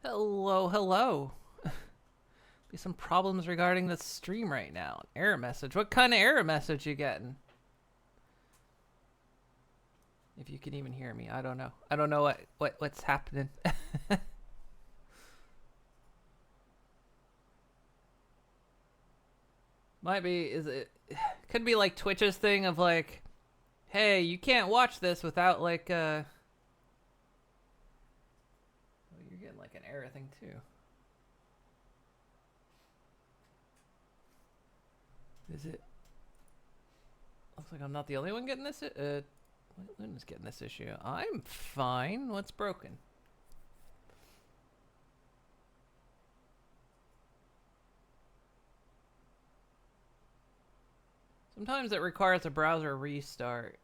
Hello, hello. Be some problems regarding the stream right now. Error message. What kind of error message you getting? If you can even hear me, I don't know. I don't know what's happening. Might be could be like Twitch's thing of like, hey, you can't watch this without like oh, you're getting like an error thing too. Is it? Looks like I'm not the only one getting this. Luna's getting this issue. I'm fine. What's broken? Sometimes it requires a browser restart.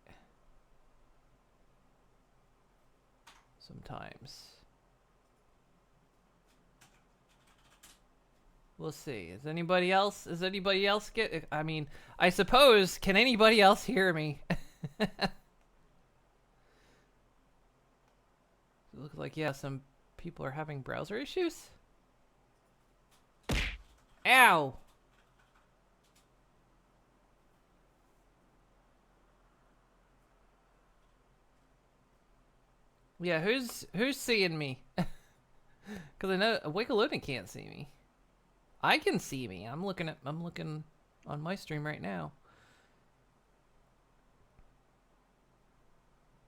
Sometimes. We'll see. Is anybody else get? I mean, I suppose. Can anybody else hear me? It looks like, yeah, some people are having browser issues. Ow! Yeah, who's seeing me? Because I know Wickaluna can't see me. I can see me. I'm looking on my stream right now.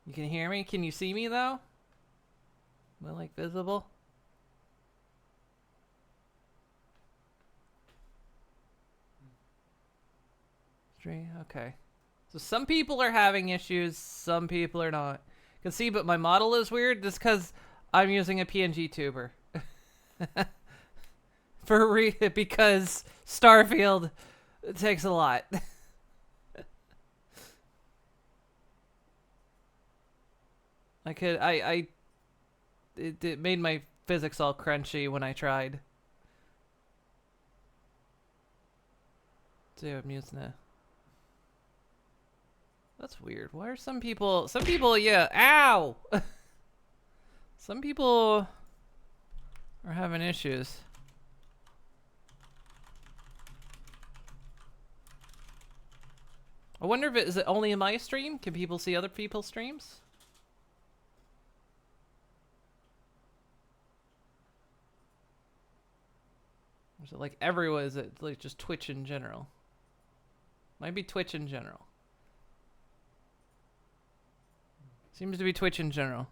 You can hear me? Can you see me though? Am I like visible? Stream, okay. So some people are having issues, some people are not. You can see, but my model is weird just because I'm using a PNG tuber. Because Starfield takes a lot. It made my physics all crunchy when I tried. So I'm using it. That's weird. Why are some people, yeah, ow! Some people are having issues. I wonder if is it only in my stream? Can people see other people's streams? Or is it like everyone? Is it like just Twitch in general? Might be Twitch in general. Seems to be Twitch in general.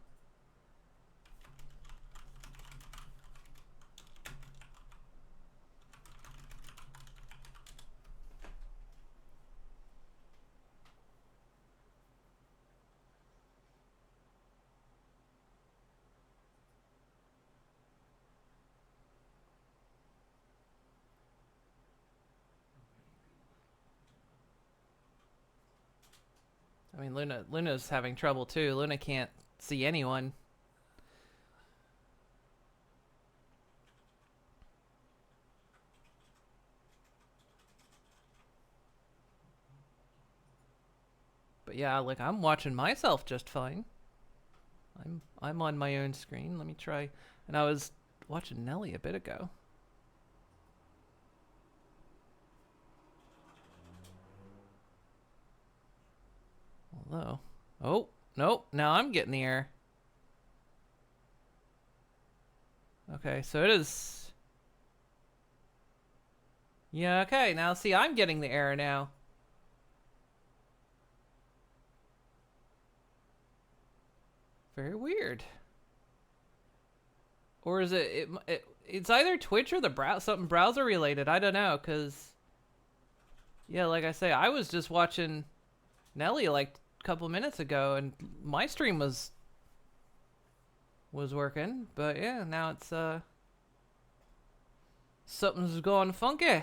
I mean, Luna's having trouble too. Luna can't see anyone. But yeah, like I'm watching myself just fine. I'm on my own screen. Let me try. And I was watching Nelly a bit ago. Hello. Oh, nope. Now I'm getting the error. Okay, so it is. Yeah, okay. Now see, I'm getting the error now. Very weird. Or is it's either Twitch or the something browser related. I don't know, cause yeah, like I say, I was just watching Nelly like a couple minutes ago, and my stream was working. But yeah, now it's something's going funky.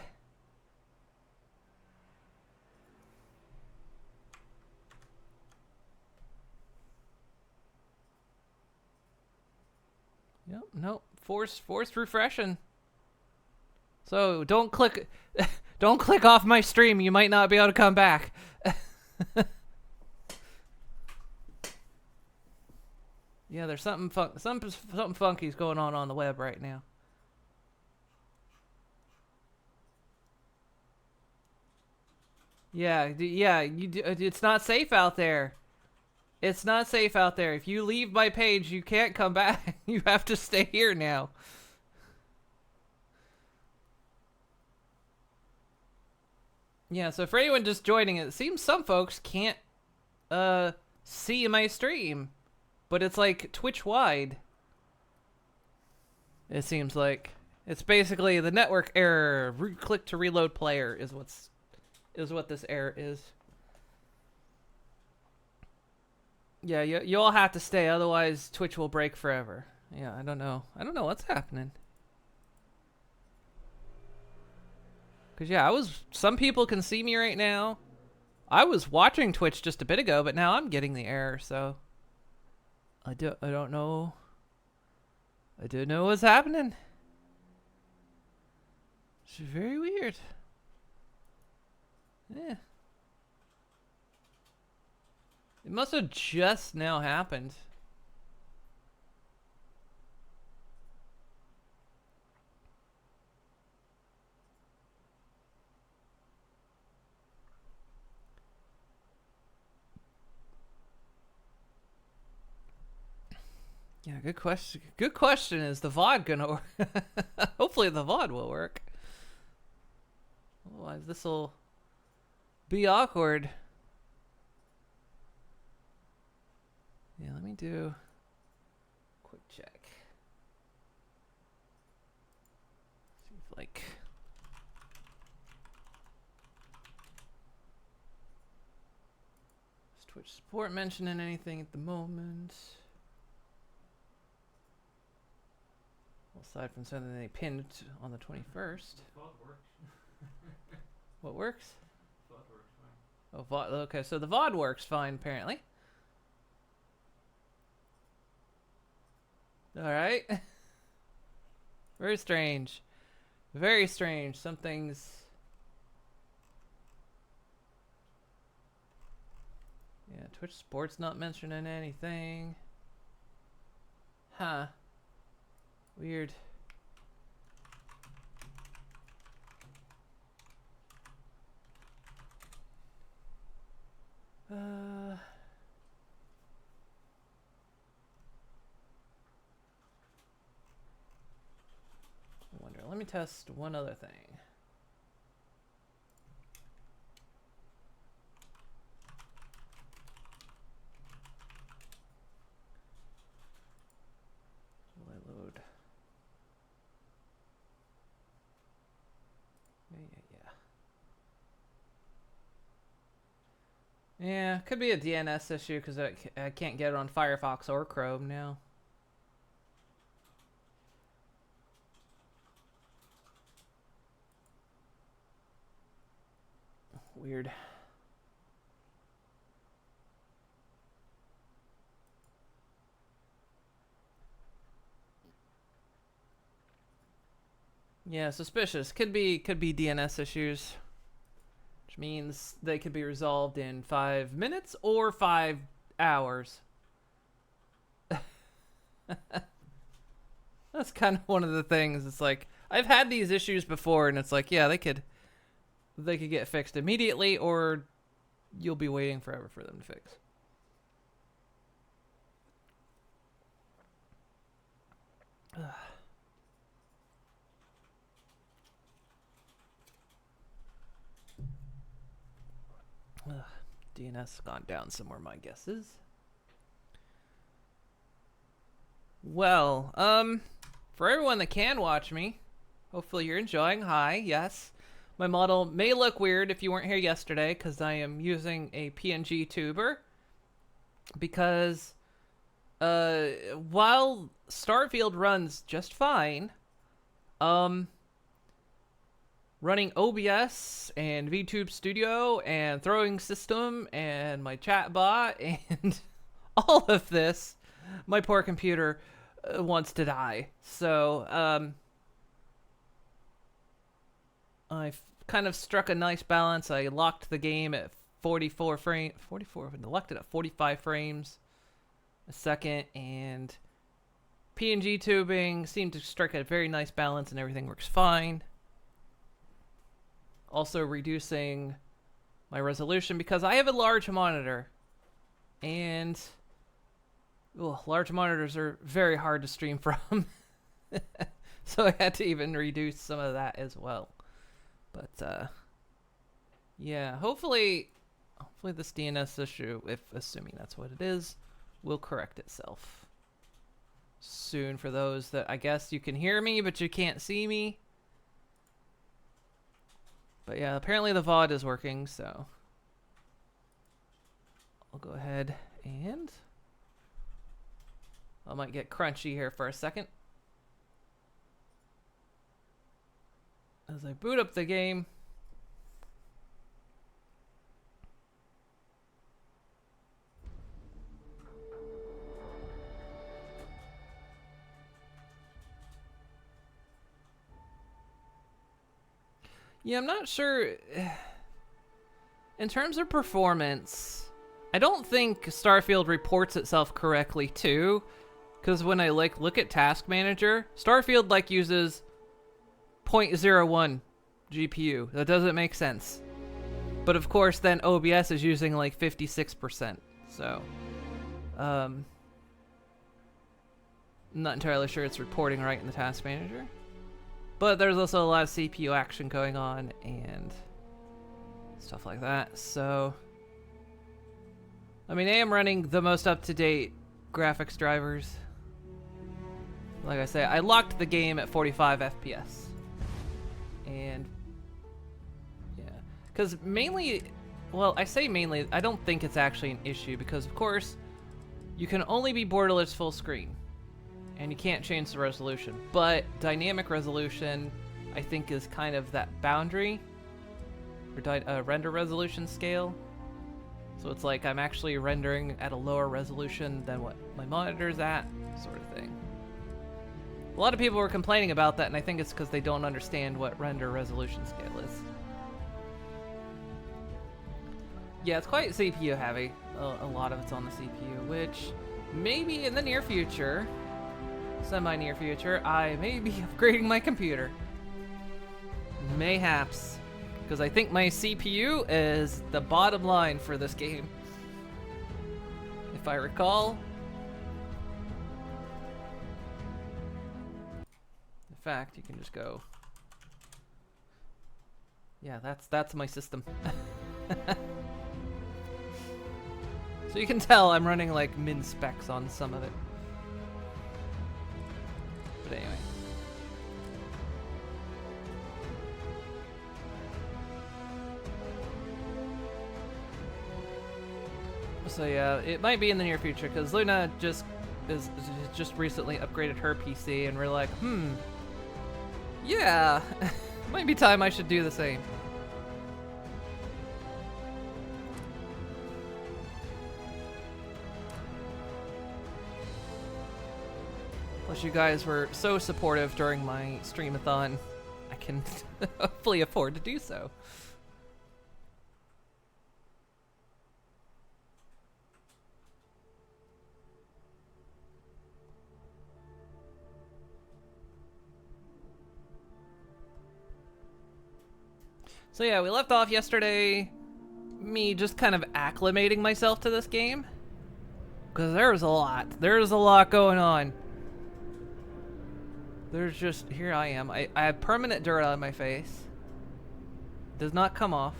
Yep, nope. Forced refreshing. So don't click off my stream. You might not be able to come back. Yeah, there's something funky's going on the web right now. Yeah, it's not safe out there. It's not safe out there. If you leave my page, you can't come back. You have to stay here now. Yeah, so for anyone just joining, it seems some folks can't see my stream, but it's like Twitch wide. It seems like it's basically the network error. Click to reload player is what this error is. Yeah, you all have to stay, otherwise Twitch will break forever. Yeah, I don't know what's happening. Cause yeah, some people can see me right now. I was watching Twitch just a bit ago, but now I'm getting the error, so I don't know. I don't know what's happening. It's very weird. Yeah. It must have just now happened. Yeah, good question. Good question. Is the VOD gonna work? Hopefully the VOD will work. Otherwise this'll be awkward. Yeah, let me do a quick check. See if like is Twitch support mentioning anything at the moment? Aside from something they pinned on the 21st. What works? VOD works fine. Oh, VOD. Okay, so the VOD works fine, apparently. Alright. Very strange. Very strange. Something's... Yeah, Twitch Sports not mentioning anything. Huh. Weird. I wonder. Let me test one other thing. Will I load? Yeah, could be a DNS issue because I can't get it on Firefox or Chrome now. Weird. Yeah, suspicious. Could be DNS issues. Which means they could be resolved in 5 minutes or 5 hours. That's kind of one of the things. It's like I've had these issues before, and it's like, yeah, they could get fixed immediately, or you'll be waiting forever for them to fix. DNS gone down somewhere, my guess is. Well, for everyone that can watch me, hopefully you're enjoying. Hi, yes. My model may look weird if you weren't here yesterday, because I am using a PNG tuber. Because, while Starfield runs just fine, running OBS and VTube Studio and throwing system and my chat bot and all of this, my poor computer wants to die. So, I've kind of struck a nice balance. I locked the game at 44 frames. 44? I locked it at 45 frames. a second, and PNG tubing seemed to strike a very nice balance and everything works fine. Also reducing my resolution because I have a large monitor, and large monitors are very hard to stream from. So I had to even reduce some of that as well. But yeah, hopefully this DNS issue, if assuming that's what it is, will correct itself soon. For those that I guess you can hear me but you can't see me. But yeah, apparently the VOD is working, so I'll go ahead and I might get crunchy here for a second as I boot up the game. Yeah, I'm not sure. In terms of performance, I don't think Starfield reports itself correctly too, because when I look at Task Manager, Starfield uses 0.01 GPU. That doesn't make sense. But of course, then OBS is using 56%. So, I'm not entirely sure it's reporting right in the Task Manager. But there's also a lot of CPU action going on and stuff like that. So, I mean, I am running the most up-to-date graphics drivers. Like I say, I locked the game at 45 FPS. And, yeah. Because mainly, well, I say mainly, I don't think it's actually an issue because, of course, you can only be borderless full screen. And you can't change the resolution. But dynamic resolution, I think, is kind of that boundary. Or render resolution scale. So it's like I'm actually rendering at a lower resolution than what my monitor's at, sort of thing. A lot of people were complaining about that, and I think it's because they don't understand what render resolution scale is. Yeah, it's quite CPU heavy. A lot of it's on the CPU, which maybe in the near future, semi-near future, I may be upgrading my computer. Mayhaps. Because I think my CPU is the bottom line for this game. If I recall. In fact, you can just go. Yeah, that's my system. So you can tell I'm running min specs on some of it. But anyway. So yeah, it might be in the near future because Luna just recently upgraded her PC, and we're like, yeah, might be time I should do the same. Plus, you guys were so supportive during my streamathon, I can hopefully afford to do so. So yeah, we left off yesterday, me just kind of acclimating myself to this game. Because there's a lot going on. There's just, here I am. I have permanent dirt on my face. Does not come off.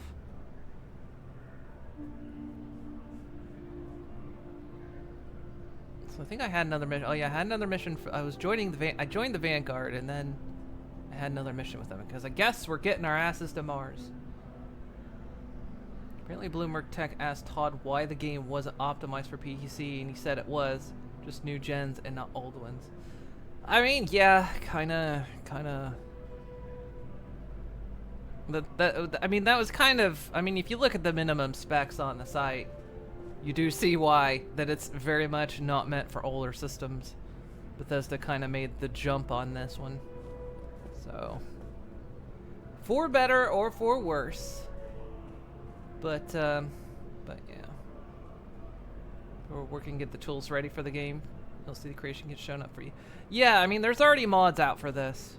So I think I had another mission. Oh yeah, I had another mission. I was joining I joined the Vanguard, and then I had another mission with them because I guess we're getting our asses to Mars. Apparently Bloomberg Tech asked Todd why the game wasn't optimized for PC, and he said it was. Just new gens and not old ones. I mean, yeah, kinda. I mean, that was kind of. I mean, if you look at the minimum specs on the site, you do see why that it's very much not meant for older systems. Bethesda kind of made the jump on this one. So, for better or for worse. But yeah. We're working to get the tools ready for the game. You'll see the creation gets shown up for you. Yeah, I mean, there's already mods out for this.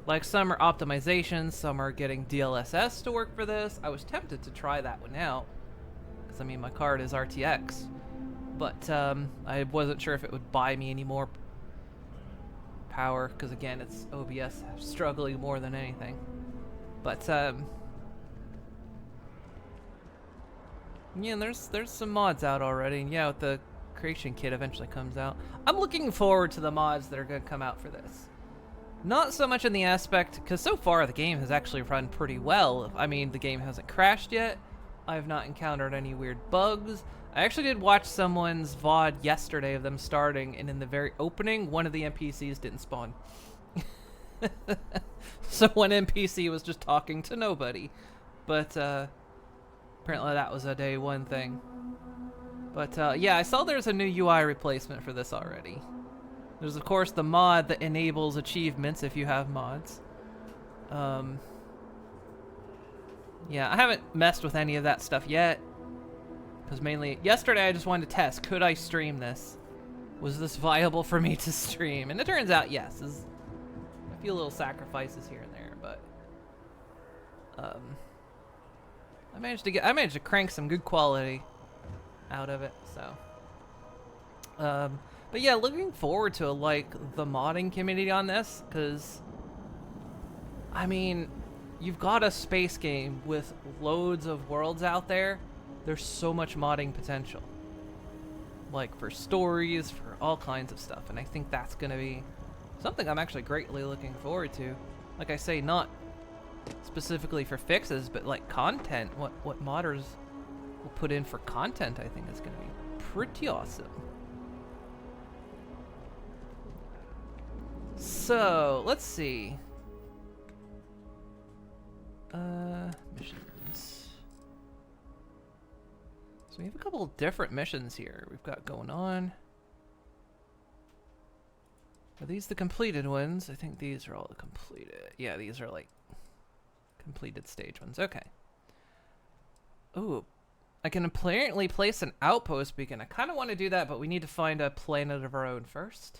Like, some are optimizations, some are getting DLSS to work for this. I was tempted to try that one out, because, I mean, my card is RTX. But, I wasn't sure if it would buy me any more power, because, again, it's OBS struggling more than anything. But, yeah, there's some mods out already, and yeah, with the creation kit eventually comes out. I'm looking forward to the mods that are going to come out for this. Not so much in the aspect, because so far the game has actually run pretty well. I mean, the game hasn't crashed yet. I've not encountered any weird bugs. I actually did watch someone's VOD yesterday of them starting, and in the very opening, one of the NPCs didn't spawn. So one NPC was just talking to nobody. But, apparently that was a day one thing. But, yeah, I saw there's a new UI replacement for this already. There's, of course, the mod that enables achievements if you have mods. Yeah, I haven't messed with any of that stuff yet. Because mainly, yesterday I just wanted to test, could I stream this? Was this viable for me to stream? And it turns out, yes. There's a few little sacrifices here and there, but... I managed to crank some good quality out of it, so... But yeah, looking forward to, like, the modding community on this, because... I mean, you've got a space game with loads of worlds out there. There's so much modding potential. Like, for stories, for all kinds of stuff. And I think that's going to be something I'm actually greatly looking forward to. Like I say, not specifically for fixes, but, like, content. What modders will put in for content, I think is going to be pretty awesome. So, let's see. Missions. So we have a couple of different missions here we've got going on. Are these the completed ones? I think these are all the completed. Yeah, these are like completed stage ones. Okay. Ooh. I can apparently place an outpost beacon. I kind of want to do that, but we need to find a planet of our own first.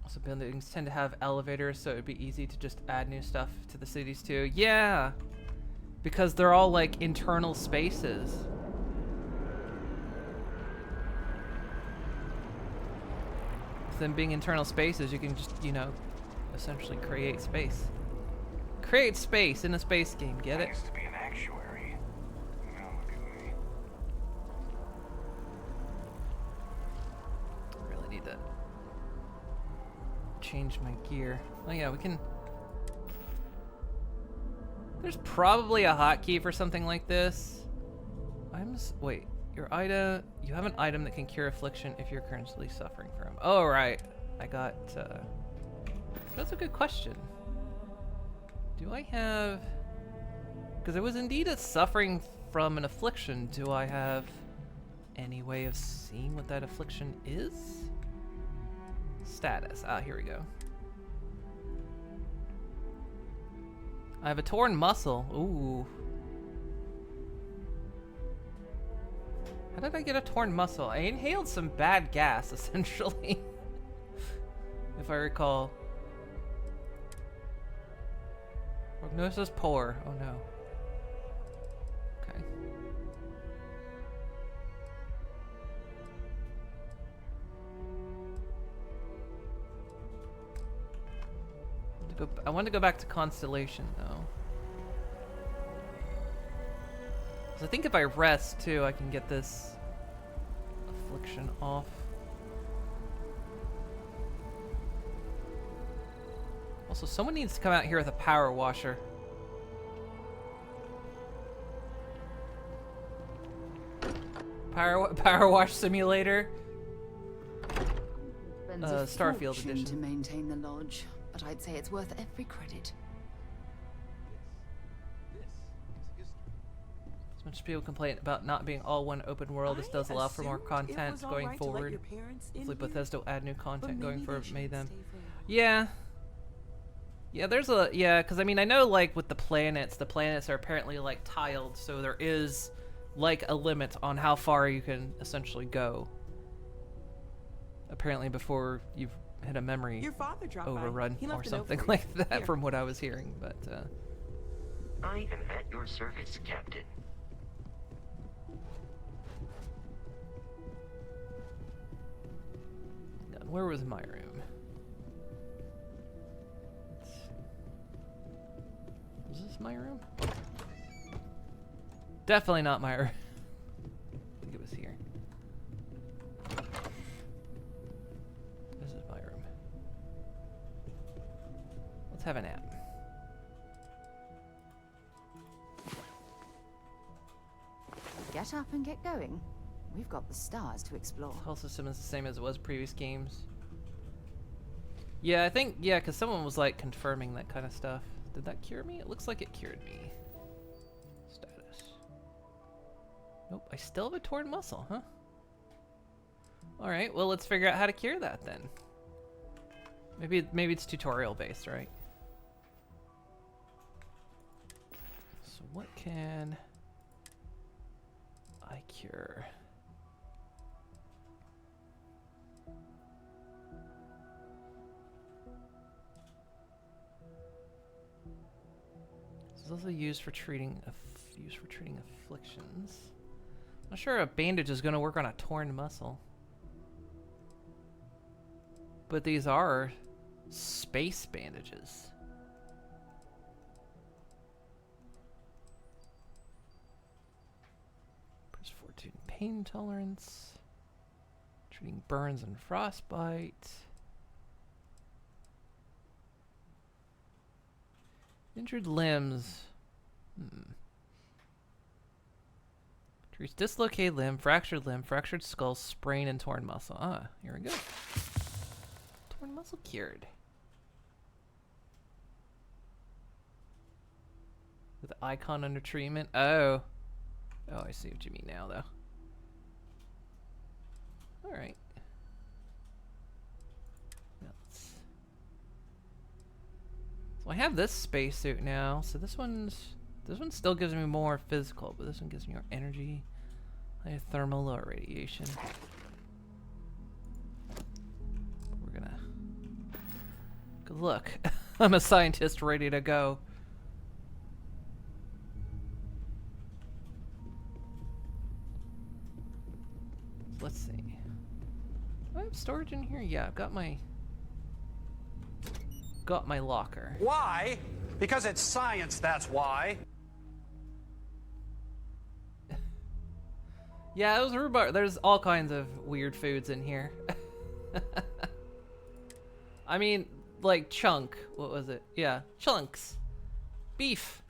Also, buildings tend to have elevators, so it'd be easy to just add new stuff to the cities too. Yeah! Because they're all like internal spaces. With them being internal spaces, you can just, you know, essentially create space. Create space in a space game, get it? Used to be an actuary. Now look at me. Really need to change my gear. Oh yeah, we can... There's probably a hotkey for something like this. Wait, your item... You have an item that can cure affliction if you're currently suffering from. Oh, right. I got... That's a good question. Do I have... Because it was indeed a suffering from an affliction. Do I have any way of seeing what that affliction is? Status. Ah, here we go. I have a torn muscle. Ooh. How did I get a torn muscle? I inhaled some bad gas, essentially. If I recall. Prognosis poor. Oh no. Okay. I want to go back to Constellation, though. 'Cause I think if I rest, too, I can get this affliction off. Also, someone needs to come out here with a power washer. Power wash simulator. Starfield edition. To maintain the lodge, but I'd say it's worth every credit. As much as people complain about not being all one open world, this does allow for more content going forward. Hopefully Bethesda will add new content going forward. May them. Yeah. Yeah, there's a yeah, because I mean I know like with the planets are apparently like tiled, so there is like a limit on how far you can essentially go. Apparently before you've hit a memory Your father dropped overrun by. He left or a note something for you. like that Here. from what I was hearing, but I am at your service, Captain. where was my room? Is this my room? Definitely not my room. I think it was here. This is my room. Let's have a nap. Get up and get going. We've got the stars to explore. The health system is the same as it was previous games. Yeah, I think, yeah, because someone was like confirming that kind of stuff. Did that cure me? It looks like it cured me. Status. Nope, I still have a torn muscle, huh? Alright, well let's figure out how to cure that then. Maybe it's tutorial based, right? So what can I cure? This is also used for treating afflictions. I'm not sure a bandage is going to work on a torn muscle. But these are space bandages. Plus 14 pain tolerance. Treating burns and frostbite. Injured limbs. Treats dislocated limb, fractured skull, sprain, and torn muscle. Ah, here we go. Torn muscle cured. With the icon under treatment. Oh. Oh, I see what you mean now, though. Alright. So I have this spacesuit now, so this one still gives me more physical, but this one gives me more energy, higher thermal, lower radiation. We're gonna good luck. I'm a scientist ready to go. So let's see. Do I have storage in here? Yeah, I've got my locker. Why? Because it's science, that's why. Yeah, it was rhubarb. There's all kinds of weird foods in here. I mean, like chunk. What was it? Yeah, chunks. Beef.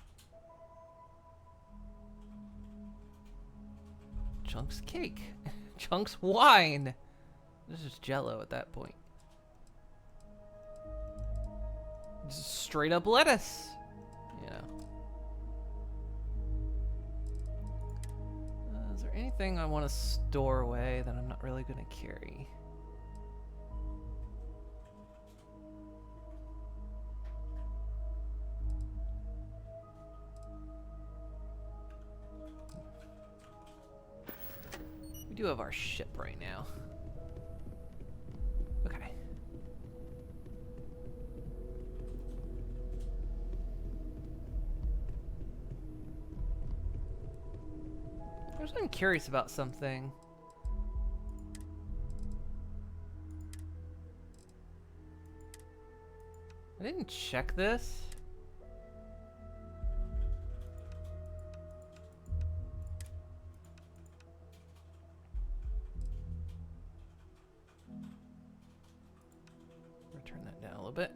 Chunks cake. Chunks wine. This is Jello at that point. Just straight up lettuce. You know. Is there anything I want to store away that I'm not really going to carry? We do have our ship right now. Okay. I'm curious about something. I didn't check this. Turn that down a little bit.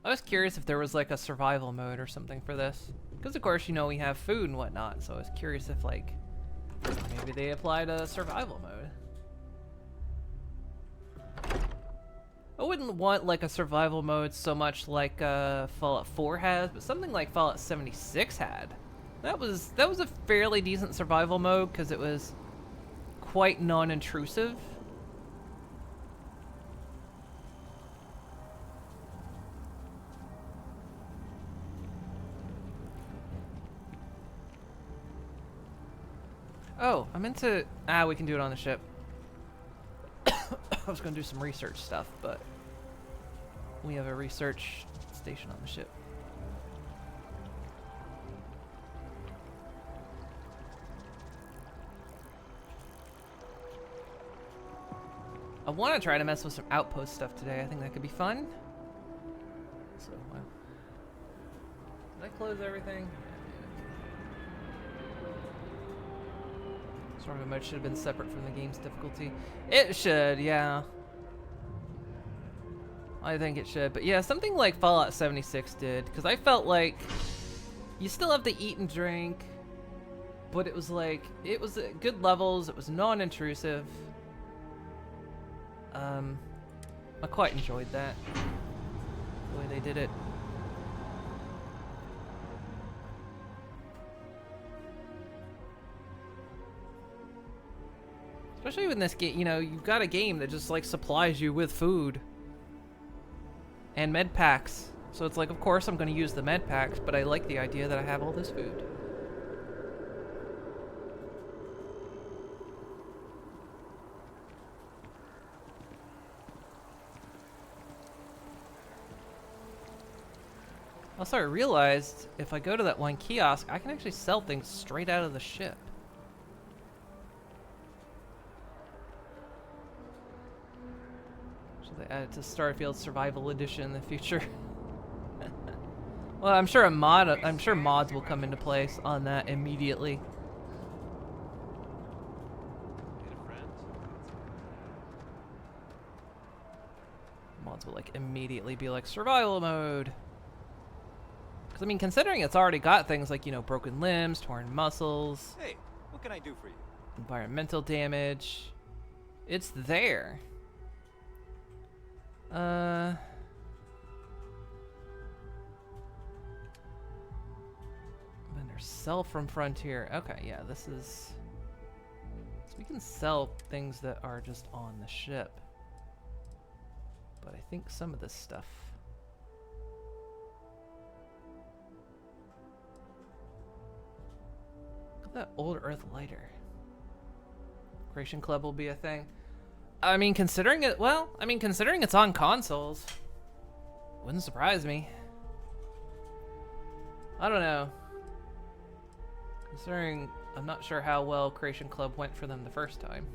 I was curious if there was like a survival mode or something for this. Because of course, you know, we have food and whatnot, so I was curious if like, maybe they applied a survival mode. I wouldn't want like a survival mode so much like Fallout 4 has, but something like Fallout 76 had. That was a fairly decent survival mode because it was quite non-intrusive. Oh, I meant to... we can do it on the ship. I was gonna do some research stuff, but we have a research station on the ship. I want to try to mess with some outpost stuff today. I think that could be fun. So, wow. Did I close everything? Survival mode should have been separate from the game's difficulty. It should, yeah. I think it should. But yeah, something like Fallout 76 did. Because I felt like you still have to eat and drink. But it was like, it was at good levels. It was non-intrusive. I quite enjoyed that. The way they did it. Especially in this game, you know, you've got a game that just like supplies you with food and med packs. So it's like, of course I'm going to use the med packs, but I like the idea that I have all this food. Also, I realized if I go to that one kiosk, I can actually sell things straight out of the ship. So they add it to Starfield Survival Edition in the future. Well, I'm sure mods will come into place on that immediately. Mods will like immediately be like survival mode. Because, I mean, considering it's already got things like, you know, broken limbs, torn muscles. Hey, what can I do for you? Environmental damage. It's there. Vendor sell from Frontier. Okay, yeah, this is... So we can sell things that are just on the ship. But I think some of this stuff... That old Earth lighter. Creation Club will be a thing. I mean, considering it, well, I mean, considering it's on consoles, wouldn't surprise me. I don't know. Considering I'm not sure how well Creation Club went for them the first time.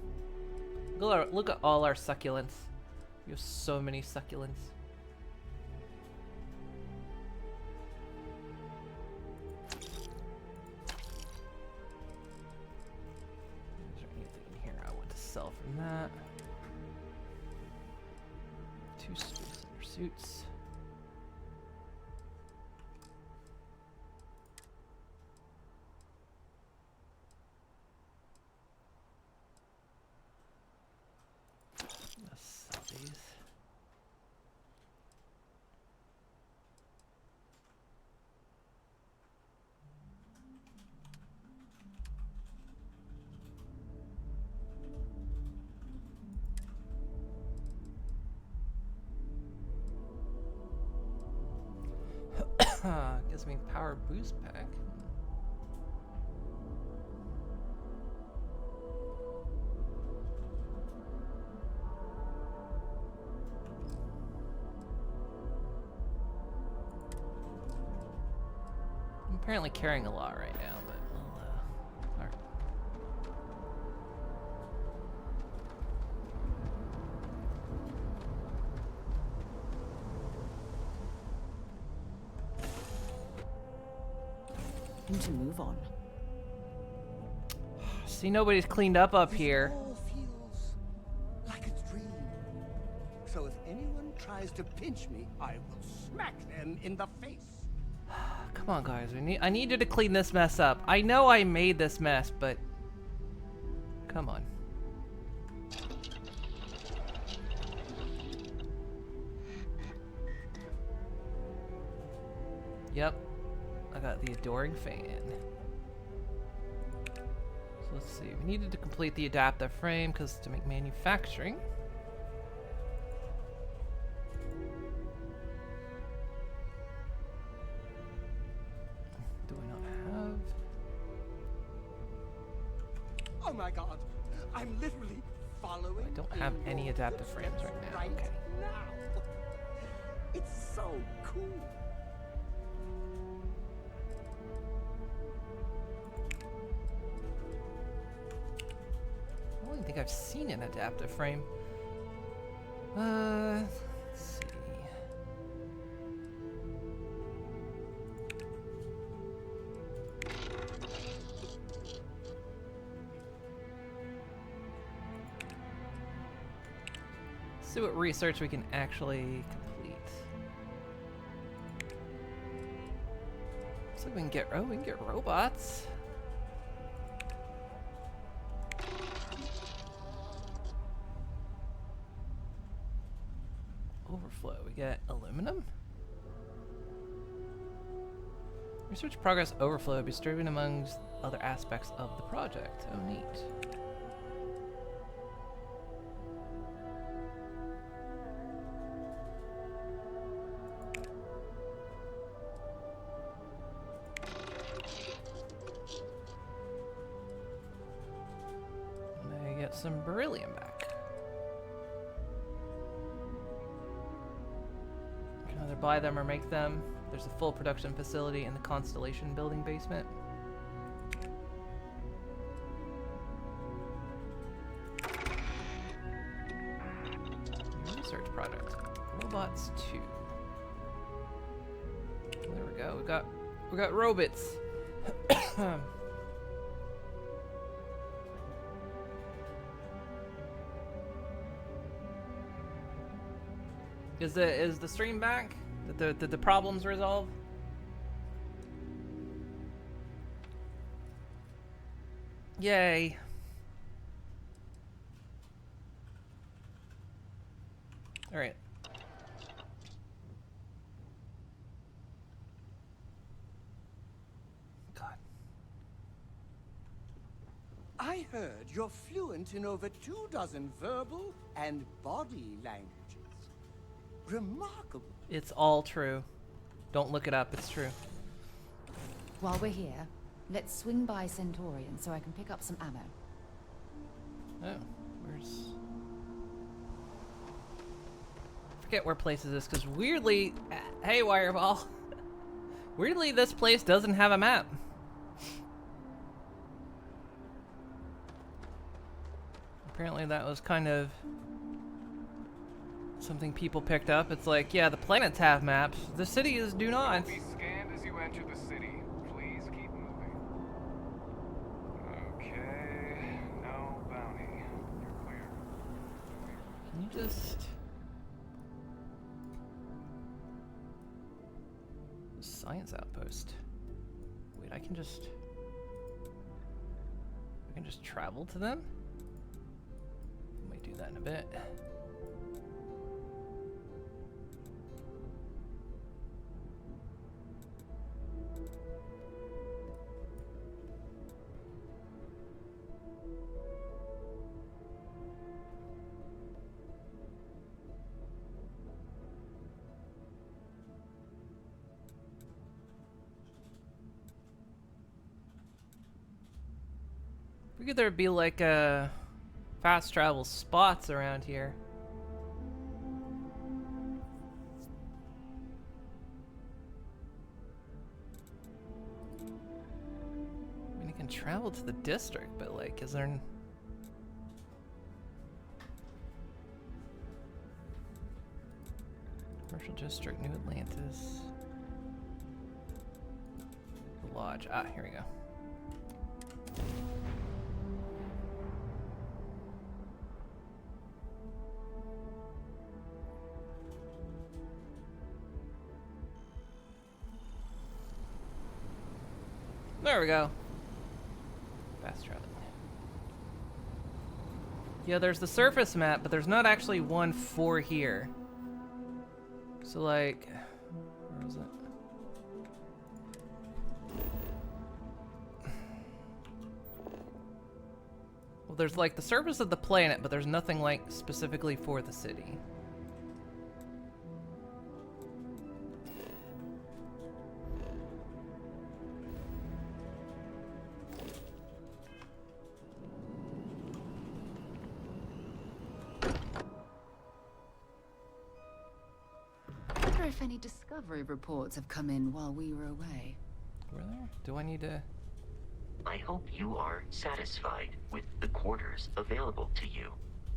Look at all our succulents. We have so many succulents. Sell from that. 2 space suits. Let's sell these. Gives me power boost pack. I'm apparently carrying a lot right now, but we'll, alright. To move on. See, nobody's cleaned up here. All feels like a dream. So if anyone tries to pinch me, I will smack them in the face. Come on, guys. I need you to clean this mess up. I know I made this mess, but come on. Yep. I got the adoring fan. So let's see. We needed to complete the adaptive frame because to make manufacturing. Do we not have? Oh my god, I'm literally following. I don't have in any your adaptive frames footsteps right now. right Okay. now. It's so cool. I don't even think I've seen an adaptive frame. Let's see. See what research we can actually complete. Looks like we can get robots. Overflow. We get aluminum. Research progress overflow be distributed amongst other aspects of the project. Oh, neat. May get some beryllium back. Can either buy them or make them. There's a full production facility in the Constellation building basement. Research project. Robots 2. There we go. We got robots. Is the stream back? Did the problems resolve? Yay. All right. God. I heard you're fluent in over 24 verbal and body languages. Remarkable. It's all true. Don't look it up, it's true. While we're here, let's swing by Centaurian so I can pick up some ammo. Oh, where's... Forget where place is this, because weirdly... Hey, Wireball. Weirdly, this place doesn't have a map. Apparently that was kind of... something people picked up. It's like, yeah, the planets have maps. The cities do not. Be scanned as you enter the city. Please keep moving. Okay. No bounty. You're clear. Can you just... Science outpost. Wait, I can just travel to them? I might do that in a bit. Figured there'd be like fast travel spots around here. I mean, you can travel to the district, but like, is there... Commercial district, New Atlantis. The lodge. Ah, here we go. There we go. Fast traveling. Yeah, there's the surface map, but there's not actually one for here. So like, where was it? Well, there's like the surface of the planet, but there's nothing like specifically for the city. I wonder if any discovery reports have come in while we were away. Were there? Do I need to... I hope you are satisfied with the quarters available to you.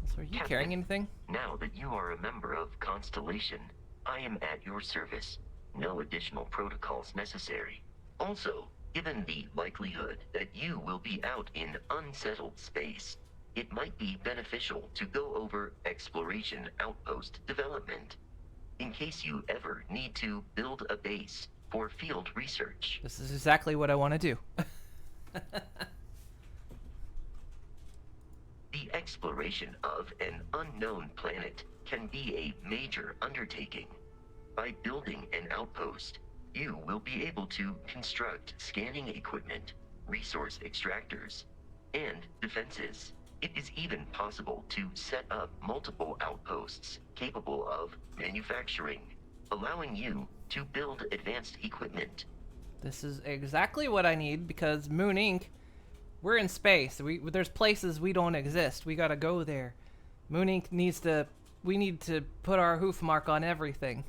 So are you carrying anything? Now that you are a member of Constellation, I am at your service. No additional protocols necessary. Also, given the likelihood that you will be out in unsettled space, it might be beneficial to go over exploration outpost development, in case you ever need to build a base for field research. This is exactly what I want to do. The exploration of an unknown planet can be a major undertaking. By building an outpost, you will be able to construct scanning equipment, resource extractors, and defenses. It is even possible to set up multiple outposts capable of manufacturing, allowing you to build advanced equipment. This is exactly what I need because Moon Inc. We're in space. There's places we don't exist. We gotta go there. Moon Inc. needs to. We need to put our hoof mark on everything.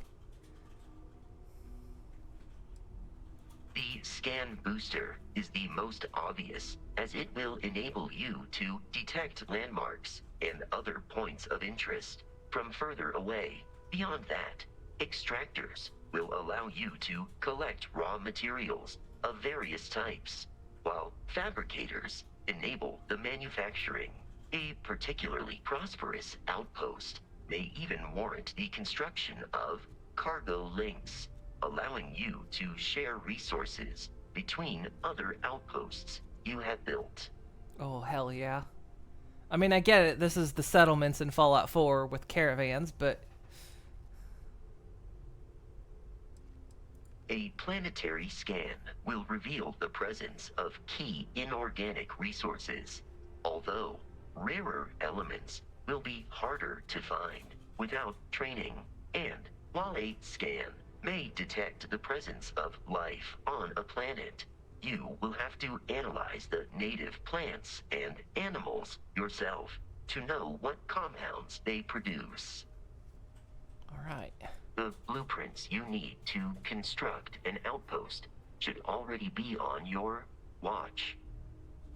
The scan booster is the most obvious, as it will enable you to detect landmarks and other points of interest from further away. Beyond that, extractors will allow you to collect raw materials of various types, while fabricators enable the manufacturing. A particularly prosperous outpost may even warrant the construction of cargo links, allowing you to share resources between other outposts you have built. Oh, hell yeah. I mean, I get it. This is the settlements in Fallout 4 with caravans, but... A planetary scan will reveal the presence of key inorganic resources, although rarer elements will be harder to find without training. And while a scan may detect the presence of life on a planet, you will have to analyze the native plants and animals yourself to know what compounds they produce. Alright. The blueprints you need to construct an outpost should already be on your watch.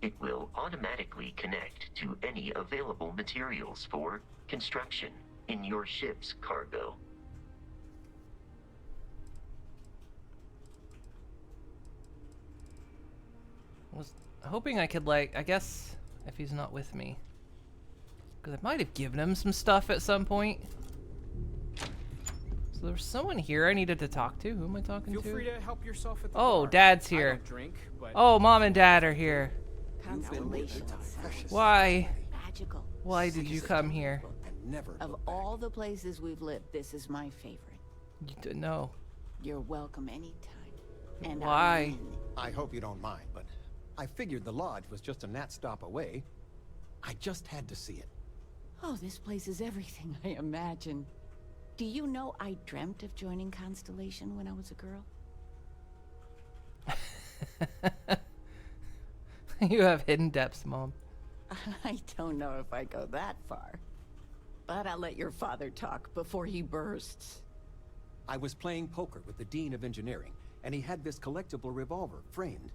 It will automatically connect to any available materials for construction in your ship's cargo. Was hoping I could, like, I guess, if he's not with me. Because I might have given him some stuff at some point. So there's someone here I needed to talk to. Who am I talking Feel to? free to help yourself at the Oh, bar. Dad's I here. don't drink, but Oh, Mom and Dad are here. Constellations. Why? Magical. Why did you come here? And never Of look back. all the places we've lived, this is my favorite. You didn't know. You're welcome anytime. And Why? I mean it. I hope you don't mind, but I figured the lodge was just a gnat stop away. I just had to see it. Oh, this place is everything I imagined. Do you know I dreamt of joining Constellation when I was a girl? You have hidden depths, Mom. I don't know if I go that far. But I'll let your father talk before he bursts. I was playing poker with the Dean of Engineering, and he had this collectible revolver framed.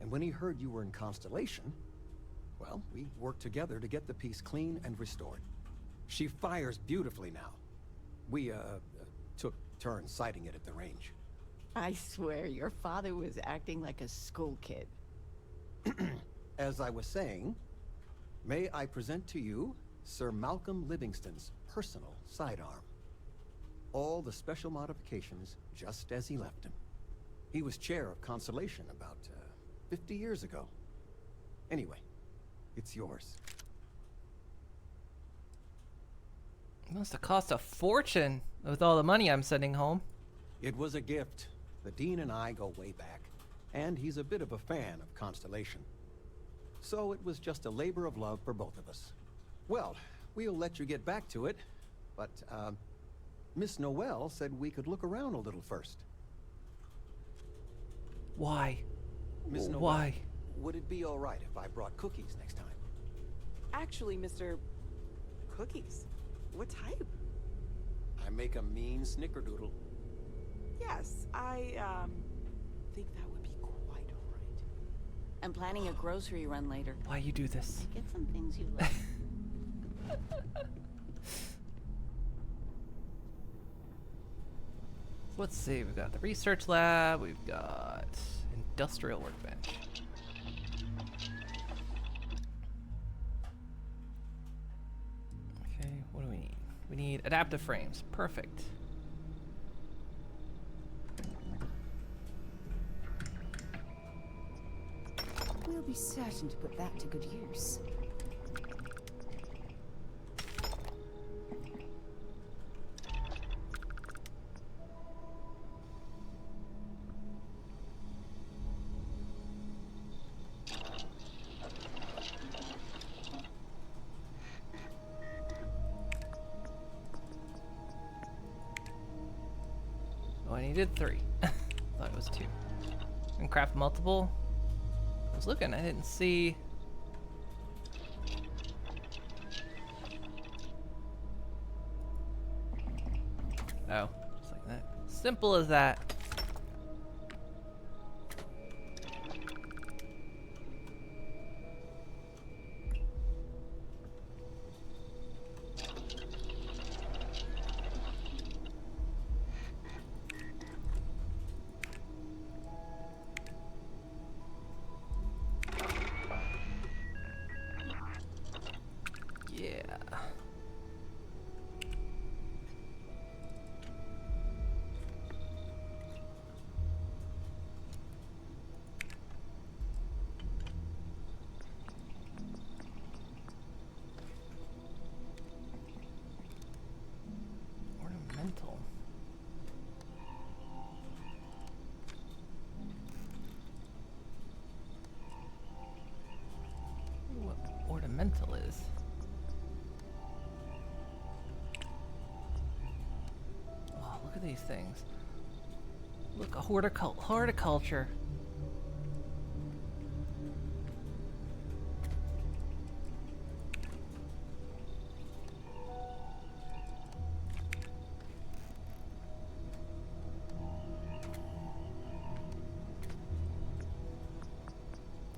And when he heard you were in Constellation, well, we worked together to get the piece clean and restored. She fires beautifully now. We, took turns sighting it at the range. I swear your father was acting like a school kid. As I was saying, may I present to you Sir Malcolm Livingston's personal sidearm. All the special modifications just as he left him. He was chair of Constellation about 50 years ago. Anyway, it's yours. It must have cost a fortune with all the money I'm sending home. It was a gift. The Dean and I go way back, and he's a bit of a fan of Constellation. So it was just a labor of love for both of us. Well, we'll let you get back to it, but, Miss Noel said we could look around a little first. Why? Miss Noel, Why? would it be all right if I brought cookies next time? Actually, Mr. Cookies. What type? I make a mean snickerdoodle. Yes, I, think that would be quite all right. I'm planning a grocery run later. Why you do this? Get some things you like. Let's see, we've got the research lab, we've got industrial workbench. Okay, what do we need? We need adaptive frames. Perfect. We'll be certain to put that to good use. Oh, I needed 3. Thought it was 2. And craft multiple. I was looking, I didn't see. Oh, just like that. Simple as that. Yeah. Ornamental. What ornamental is? Oh, look at these things. Look, a horticulture.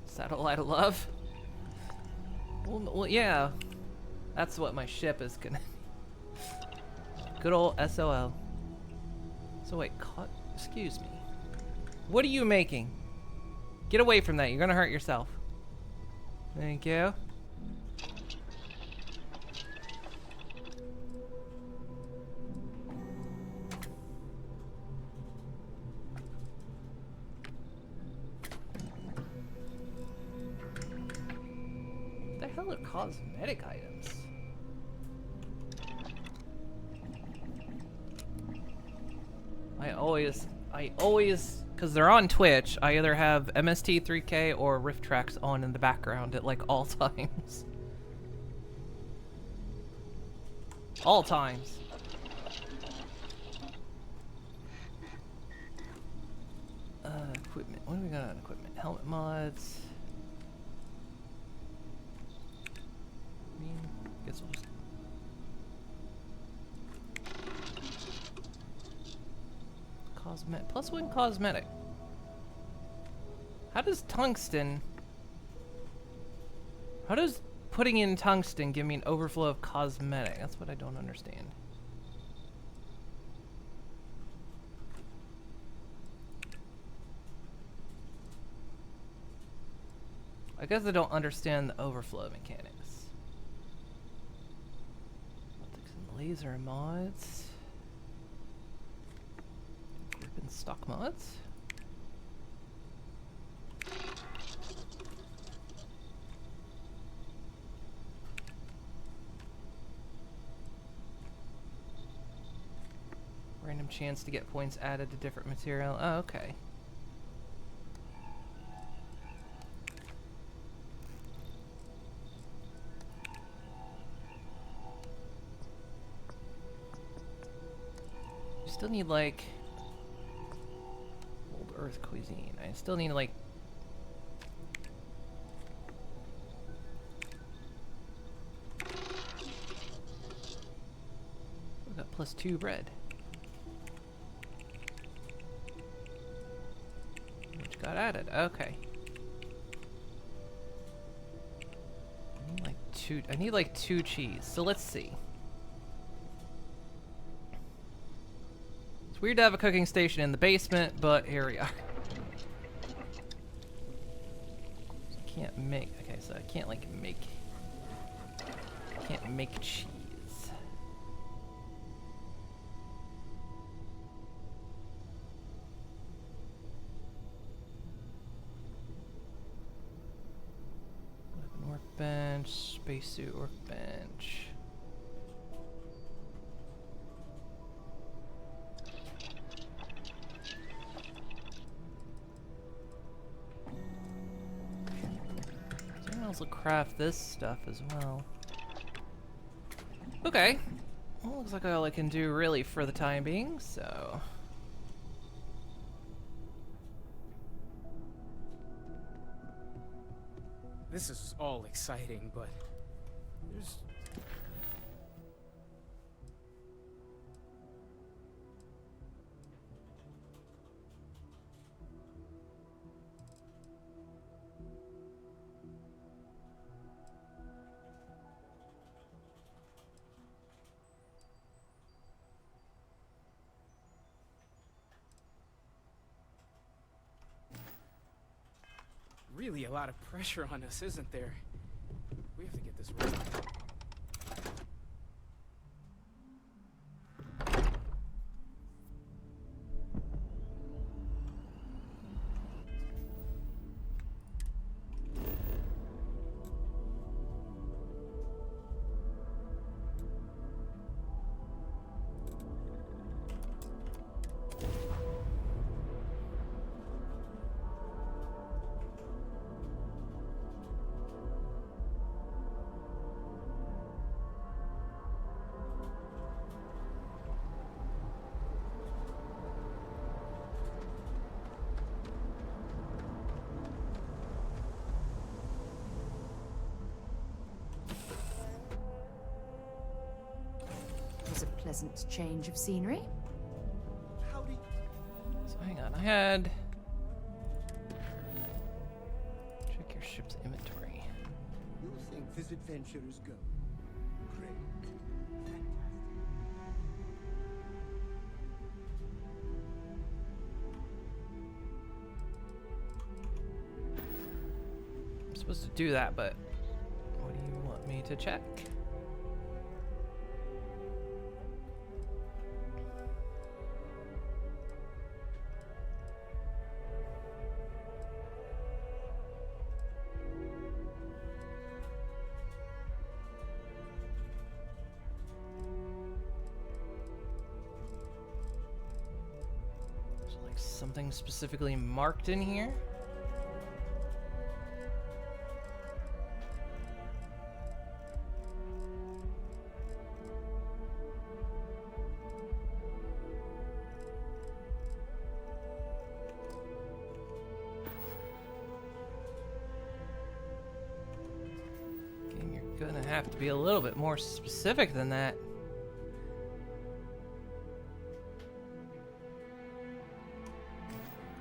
Satellite of love. Well, yeah. That's what my ship is gonna. Good old SOL. So wait, excuse me. What are you making? Get away from that. You're gonna hurt yourself. Thank you. What the hell are cosmetic items? I always, because they're on Twitch, I either have MST3K or Rift Tracks on in the background at like all times. All times. Equipment. What do we got on equipment? Helmet mods. I mean, guess we'll just. Cosmetic. +1 cosmetic. How does tungsten. How does putting in tungsten give me an overflow of cosmetic? That's what I don't understand. I guess I don't understand the overflow mechanics. Optics and laser mods. Group and stock mods. Random chance to get points added to different material. Oh, okay. still need like old Earth cuisine. I still need like we got +2 bread. Which got added. Okay. I need like 2 cheese. So let's see. It's weird to have a cooking station in the basement, but here we are. So I can't make. Okay, so I can't like make. Can't make cheese. Weapon workbench, spacesuit workbench. Someone else will craft this stuff as well. Okay. Well, looks like all I can do really for the time being, so. This is all exciting, but there's... really a lot of pressure on us, isn't there? We have to get this right. Was a pleasant change of scenery. So hang on, I had. Check your ship's inventory. You think this adventure is going great? Fantastic. I'm supposed to do that, but what do you want me to check? Like something specifically marked in here? Game, you're gonna have to be a little bit more specific than that.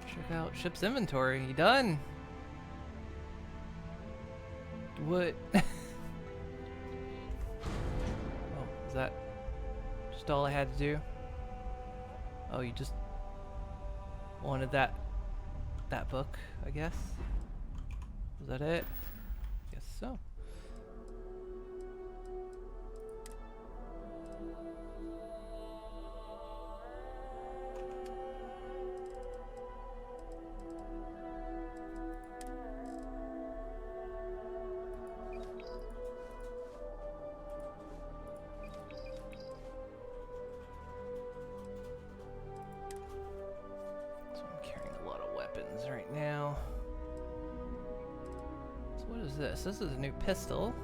Check out ship's inventory. You done? What? Oh, is that just all I had to do? Oh, you just wanted that book, I guess. Was that it? Guess so. Right now. So what is this? This is a new pistol.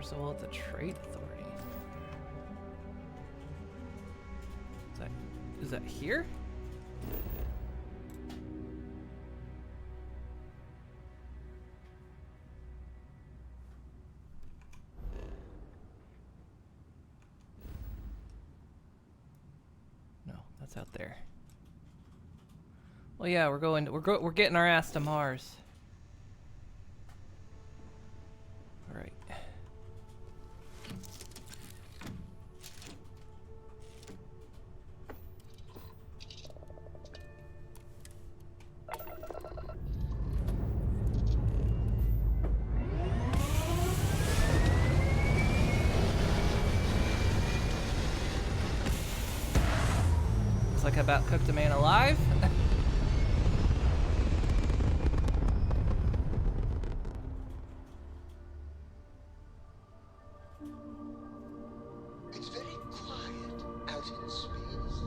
Soul at the Trade Authority. Is that here? No, that's out there. Well, yeah, we're getting our ass to Mars. All right. Looks like I about cooked a man alive. It's very quiet out in space.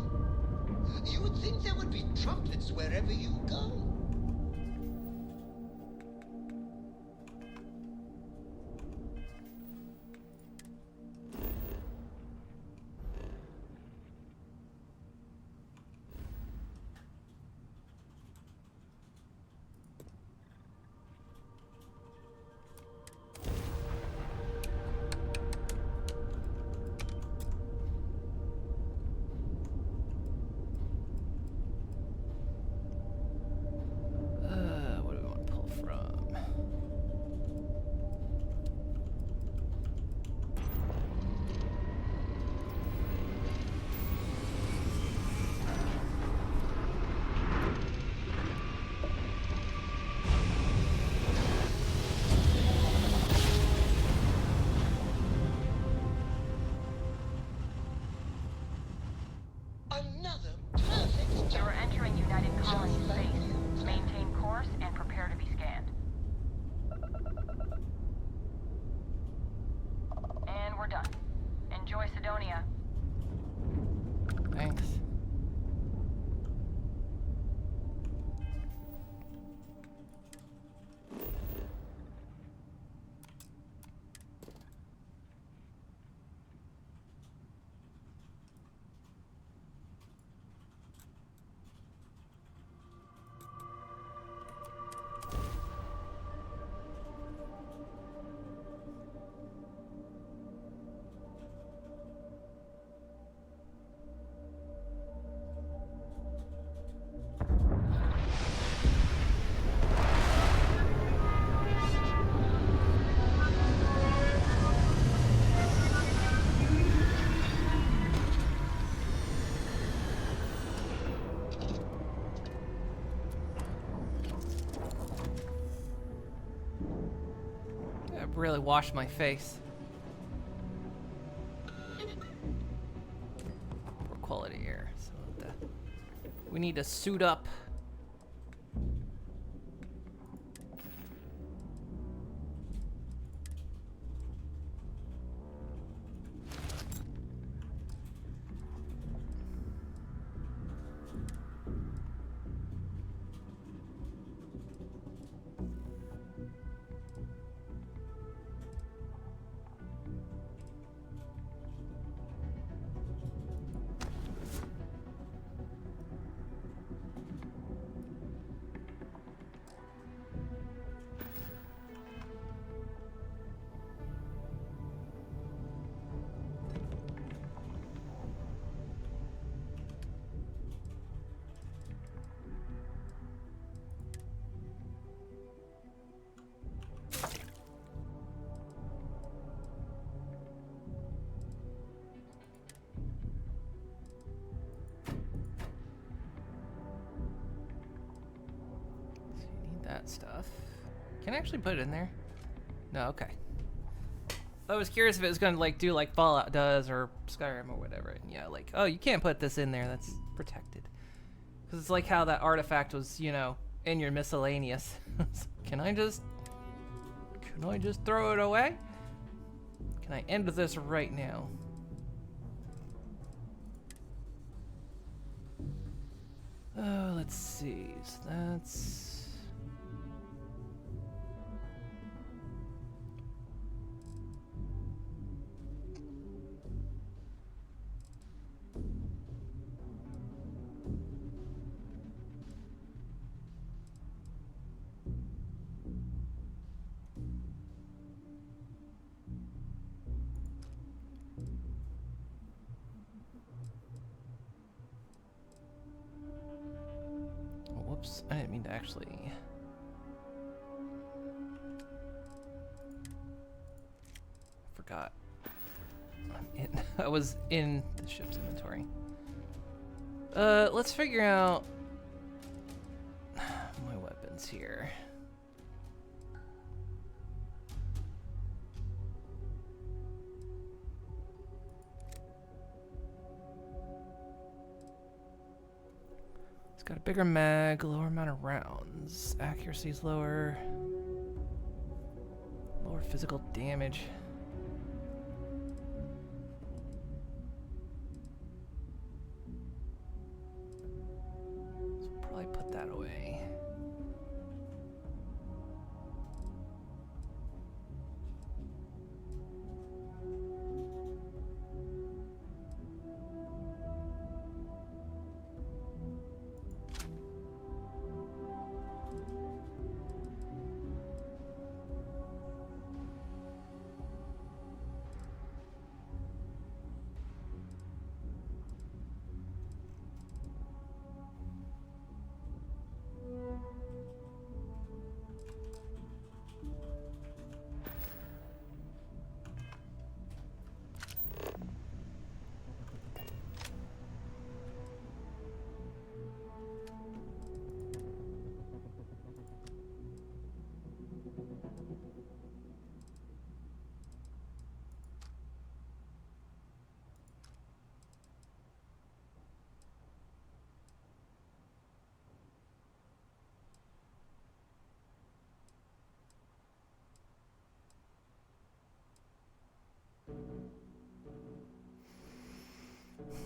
You would think there would be trumpets wherever you go. What do we want to pull from? Another perfect You are entering United Colony space. Maintain course and prepare to be scanned. And we're done. Enjoy Sidonia. Thanks. I really washed my face. For quality air. So we need to suit up. That stuff. Can I actually put it in there? No, okay. I was curious if it was gonna like do like Fallout does or Skyrim or whatever. And yeah, like, oh, you can't put this in there. That's protected. Because it's like how that artifact was, you know, in your miscellaneous. Can I just throw it away? Can I end this right now? Oh, let's see. So that's... Oops, I didn't mean to actually... Forgot. I was in the ship's inventory. Let's figure out my weapons here. It's got a bigger mag, lower amount of rounds. Accuracy's lower. Lower physical damage. So probably put that away.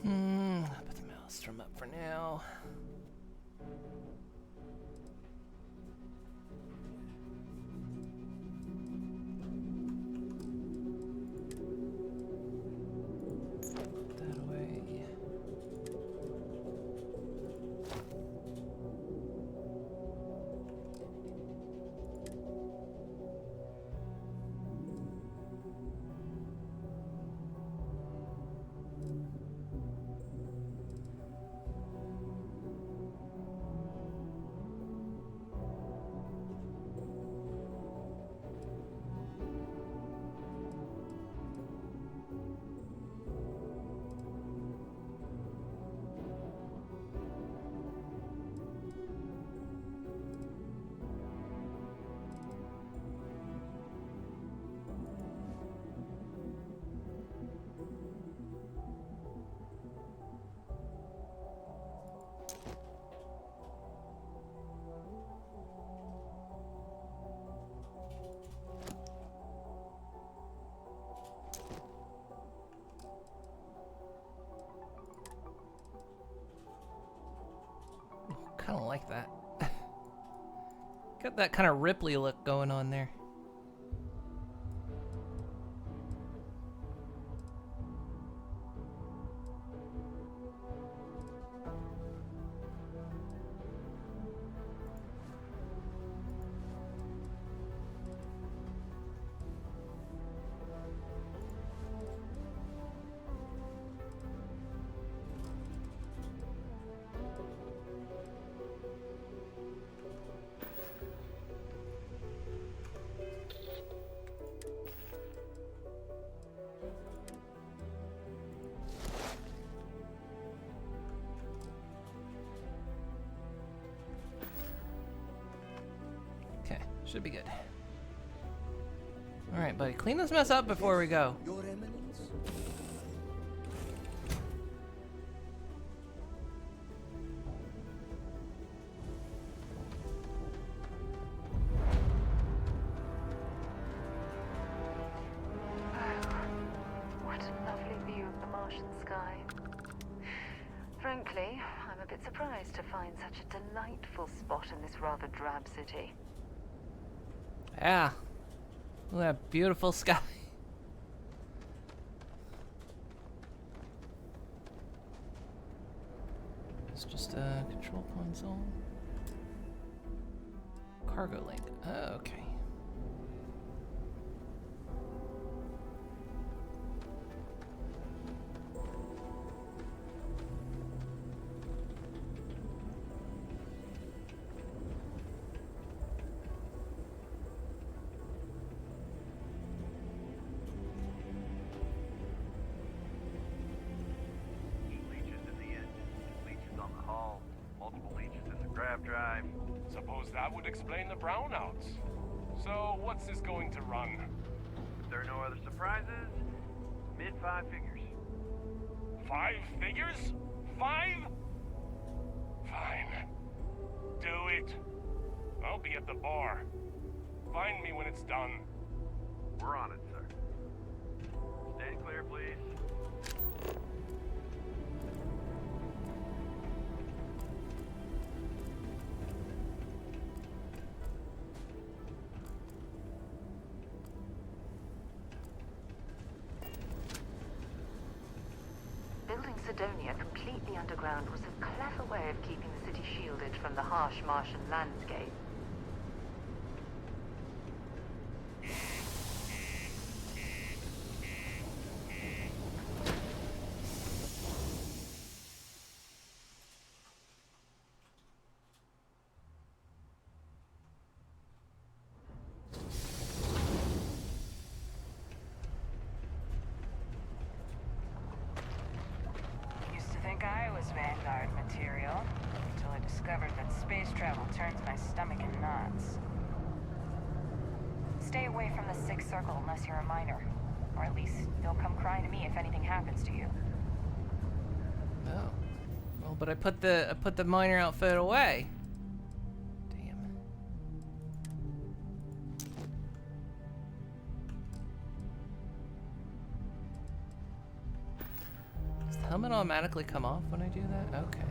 I'll put the maelstrom up for now. Put that away. Kind of like that. Got that kind of Ripley look going on there. Should be good. Alright, buddy. Clean this mess up before we go. Your Eminence. What a lovely view of the Martian sky. Frankly, I'm a bit surprised to find such a delightful spot in this rather drab city. Yeah. Look at that beautiful sky. It's just a control console. Cargo link. Oh, okay. warp drive. Suppose that would explain the brownouts. So, what's this going to run? If there are no other surprises, mid-5 figures. 5 figures? 5? Fine. Do it. I'll be at the bar. Find me when it's done. We're on it, sir. Stay clear, please. Building Sidonia completely underground was a clever way of keeping the city shielded from the harsh Martian landscape. Used to think I was Vanguard material, until I discovered that space travel turns my stomach in knots. Stay away from the Sixth Circle unless you're a minor. Or at least, they'll come crying to me if anything happens to you. Oh. Well, but I put the miner outfit away. Damn. Does the helmet automatically come off when I do that? Okay.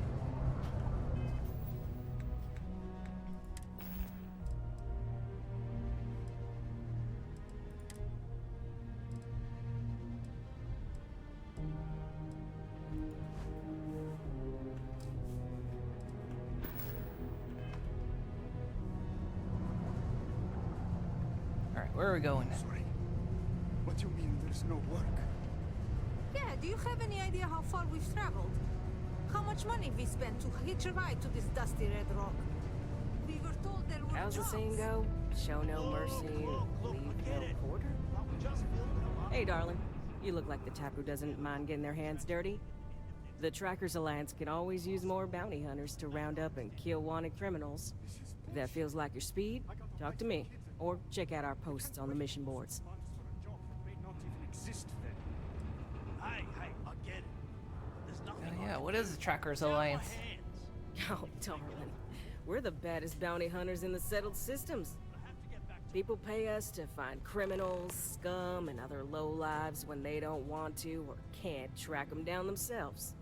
Alright, where are we going now? Sorry. What do you mean there's no work? Yeah, do you have any idea how far we've traveled? How much money we spent to hitch a ride to this dusty red rock? We were told there were How's the jobs. saying go? Show no mercy, leave no quarter? Hey, darling. You look like the type who doesn't mind getting their hands dirty. The Trackers Alliance can always use more bounty hunters to round up and kill wanted criminals. If that feels like your speed, talk to me. Or check out our posts on the mission boards. Oh, yeah, what is the Trackers Alliance? Oh, darling. We're the baddest bounty hunters in the settled systems. People pay us to find criminals, scum, and other lowlives when they don't want to or can't track them down themselves.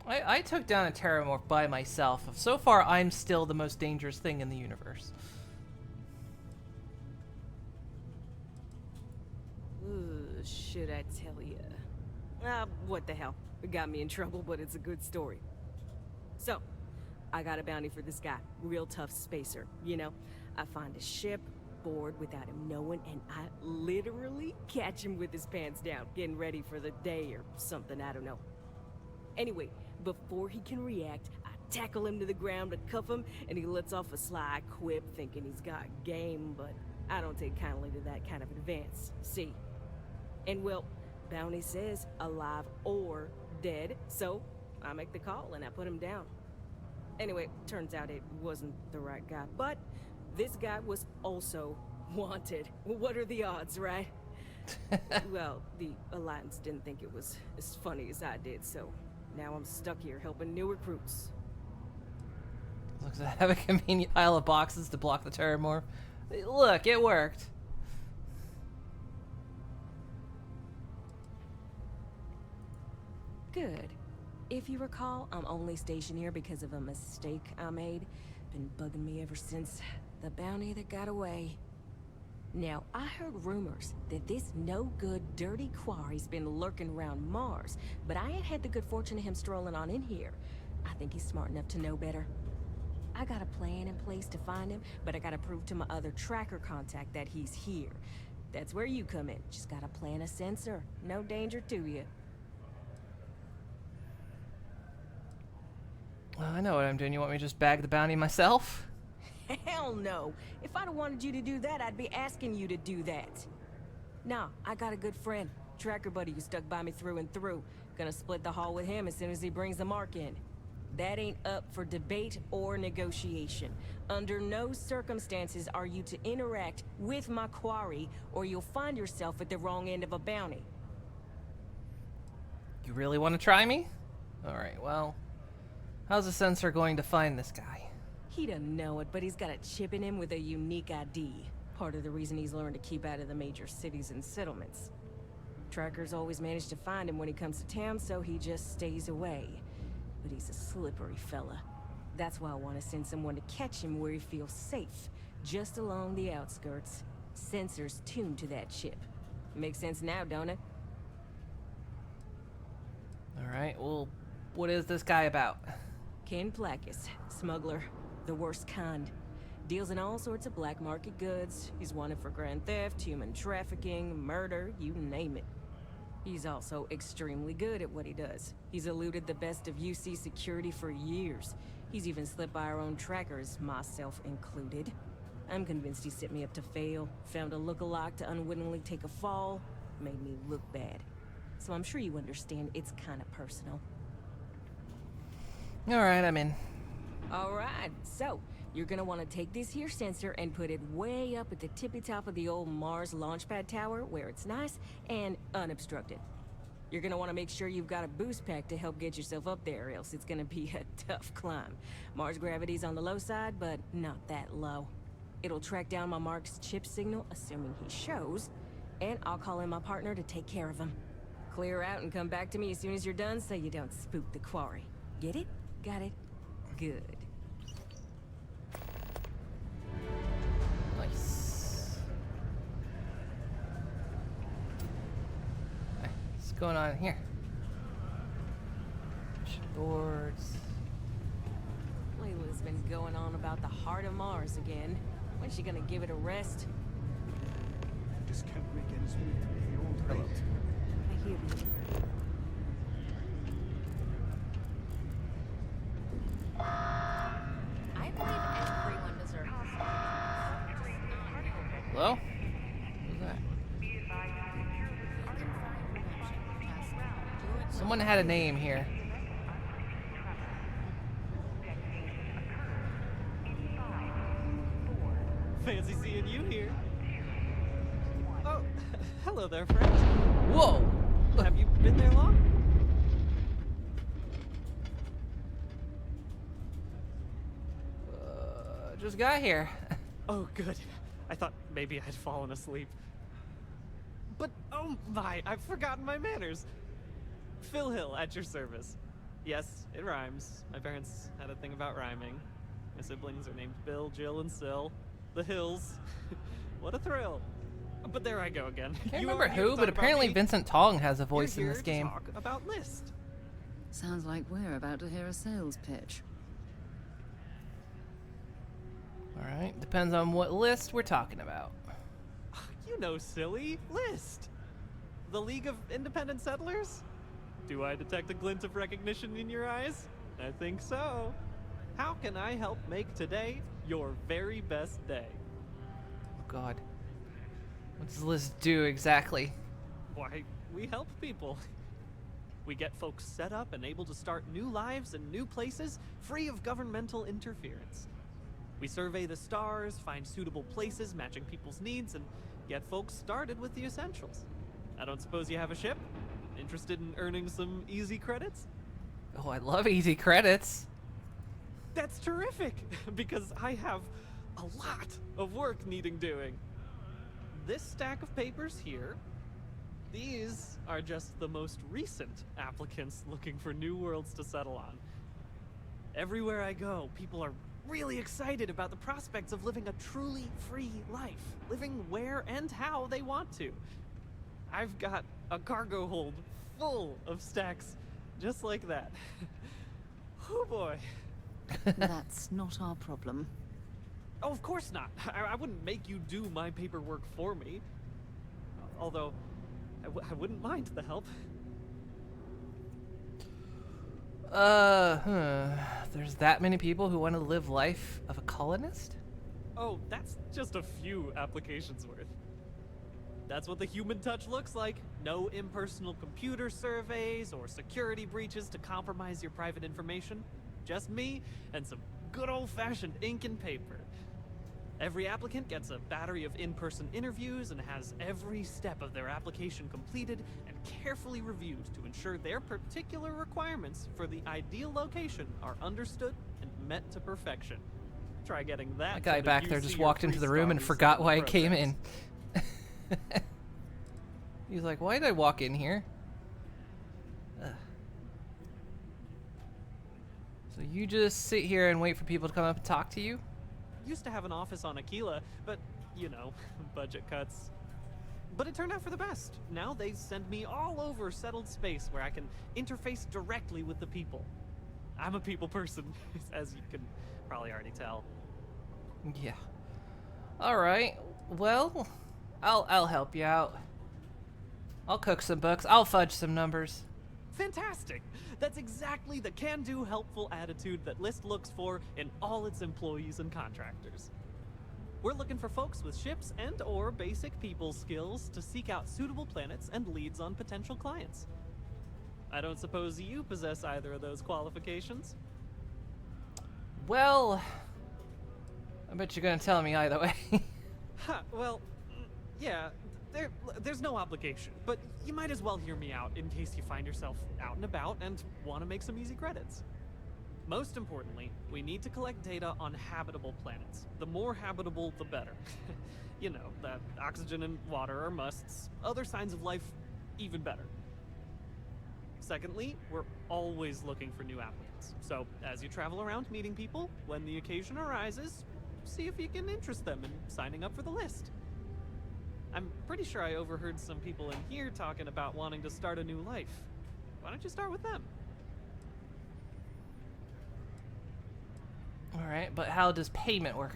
I took down a Terramorph by myself. So far, I'm still the most dangerous thing in the universe. Should I tell ya? What the hell? It got me in trouble, but it's a good story. So, I got a bounty for this guy. Real tough spacer, you know? I find a ship, board without him knowing, and I literally catch him with his pants down, getting ready for the day or something, I don't know. Anyway, before he can react, I tackle him to the ground to cuff him, and he lets off a sly quip thinking he's got game, but I don't take kindly to that kind of advance, see? And well, bounty says alive or dead, so I make the call and I put him down. Anyway, turns out it wasn't the right guy, but this guy was also wanted. What are the odds, right? Well, the Alliance didn't think it was as funny as I did, so now I'm stuck here helping new recruits. Looks like I have a convenient pile of boxes to block the Terramorph. Look, it worked. Good. If you recall, I'm only stationed here because of a mistake I made. Been bugging me ever since the bounty that got away. Now, I heard rumors that this no-good, dirty quarry's been lurking around Mars, but I ain't had the good fortune of him strolling on in here. I think he's smart enough to know better. I got a plan in place to find him, but I gotta prove to my other tracker contact that he's here. That's where you come in. Just gotta plant a sensor. No danger to you. Well, I know what I'm doing. You want me to just bag the bounty myself? Hell no! If I'd have wanted you to do that, I'd be asking you to do that. Nah, I got a good friend, tracker buddy who stuck by me through and through. Gonna split the haul with him as soon as he brings the mark in. That ain't up for debate or negotiation. Under no circumstances are you to interact with my quarry, or you'll find yourself at the wrong end of a bounty. You really want to try me? Alright, well, how's the sensor going to find this guy? He doesn't know it, but he's got a chip in him with a unique ID. Part of the reason he's learned to keep out of the major cities and settlements. Trackers always manage to find him when he comes to town, so he just stays away. But he's a slippery fella. That's why I want to send someone to catch him where he feels safe, just along the outskirts. Sensors tuned to that chip. Makes sense now, don't it? Alright, well, what is this guy about? Ken Placus, smuggler. The worst kind. Deals in all sorts of black market goods. He's wanted for grand theft, human trafficking, murder, you name it. He's also extremely good at what he does. He's eluded the best of UC security for years. He's even slipped by our own trackers, myself included. I'm convinced he set me up to fail, found a lookalike to unwittingly take a fall, made me look bad. So I'm sure you understand it's kind of personal. Alright, I'm in. Alright, so you're gonna want to take this here sensor and put it way up at the tippy top of the old Mars launchpad tower where it's nice and unobstructed. You're gonna want to make sure you've got a boost pack to help get yourself up there, else it's gonna be a tough climb. Mars gravity's on the low side, but not that low. It'll track down my Mark's chip signal, assuming he shows, and I'll call in my partner to take care of him. Clear out and come back to me as soon as you're done so you don't spook the quarry. Get it? Got it? Good. Nice. Hey, what's going on here? Boards. Layla's been going on about the heart of Mars again. When's she gonna give it a rest? Just can't make ends meet with the old Hello. rate. I hear you. I believe everyone deserves Hello? Who's that? Someone had a name here. Fancy seeing you here. Oh, hello there, friend. Whoa! Have you been there long? Just got here. Oh, good. I thought maybe I'd fallen asleep. But, oh my, I've forgotten my manners. Phil Hill, at your service. Yes, it rhymes. My parents had a thing about rhyming. My siblings are named Bill, Jill, and Sil. The Hills. What a thrill. But there I go again. Can't You remember over here who, to but talk about apparently me? Vincent Tong has a You're voice in here this to game. talk about List. Sounds like we're about to hear a sales pitch. Alright, depends on what list we're talking about. You know, silly. List. The League of Independent Settlers? Do I detect a glint of recognition in your eyes? I think so. How can I help make today your very best day? Oh god. What does list do exactly? Why, we help people. We get folks set up and able to start new lives in new places, free of governmental interference. We survey the stars, find suitable places matching people's needs, and get folks started with the essentials. I don't suppose you have a ship? Interested in earning some easy credits? Oh, I love easy credits. That's terrific, because I have a lot of work needing doing. This stack of papers here, these are just the most recent applicants looking for new worlds to settle on. Everywhere I go, people are really excited about the prospects of living a truly free life, living where and how they want to. I've got a cargo hold full of stacks just like that. Oh boy. That's not our problem. Oh, of course not. I wouldn't make you do my paperwork for me. Although, I wouldn't mind the help. There's that many people who want to live life of a colonist? Oh, that's just a few applications worth. That's what the human touch looks like. No impersonal computer surveys or security breaches to compromise your private information. Just me and some good old-fashioned ink and paper. Every applicant gets a battery of in-person interviews and has every step of their application completed and carefully reviewed to ensure their particular requirements for the ideal location are understood and met to perfection. Try getting that. That guy from the back there UC just or walked into the room and Freestar forgot why I research came programs. in. He's like, why did I walk in here? Ugh. So you just sit here and wait for people to come up and talk to you? Used to have an office on Aquila, but, you know, budget cuts. But it turned out for the best. Now they send me all over settled space where I can interface directly with the people. I'm a people person, as you can probably already tell. Yeah. All right. Well, I'll help you out. I'll cook some books. I'll fudge some numbers. Fantastic! That's exactly the can-do, helpful attitude that List looks for in all its employees and contractors. We're looking for folks with ships and or basic people skills to seek out suitable planets and leads on potential clients. I don't suppose you possess either of those qualifications? Well, I bet you're gonna tell me either way. Ha, well, yeah, there's no obligation, but you might as well hear me out in case you find yourself out and about and want to make some easy credits. Most importantly, we need to collect data on habitable planets. The more habitable, the better. You know, that oxygen and water are musts. Other signs of life, even better. Secondly, we're always looking for new applicants. So, as you travel around meeting people, when the occasion arises, see if you can interest them in signing up for the list. I'm pretty sure I overheard some people in here talking about wanting to start a new life. Why don't you start with them? All right, but how does payment work?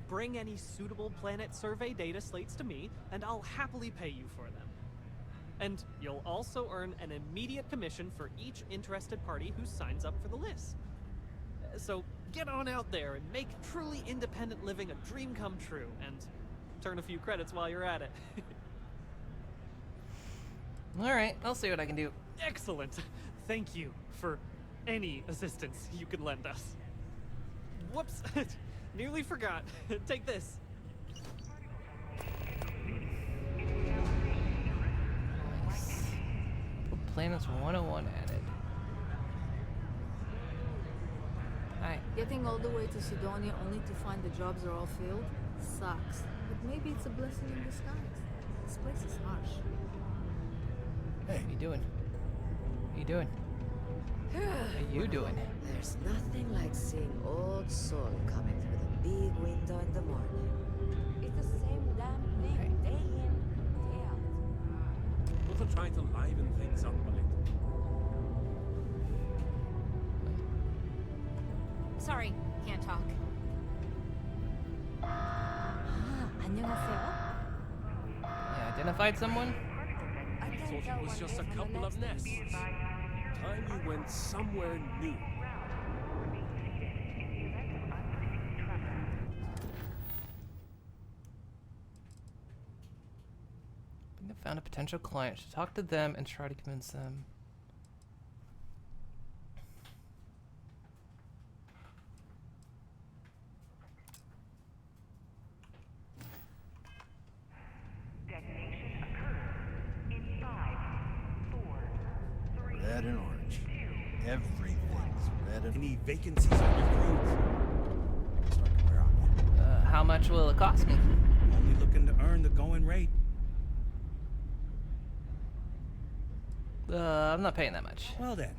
Bring any suitable planet survey data slates to me, and I'll happily pay you for them. And you'll also earn an immediate commission for each interested party who signs up for the list. So get on out there and make truly independent living a dream come true, and turn a few credits while you're at it. All right, I'll see what I can do. Excellent. Thank you for any assistance you can lend us. Whoops, nearly forgot. Take this. Planets 101 added. Hi. Getting all the way to Sidonia only to find the jobs are all filled sucks. But maybe it's a blessing in disguise. This place is harsh. Hey, what you doing? What you doing? What you doing? There's nothing like seeing old Sol coming through the big window in the morning. It's the same damn thing, day in, day out. Also trying to liven things up a little. Sorry, can't talk. 안녕하세요. Yeah, identified someone? Thought it was just a couple of nests. Time you went somewhere new. I found a potential client. Should talk to them and try to convince them. Red and orange. Everything's red and... Any vacancies on your crew? Start to wear on How much will it cost me? Only looking to earn the going rate. I'm not paying that much. Well then.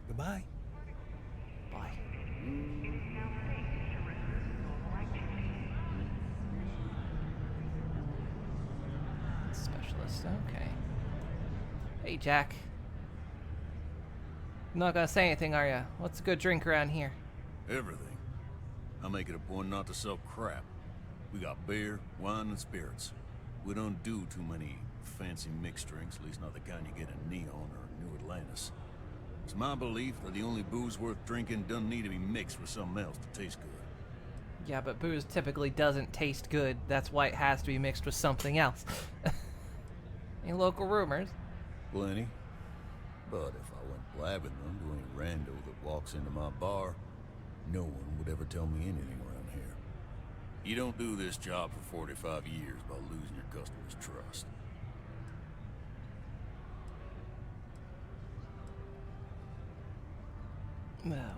Goodbye. Bye. Specialist, okay. Hey, Jack. Not gonna say anything, are ya? What's a good drink around here? Everything. I make it a point not to sell crap. We got beer, wine, and spirits. We don't do too many fancy mixed drinks, at least not the kind you get in Neon or New Atlantis. It's my belief that the only booze worth drinking doesn't need to be mixed with something else to taste good. Yeah, but booze typically doesn't taste good. That's why it has to be mixed with something else. Any local rumors? Plenty. But if I went blabbing them to any rando that walks into my bar, no one would ever tell me anything around here. You don't do this job for 45 years by losing your customers' trust.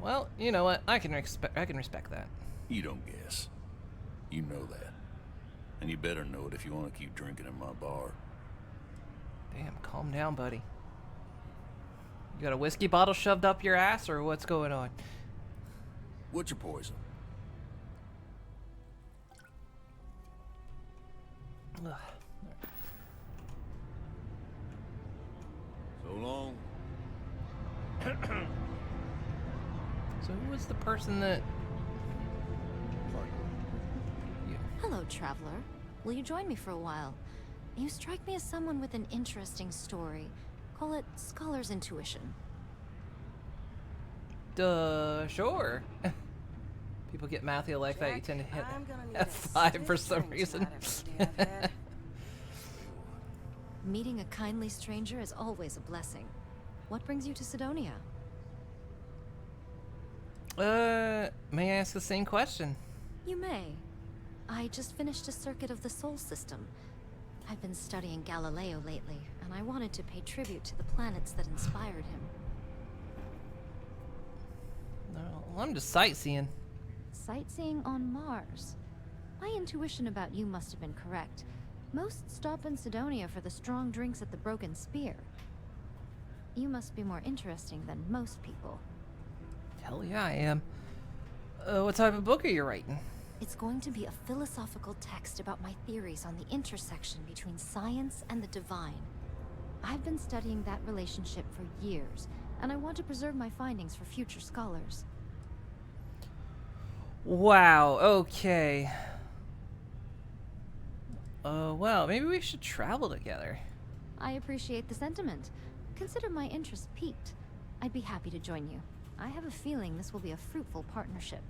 Well, you know what? I can respect that. You don't guess. You know that. And you better know it if you want to keep drinking in my bar. Damn, calm down, buddy. You got a whiskey bottle shoved up your ass, or what's going on? What's your poison? Ugh. So long. So who was the person that... Hello, traveler. Will you join me for a while? You strike me as someone with an interesting story. Call it scholar's intuition. Sure. People get mathy like that, you tend to hit F5 for some reason. Meeting a kindly stranger is always a blessing. What brings you to Sidonia? May I ask the same question? You may. I just finished a circuit of the Sol system. I've been studying Galileo lately, and I wanted to pay tribute to the planets that inspired him. No, well, I'm just sightseeing. Sightseeing on Mars. My intuition about you must have been correct. Most stop in Sidonia for the strong drinks at the Broken Spear. You must be more interesting than most people. Hell yeah, I am. What type of book are you writing? It's going to be a philosophical text about my theories on the intersection between science and the divine. I've been studying that relationship for years, and I want to preserve my findings for future scholars. Wow, okay. Well, maybe we should travel together. I appreciate the sentiment. Consider my interest piqued. I'd be happy to join you. I have a feeling this will be a fruitful partnership.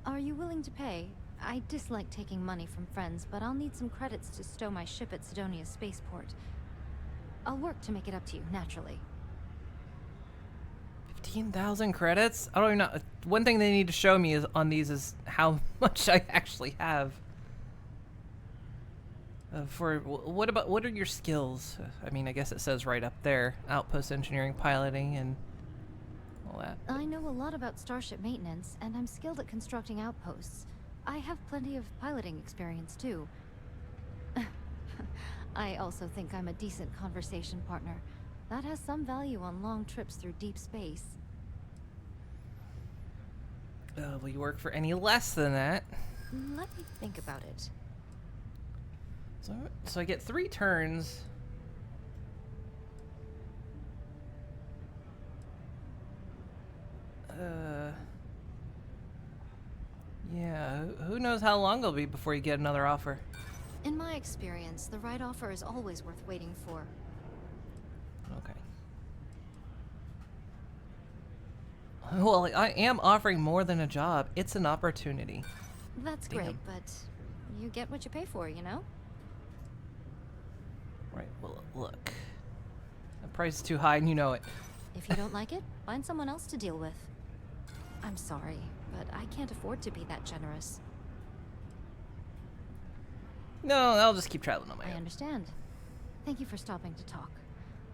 Are you willing to pay? I dislike taking money from friends, but I'll need some credits to stow my ship at Sidonia's spaceport. I'll work to make it up to you, naturally. 15,000 credits? I don't even know. One thing they need to show me is on these is how much I actually have. What are your skills? I mean, I guess it says right up there, outpost engineering, piloting, and all that. I know a lot about starship maintenance, and I'm skilled at constructing outposts. I have plenty of piloting experience, too. I also think I'm a decent conversation partner. That has some value on long trips through deep space. Will you work for any less than that? Let me think about it. So I get 3 turns. Yeah, who knows how long it'll be before you get another offer. In my experience, the right offer is always worth waiting for. Okay. Well, I am offering more than a job. It's an opportunity. That's great, but you get what you pay for, you know? Right, well, look. The price is too high and you know it. If you don't like it, find someone else to deal with. I'm sorry, but I can't afford to be that generous. No, I'll just keep traveling on my own. I understand. Thank you for stopping to talk.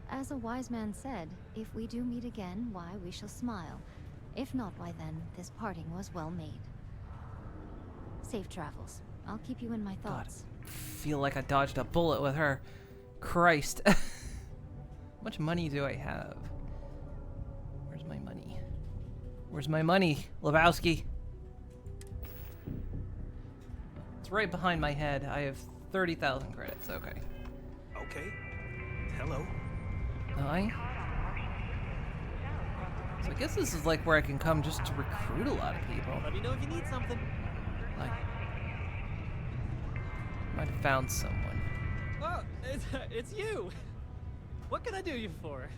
As a wise man said, if we do meet again, why, we shall smile. If not, why then, this parting was well made. Safe travels. I'll keep you in my thoughts. God, I feel like I dodged a bullet with her. Christ. How much money do I have? Where's my money? Where's my money, Lebowski? It's right behind my head. I have 30,000 credits. Okay. Okay. Hello. Hi. So I guess this is like where I can come just to recruit a lot of people. Let me know if you need something. Like, might have found someone. Oh, it's you. What can I do you for?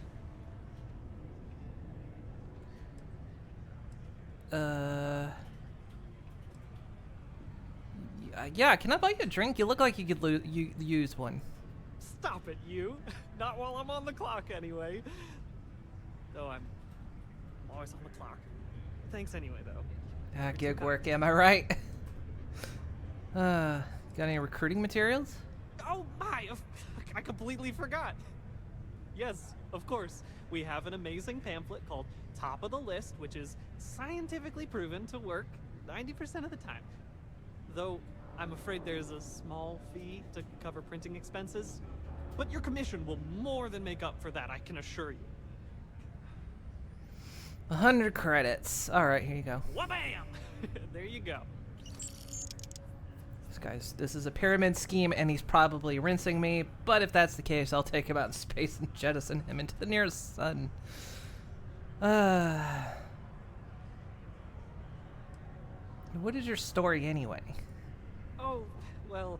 Yeah, can I buy you a drink? You look like you could use one. Stop it, you. Not while I'm on the clock, anyway. Though I'm always on the clock. Thanks anyway, though. Ah, gig work, am I right? Got any recruiting materials? Oh my! I completely forgot. Yes, of course. We have an amazing pamphlet called Top of the List, which is scientifically proven to work 90% of the time. Though, I'm afraid there's a small fee to cover printing expenses. But your commission will more than make up for that, I can assure you. 100 credits. Alright, here you go. Wha-bam! There you go. This is a pyramid scheme, and he's probably rinsing me, but if that's the case, I'll take him out in space and jettison him into the nearest sun. What is your story anyway? Oh, well,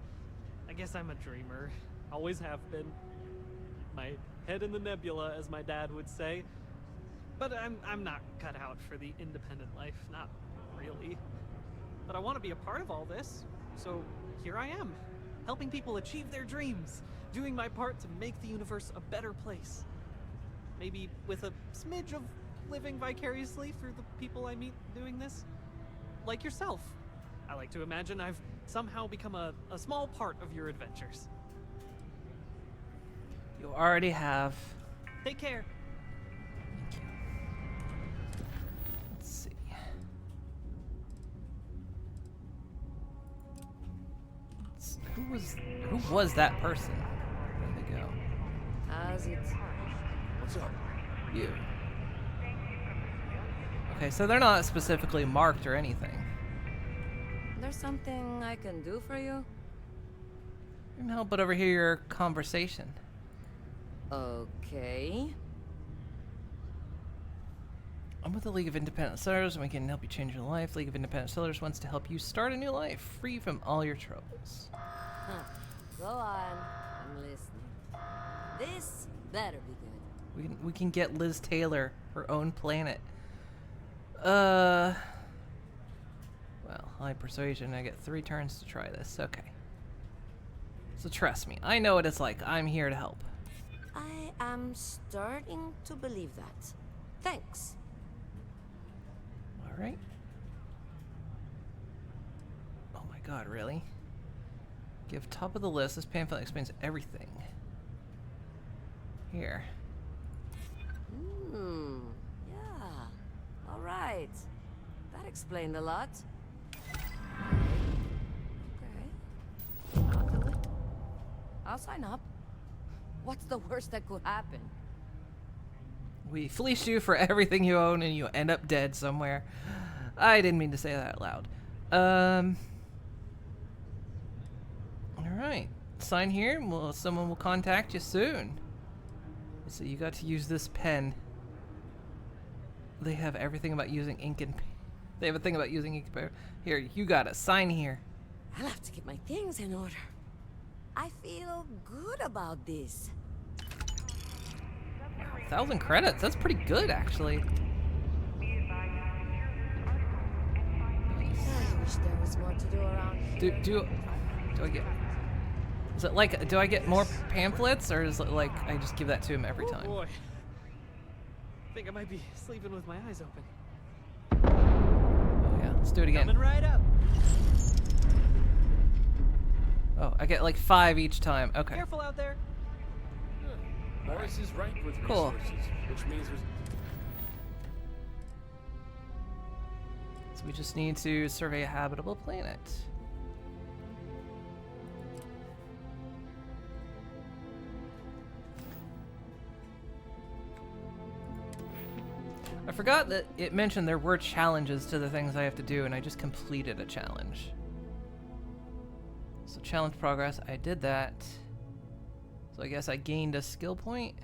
I guess I'm a dreamer. Always have been. My head in the nebula, as my dad would say. But I'm not cut out for the independent life, not really. But I want to be a part of all this. So here I am, helping people achieve their dreams, doing my part to make the universe a better place. Maybe with a smidge of living vicariously through the people I meet doing this. Like yourself. I like to imagine I've somehow become a small part of your adventures. You already have. Take care. Thank you. Let's see. Who was that person? Where'd they go? How's it? What's up? You. Okay, so they're not specifically marked or anything. There's something I can do for you? I can help but overhear your conversation. Okay. I'm with the League of Independent Sellers, and we can help you change your life. League of Independent Sellers wants to help you start a new life, free from all your troubles. Huh. Go on. I'm listening. This better be good. We can get Liz Taylor her own planet. Well, high persuasion. I get 3 turns to try this. Okay. So trust me, I know what it's like. I'm here to help. I am starting to believe that. Thanks. All right. Oh my God, really? Give top of the list. This pamphlet explains everything. Here. Yeah. All right. That explained a lot. Okay. I'll do it. I'll sign up. What's the worst that could happen? We fleece you for everything you own and you end up dead somewhere. I didn't mean to say that out loud. Alright. Sign here and someone will contact you soon. So you got to use this pen. They have everything about using ink and... They have a thing about using ink and paper. Here, you got it. Sign here. I'll have to get my things in order. I feel good about this. 1,000 credits. That's pretty good, actually. I wish there was more to do around here. Do I get... Is it like, do I get more pamphlets, or is it like I just give that to him every time? Oh boy. I think I might be sleeping with my eyes open. Oh yeah, let's do it again. Coming right up. Oh, I get like 5 each time. Okay. Careful out there. Morris is right with Cool. resources, which means there's... So we just need to survey a habitable planet. I forgot that it mentioned there were challenges to the things I have to do, and I just completed a challenge. So challenge progress, I did that. So I guess I gained a skill point.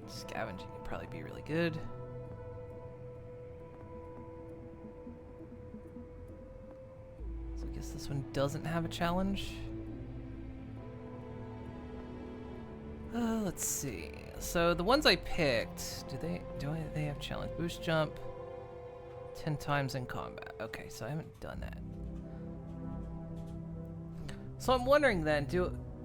Scavenging would probably be really good. So I guess this one doesn't have a challenge. Let's see. So the ones I picked, they have challenge? Boost jump 10 times in combat. Okay, so I haven't done that. So I'm wondering then,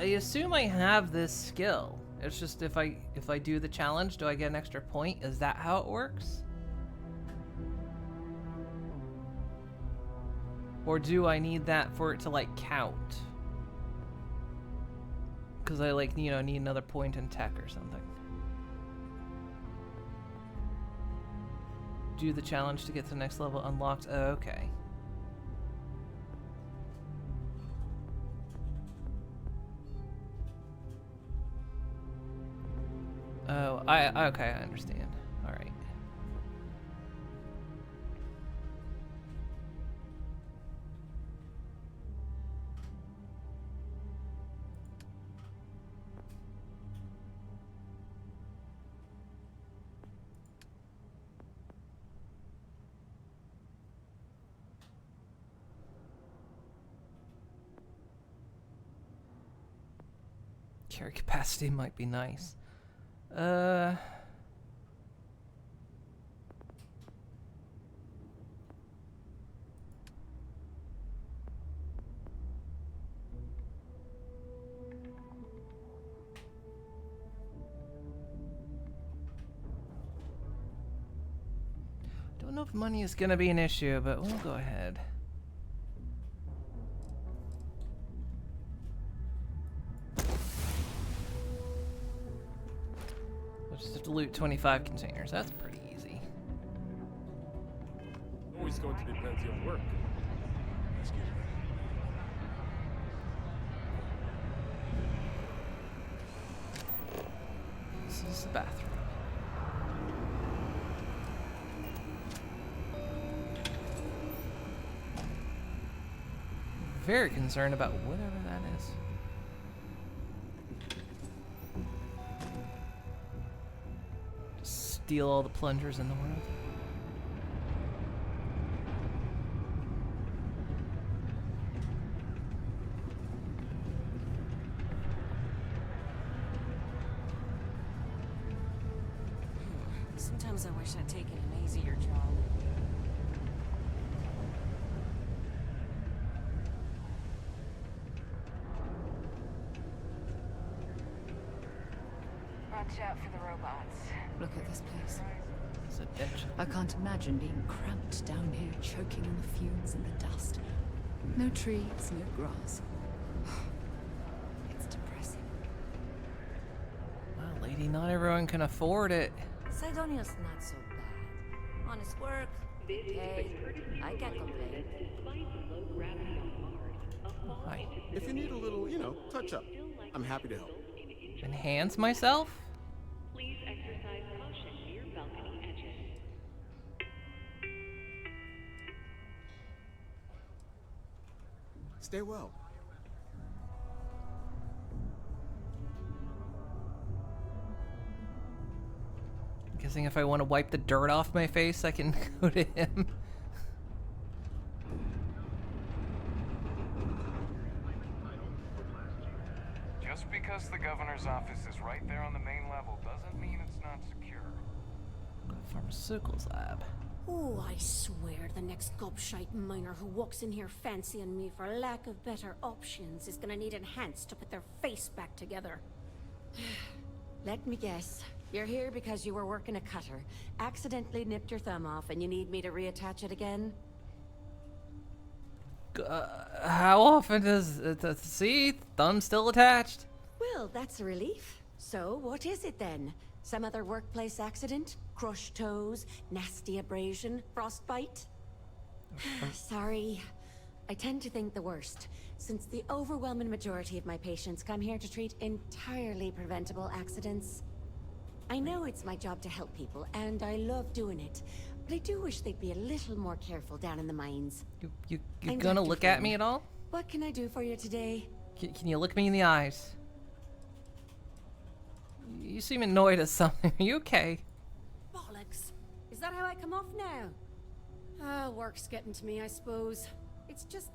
I assume I have this skill? It's just if I do the challenge, do I get an extra point? Is that how it works? Or do I need that for it to like count? Because I like, you know, need another point in tech or something. Do the challenge to get to the next level unlocked. Oh, okay. Oh, okay, I understand. All right. Carry capacity might be nice. Don't know if money is gonna be an issue, but we'll go ahead. We'll just have to loot 25 containers. That's pretty easy. Always going to be plenty of work. Excuse me. This is the bathroom. Very concerned about whatever that is. Just steal all the plungers in the world. Sometimes I wish I'd taken an easier job. Watch out for the robots. Look at this place. Residential. I can't imagine being cramped down here, choking on the fumes and the dust. No trees, no grass. It's depressing. Well, lady, not everyone can afford it. Sidonia's not so bad. Honest work, hey, I can't complain. Hi. If you need a little, you know, touch up, I'm happy to help. Enhance myself? Please exercise caution near balcony edges. Stay well. I'm guessing if I want to wipe the dirt off my face, I can go to him. Just because the governor's office is right there on the main level doesn't mean it's not secure. Pharmaceuticals lab. Oh, I swear the next gobshite miner who walks in here fancying me for lack of better options is gonna need enhanced to put their face back together. Let me guess. You're here because you were working a cutter, accidentally nipped your thumb off, and you need me to reattach it again? How often does see thumb still attached? Well, that's a relief. So, what is it then? Some other workplace accident? Crushed toes? Nasty abrasion? Frostbite? Sorry. I tend to think the worst, since the overwhelming majority of my patients come here to treat entirely preventable accidents. I know it's my job to help people, and I love doing it, but I do wish they'd be a little more careful down in the mines. You gonna look at me at all? What can I do for you today? Can you look me in the eyes? You seem annoyed at something. Are you okay? Bollocks. Is that how I come off now? Ah, work's getting to me, I suppose. It's just...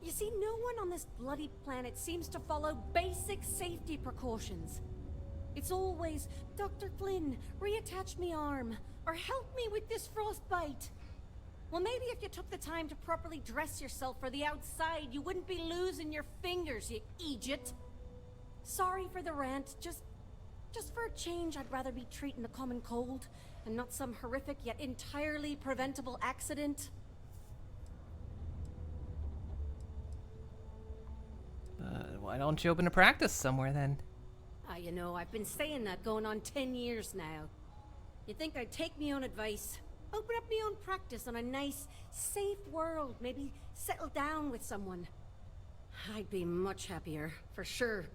You see, no one on this bloody planet seems to follow basic safety precautions. It's always, Dr. Flynn, reattach me arm, or help me with this frostbite. Well, maybe if you took the time to properly dress yourself for the outside, you wouldn't be losing your fingers, you Egypt. Sorry for the rant. Just for a change, I'd rather be treating the common cold and not some horrific yet entirely preventable accident. Why don't you open a practice somewhere then? You know, I've been saying that going on 10 years now. You'd think I'd take me own advice, open up my own practice on a nice, safe world, maybe settle down with someone. I'd be much happier, for sure.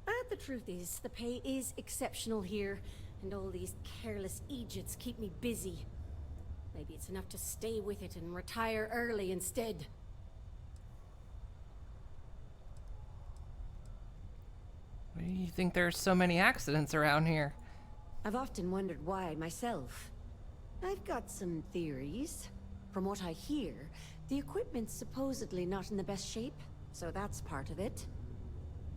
But the truth is, the pay is exceptional here, and all these careless Egypts keep me busy. Maybe it's enough to stay with it and retire early instead. Why do you think there's so many accidents around here? I've often wondered why myself. I've got some theories. From what I hear, the equipment's supposedly not in the best shape, so that's part of it.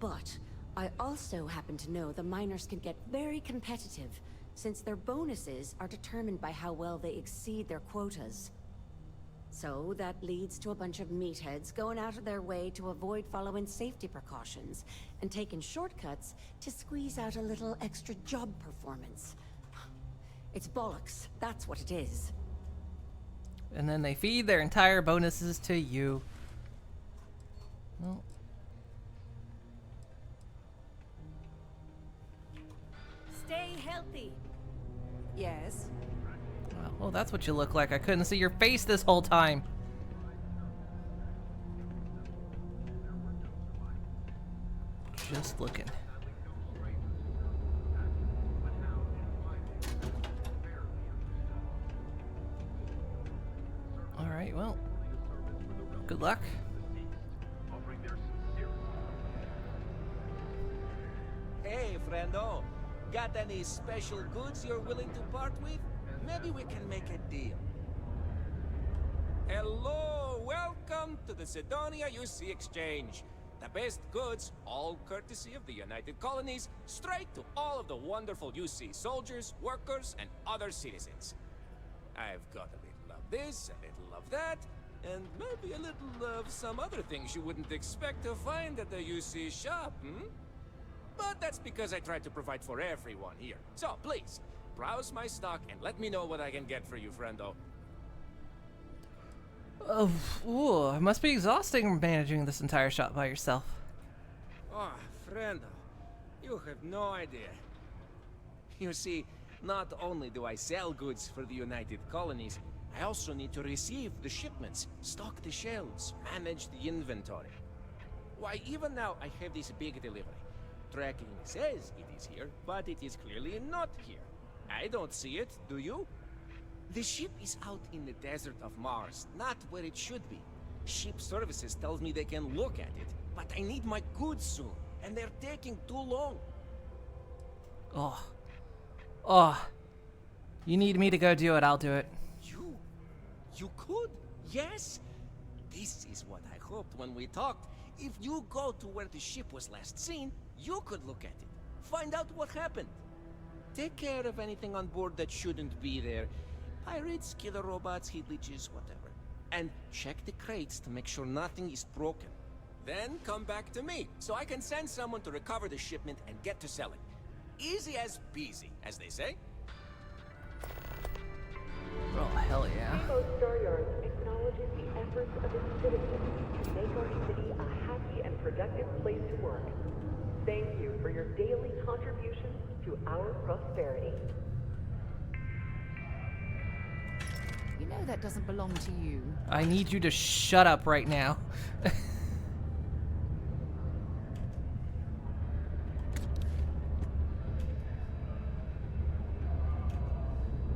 But I also happen to know the miners can get very competitive, since their bonuses are determined by how well they exceed their quotas. So that leads to a bunch of meatheads going out of their way to avoid following safety precautions and taking shortcuts to squeeze out a little extra job performance. It's bollocks, that's what it is. And then they feed their entire bonuses to you. Well. Stay healthy. Yes. Well, that's what you look like. I couldn't see your face this whole time. Just looking. Alright, well. Good luck. Hey, friendo. Got any special goods you're willing to part with? Maybe we can make a deal. Hello, welcome to the Sidonia UC Exchange. The best goods, all courtesy of the United Colonies, straight to all of the wonderful UC soldiers, workers, and other citizens. I've got a little of this, a little of that, and maybe a little of some other things you wouldn't expect to find at the UC shop, But that's because I try to provide for everyone here. So, please, browse my stock and let me know what I can get for you, friendo. Oh, it must be exhausting managing this entire shop by yourself. Oh, friendo, you have no idea. You see, not only do I sell goods for the United Colonies, I also need to receive the shipments, stock the shelves, manage the inventory. Why, even now I have this big delivery. Tracking says it is here, but it is clearly not here. I don't see it, do you? The ship is out in the desert of Mars, not where it should be. Ship services tells me they can look at it, but I need my goods soon, and they're taking too long. Oh. You need me to go do it, I'll do it. You could? Yes? This is what I hoped when we talked. If you go to where the ship was last seen, you could look at it. Find out what happened. Take care of anything on board that shouldn't be there. Pirates, killer robots, heat leeches, whatever. And check the crates to make sure nothing is broken. Then come back to me, so I can send someone to recover the shipment and get to selling. Easy as peasy, as they say. Oh, hell yeah. Rainbow Star Yards acknowledges the efforts of its citizens to make our city a happy and productive place to work. Thank you for your daily contributions to our prosperity. You know that doesn't belong to you. I need you to shut up right now. Am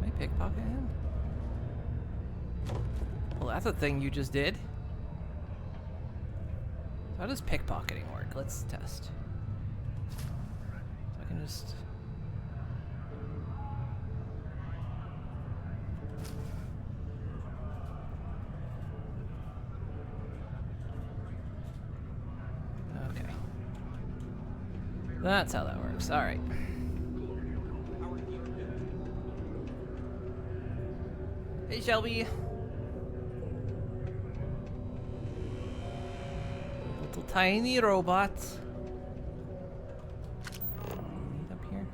I pickpocketing him? Well, that's a thing you just did. How does pickpocketing work? Let's test. So I can just... Okay. That's how that works. All right. Hey, Shelby. Little tiny robots. Up here.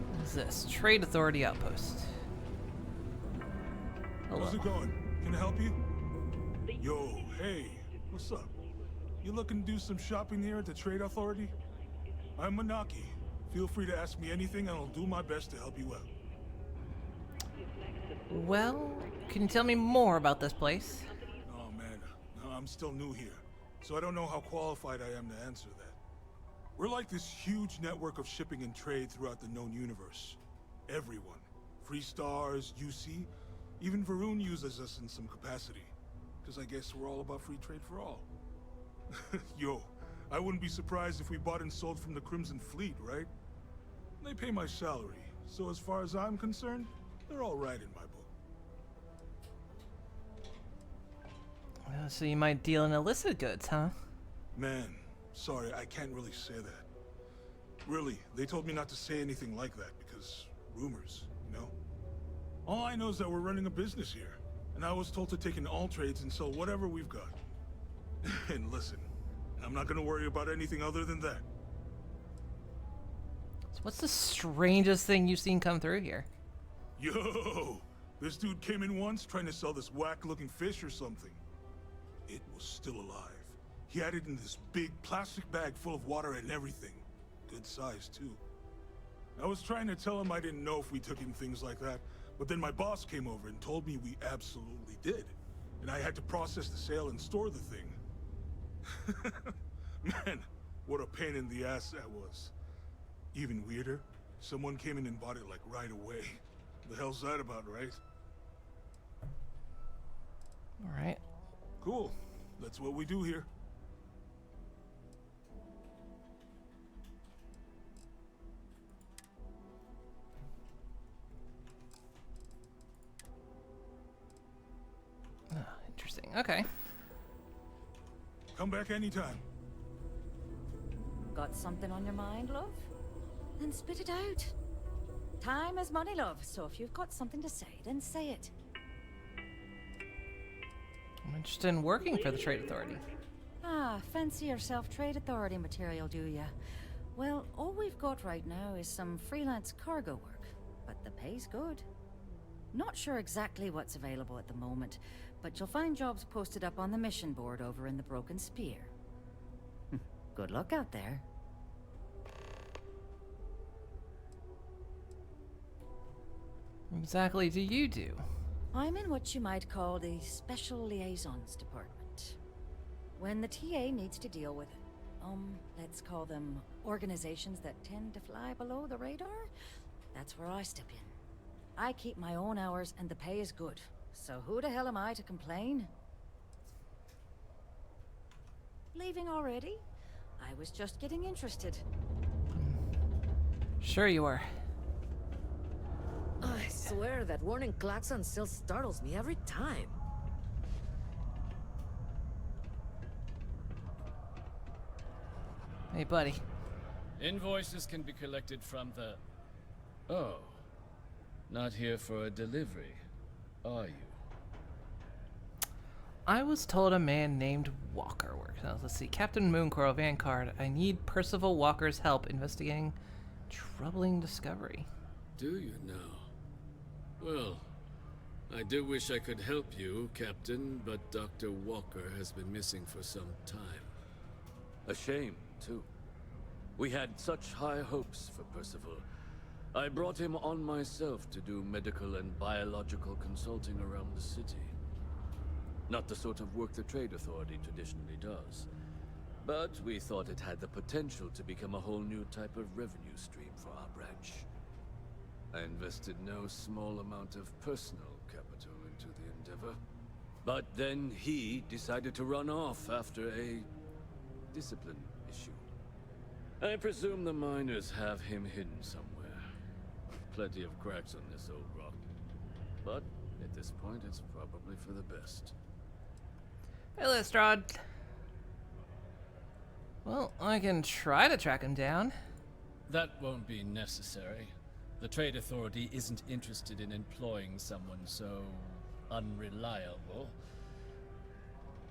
What is this? Trade Authority Outpost. Hello. How's it going? Can I help you? Yo, hey, what's up? You looking to do some shopping here at the Trade Authority? I'm Manaki. Feel free to ask me anything and I'll do my best to help you out. Well, can you tell me more about this place? Oh man, no, I'm still new here, so I don't know how qualified I am to answer that. We're like this huge network of shipping and trade throughout the known universe. Everyone. Free Stars, UC, even Varun uses us in some capacity. Because I guess we're all about free trade for all. Yo, I wouldn't be surprised if we bought and sold from the Crimson Fleet, right? They pay my salary, so as far as I'm concerned, they're all right in my book. So you might deal in illicit goods, huh? Man, sorry, I can't really say that. Really, they told me not to say anything like that because rumors, you know? All I know is that we're running a business here, and I was told to take in all trades and sell whatever we've got. And listen, I'm not gonna worry about anything other than that. So what's the strangest thing you've seen come through here? Yo, this dude came in once trying to sell this whack-looking fish or something. It was still alive. He had it in this big plastic bag full of water and everything. Good size, too. I was trying to tell him I didn't know if we took in things like that, but then my boss came over and told me we absolutely did. And I had to process the sale and store the thing. Man, what a pain in the ass that was. Even weirder, someone came in and bought it like right away. The hell's that about, right? Alright. Cool. That's what we do here. Oh, interesting. Okay. Come back anytime. Got something on your mind, love? Then spit it out. Time is money, love, so if you've got something to say, then say it. I'm interested in working for the Trade Authority. Ah, fancy yourself Trade Authority material, do ya? Well, all we've got right now is some freelance cargo work, but the pay's good. Not sure exactly what's available at the moment, but you'll find jobs posted up on the mission board over in the Broken Spear. Good luck out there. What exactly do you do? I'm in what you might call the Special Liaisons Department. When the TA needs to deal with, let's call them organizations that tend to fly below the radar, that's where I step in. I keep my own hours and the pay is good, so who the hell am I to complain? Leaving already? I was just getting interested. Sure you are. I swear that warning klaxon still startles me every time. Hey, buddy. Invoices can be collected from the... Oh. Not here for a delivery, are you? I was told a man named Walker works. Now, let's see. Captain Mooncoral Vanguard. I need Percival Walker's help investigating troubling discovery. Do you now? Well, I do wish I could help you, Captain, but Dr. Walker has been missing for some time. A shame, too. We had such high hopes for Percival. I brought him on myself to do medical and biological consulting around the city. Not the sort of work the Trade Authority traditionally does. But we thought it had the potential to become a whole new type of revenue stream for our branch. I invested no small amount of personal capital into the endeavor. But then he decided to run off after a discipline issue. I presume the miners have him hidden somewhere. plenty of cracks on this old rock. But at this point, it's probably for the best. Hey, Lestrade. Well, I can try to track him down. That won't be necessary. The Trade Authority isn't interested in employing someone so unreliable.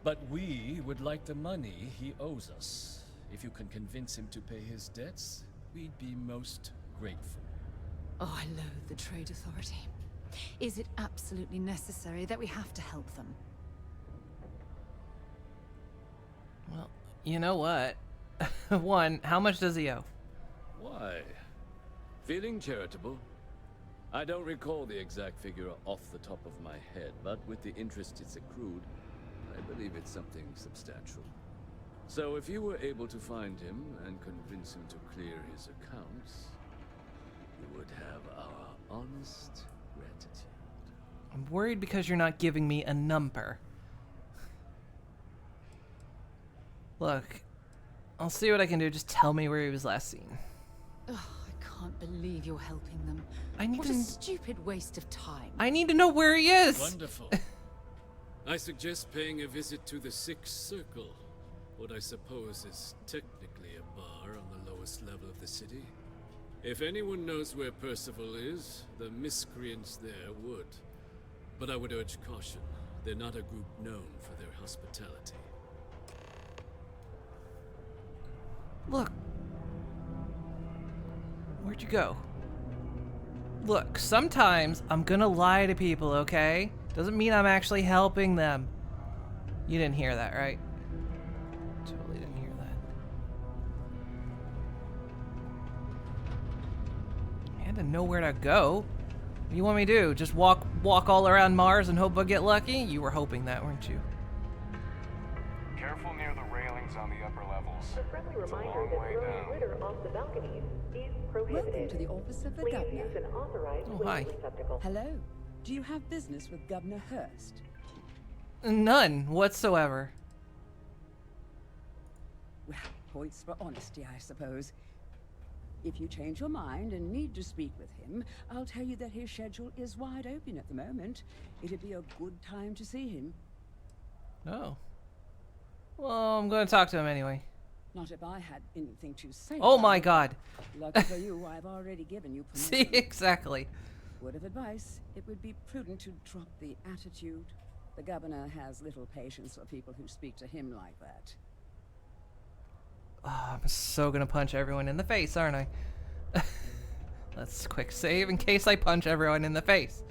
But we would like the money he owes us. If you can convince him to pay his debts, we'd be most grateful. Oh, I loathe the Trade Authority. Is it absolutely necessary that we have to help them? Well, you know what? One, how much does he owe? Why? Feeling charitable? I don't recall the exact figure off the top of my head, but with the interest it's accrued, I believe it's something substantial. So if you were able to find him and convince him to clear his accounts, you would have our honest gratitude. I'm worried because you're not giving me a number. Look, I'll see what I can do. Just tell me where he was last seen. Ugh, I can't believe you're helping them. I need what to... a stupid waste of time. I need to know where he is! Wonderful. I suggest paying a visit to the Sixth Circle, what I suppose is technically a bar on the lowest level of the city. If anyone knows where Percival is, the miscreants there would. But I would urge caution. They're not a group known for their hospitality. Look. Where'd you go? Look, sometimes I'm gonna lie to people, okay? Doesn't mean I'm actually helping them. You didn't hear that, right? Totally didn't hear that. I had to know where to go. What do you want me to do? Just walk all around Mars and hope I get lucky? You were hoping that, weren't you? Careful near the railings on the upper levels. A friendly It's a reminder long that way throwing down. litter off the balconies is prohibited. Welcome to the office of the Please governor. use an authorized Oh, hi. litter receptacle. Hello. Do you have business with Governor Hurst? None whatsoever. Well, points for honesty, I suppose. If you change your mind and need to speak with him, I'll tell you that his schedule is wide open at the moment. It'd be a good time to see him. Oh. Well, I'm gonna talk to him anyway. Not if I had anything to say. Oh about my it. god. Lucky for you, I've already given you permission. See, exactly. Word of advice, it would be prudent to drop the attitude. The governor has little patience for people who speak to him like that. Oh, I'm so gonna punch everyone in the face, aren't I? Let's quick save in case I punch everyone in the face.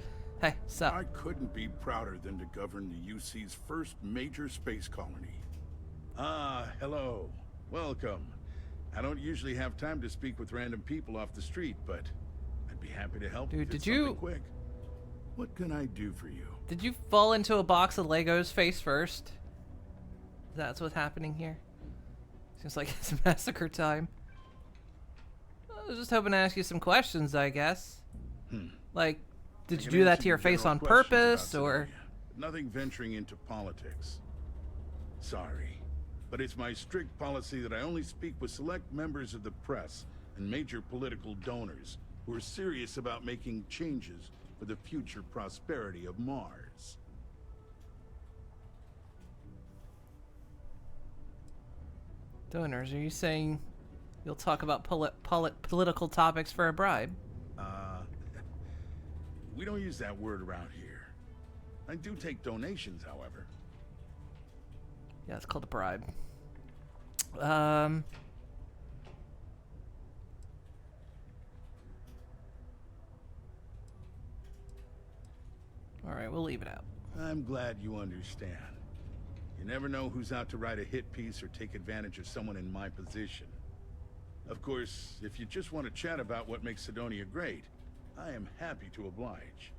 Hey, sup? I couldn't be prouder than to govern the UC's first major space colony. Ah, hello. Welcome. I don't usually have time to speak with random people off the street, but I'd be happy to help. Dude, if did it's you- something quick. What can I do for you? Did you fall into a box of Legos face first? That's what's happening here. Seems like it's massacre time. I was just hoping to ask you some questions, I guess. Like, did you do that to your face on purpose, or? Nothing venturing into politics. Sorry, but it's my strict policy that I only speak with select members of the press and major political donors who are serious about making changes for the future prosperity of Mars. Donors, are you saying you'll talk about political topics for a bribe? We don't use that word around here. I do take donations, however. Yeah, it's called a bribe. Alright, we'll leave it out. I'm glad you understand. You never know who's out to write a hit piece or take advantage of someone in my position. Of course, if you just want to chat about what makes Sidonia great, I am happy to oblige.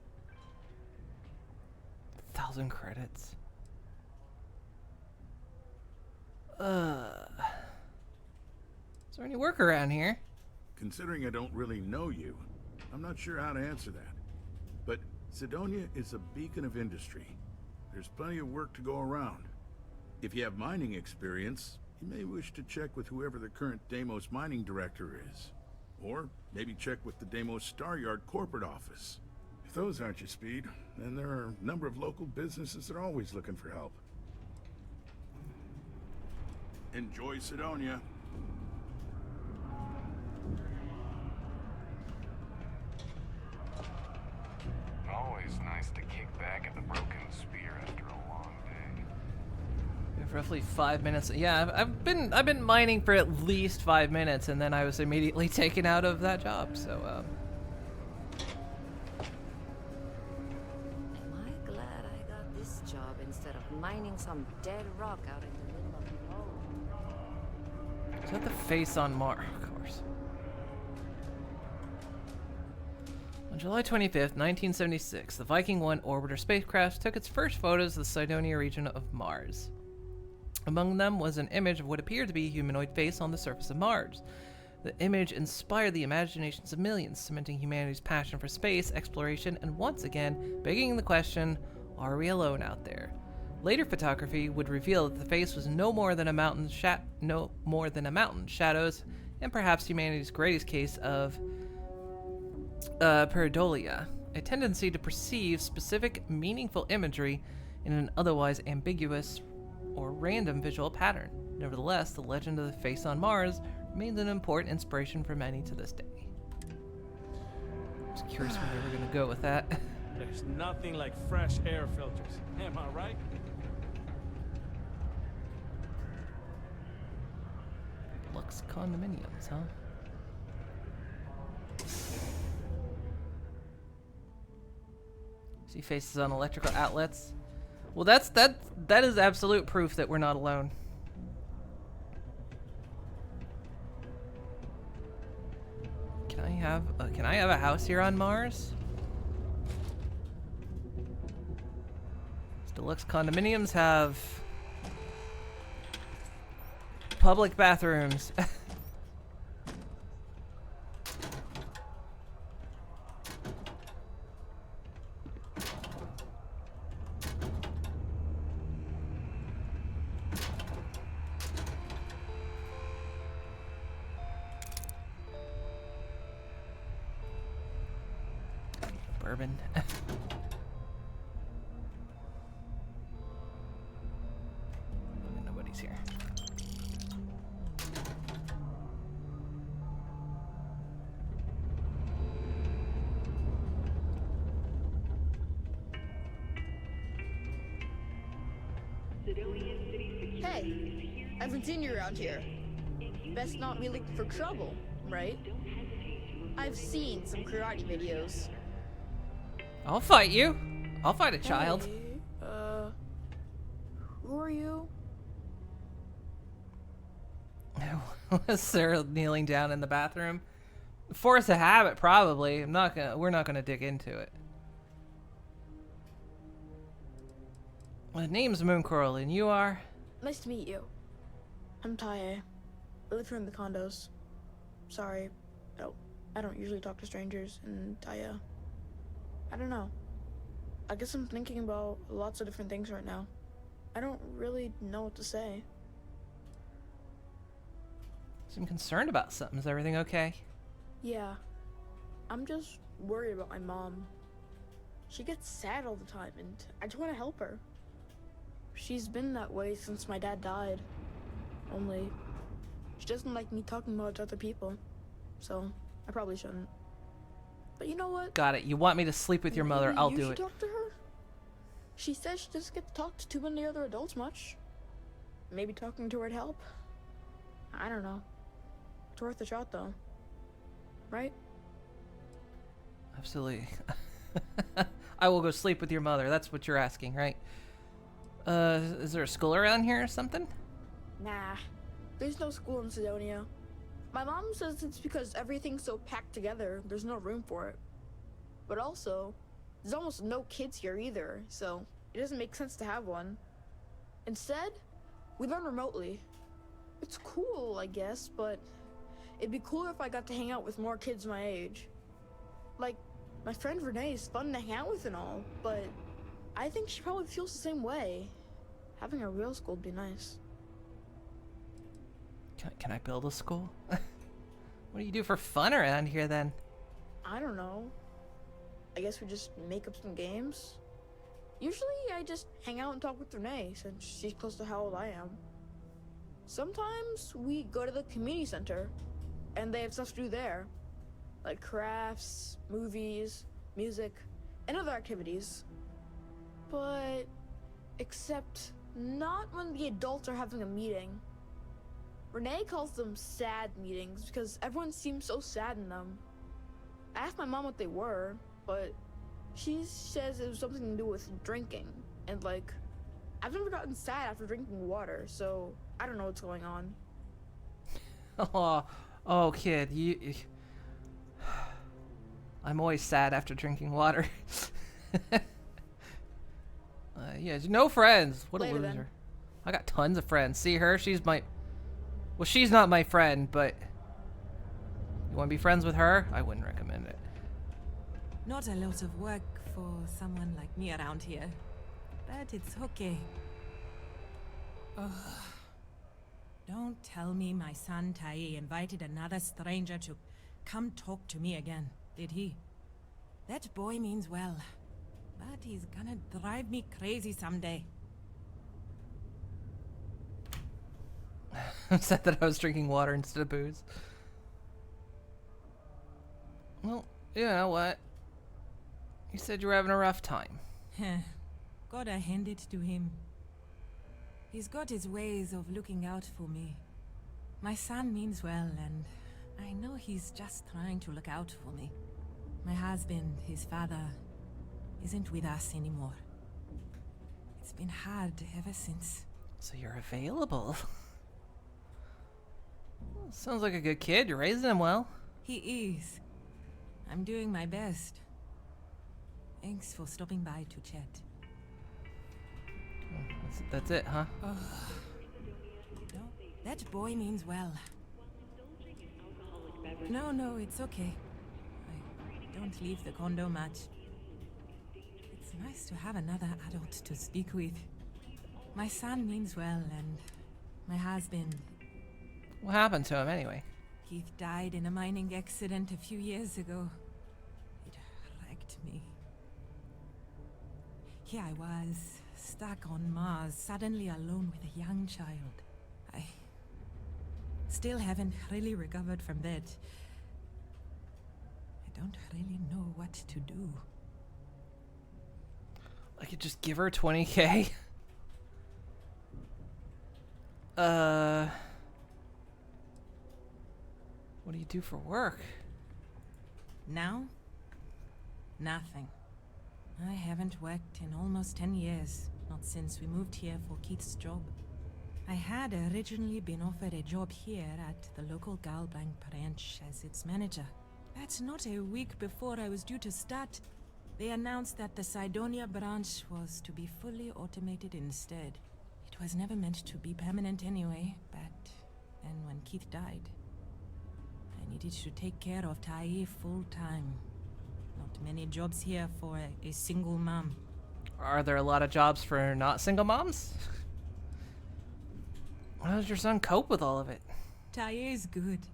1,000 credits. Is there any work around here? Considering I don't really know you, I'm not sure how to answer that. But Sidonia is a beacon of industry. There's plenty of work to go around. If you have mining experience, you may wish to check with whoever the current Deimos mining director is. Or Maybe check with the Deimos Star Yard corporate office. If those aren't your speed, then there are a number of local businesses that are always looking for help. Enjoy Sidonia. Always nice to kick back at the Broken Spear after a long day. We have roughly 5 minutes. Yeah, I've been mining for at least 5 minutes, and then I was immediately taken out of that job. So, Am I glad I got this job instead of mining some dead rock out in the middle of nowhere? is that the face on Mars? Of course. On July 25th, 1976, the Viking 1 orbiter spacecraft took its first photos of the Cydonia region of Mars. Among them was an image of what appeared to be a humanoid face on the surface of Mars. The image inspired the imaginations of millions, cementing humanity's passion for space exploration and once again begging the question, are we alone out there? Later photography would reveal that the face was no more than a mountain shadows, and perhaps humanity's greatest case of pareidolia, a tendency to perceive specific, meaningful imagery in an otherwise ambiguous or random visual pattern. Nevertheless, the legend of the face on Mars remains an important inspiration for many to this day. I was curious where they were going to go with that. There's nothing like fresh air filters. Am I right? Lux condominiums, huh? See faces on electrical outlets. Well, that is absolute proof that we're not alone. Can I have a house here on Mars? Deluxe condominiums have public bathrooms. Bourbon. Nobody's here. Hey, I haven't seen you around here. Best not be looking for trouble, right? I've seen some karate videos. I'll fight you. I'll fight a child. Hey, who are you? Was Sarah kneeling down in the bathroom? Force a habit, probably. We're not gonna dig into it. My name's Mooncoral, and you are? Nice to meet you. I'm Taya. I live here in the condos. Sorry, I don't usually talk to strangers, and I don't know. I guess I'm thinking about lots of different things right now. I don't really know what to say. Seem concerned about something. Is everything okay? Yeah. I'm just worried about my mom. She gets sad all the time, and I just want to help her. She's been that way since my dad died. Only, she doesn't like me talking about it to other people. So, I probably shouldn't. But you know what? Got it. You want me to sleep with your mother? I'll do You it. should talk to her. She says she doesn't get to talk to too many other adults much. Maybe talking to her'd help. I don't know. It's worth a shot, though. Right? Absolutely. I will go sleep with your mother. That's what you're asking, right? Is there a school around here or something? Nah. There's no school in Sidonia. My mom says it's because everything's so packed together, there's no room for it. But also, there's almost no kids here either, so it doesn't make sense to have one. Instead, we learn remotely. It's cool, I guess, but it'd be cooler if I got to hang out with more kids my age. Like, my friend Renee is fun to hang out with and all, but I think she probably feels the same way. Having a real school would be nice. Can I build a school? What do you do for fun around here then? I don't know. I guess we just make up some games. Usually I just hang out and talk with Renee since she's close to how old I am. Sometimes we go to the community center and they have stuff to do there. Like crafts, movies, music, and other activities. But except not when the adults are having a meeting. Renee calls them sad meetings because everyone seems so sad in them. I asked my mom what they were, but she says it was something to do with drinking. And like, I've never gotten sad after drinking water, so I don't know what's going on. Oh, kid, you. I'm always sad after drinking water. Yeah, no friends. What a Later, loser. then. I got tons of friends. See her? She's my. Well, she's not my friend, but. You want to be friends with her? I wouldn't recommend it. Not a lot of work for someone like me around here, but it's okay. Ugh. Don't tell me my son Tai invited another stranger to come talk to me again, did he? That boy means well, but he's gonna drive me crazy someday. Said that I was drinking water instead of booze. Well, you know what? You said you were having a rough time. Gotta hand it to him. He's got his ways of looking out for me. My son means well, and I know he's just trying to look out for me. My husband, his father, isn't with us anymore. It's been hard ever since. So you're available. Well, sounds like a good kid. You're raising him well. He is. I'm doing my best. Thanks for stopping by to chat. That's it, huh? No, that boy means well. No, it's okay. I don't leave the condo much. It's nice to have another adult to speak with. My son means well, and my husband... What happened to him anyway? Keith died in a mining accident a few years ago. It wrecked me. Here I was, stuck on Mars, suddenly alone with a young child. I still haven't really recovered from that. I don't really know what to do. I could just give her 20K. What do you do for work? Now? Nothing. I haven't worked in almost 10 years, not since we moved here for Keith's job. I had originally been offered a job here at the local Galblanc branch as its manager. But not a week before I was due to start, they announced that the Cydonia branch was to be fully automated instead. It was never meant to be permanent anyway, but then when Keith died, I needed to take care of Tai full time. Not many jobs here for a single mom. Are there a lot of jobs for not single moms? How does your son cope with all of it? Tai is good.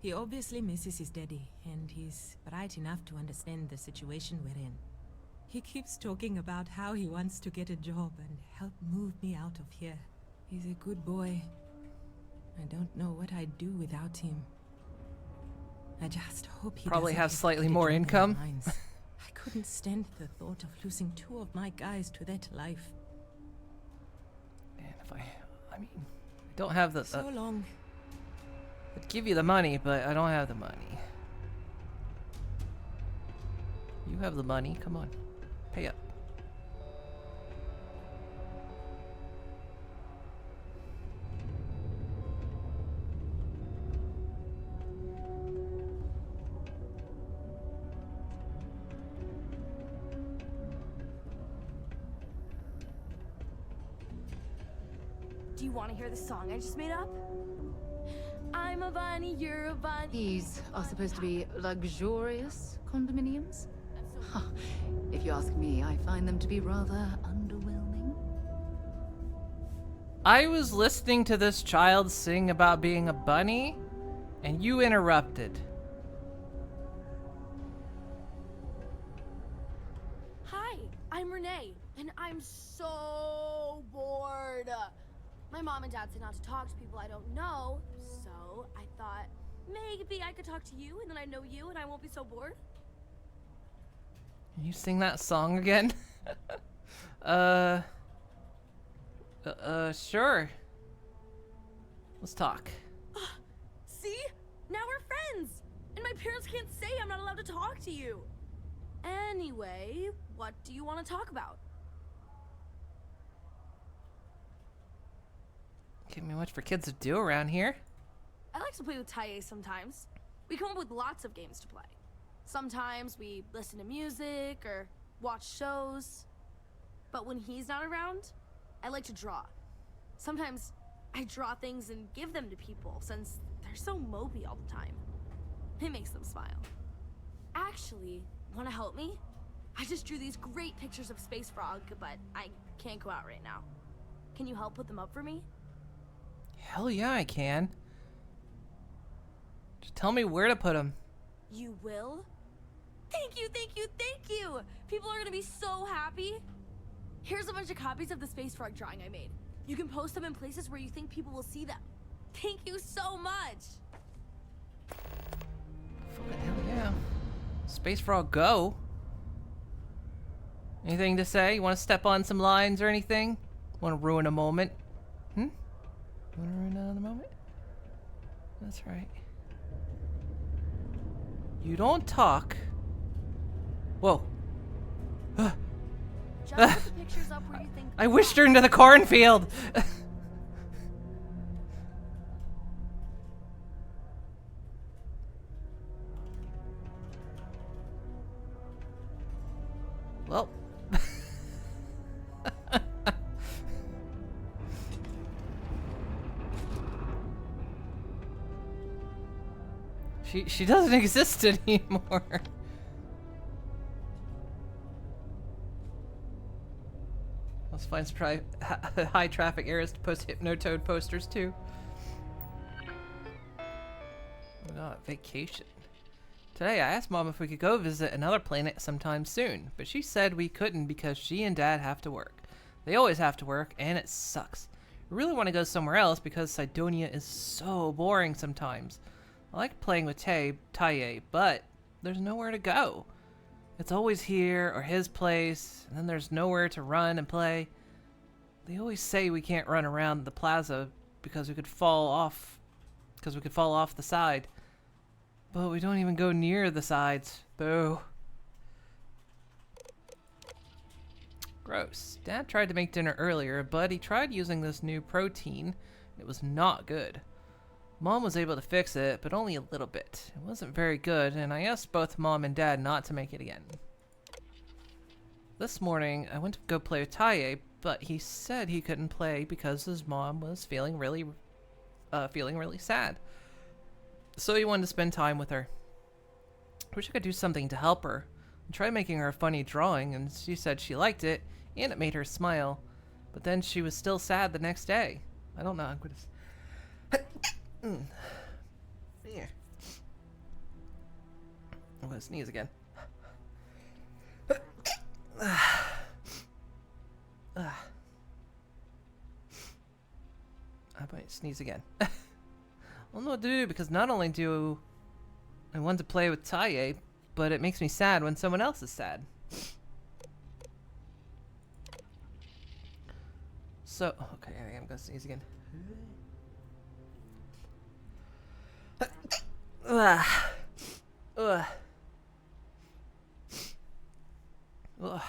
He obviously misses his daddy, and he's bright enough to understand the situation we're in. He keeps talking about how he wants to get a job and help move me out of here. He's a good boy. I don't know what I'd do without him. I just hope he probably doesn't have get slightly to more join income. the mines. I couldn't stand the thought of losing 2 of my guys to that life. Man, if I mean, I don't have the... So long. I'd give you the money, but I don't have the money. You have the money, come on. Pay up. Do you want to hear the song I just made up? I'm a bunny, you're a bunny. These are supposed to be luxurious condominiums? Huh. If you ask me, I find them to be rather underwhelming. I was listening to this child sing about being a bunny, And you interrupted. Hi, I'm Renee, and I'm so bored. My mom and dad say not to talk to people I don't know, so I thought maybe I could talk to you, and then I know you, and I won't be so bored. Can you sing that song again? Sure. Let's talk. See? Now we're friends! And my parents can't say I'm not allowed to talk to you. Anyway, what do you want to talk about? Can't be much for kids to do around here. I like to play with Taye sometimes. We come up with lots of games to play. Sometimes we listen to music or watch shows. But when he's not around, I like to draw. Sometimes I draw things and give them to people since they're so mopey all the time. It makes them smile. Actually, wanna help me? I just drew these great pictures of Space Frog, but I can't go out right now. Can you help put them up for me? Hell yeah, I can. Just tell me where to put them. You will? Thank you, thank you, thank you! People are gonna be so happy. Here's a bunch of copies of the Space Frog drawing I made. You can post them in places where you think people will see them. Thank you so much! Fucking hell yeah. Space Frog, go. Anything to say? You want to step on some lines or anything? Want to ruin a moment? Want to ruin another moment? That's right. You don't talk. Whoa. Just put the pictures up where you think. I wished her into the cornfield. Well. She doesn't exist anymore. Let's find some high traffic areas to post Hypnotoad posters too. Oh god, vacation. Today I asked Mom if we could go visit another planet sometime soon, but she said we couldn't because she and Dad have to work. They always have to work, and it sucks. We really want to go somewhere else because Cydonia is so boring sometimes. I like playing with Taye, but there's nowhere to go. It's always here or his place, and then there's nowhere to run and play. They always say we can't run around the plaza because we could fall off the side. But we don't even go near the sides. Boo. Gross. Dad tried to make dinner earlier, but he tried using this new protein. It was not good. Mom was able to fix it, but only a little bit. It wasn't very good, and I asked both Mom and Dad not to make it again. This morning, I went to go play with Taye, but he said he couldn't play because his mom was feeling really sad. So he wanted to spend time with her. I wish I could do something to help her. I tried making her a funny drawing, and she said she liked it, and it made her smile. But then she was still sad the next day. I don't know. I'm gonna. Yeah. I'm gonna sneeze again. I might sneeze again. I don't know what to do because not only do I want to play with Taye, but it makes me sad when someone else is sad. So, okay, I'm gonna sneeze again. Ugh. Ugh. Ugh.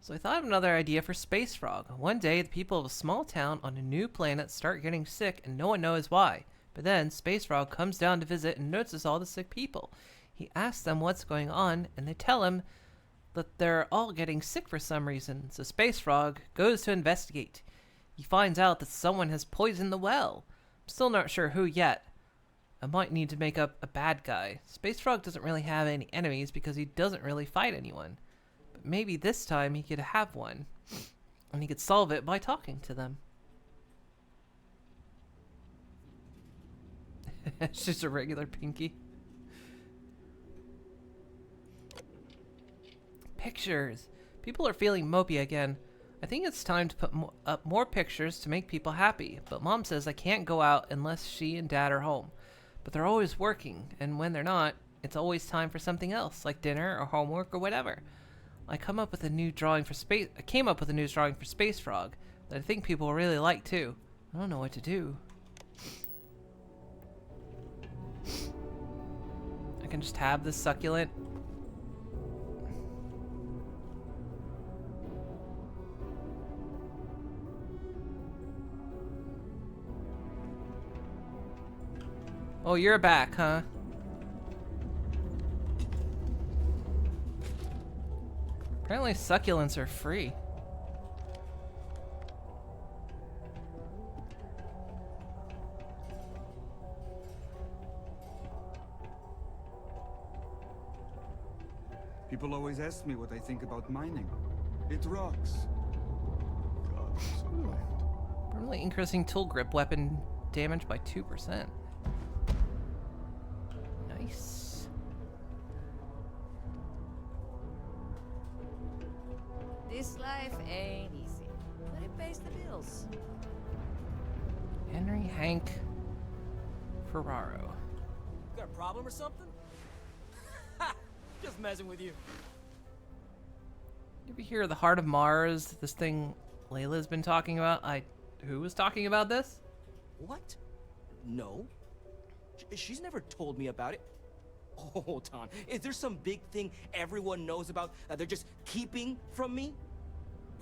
So I thought of another idea for Space Frog. One day, the people of a small town on a new planet start getting sick and no one knows why. But then, Space Frog comes down to visit and notices all the sick people. He asks them what's going on, and they tell him that they're all getting sick for some reason. So Space Frog goes to investigate. He finds out that someone has poisoned the well. I'm still not sure who yet. I might need to make up a bad guy. Space Frog doesn't really have any enemies because he doesn't really fight anyone. But maybe this time he could have one. And he could solve it by talking to them. It's just a regular pinky. Pictures. People are feeling mopey again. I think it's time to put up more pictures to make people happy, but Mom says I can't go out unless she and Dad are home. But they're always working, and when they're not, it's always time for something else, like dinner or homework or whatever. I came up with a new drawing for Space Frog that I think people will really like too. I don't know what to do. I can just have this succulent. Oh, you're back, huh? Apparently succulents are free. People always ask me what I think about mining. It rocks. God, I'm so glad. Permanently increasing tool grip weapon damage by 2%. Nice. This life ain't easy, but it pays the bills. Henry Hank Ferraro. Got a problem or something? Ha! Just messing with you. You ever hear of the Heart of Mars? This thing Layla's been talking about? Who was talking about this? What? No. She's never told me about it. Hold on. Is there some big thing everyone knows about that they're just keeping from me?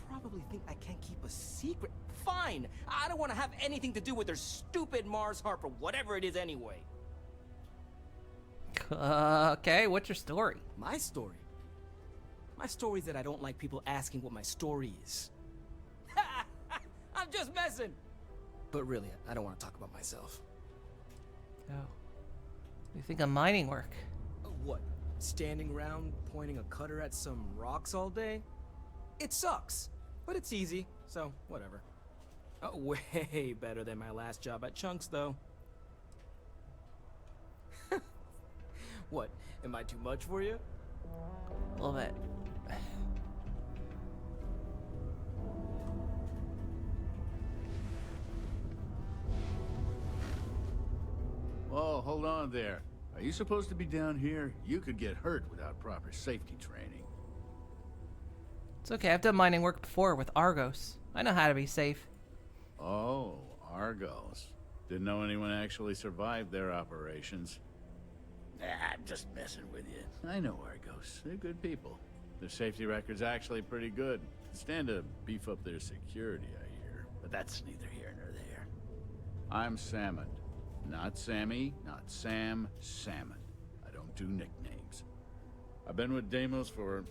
Probably think I can't keep a secret. Fine. I don't want to have anything to do with their stupid Mars harp or whatever it is anyway. Okay, what's your story? My story? My story is that I don't like people asking what my story is. I'm just messing. But really, I don't want to talk about myself. Oh. You think of mining work? What? Standing around pointing a cutter at some rocks all day? It sucks, but it's easy, so whatever. Way better than my last job at Chunks, though. What? Am I too much for you? A little bit. Whoa, hold on there. Are you supposed to be down here? You could get hurt without proper safety training. It's okay, I've done mining work before with Argos. I know how to be safe. Oh, Argos. Didn't know anyone actually survived their operations. Nah, I'm just messing with you. I know Argos. They're good people. Their safety record's actually pretty good. Stand to beef up their security, I hear. But that's neither here nor there. I'm Salmon. Not Sammy, not Sam, Salmon. I don't do nicknames. I've been with Deimos for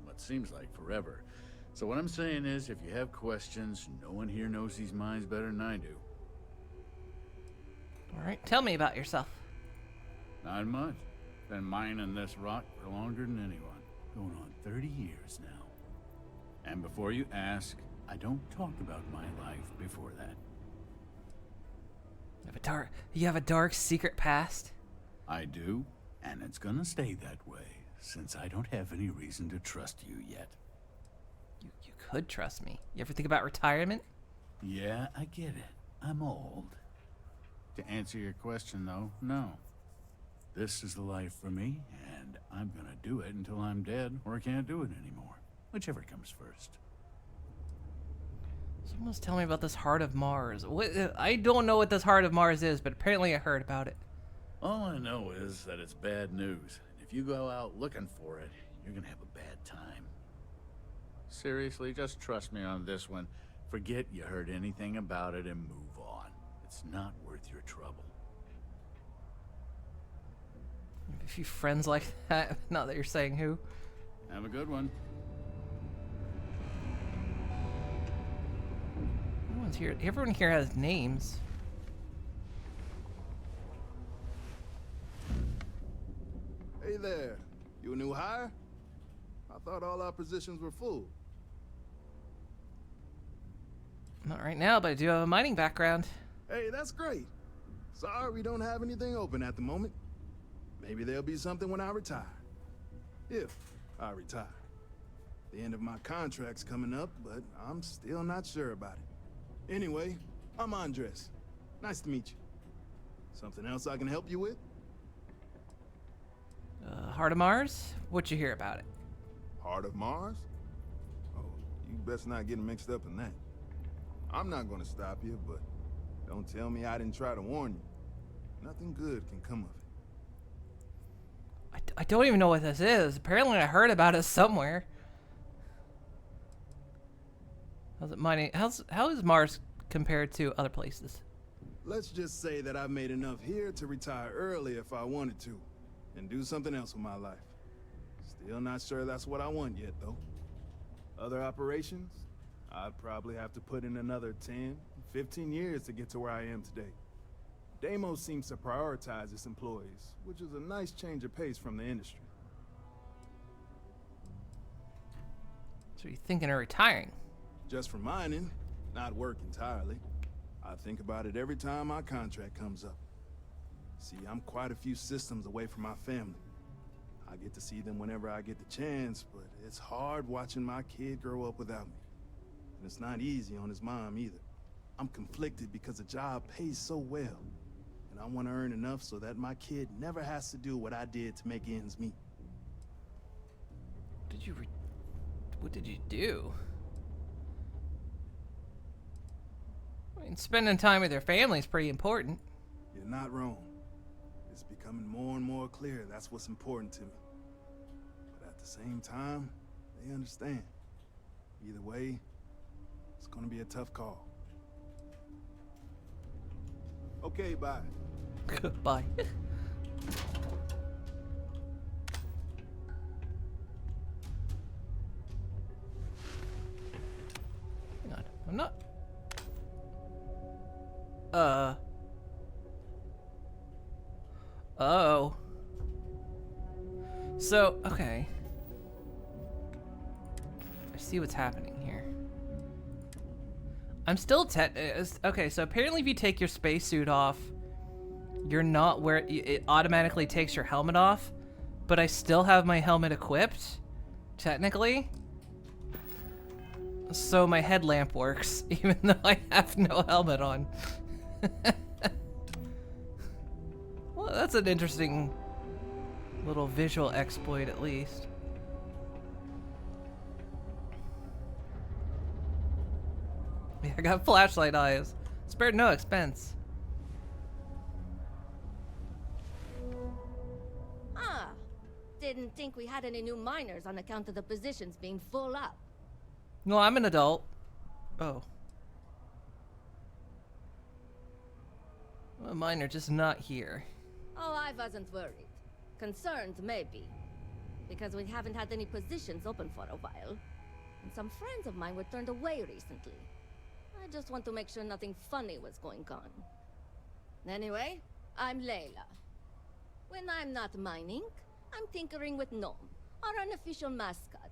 what seems like forever. So what I'm saying is, if you have questions, no one here knows these mines better than I do. Alright, tell me about yourself. Not much. Been mining this rock for longer than anyone. Going on 30 years now. And before you ask, I don't talk about my life before that. You have a dark secret past? I do, and it's gonna stay that way, since I don't have any reason to trust you yet. You could trust me. You ever think about retirement? Yeah, I get it. I'm old. To answer your question, though, no. This is the life for me, and I'm gonna do it until I'm dead or can't do it anymore. Whichever comes first. Someone's telling me about this Heart of Mars. I don't know what this Heart of Mars is, but apparently I heard about it. All I know is that it's bad news. If you go out looking for it, you're gonna have a bad time. Seriously, just trust me on this one. Forget you heard anything about it and move on. It's not worth your trouble. A few friends like that, not that you're saying who. Have a good one. Everyone here has names. Hey there. You a new hire? I thought all our positions were full. Not right now, but I do have a mining background. Hey, that's great. Sorry we don't have anything open at the moment. Maybe there'll be something when I retire. If I retire. The end of my contract's coming up, but I'm still not sure about it. Anyway, I'm Andres. Nice to meet you. Something else I can help you with? Heart of Mars? What you hear about it? Heart of Mars? Oh, you best not get mixed up in that. I'm not gonna stop you, but don't tell me I didn't try to warn you. Nothing good can come of it. I don't even know what this is. Apparently I heard about it somewhere. How's it mining? How is Mars compared to other places? Let's just say that I've made enough here to retire early if I wanted to, and do something else with my life. Still not sure that's what I want yet, though. Other operations? I'd probably have to put in another 10, 15 years to get to where I am today. Deimos seems to prioritize its employees, which is a nice change of pace from the industry. So you're thinking of retiring? Just from mining, not work entirely. I think about it every time my contract comes up. See, I'm quite a few systems away from my family. I get to see them whenever I get the chance, but it's hard watching my kid grow up without me. And it's not easy on his mom either. I'm conflicted because the job pays so well. And I want to earn enough so that my kid never has to do what I did to make ends meet. What did you do? I mean, spending time with your family is pretty important. You're not wrong. It's becoming more and more clear that's what's important to me. But at the same time, they understand. Either way, it's gonna be a tough call. Okay, bye. Goodbye. Hang on, I'm not. Oh. So, okay. I see what's happening here. I'm still okay, so apparently if you take your spacesuit off, you're not where it automatically takes your helmet off, but I still have my helmet equipped, technically. So my headlamp works, even though I have no helmet on. Well, that's an interesting little visual exploit, at least. Yeah, I got flashlight eyes. Spared no expense. Ah, didn't think we had any new miners on account of the positions being full up. No, I'm an adult. Oh. Well, mine are just not here. Oh, I wasn't worried. Concerned, maybe. Because we haven't had any positions open for a while. And some friends of mine were turned away recently. I just want to make sure nothing funny was going on. Anyway, I'm Layla. When I'm not mining, I'm tinkering with Gnome, our unofficial mascot.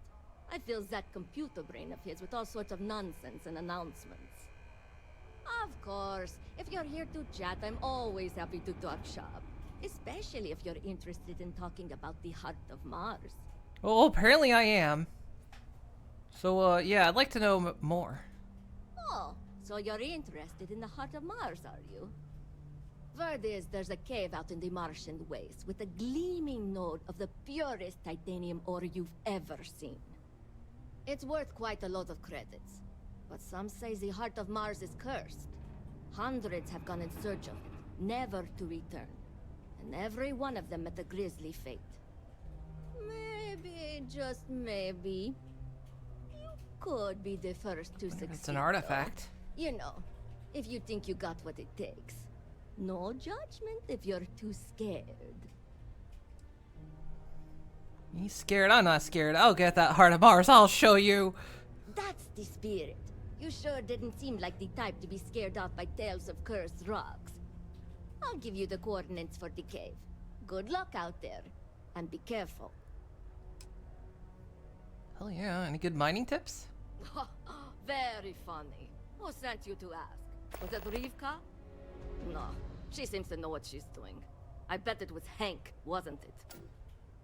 I fill that computer brain of his with all sorts of nonsense and announcements. Of course, if you're here to chat, I'm always happy to talk shop. Especially if you're interested in talking about the heart of Mars. Well, apparently I am. So, yeah, I'd like to know more. Oh, so you're interested in the heart of Mars, are you? Word is there's a cave out in the Martian wastes with a gleaming node of the purest titanium ore you've ever seen. It's worth quite a lot of credits, but some say the heart of Mars is cursed. Hundreds have gone in search of it, never to return. And every one of them met a grisly fate. Maybe, just maybe, you could be the first to succeed. It's an artifact. Though. You know, if you think you got what it takes. No judgment if you're too scared. He's scared, I'm not scared. I'll get that heart of Mars, I'll show you. That's the spirit. You sure didn't seem like the type to be scared off by tales of cursed rocks. I'll give you the coordinates for the cave. Good luck out there, and be careful. Hell yeah, any good mining tips? Very funny. Who sent you to ask? Was it Rivka? No, She seems to know what she's doing. I bet it was Hank, wasn't it?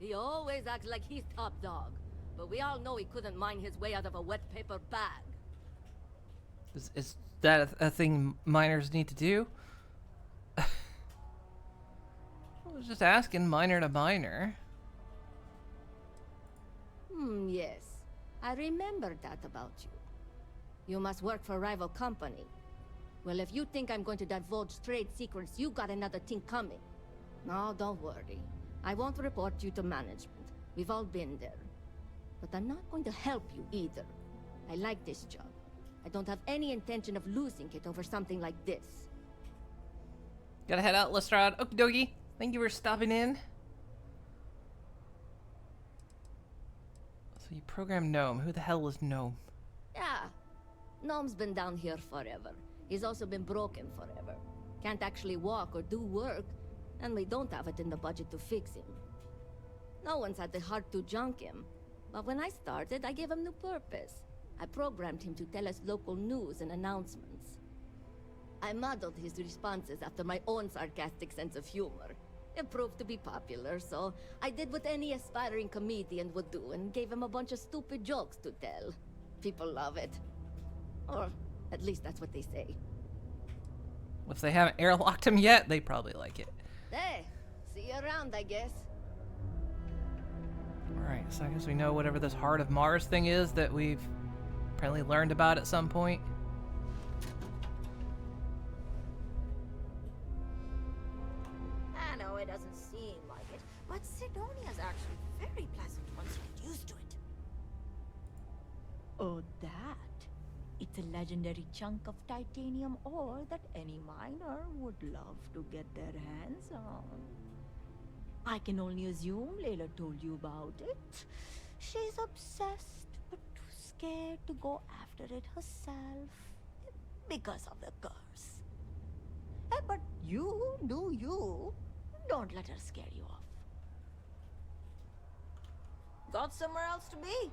He always acts like he's top dog, but we all know he couldn't mine his way out of a wet paper bag. Is that a thing miners need to do? I was just asking, miner to miner. Yes. I remember that about you. You must work for a rival company. Well, if you think I'm going to divulge trade secrets, you got another thing coming. No, don't worry. I won't report you to management. We've all been there. But I'm not going to help you either. I like this job. I don't have any intention of losing it over something like this. Gotta head out, Lestrade. Okie dokie. Thank you for stopping in. So you program Gnome. Who the hell is Gnome? Yeah. Gnome's been down here forever. He's also been broken forever. Can't actually walk or do work, and we don't have it in the budget to fix him. No one's had the heart to junk him. But when I started, I gave him new purpose. I programmed him to tell us local news and announcements. I modeled his responses after my own sarcastic sense of humor. It proved to be popular, so I did what any aspiring comedian would do and gave him a bunch of stupid jokes to tell. People love it. Or at least that's what they say. If they haven't airlocked him yet, they probably like it. Hey, see you around, I guess. Alright, so I guess we know whatever this Heart of Mars thing is that we've apparently learned about at some point. I know it doesn't seem like it, but Sidonia's actually very pleasant once you get used to it. Oh, that? It's a legendary chunk of titanium ore that any miner would love to get their hands on. I can only assume Layla told you about it. She's obsessed, but too scared to go after it herself because of the curse. But you do you. Don't let her scare you off. Got somewhere else to be?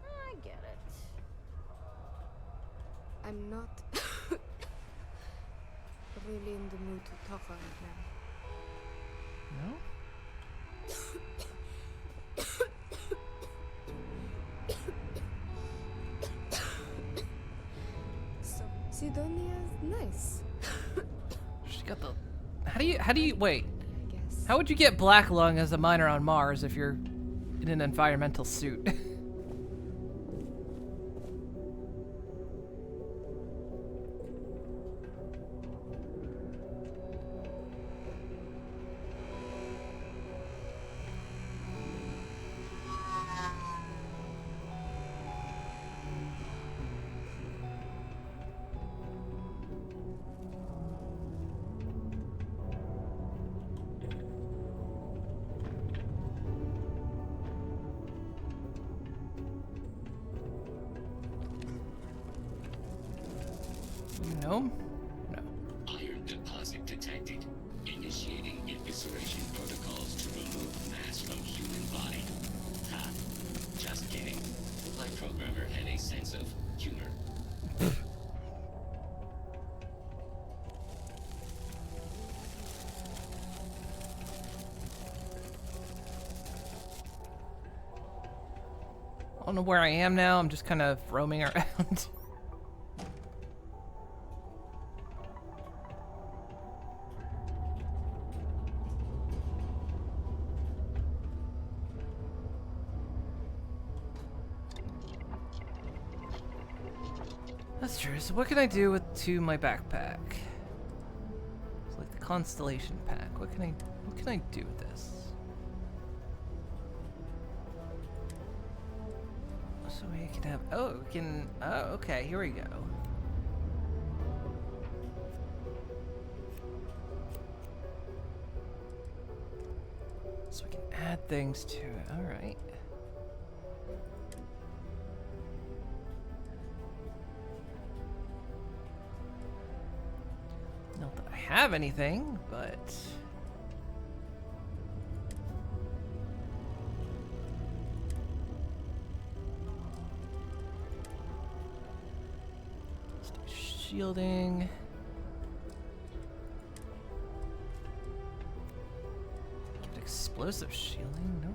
I get it. I'm not really in the mood to talk right now. No? So, Sidonia's nice. She got the... How do you... Wait. How would you get black lung as a miner on Mars if you're in an environmental suit? No? No. Iron deposit detected. Initiating evisceration protocols to remove mass from human body. Ha. Just kidding. My programmer had a sense of humor. I don't know where I am now. I'm just kind of roaming around. That's true. So what can I do to my backpack? It's like the Constellation pack. What can I do with this? So we can have... Oh, we can... Oh, okay. Here we go. So we can add things to it. All right. Not that I have anything, but... Let's do shielding. Explosive shielding? No.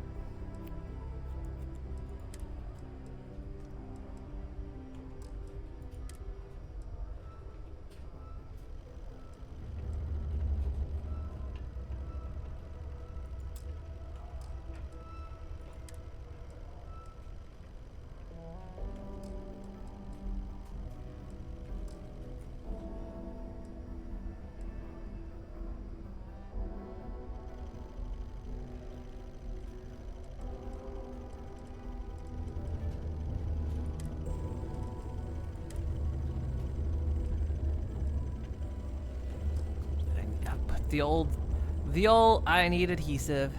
The old I need adhesive.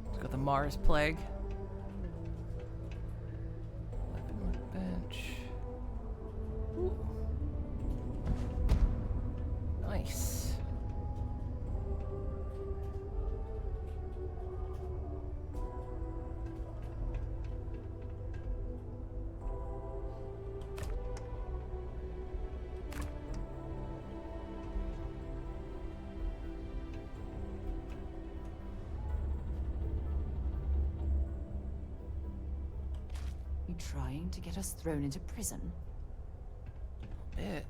Let's got the Mars plague. Weapon workbench. Ooh. Nice. You trying to get us thrown into prison? Bit.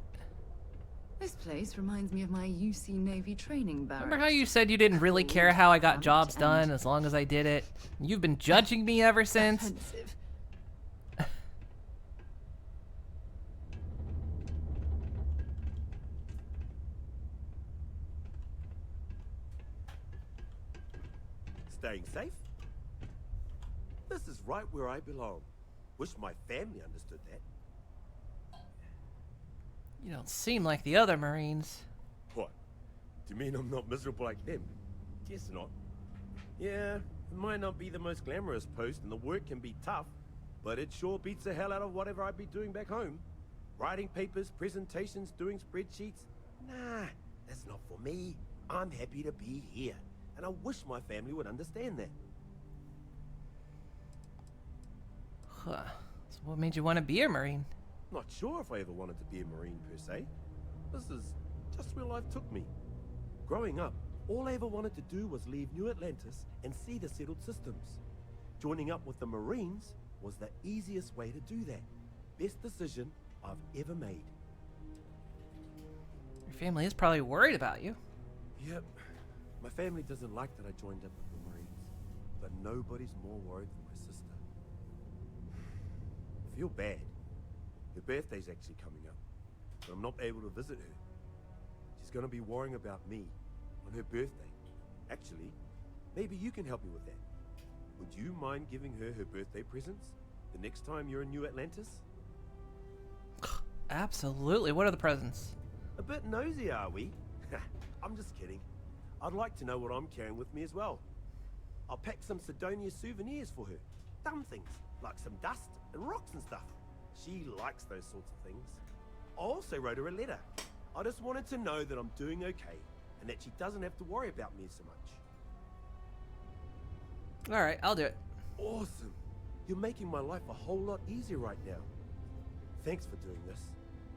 This place reminds me of my UC Navy training barracks. Remember how you said you didn't really care how I got jobs done as long as I did it? You've been judging me ever since. Offensive. Staying safe? This is right where I belong. Wish my family understood that. You don't seem like the other Marines. What? Do you mean I'm not miserable like them? Guess not. Yeah, it might not be the most glamorous post and the work can be tough, but it sure beats the hell out of whatever I'd be doing back home. Writing papers, presentations, doing spreadsheets. Nah, that's not for me. I'm happy to be here, and I wish my family would understand that. Huh. So what made you want to be a Marine? Not sure if I ever wanted to be a Marine per se. This is just where life took me. Growing up, all I ever wanted to do was leave New Atlantis and see the settled systems. Joining up with the Marines was the easiest way to do that. Best decision I've ever made. Your family is probably worried about you. Yep. My family doesn't like that I joined up with the Marines, but nobody's more worried than my sister. I feel bad. Her birthday's actually coming up, but I'm not able to visit her. She's gonna be worrying about me on her birthday. Actually, maybe you can help me with that. Would you mind giving her her birthday presents the next time you're in New Atlantis? Absolutely. What are the presents? A bit nosy, are we? I'm just kidding. I'd like to know what I'm carrying with me as well. I'll pack some Sidonia souvenirs for her. Dumb things, like some dust and rocks and stuff. She likes those sorts of things. I also wrote her a letter. I just wanted to know that I'm doing okay, and that she doesn't have to worry about me so much. Alright, I'll do it. Awesome. You're making my life a whole lot easier right now. Thanks for doing this.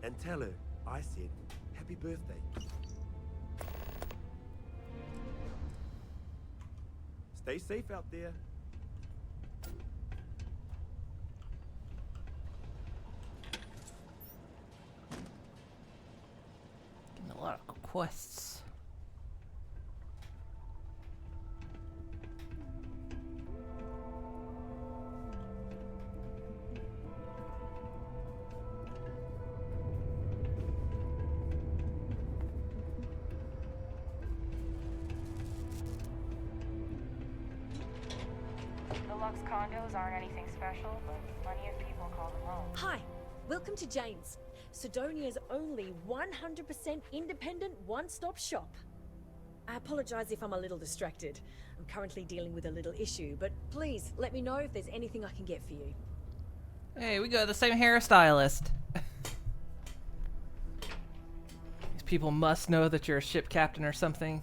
And tell her I said happy birthday. Stay safe out there. Getting a lot of quests. Deluxe condos aren't anything special, but plenty of people call them home. Hi, welcome to Jane's, Sidonia's only 100% independent one-stop shop. I apologize if I'm a little distracted. I'm currently dealing with a little issue, but please let me know if there's anything I can get for you. Hey, we got the same hairstylist. These people must know that you're a ship captain or something.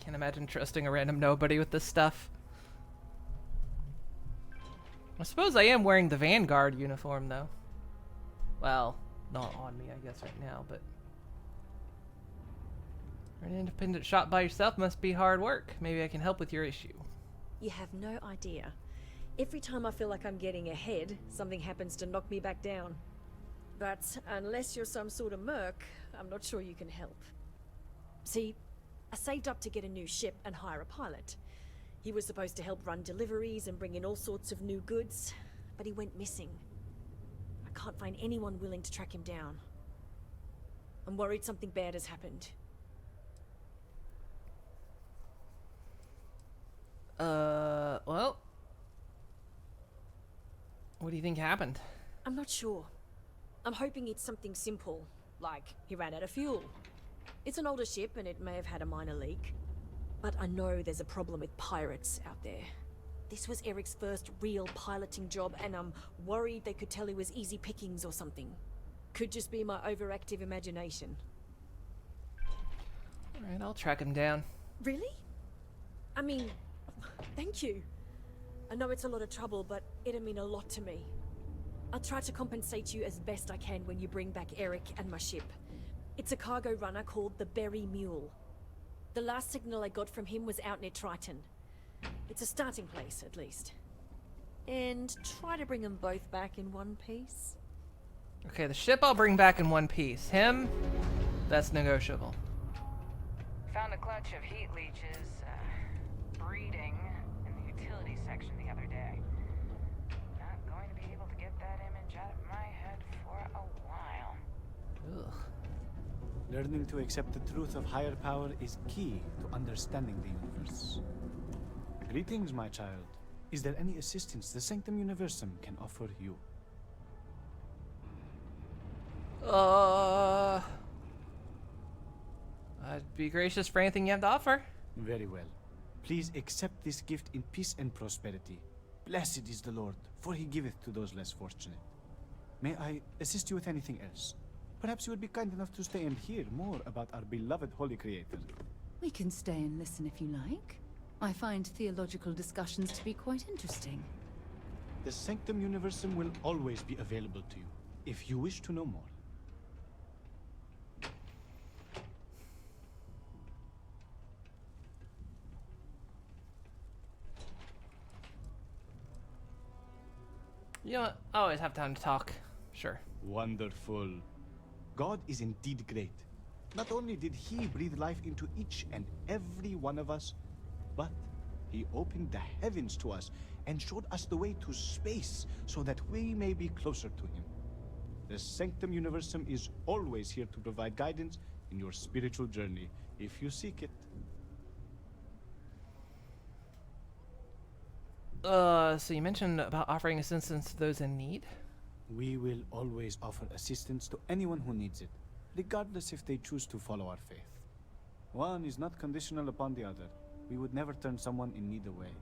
Can't imagine trusting a random nobody with this stuff. I suppose I am wearing the Vanguard uniform, though. Well, not on me, I guess, right now, but... An independent shop by yourself must be hard work. Maybe I can help with your issue. You have no idea. Every time I feel like I'm getting ahead, something happens to knock me back down. But unless you're some sort of merc, I'm not sure you can help. See, I saved up to get a new ship and hire a pilot. He was supposed to help run deliveries and bring in all sorts of new goods, but he went missing. I can't find anyone willing to track him down. I'm worried something bad has happened. Well... What do you think happened? I'm not sure. I'm hoping it's something simple, like he ran out of fuel. It's an older ship and it may have had a minor leak. But I know there's a problem with pirates out there. This was Eric's first real piloting job and I'm worried they could tell he was easy pickings or something. Could just be my overactive imagination. Alright, I'll track him down. Really? I mean, thank you. I know it's a lot of trouble, but it'll mean a lot to me. I'll try to compensate you as best I can when you bring back Eric and my ship. It's a cargo runner called the Berry Mule. The last signal I got from him was out near Triton. It's a starting place, at least. And try to bring them both back in one piece. Okay, the ship I'll bring back in one piece. Him, that's negotiable. Found a clutch of heat leeches, breeding in the utility section the other day. Not going to be able to get that image out of my head for a while. Ugh. Learning to accept the truth of higher power is key to understanding the universe. Greetings, my child. Is there any assistance the Sanctum Universum can offer you? I'd be gracious for anything you have to offer. Very well. Please accept this gift in peace and prosperity. Blessed is the Lord, for he giveth to those less fortunate. May I assist you with anything else? Perhaps you would be kind enough to stay and hear more about our beloved Holy Creator. We can stay and listen if you like. I find theological discussions to be quite interesting. The Sanctum Universum will always be available to you, if you wish to know more. You know what? I always have time to talk. Sure. Wonderful. God is indeed great. Not only did he breathe life into each and every one of us, but he opened the heavens to us and showed us the way to space so that we may be closer to him. The Sanctum Universum is always here to provide guidance in your spiritual journey, if you seek it. So you mentioned about offering assistance to those in need? We will always offer assistance to anyone who needs it, regardless if they choose to follow our faith. One is not conditional upon the other. We would never turn someone in need away,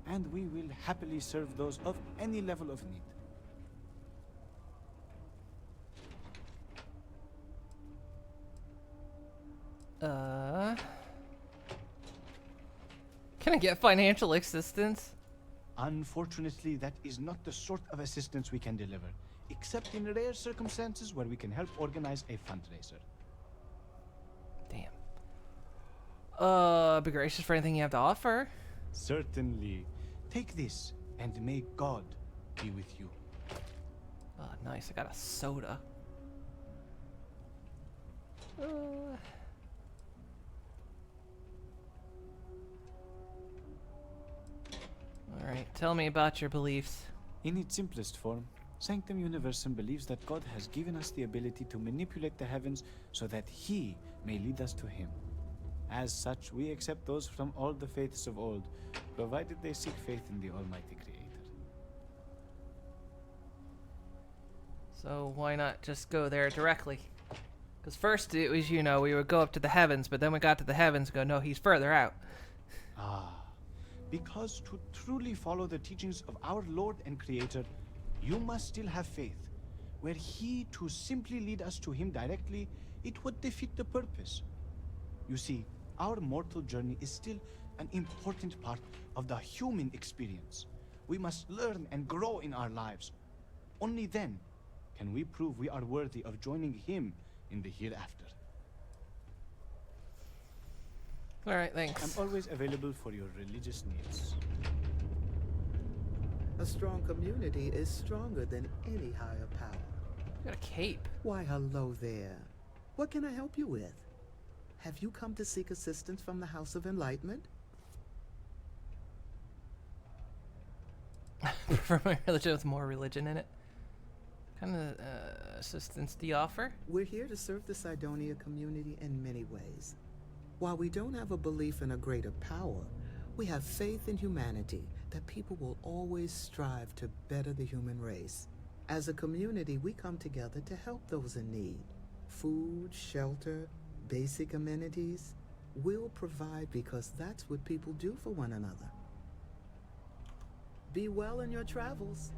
and we will happily serve those of any level of need. Can I get financial assistance? Unfortunately, that is not the sort of assistance we can deliver, except in rare circumstances where we can help organize a fundraiser. Damn. Be gracious for anything you have to offer. Certainly. Take this, and may God be with you. Oh, nice. I got a soda. Alright, tell me about your beliefs. In its simplest form, Sanctum Universum believes that God has given us the ability to manipulate the heavens so that he may lead us to him. As such, we accept those from all the faiths of old, provided they seek faith in the Almighty Creator. So why not just go there directly? Because first it was, you know, we would go up to the heavens, but then we got to the heavens and go, no, he's further out. Because to truly follow the teachings of our Lord and Creator, you must still have faith. Were he to simply lead us to him directly, it would defeat the purpose. You see, our mortal journey is still an important part of the human experience. We must learn and grow in our lives. Only then can we prove we are worthy of joining him in the hereafter. All right, thanks. I'm always available for your religious needs. A strong community is stronger than any higher power. You got a cape. Why, hello there. What can I help you with? Have you come to seek assistance from the House of Enlightenment? Prefer my religion with more religion in it. What kind of assistance do you offer? We're here to serve the Cydonia community in many ways. While we don't have a belief in a greater power, we have faith in humanity, that people will always strive to better the human race. As a community, we come together to help those in need. Food, shelter, basic amenities. We'll provide because that's what people do for one another. Be well in your travels.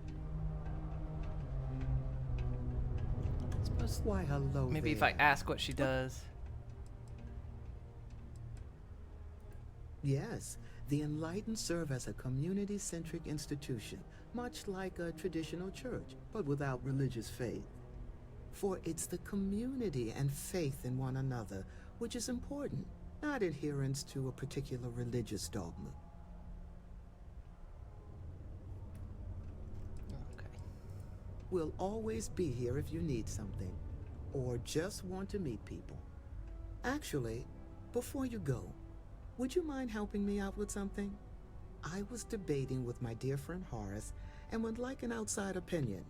Why, hello Maybe if there. I ask what she does. Yes, the Enlightened serve as a community-centric institution, much like a traditional church, but without religious faith. For it's the community and faith in one another which is important, not adherence to a particular religious dogma. We'll always be here if you need something, or just want to meet people. Actually, before you go, would you mind helping me out with something? I was debating with my dear friend Horace and would like an outside opinion.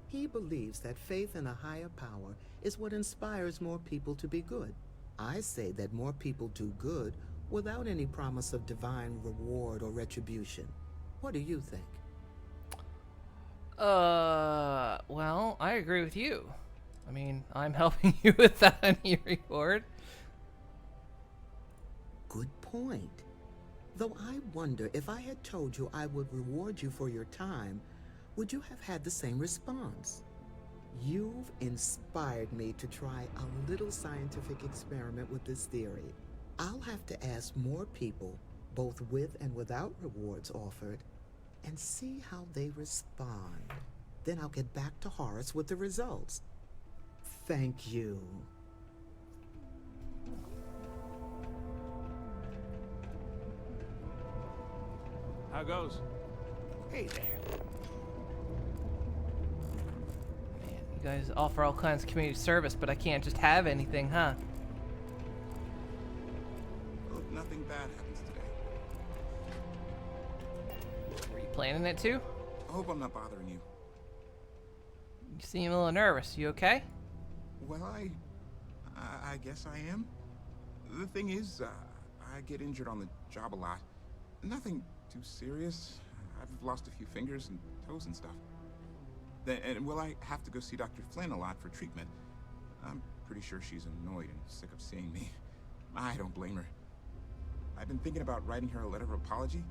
He believes that faith in a higher power is what inspires more people to be good. I say that more people do good without any promise of divine reward or retribution. What do you think? Well, I agree with you. I mean, I'm helping you without any reward. Good point. Though I wonder if I had told you I would reward you for your time, would you have had the same response? You've inspired me to try a little scientific experiment with this theory. I'll have to ask more people, both with and without rewards offered, and see how they respond. Then I'll get back to Horace with the results. Thank you. How goes? Hey there. Man, you guys offer all kinds of community service, but I can't just have anything, huh? Hope nothing bad happens today. Were you planning it too? I hope I'm not bothering you. You seem a little nervous. You okay? Well, I guess I am. The thing is, I get injured on the job a lot. Nothing too serious. I've lost a few fingers and toes and stuff. And will I have to go see Dr. Flynn a lot for treatment? I'm pretty sure she's annoyed and sick of seeing me. I don't blame her. I've been thinking about writing her a letter of apology,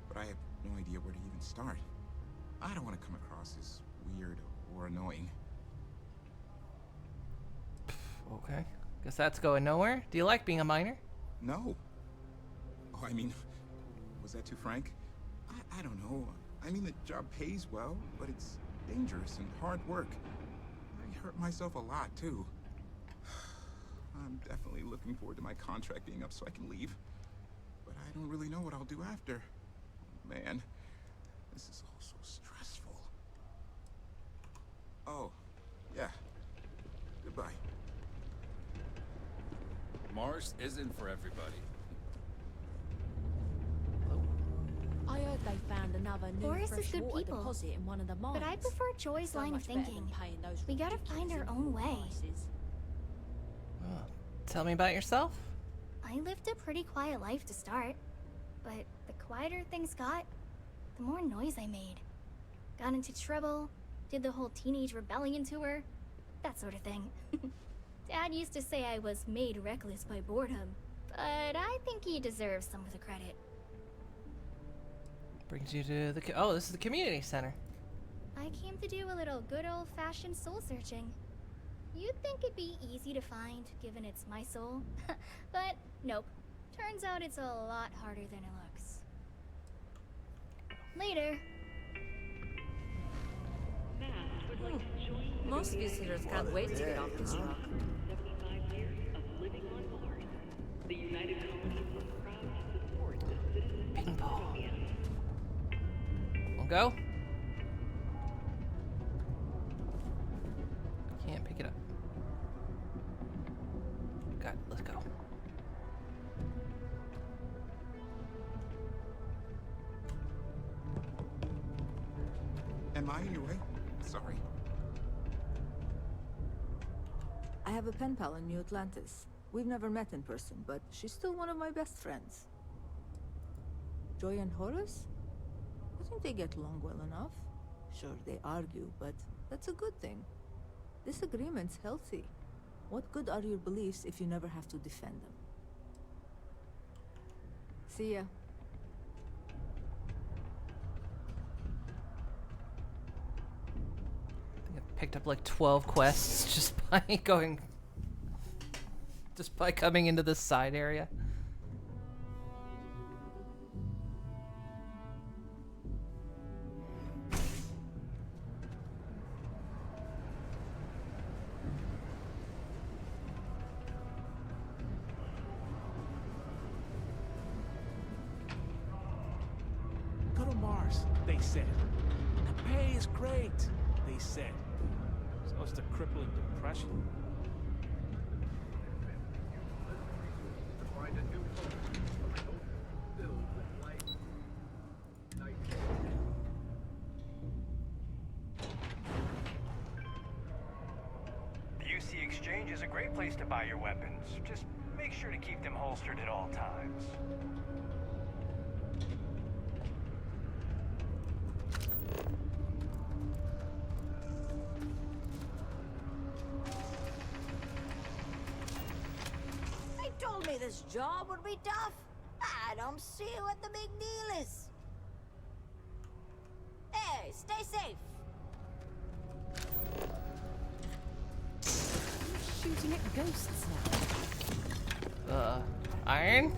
but I have no idea where to even start. I don't want to come across as weird or annoying. Okay. Guess that's going nowhere. Do you like being a miner? No. Oh, I mean, was that too frank? I don't know. I mean, the job pays well, but it's dangerous and hard work. I hurt myself a lot, too. I'm definitely looking forward to my contract being up so I can leave. But I don't really know what I'll do after. Man, this is all so stressful. Oh, yeah. Goodbye. Mars isn't for everybody. I heard they found another new Forrest is good freshwater people, deposit in one of the mines. but I prefer Joy's So line of much better than thinking. paying those We gotta ridiculous find our own way. prices. Oh, tell me about yourself. I lived a pretty quiet life to start, but the quieter things got, the more noise I made. Got into trouble, did the whole teenage rebellion tour, that sort of thing. Dad used to say I was made reckless by boredom, but I think he deserves some of the credit. Brings you to the... Oh, this is the community center. I came to do a little good old-fashioned soul searching. You'd think it'd be easy to find, given it's my soul. But nope. Turns out it's a lot harder than it looks. Later. Most visitors can't wait to get off this rock. Ping pong. We'll go. Can't pick it up. Got it. Let's go. Am I in your way? Sorry. I have a pen pal in New Atlantis. We've never met in person, but she's still one of my best friends. Joy and Horace? I think they get along well enough. Sure, they argue, but that's a good thing. Disagreement's healthy. What good are your beliefs if you never have to defend them? See ya. Picked up like 12 quests just by coming into this side area. Go to Mars, they said. The pay is great, they said. So is the crippling depression. The UC Exchange is a great place to buy your weapons. Just make sure to keep them holstered at all times. They told me this job would be tough. I don't see what the big deal is. Hey, stay safe. Shooting at ghosts now. Iron?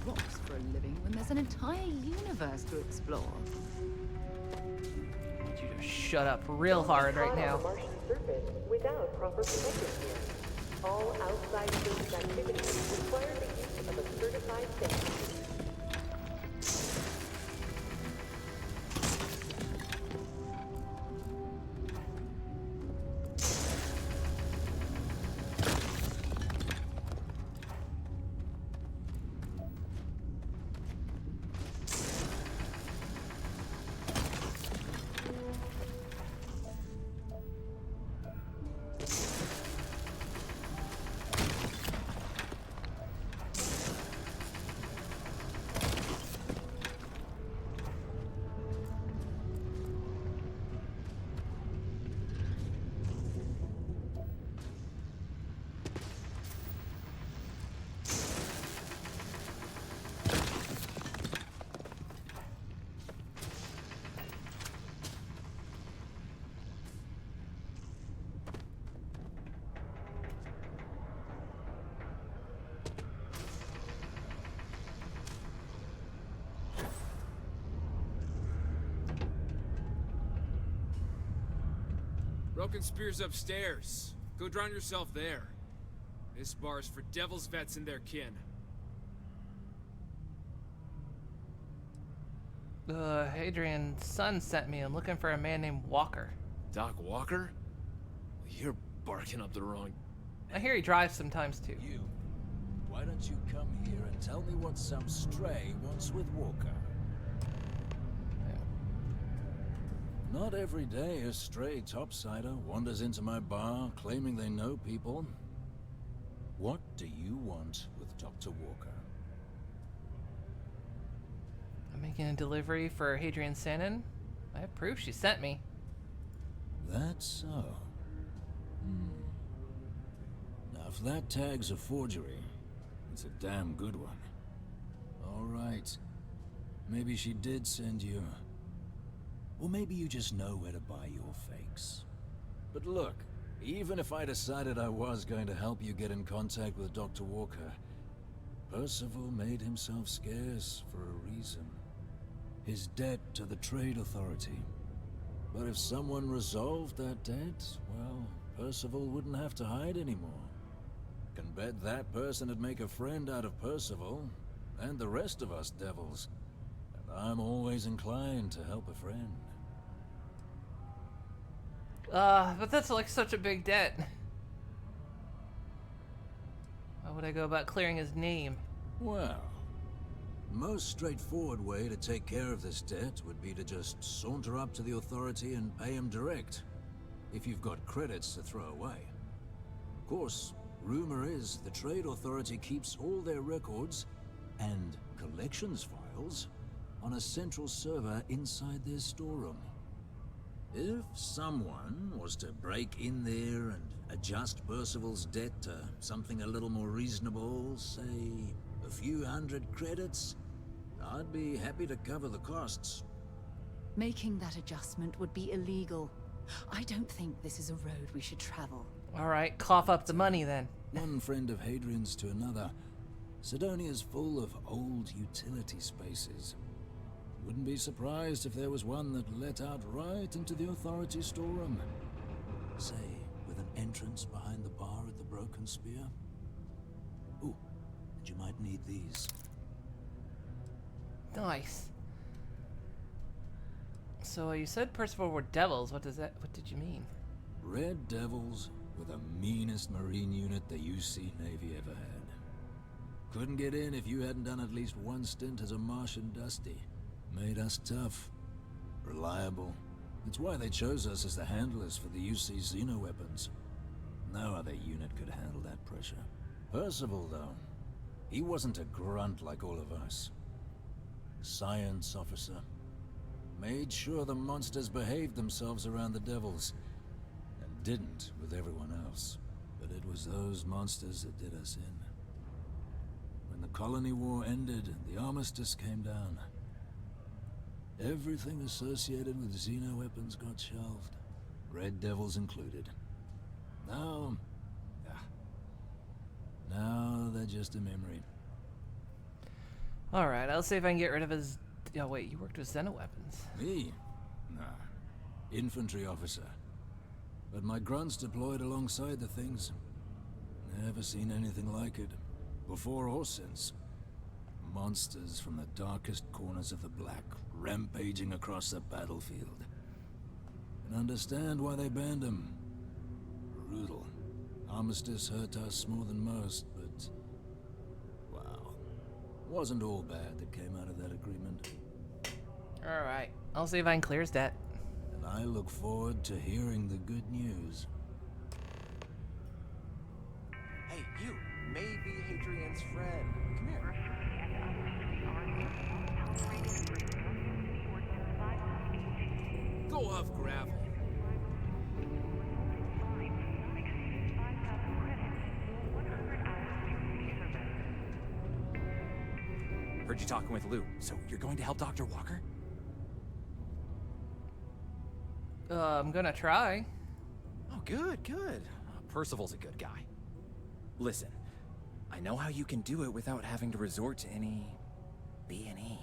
Rocks for a living when there's an entire universe to explore. I need you to shut up real hard right now. Martian surface without proper protective gear. All outside surface activities require the use of a certified safety. Broken Spear's upstairs. Go drown yourself there. This bar's for devil's vets and their kin. Hadrian's son sent me. I'm looking for a man named Walker. Doc Walker? You're barking up the wrong... I hear he drives sometimes too. You. Why don't you come here and tell me what some stray wants with Walker? Not every day a stray topsider wanders into my bar claiming they know people. What do you want with Dr. Walker? I'm making a delivery for Hadrian Sannon. I have proof she sent me. That's so. Now if that tag's a forgery, it's a damn good one. All right. Maybe she did send you. Or maybe you just know where to buy your fakes. But look, even if I decided I was going to help you get in contact with Dr. Walker, Percival made himself scarce for a reason. His debt to the Trade Authority. But if someone resolved that debt, well, Percival wouldn't have to hide anymore. Can bet that person would make a friend out of Percival, and the rest of us devils. And I'm always inclined to help a friend. But that's like such a big debt. How would I go about clearing his name? Well, the most straightforward way to take care of this debt would be to just saunter up to the authority and pay him direct, if you've got credits to throw away. Of course, rumor is the Trade Authority keeps all their records and collections files on a central server inside their storeroom. If someone was to break in there and adjust Percival's debt to something a little more reasonable, say a few hundred credits, I'd be happy to cover the costs. Making that adjustment would be illegal. I don't think this is a road we should travel. Alright, cough up the money then. One friend of Hadrian's to another. Sidonia's full of old utility spaces. Wouldn't be surprised if there was one that let out right into the authority storeroom. Say, with an entrance behind the bar at the Broken Spear. Ooh, and you might need these. Nice. So you said Percival were devils. What did you mean? Red Devils were the meanest marine unit the UC Navy ever had. Couldn't get in if you hadn't done at least one stint as a Martian Dusty. Made us tough, reliable. It's why they chose us as the handlers for the UC Xeno weapons. No other unit could handle that pressure. Percival, though, he wasn't a grunt like all of us. Science officer. Made sure the monsters behaved themselves around the devils, and didn't with everyone else. But it was those monsters that did us in. When the colony war ended and the armistice came down, everything associated with Xeno weapons got shelved, Red Devils included. Now they're just a memory. Alright, I'll see if I can get rid of his... Oh wait, you worked with Xeno weapons. Me? Nah. Infantry officer. But my grunts deployed alongside the things. Never seen anything like it. Before or since. Monsters from the darkest corners of the Black, rampaging across the battlefield. And understand why they banned them. Brutal. Armistice hurt us more than most, but... wow. Wasn't all bad that came out of that agreement. Alright, I'll see if I can clear his debt. And I look forward to hearing the good news. Hey, you! Maybe Hadrian's friend. Come here. Go off gravel. Heard you talking with Lou, so you're going to help Dr. Walker? I'm gonna try. Oh, good, good. Percival's a good guy. Listen, I know how you can do it without having to resort to any... B&E.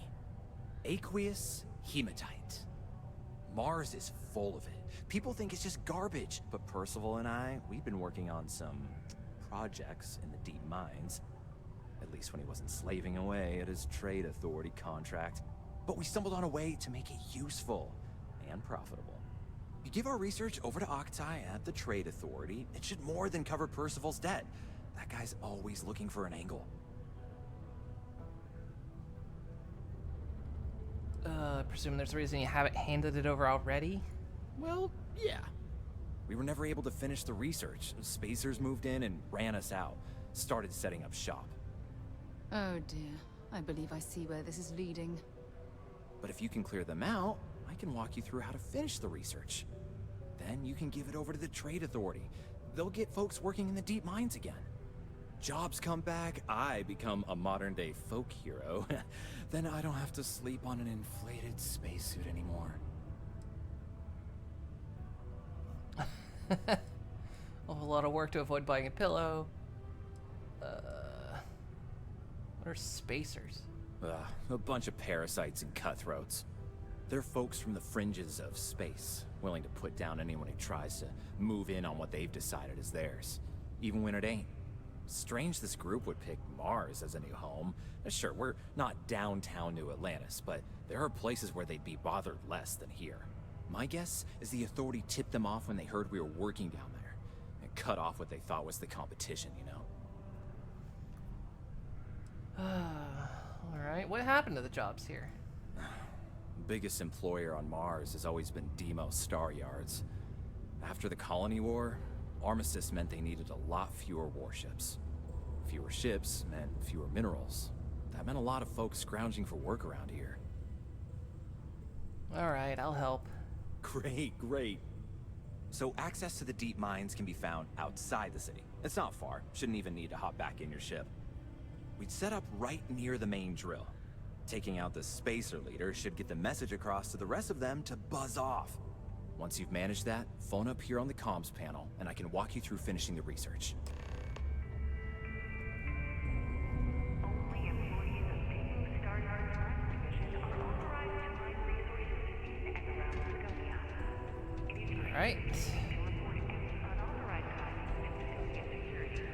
Aqueous hematite. Mars is full of it. People think it's just garbage, but Percival and I, we've been working on some projects in the deep mines. At least when he wasn't slaving away at his Trade Authority contract. But we stumbled on a way to make it useful and profitable. You give our research over to Octai at the Trade Authority, it should more than cover Percival's debt. That guy's always looking for an angle. I presume there's a reason you haven't handed it over already? Well, yeah. We were never able to finish the research. Spacers moved in and ran us out. Started setting up shop. Oh dear. I believe I see where this is leading. But if you can clear them out, I can walk you through how to finish the research. Then you can give it over to the Trade Authority. They'll get folks working in the deep mines again. Jobs come back, I become a modern-day folk hero. Then I don't have to sleep on an inflated spacesuit anymore. A whole lot of work to avoid buying a pillow. What What are spacers? A bunch of parasites and cutthroats. They're folks from the fringes of space, willing to put down anyone who tries to move in on what they've decided is theirs, even when it ain't. Strange this group would pick Mars as a new home. Sure, we're not downtown New Atlantis, but there are places where they'd be bothered less than here. My guess is the authority tipped them off when they heard we were working down there, and cut off what they thought was the competition, you know? Alright, what happened to the jobs here? Biggest employer on Mars has always been Deimos Star Yards. After the Colony War, Armistice meant they needed a lot fewer warships. Fewer ships meant fewer minerals. That meant a lot of folks scrounging for work around here. Alright, I'll help. Great, great. So access to the deep mines can be found outside the city. It's not far. Shouldn't even need to hop back in your ship. We'd set up right near the main drill. Taking out the spacer leader should get the message across to the rest of them to buzz off. Once you've managed that, phone up here on the comms panel, and I can walk you through finishing the research. Only employees of Deimos Star Yard Press Division are authorized to mine resources in and around Scotia. It is your Alright. duty to report any unauthorized items to custodian security.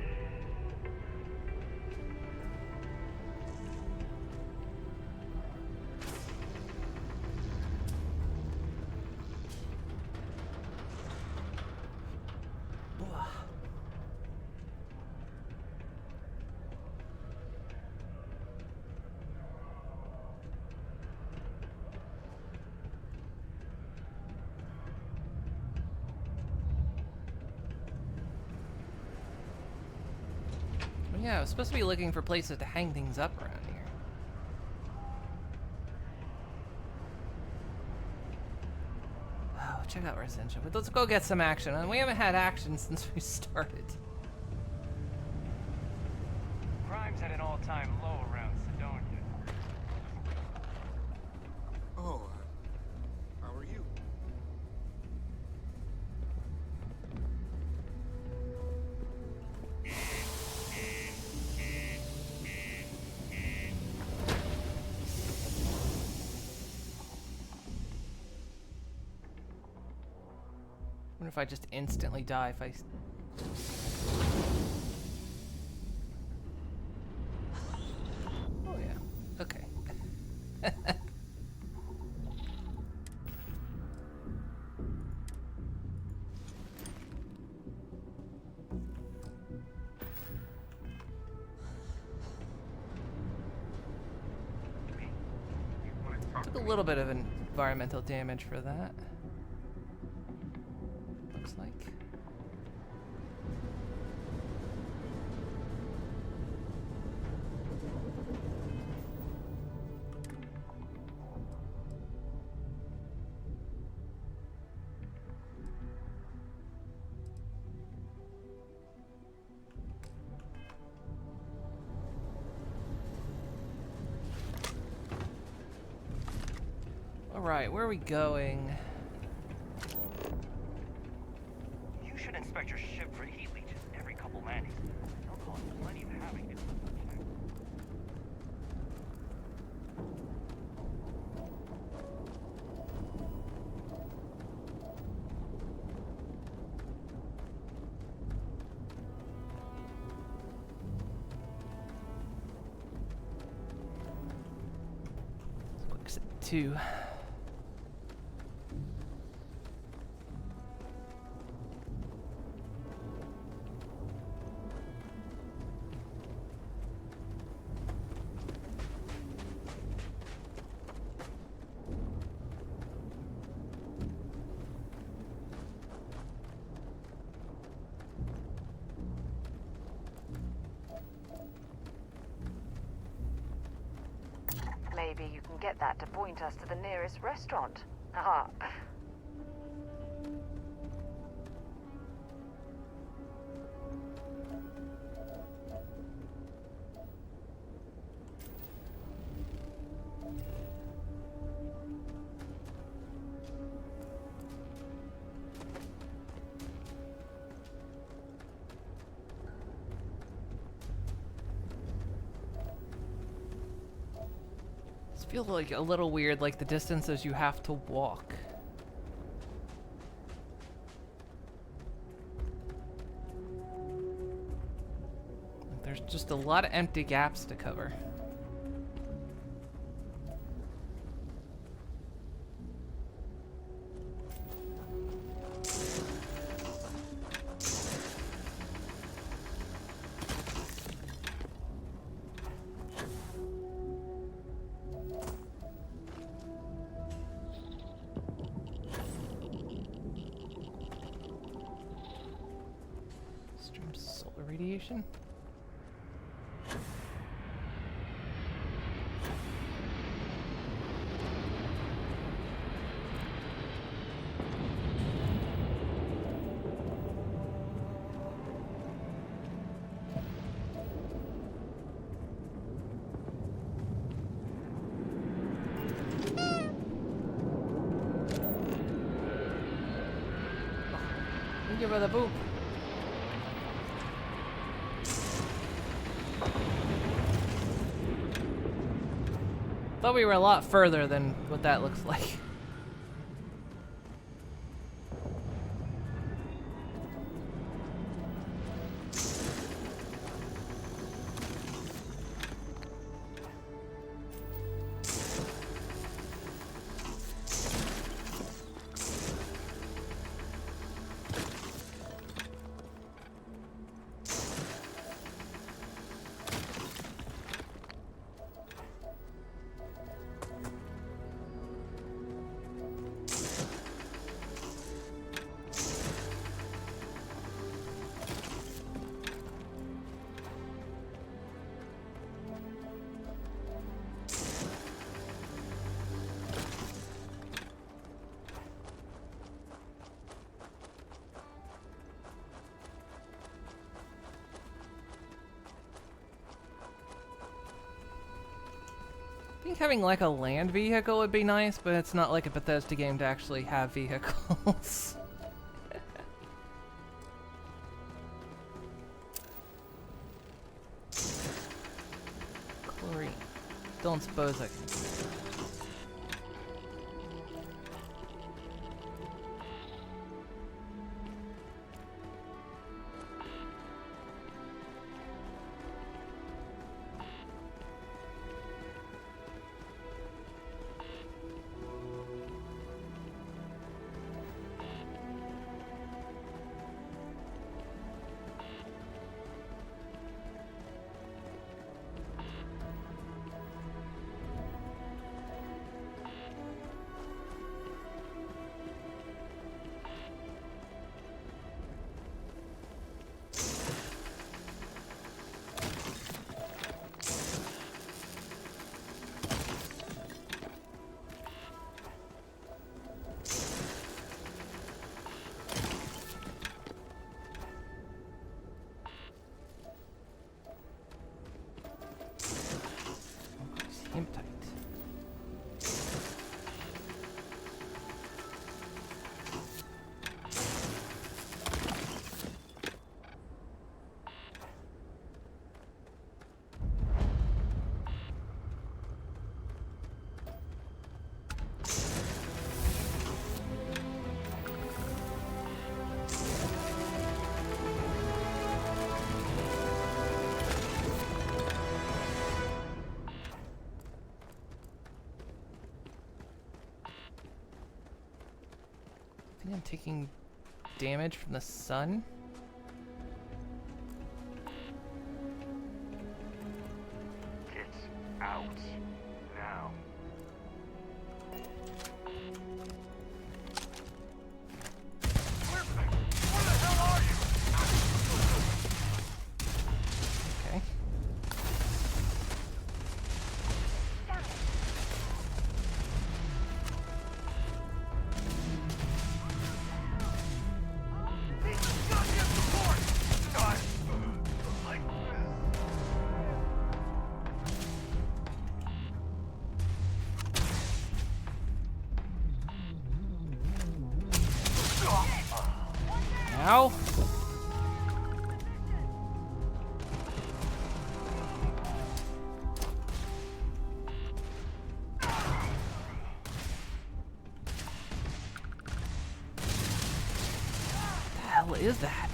Yeah, I was supposed to be looking for places to hang things up around here. Oh, check out Residential. But let's go get some action. And we haven't had action since we started. Crime's at an all-time low around Sidonia. Oh, how are you? Wonder if I just instantly die if I... Oh yeah, okay. Took a little bit of environmental damage for that. Looks like. Alright, where are we going? You should inspect your ship for heat leeches every couple landings. They'll cause plenty of havoc in the subject. Quick set 2. Maybe you can get that to point us to the nearest restaurant. Ah. Just feel like a little weird, like the distances you have to walk. There's just a lot of empty gaps to cover. Streams solar radiation. Give her the boop. Thought we were a lot further than what that looks like. I think having like a land vehicle would be nice, but it's not like a Bethesda game to actually have vehicles. Chlorine. Don't suppose I can. Him tight. I think I'm taking damage from the sun. It's out now. Where the hell are you? Okay. Ow. hell is that?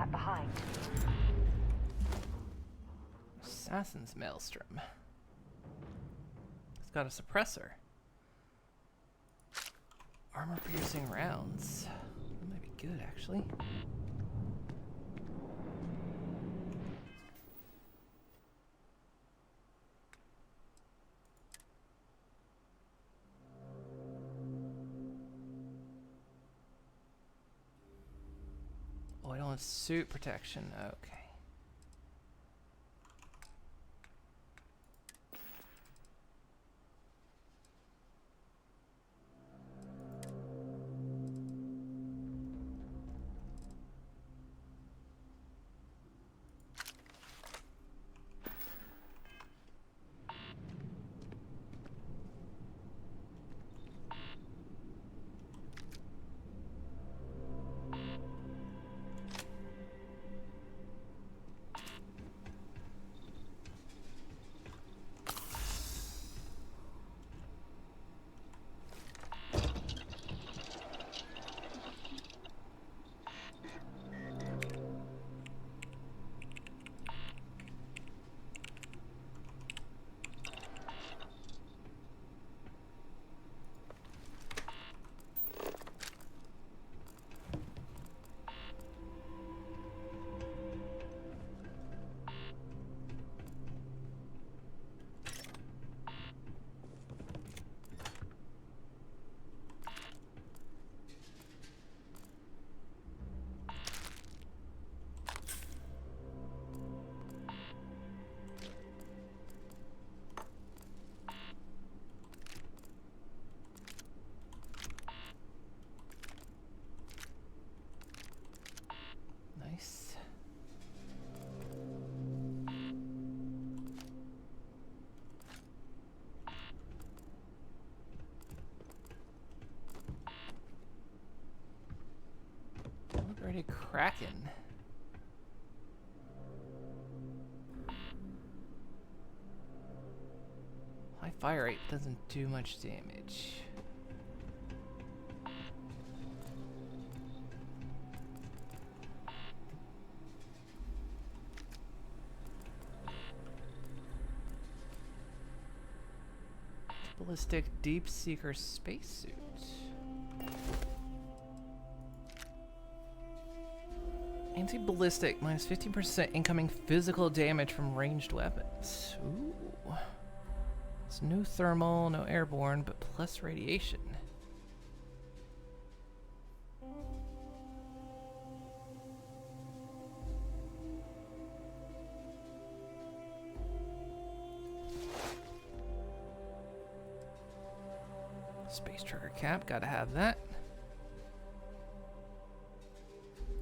Behind. Assassin's Maelstrom. It's got a suppressor. Armor-piercing rounds. That might be good, actually. Oh, I don't want suit protection. Okay. Nice. Already cracking. High fire rate doesn't do much damage. Ballistic Deep Seeker spacesuit. Anti-ballistic, minus 15% incoming physical damage from ranged weapons. Ooh. It's no thermal, no airborne, but plus radiation. Space trigger cap, gotta have that.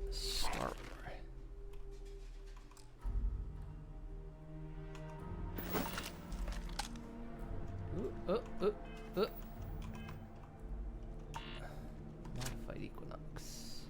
Star. Modified Equinox.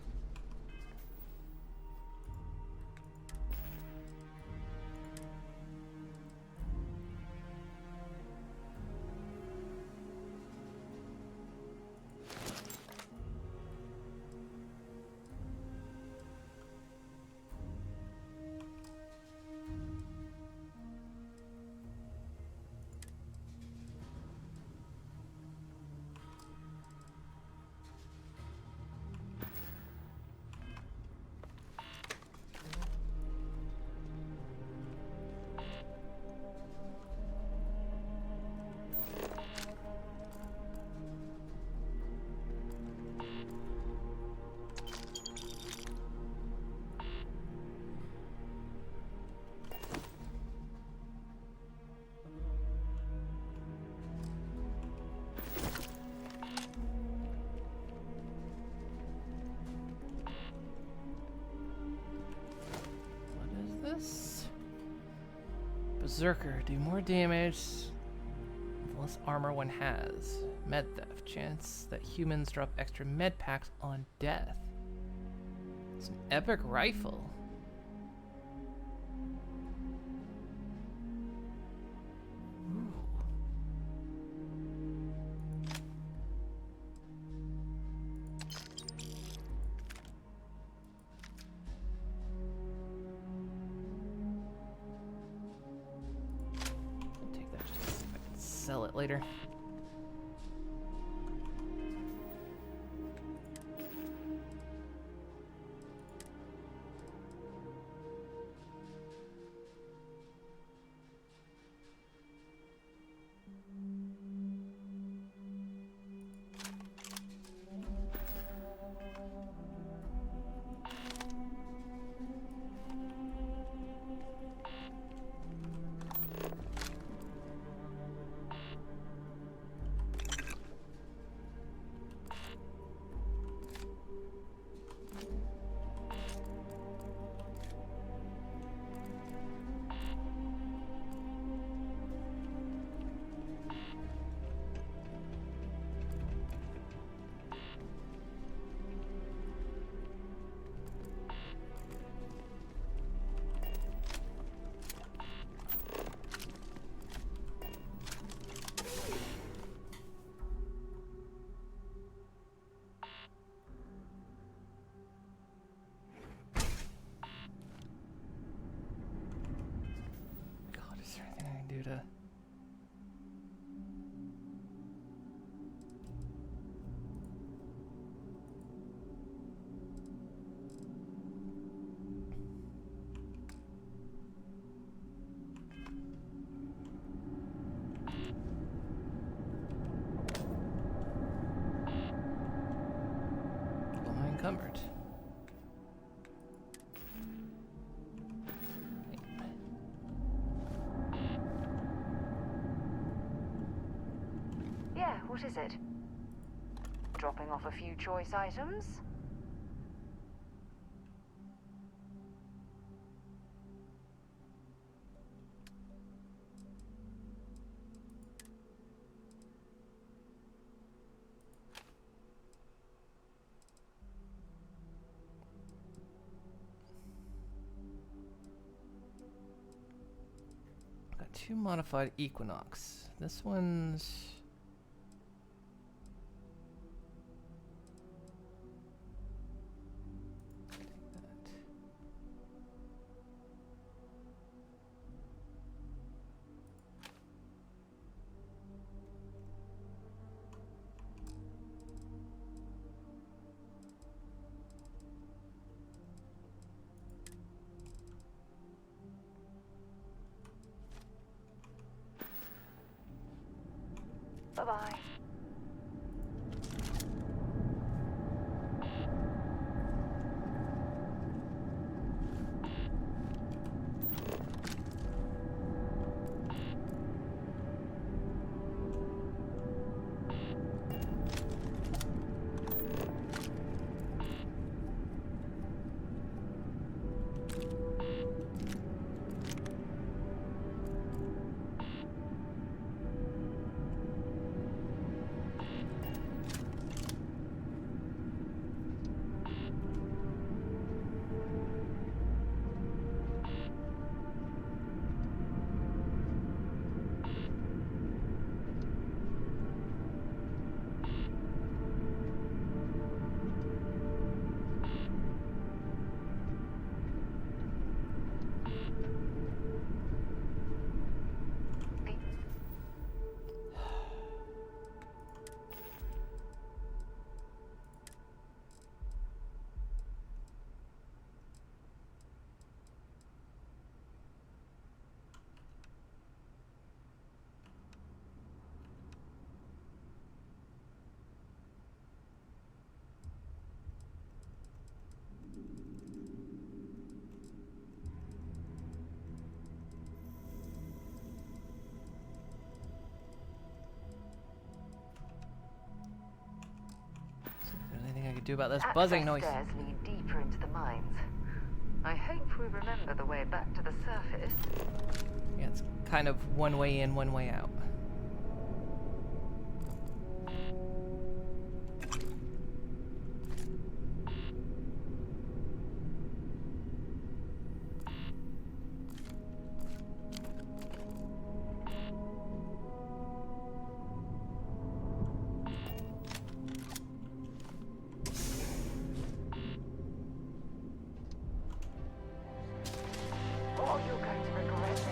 Berserker, do more damage with less armor one has. Med theft, chance that humans drop extra med packs on death. It's an epic rifle. Ooh. I'll take that just to see if I can sell it later. Is there anything I can do to... Well, I'm encumbered. Yeah, what is it? Dropping off a few choice items? Got 2 modified Equinox. This one's... Bye-bye. Anything I could do about this buzzing noise? Stairs lead deeper into the mines. I hope we remember the way back to the surface. Yeah, it's kind of one way in, one way out. Oh, you're going to regret this.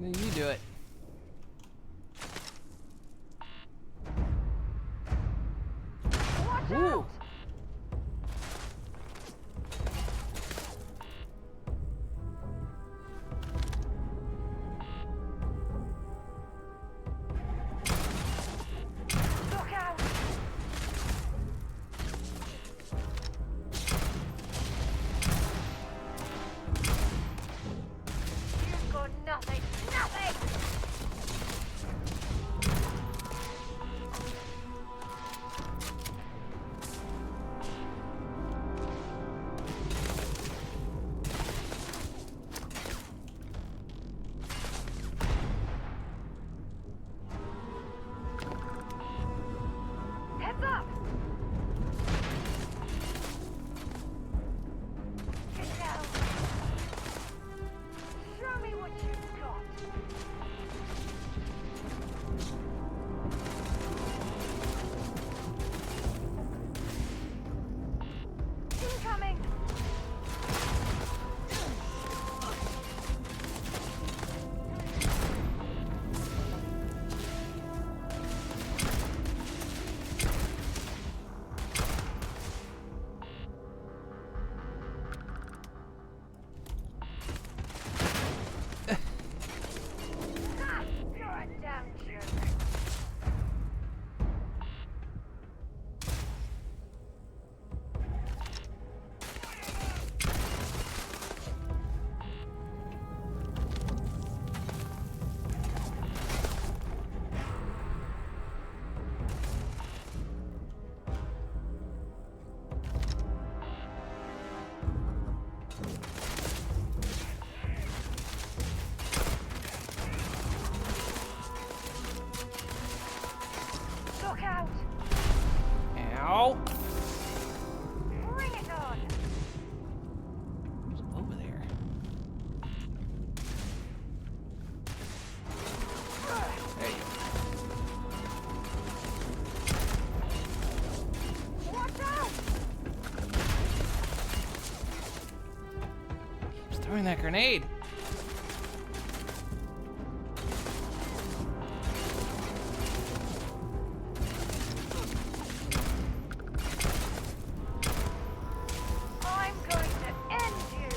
You do it. Watch Ooh. out! Look out! You've got nothing. Nothing! Heads up! Get down! Show me what you've got! Incoming! Ah, you're a damn jerk! Look out! Ow. Bring it on! Who's over there? There you go. Watch out! He's throwing that grenade. I'm going to end you!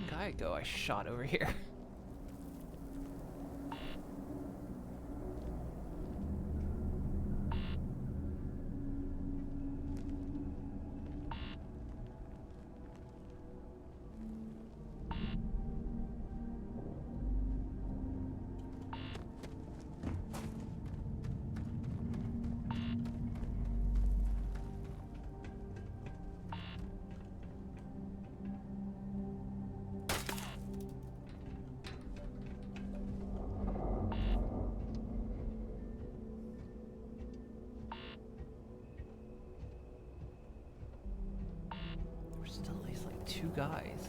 Guy go I shot over here. Still at least like 2 guys.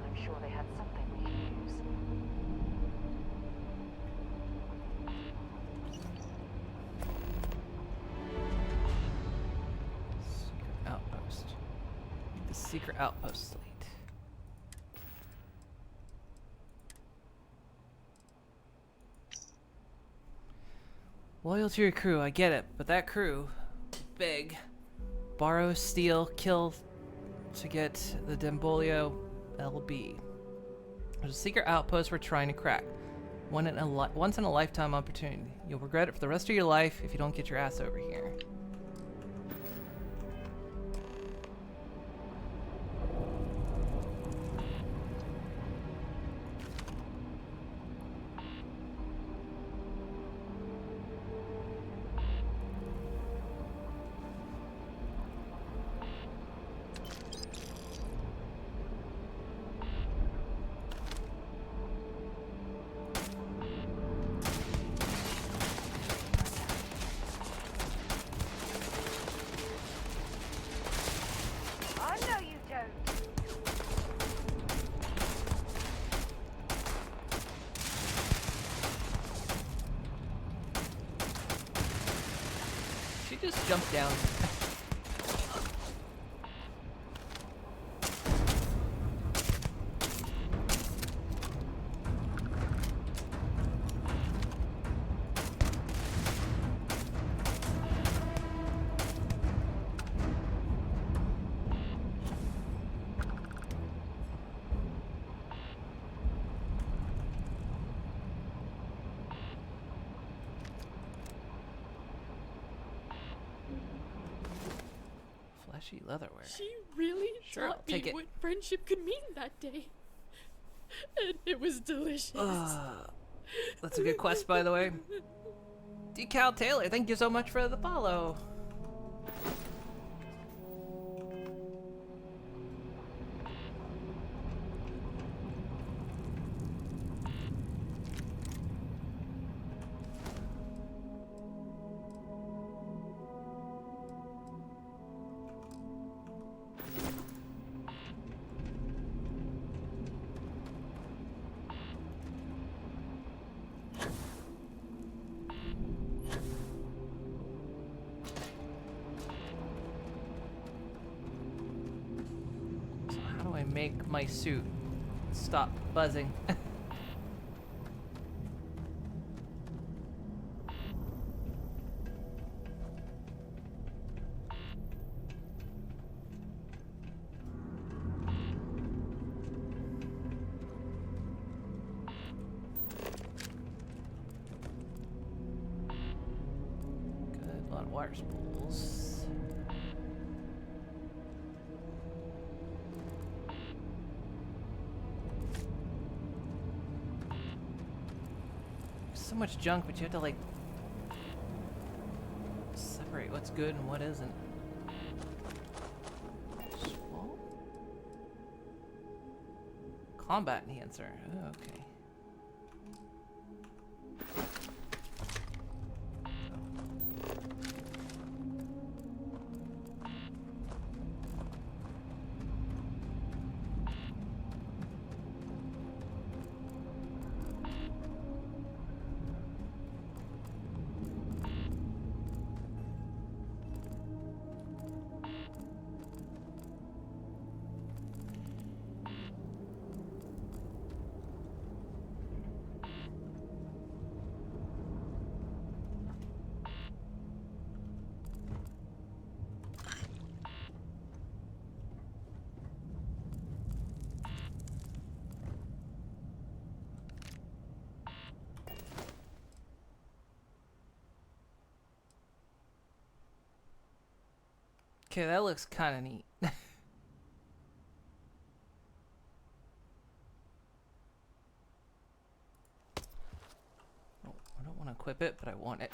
I'm sure they had something we can use. Secret outpost. The secret outpost slate. Loyal to your crew, I get it, but that crew, big. Borrow, steal, kill to get the Dembolio LB. There's a secret outpost we're trying to crack. Once in a lifetime opportunity. You'll regret it for the rest of your life if you don't get your ass over here. I know you don't. She just jumped down. Flashy leatherware. She really Sure, I'll taught me take it. what friendship could mean that day. And it was delicious. That's a good quest, by the way. Decal Taylor, thank you so much for the follow. So how do I make my suit stop buzzing? Good, a lot of wire spools. So much junk, but you have to like separate what's good and what isn't. Swamp? Combat enhancer. Oh, okay. Okay, that looks kind of neat. Oh, I don't want to equip it, but I want it.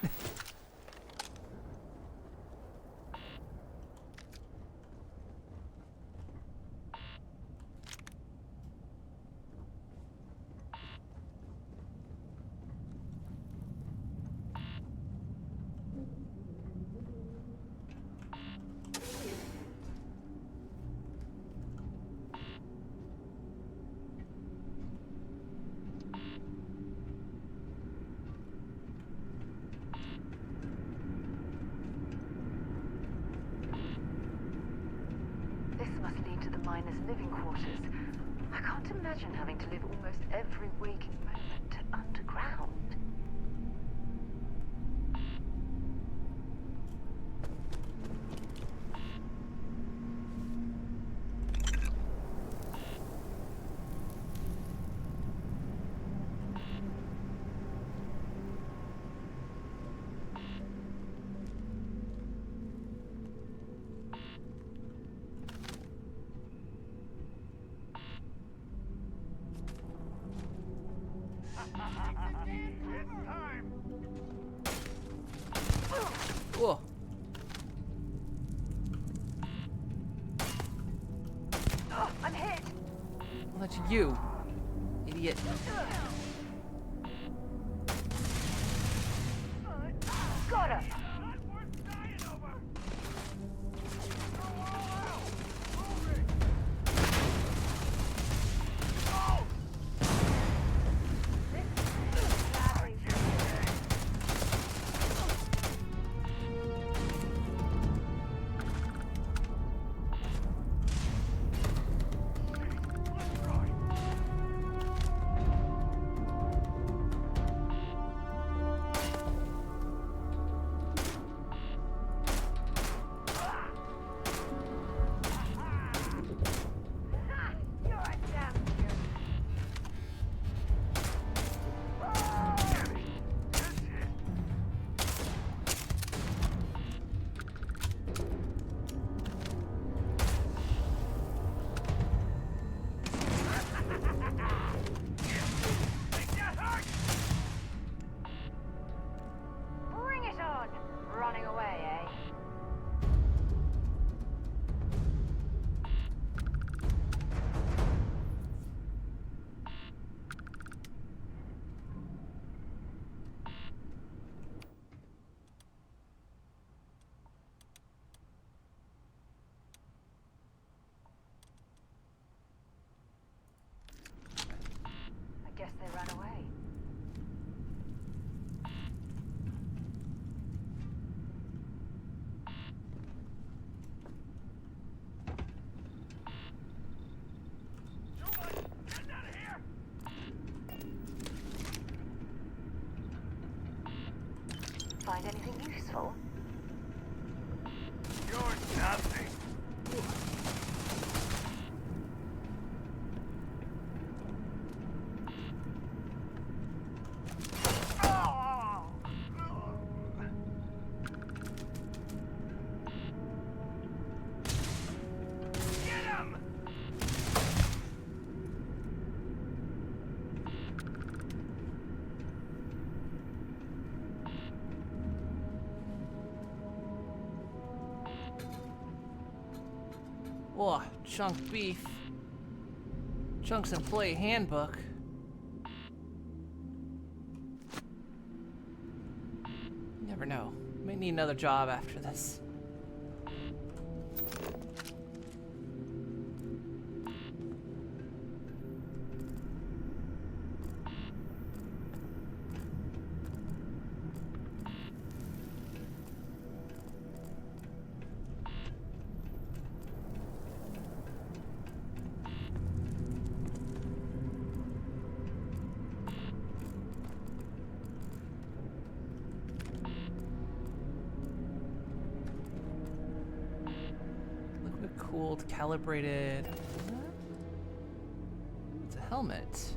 This must lead to the miners' living quarters. I can't imagine having to live almost every waking moment underground. Whoa. Oh, I'm hit! Well, that's you, idiot. Got him! Bring it on! Running away, eh? I guess they ran away. Find anything useful? You're nothing. Get him! Whoa, chunk beef. Chunks employee handbook. You never know. May need another job after this. Cooled, calibrated. It's a helmet.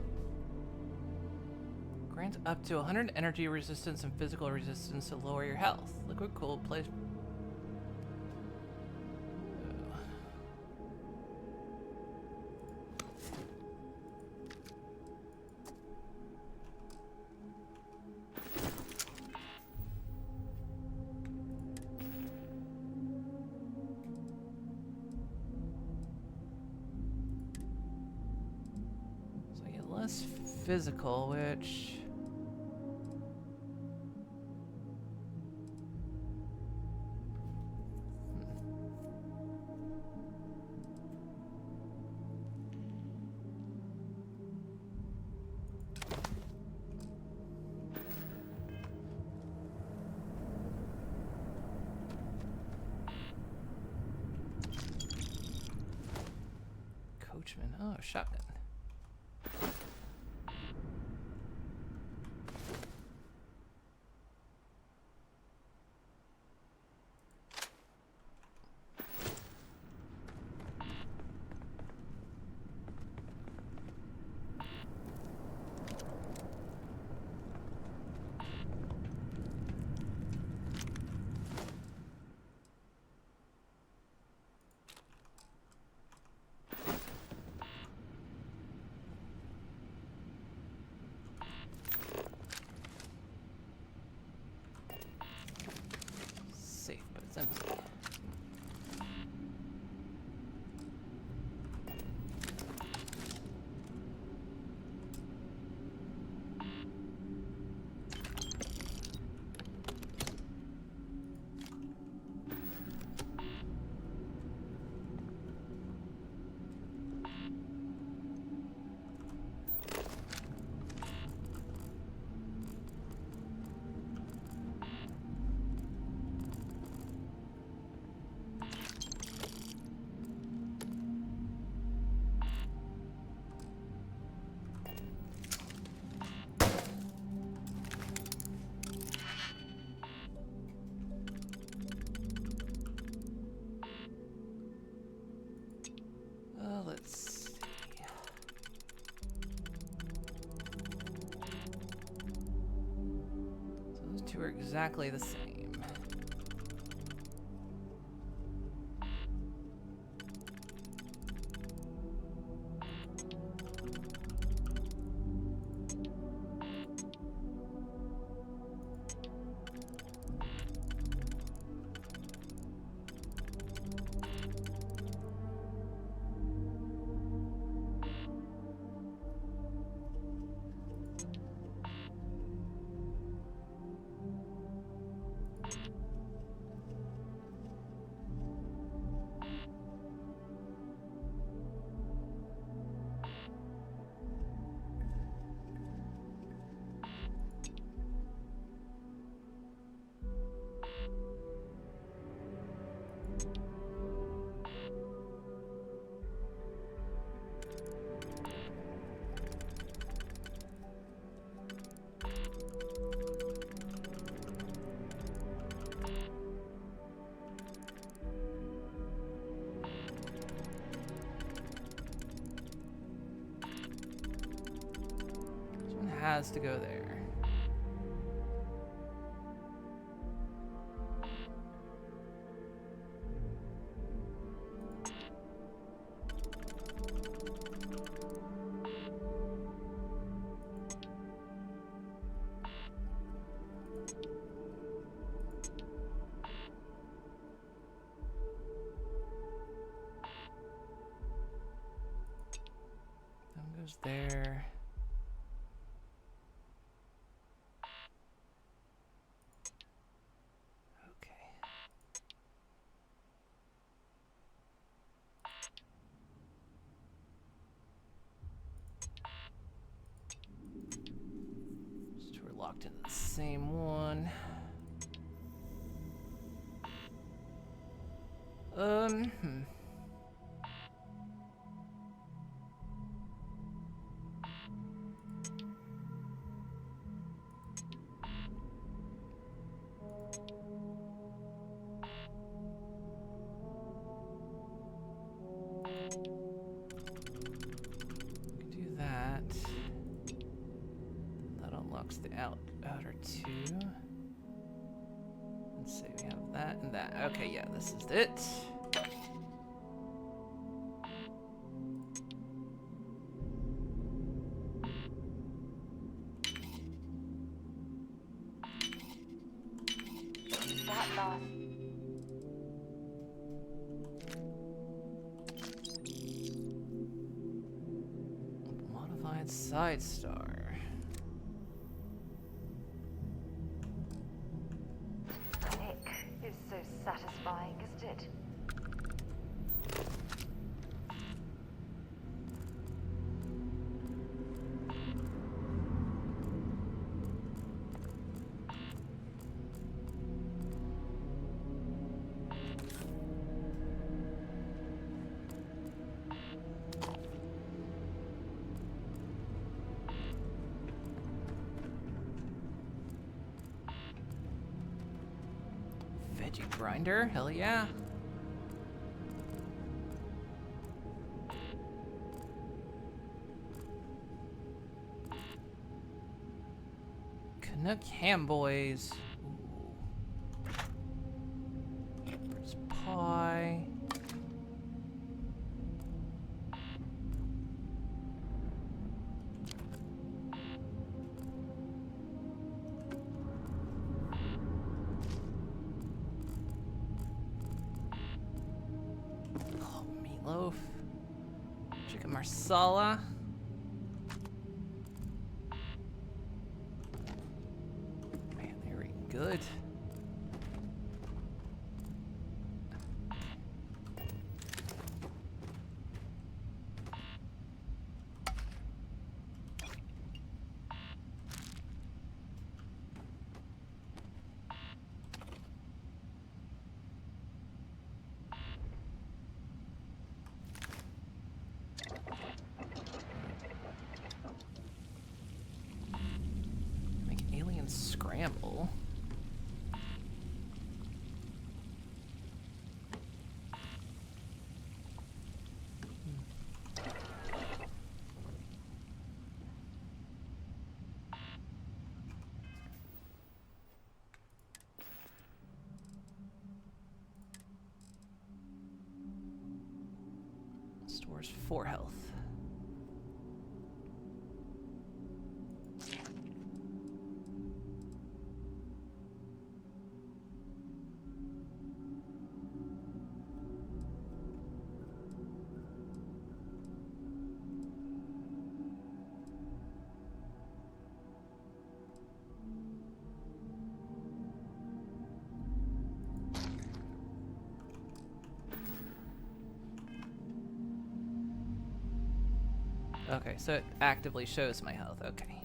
Grants up to 100 energy resistance and physical resistance to lower your health. Liquid cooled place. Wellness physical, which... Coachman. Oh, shotgun. Safe, but it's empty. Let's see. So those two are exactly the same. Has to go there. That goes there. Locked into the same one. Can do that. That unlocks the outer two. Let's see, we have that and that. Okay, yeah, this is it. That loss. Modify Alien side star. Ick is so satisfying, isn't it? Veggie grinder? Hell yeah. Canuck ham boys. Ooh. Shepherd's pie. Oh, meatloaf. Chicken marsala. Man, they're eating good. Make alien scramble. Stores 4 health. Okay, so it actively shows my health. Okay.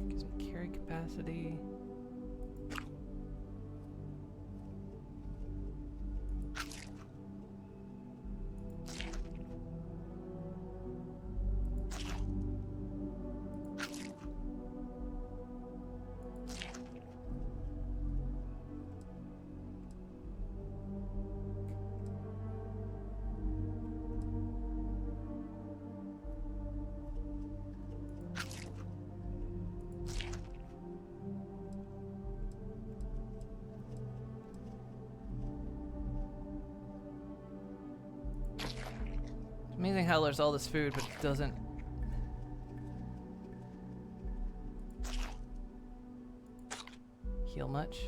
Gives me carry capacity. Amazing how there's all this food, but it doesn't. Heal much.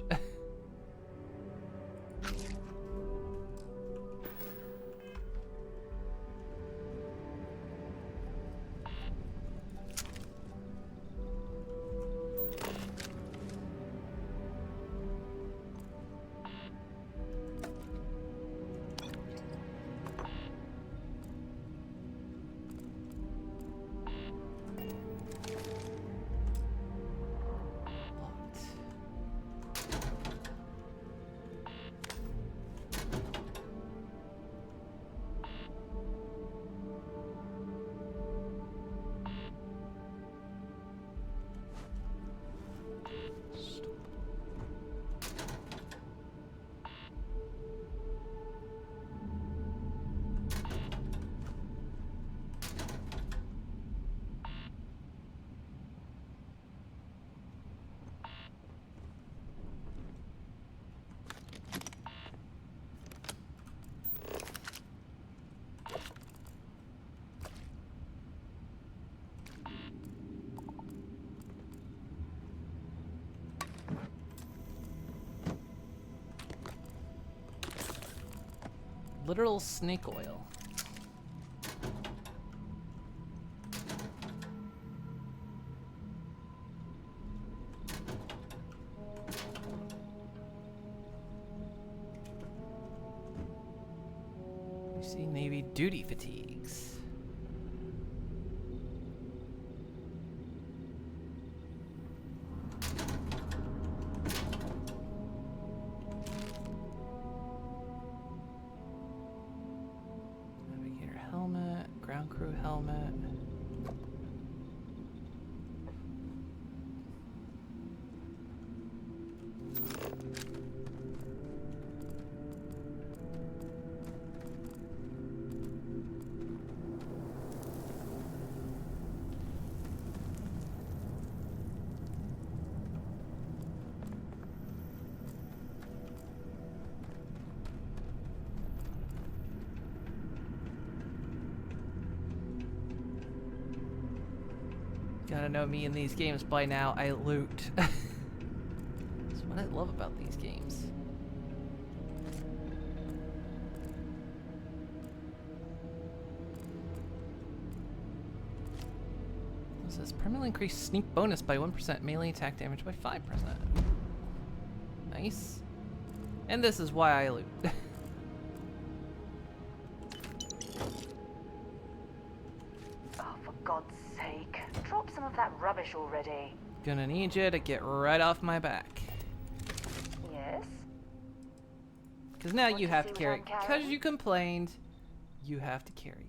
Literal snake oil. You see Navy duty fatigues. Navigator helmet, ground crew helmet. Gotta know me in these games by now, I loot. That's what I love about these games. This says permanently increase sneak bonus by 1%, melee attack damage by 5%. Nice. And this is why I loot. Oh, for God's sake. Drop some of that rubbish already. Gonna need you to get right off my back. Yes? Because now Want you to have see to what carry I'm it. Because carrying? you complained, you have to carry it.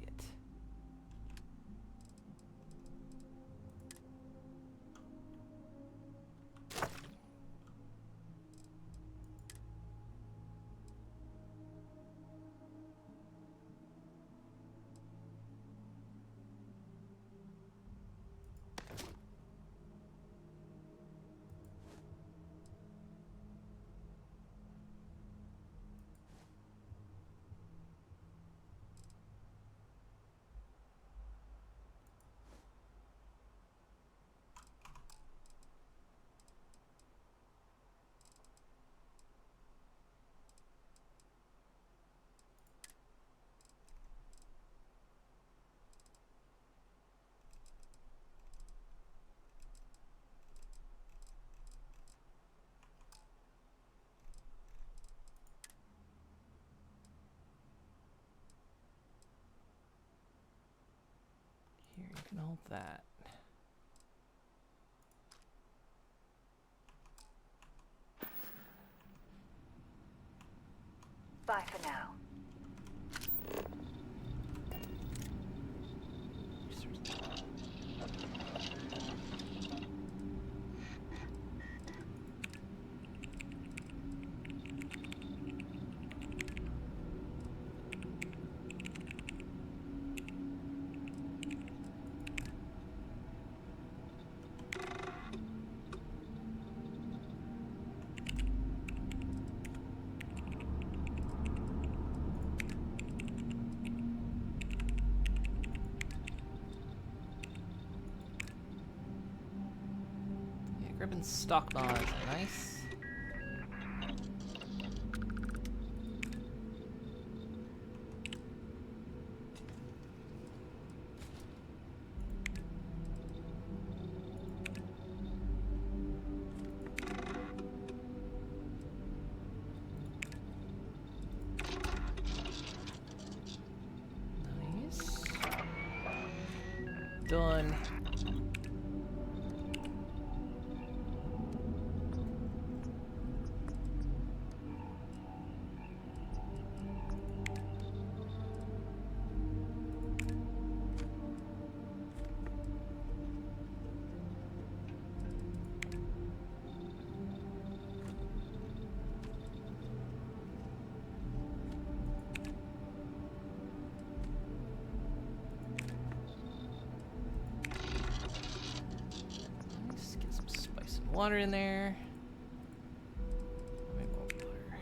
Here, you can hold that. Bye for now. Yeah, Gribbon's stock knowledge, nice. Nice. Done. Nice. Get some spice and water in there. Maybe more water.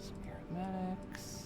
Some aromatics.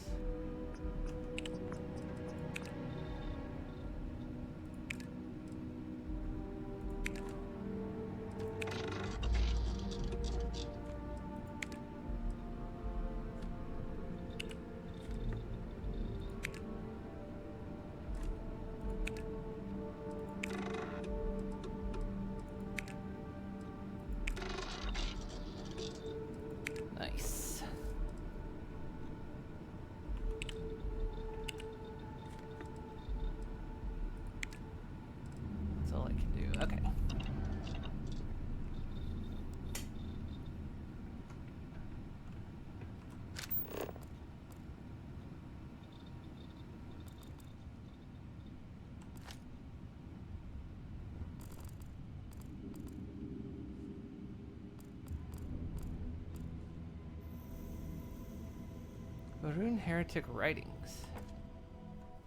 Maroon Heretic Writings.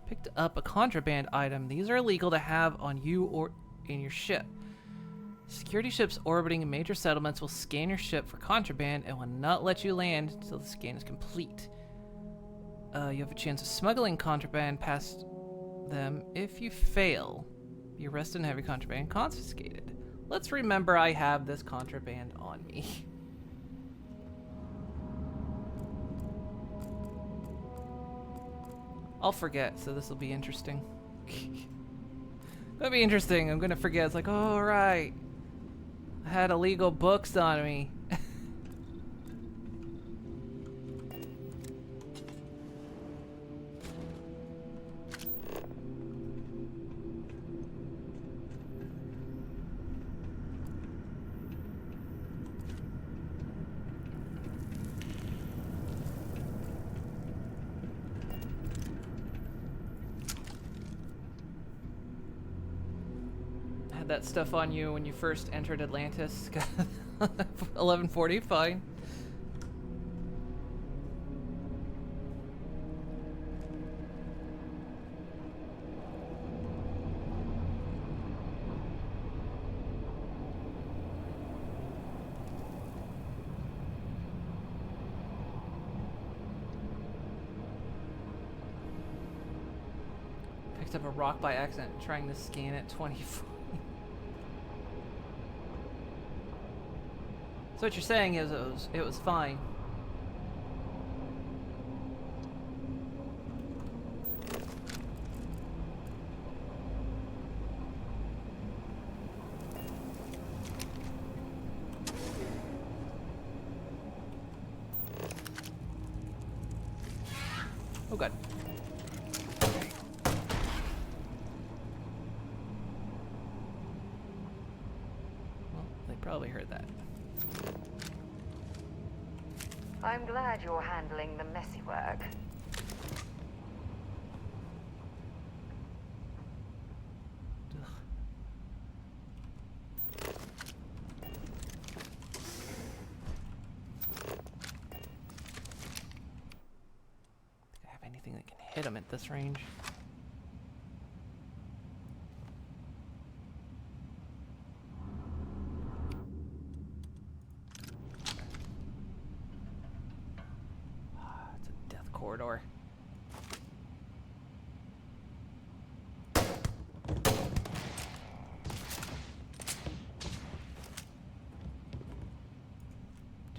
Picked up a contraband item. These are illegal to have on you or in your ship. Security ships orbiting major settlements will scan your ship for contraband and will not let you land until the scan is complete. You have a chance of smuggling contraband past them. If you fail, be arrested and have your contraband confiscated. Let's remember I have this contraband on me. I'll forget, so this will be interesting. It'll be interesting. I'm gonna forget. It's like, oh, right. I had illegal books on me. That stuff on you when you first entered Atlantis. 1140, fine. Picked up a rock by accident trying to scan it 24. So what you're saying is it was fine. Oh god. Well, they probably heard that. I'm glad you're handling the messy work. Do I have anything that can hit him at this range? Corridor.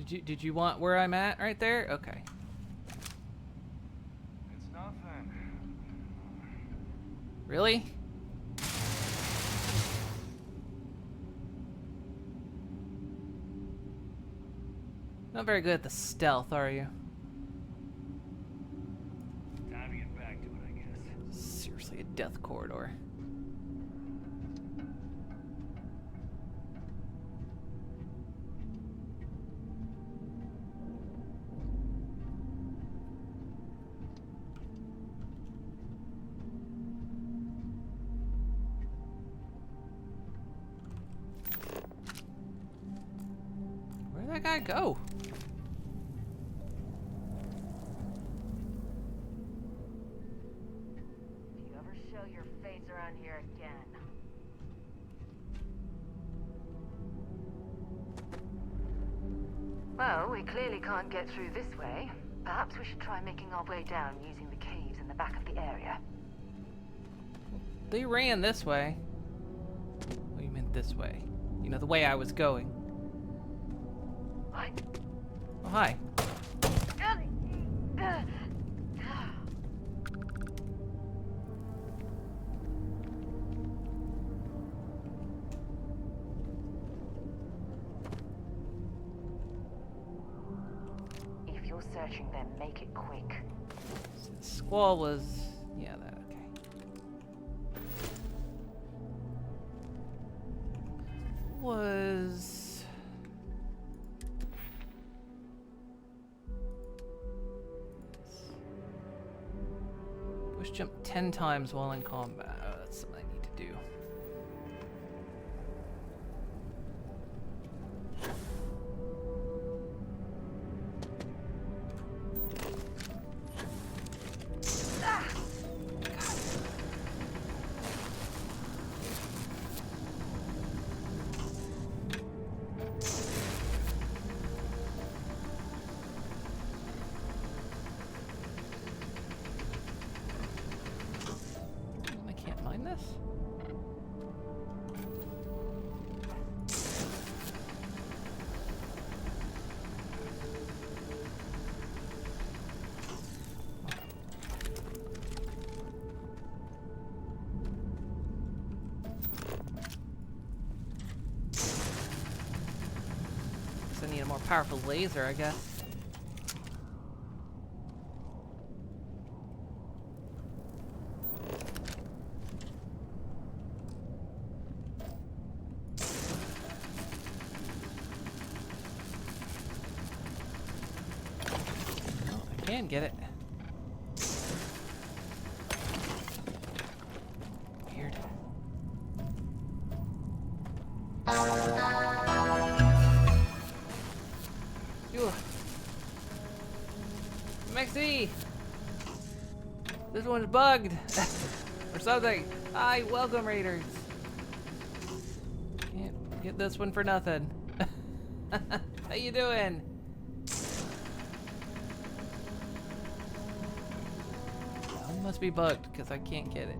Did you want where I'm at right there? Okay. It's nothing. Really? Not very good at the stealth, are you? Time to get back to it, I guess. Seriously, a death corridor. Where'd that guy go? Here again. Well, we clearly can't get through this way. Perhaps we should try making our way down using the caves in the back of the area. They ran this way. Oh, you meant this way. You know, the way I was going. Hi. Oh, hi. Searching them, make it quick. Squall was... yeah, that, okay. Was... push jump 10 times while in combat. Oh, that's something I need to do. more powerful laser, I guess. Oh, I can get it. Weird. Phew. Maxie! This one's bugged! or something! Hi, welcome raiders! Can't get this one for nothing. How you doing? It must be bugged, because I can't get it.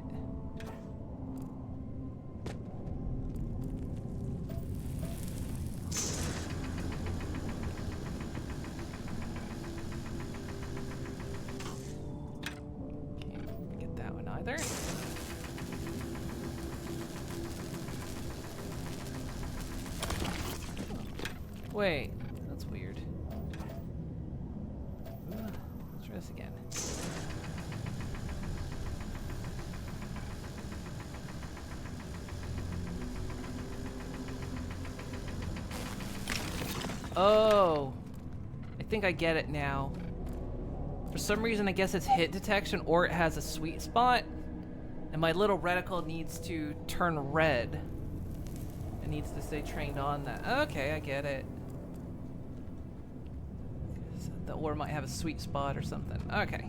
Wait, that's weird. Let's try this again. Oh, I think I get it now. For some reason, I guess it's hit detection or it has a sweet spot. And my little reticle needs to turn red. It needs to stay trained on that. Okay, I get it. The ore might have a sweet spot or something. Okay.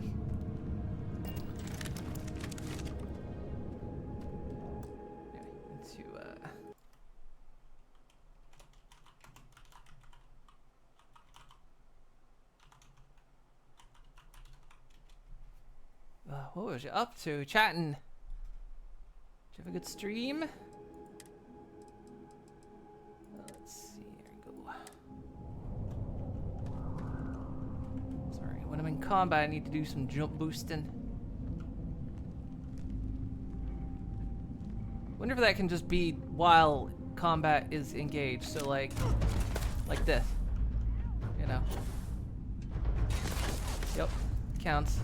What was you up to? Chatting. Did you have a good stream? Let's see. Here we go. Sorry, when I'm in combat, I need to do some jump boosting. Wonder if that can just be while combat is engaged. So like this. You know. Yep, counts.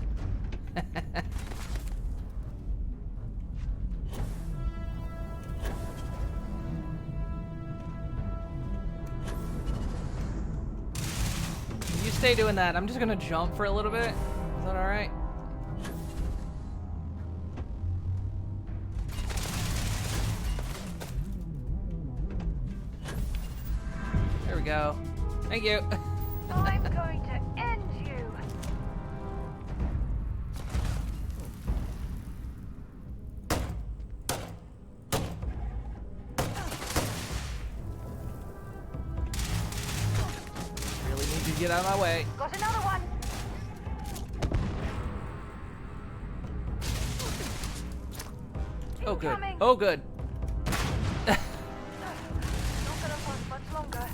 You stay doing that. I'm just gonna jump for a little bit. Is that alright? There we go. Thank you. I'm going to end you. Really need you to get out of my way. Got another one. Oh good. Incoming. Oh good. Not gonna last much longer.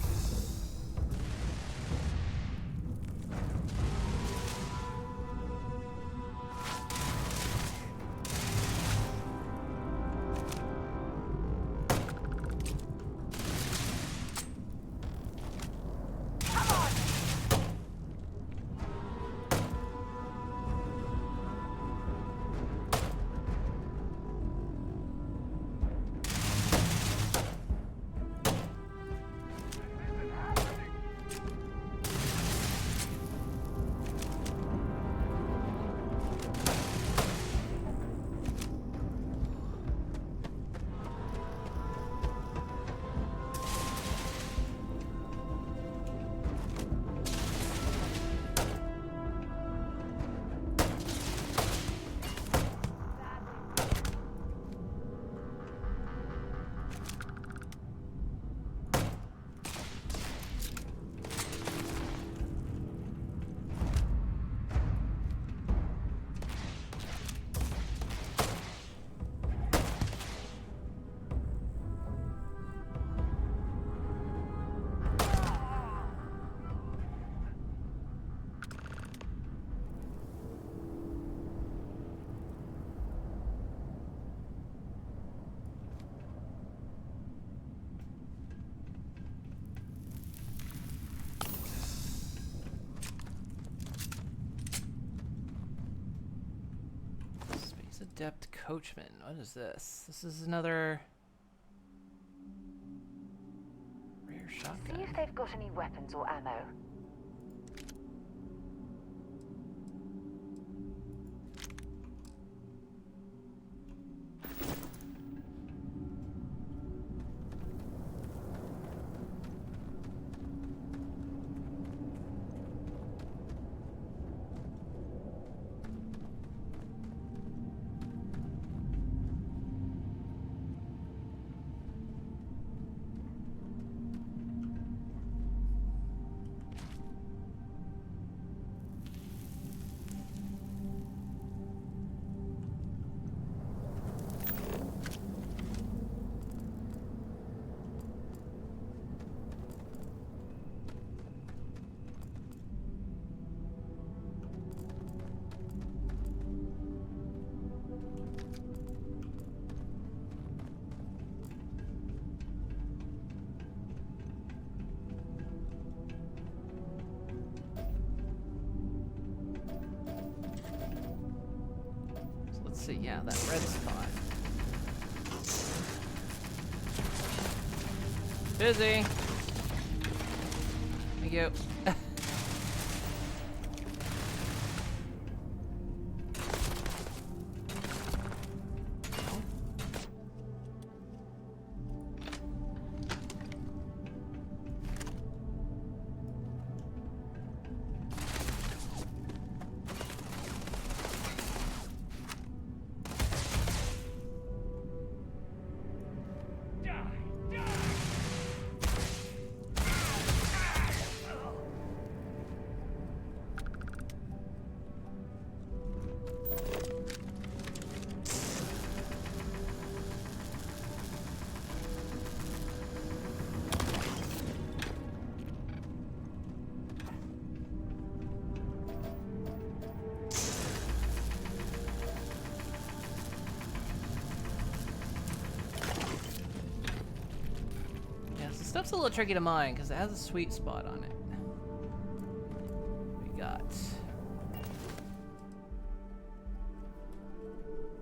Adept Coachman. What is this? This is another rare shotgun. See if they've got any weapons or ammo. Let's see, yeah, that red spot. Busy. Thank you. Stuff's a little tricky to mine because it has a sweet spot on it. We got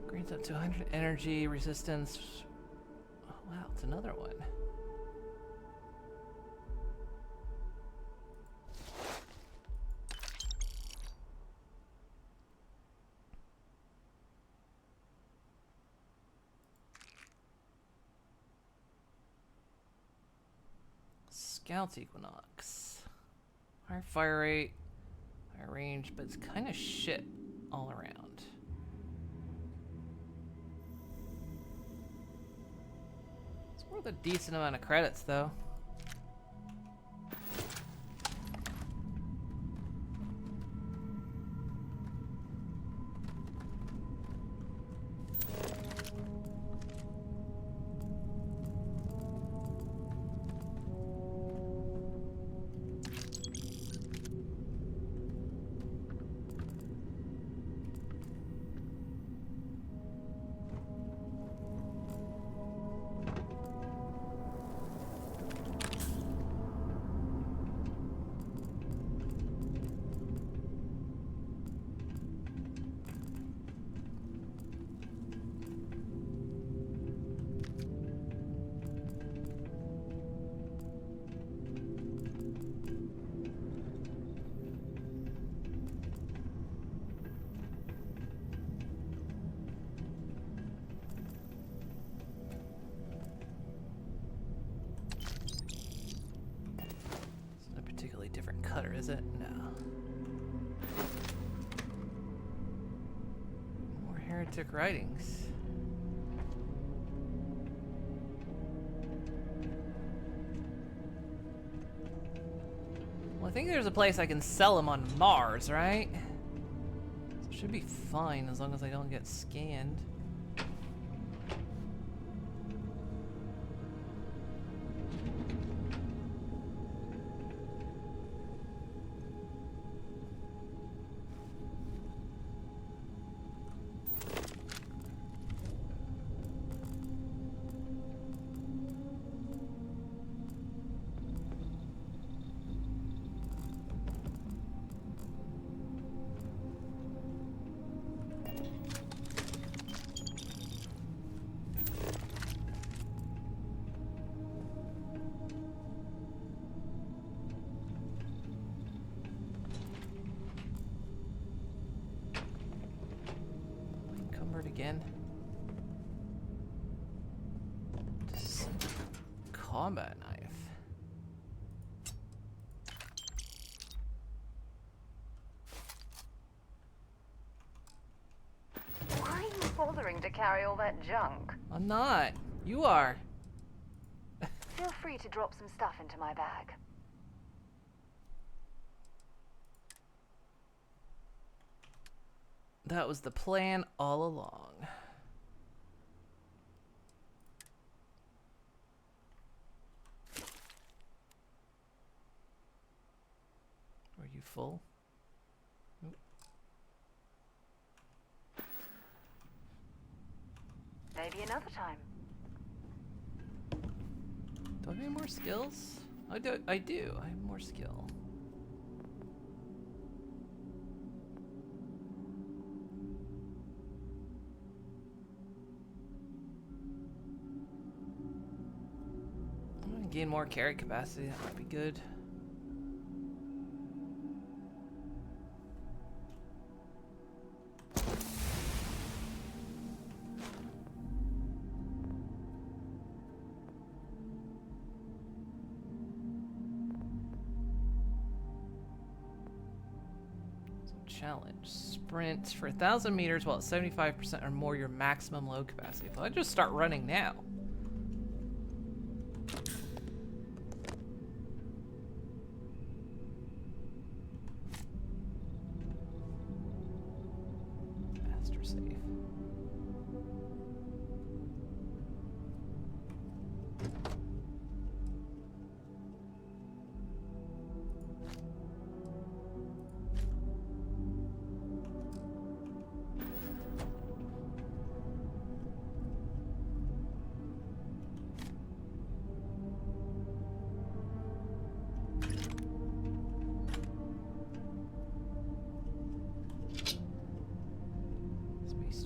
grants up to 100 energy resistance. Oh wow, it's another one. Scout's Equinox. Higher fire rate, higher range, but it's kind of shit all around. It's worth a decent amount of credits, though. Different cutter, is it? No. More heretic writings. Well, I think there's a place I can sell them on Mars, right? So it should be fine as long as I don't get scanned. again. Just combat knife. Why are you bothering to carry all that junk? I'm not. You are. Feel free to drop some stuff into my bag. That was the plan all along. Are you full? Nope. Maybe another time. Do I have any more skills? I do. I have more skill. I'm gonna gain more carry capacity. That might be good. Challenge. Sprint for 1,000 meters while at 75% or more your maximum load capacity. So I just start running now. Master save.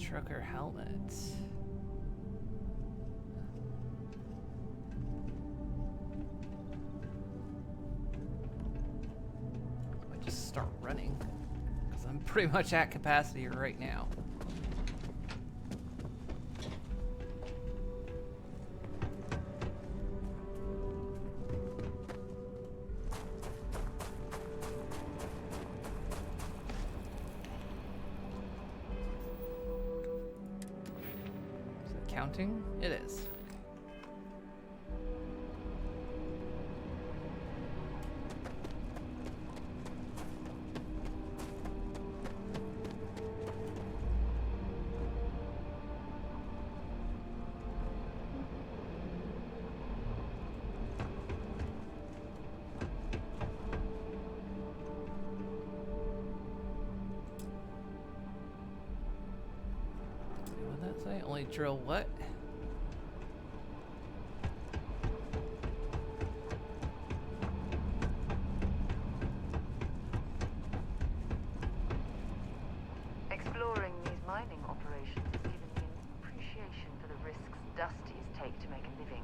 Trucker helmets. I just start running because I'm pretty much at capacity right now. Counting? It is. What did that say? Only drill what? Exploring these mining operations has given me an appreciation for the risks Dusties take to make a living.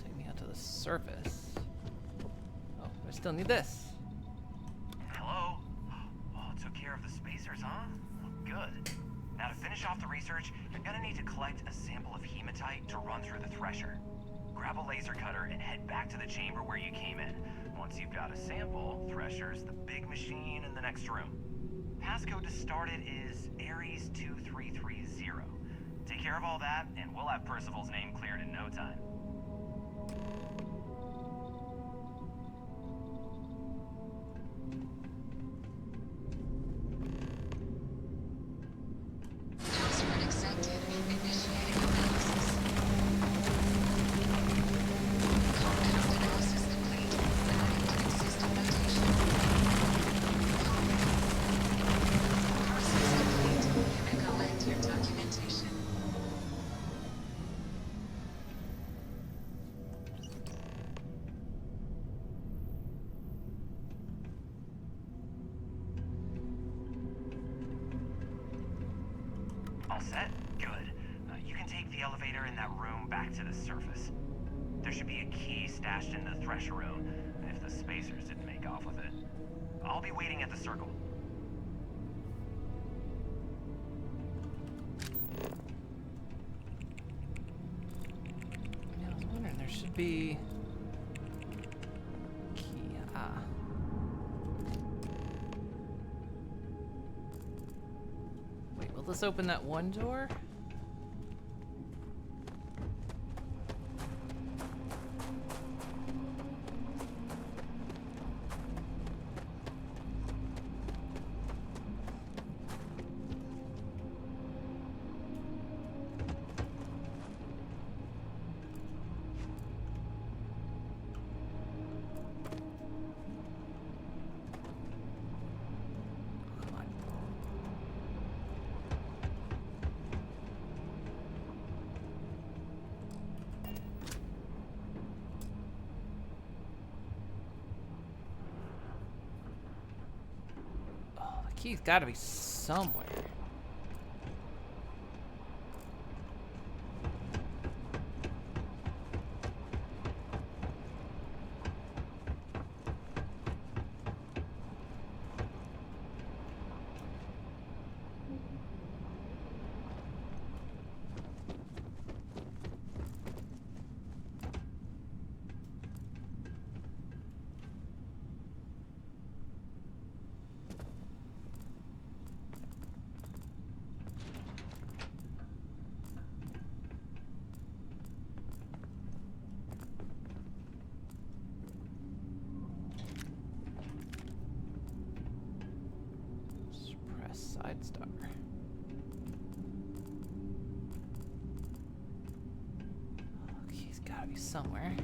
Take me out to the surface. Oh, I still need this. Hello? Oh, took care of the spacers, huh? Good. Now to finish off the research, you're gonna need to collect a sample of hematite to run through the thresher. Grab a laser cutter and head back to the chamber where you came in. Once you've got a sample, thresher's the big machine in the next room. Passcode to start it is Ares 2330. Take care of all that, and we'll have Percival's name cleared in no time. Password accepted. Initiating analysis. Compound analysis complete. Adding to system notation. Process complete. You may collect your documentation. elevator in that room back to the surface. There should be a key stashed in the thresher room, if the spacers didn't make off with it. I'll be waiting at the circle. Yeah, I was wondering, there should be... key, Wait, will this open that one door? Key's gotta be somewhere. Side star. Okay, he's gotta be somewhere.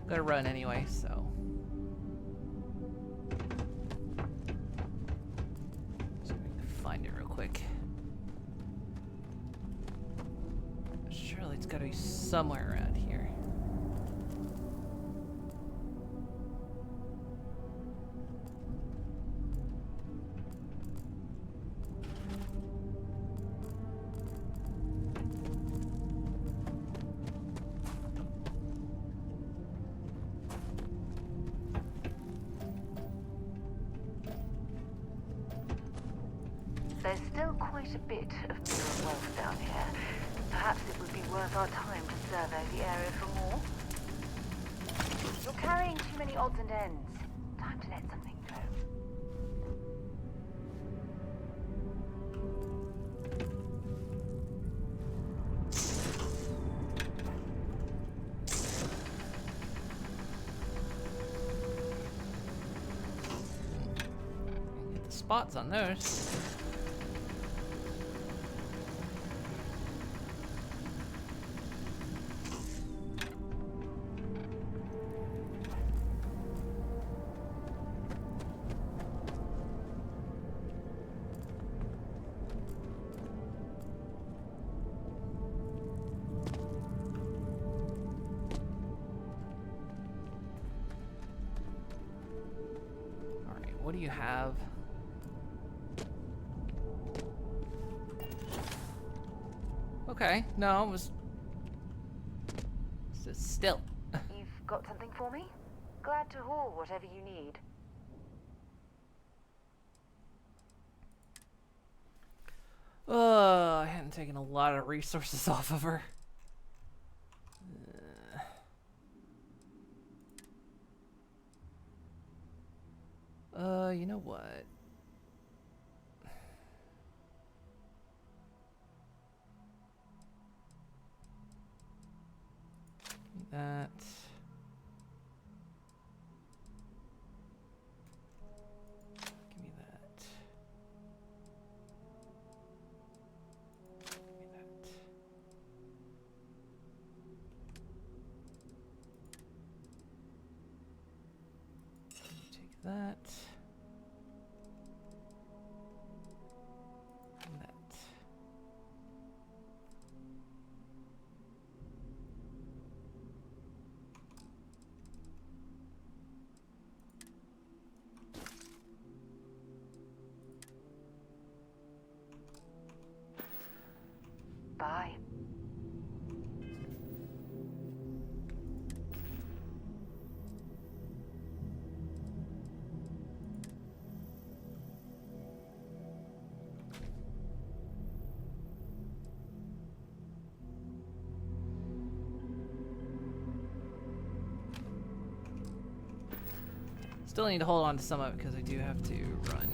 Gotta run anyway, so. Just gonna find it real quick. Surely it's gotta be somewhere around here. There's still quite a bit of mineral wealth down here. Perhaps it would be worth our time to survey the area for more. You're carrying too many odds and ends. Time to let something go. Get the spots on those. What do you have? Okay, no, it was just still. You've got something for me? Glad to haul whatever you need. I hadn't taken a lot of resources off of her. You know what? That. Still need to hold on to some of it because I do have to run.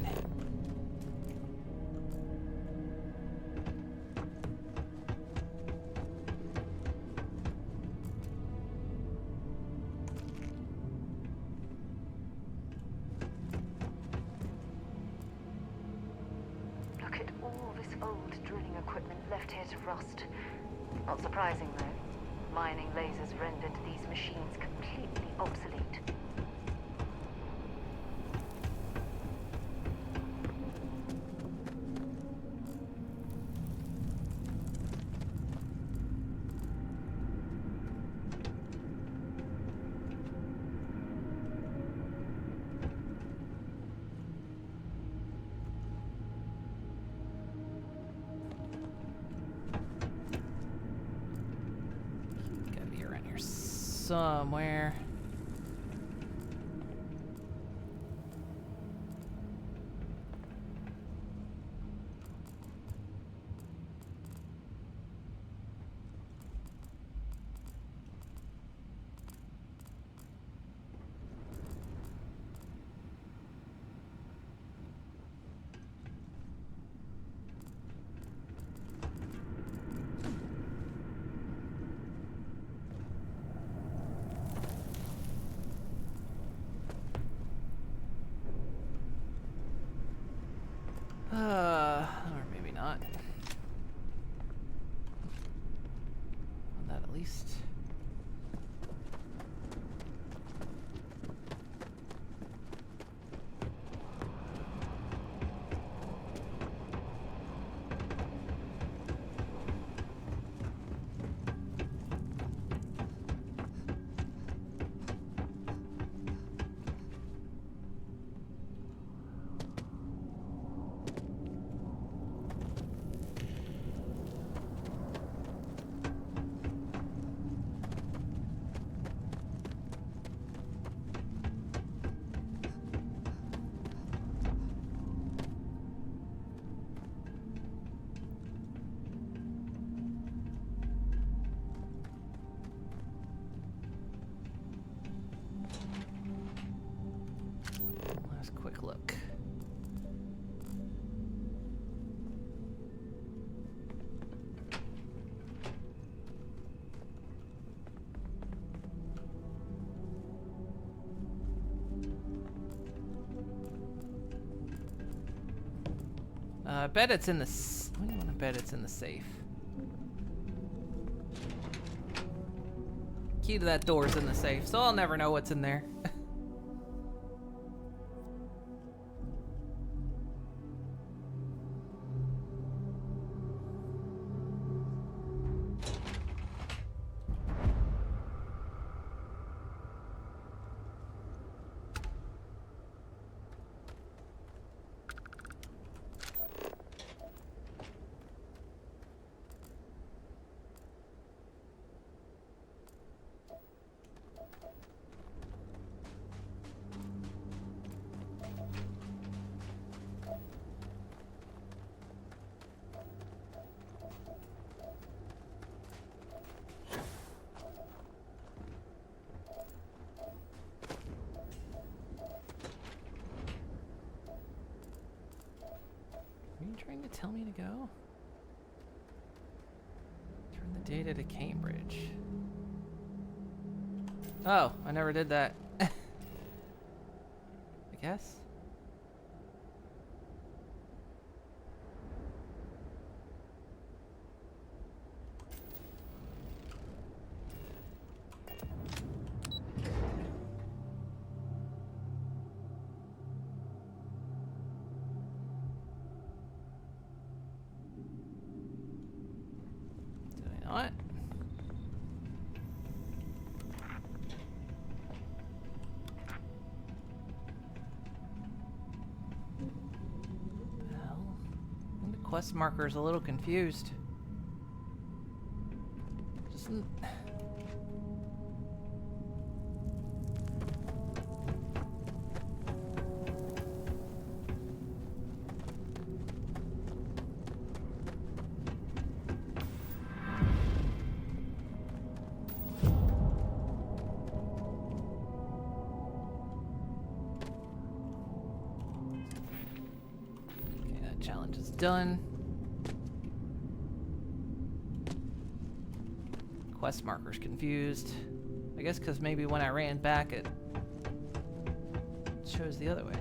Look at all this old drilling equipment left here to rust. Not surprising, though. Mining lasers rendered these machines completely obsolete. Gotta be around here somewhere. Or maybe not. On that at least. Last quick look. I bet it's in the. Why do you want to bet it's in the safe? Key to that door's in the safe, so I'll never know what's in there. Are you trying to tell me to go? Turn the data to Cambridge. Oh, I never did that. I guess. Did I not? Well, I think the quest marker is a little confused. Doesn't. challenge is done. Quest marker's confused. I guess because maybe when I ran back it chose the other way.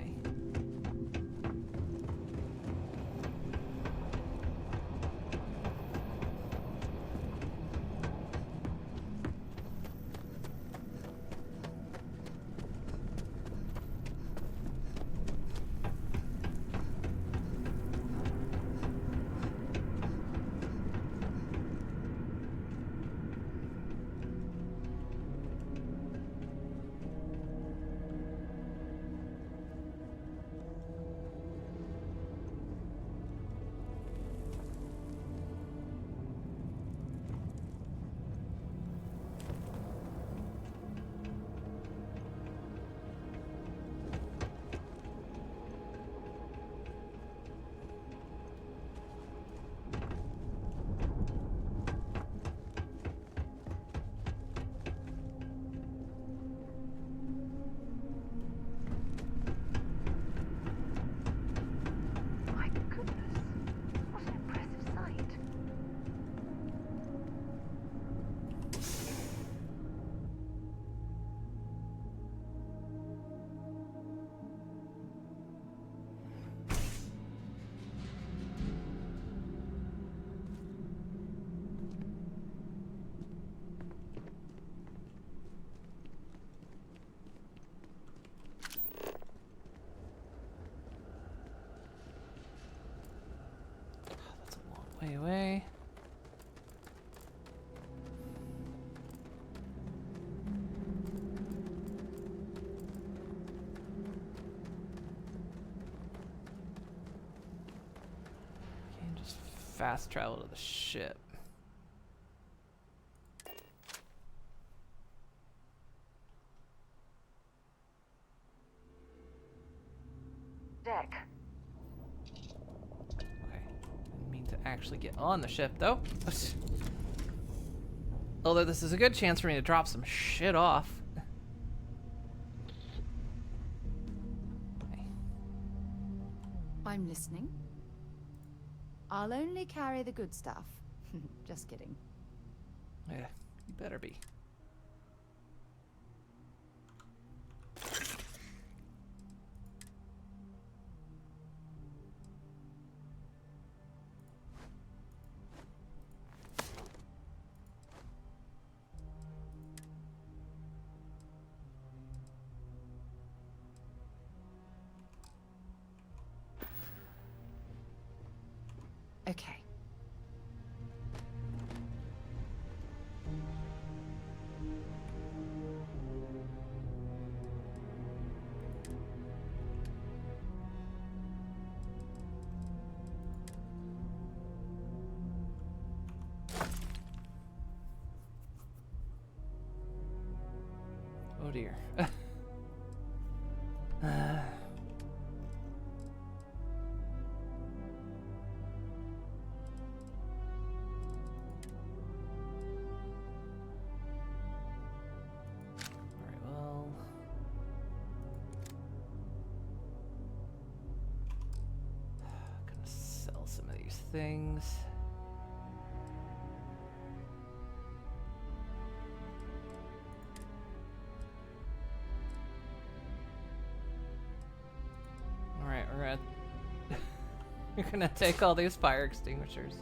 My goodness, what an impressive sight. That's a long way away. Can't just fast travel to the ship. Deck. Didn't mean to actually get on the ship, though. Although this is a good chance for me to drop some shit off. I'm listening. I'll only carry the good stuff. Just kidding. Yeah, you better be. Okay. Oh dear. Alright, well. Gonna sell some of these things. Alright, we're gonna take all these fire extinguishers.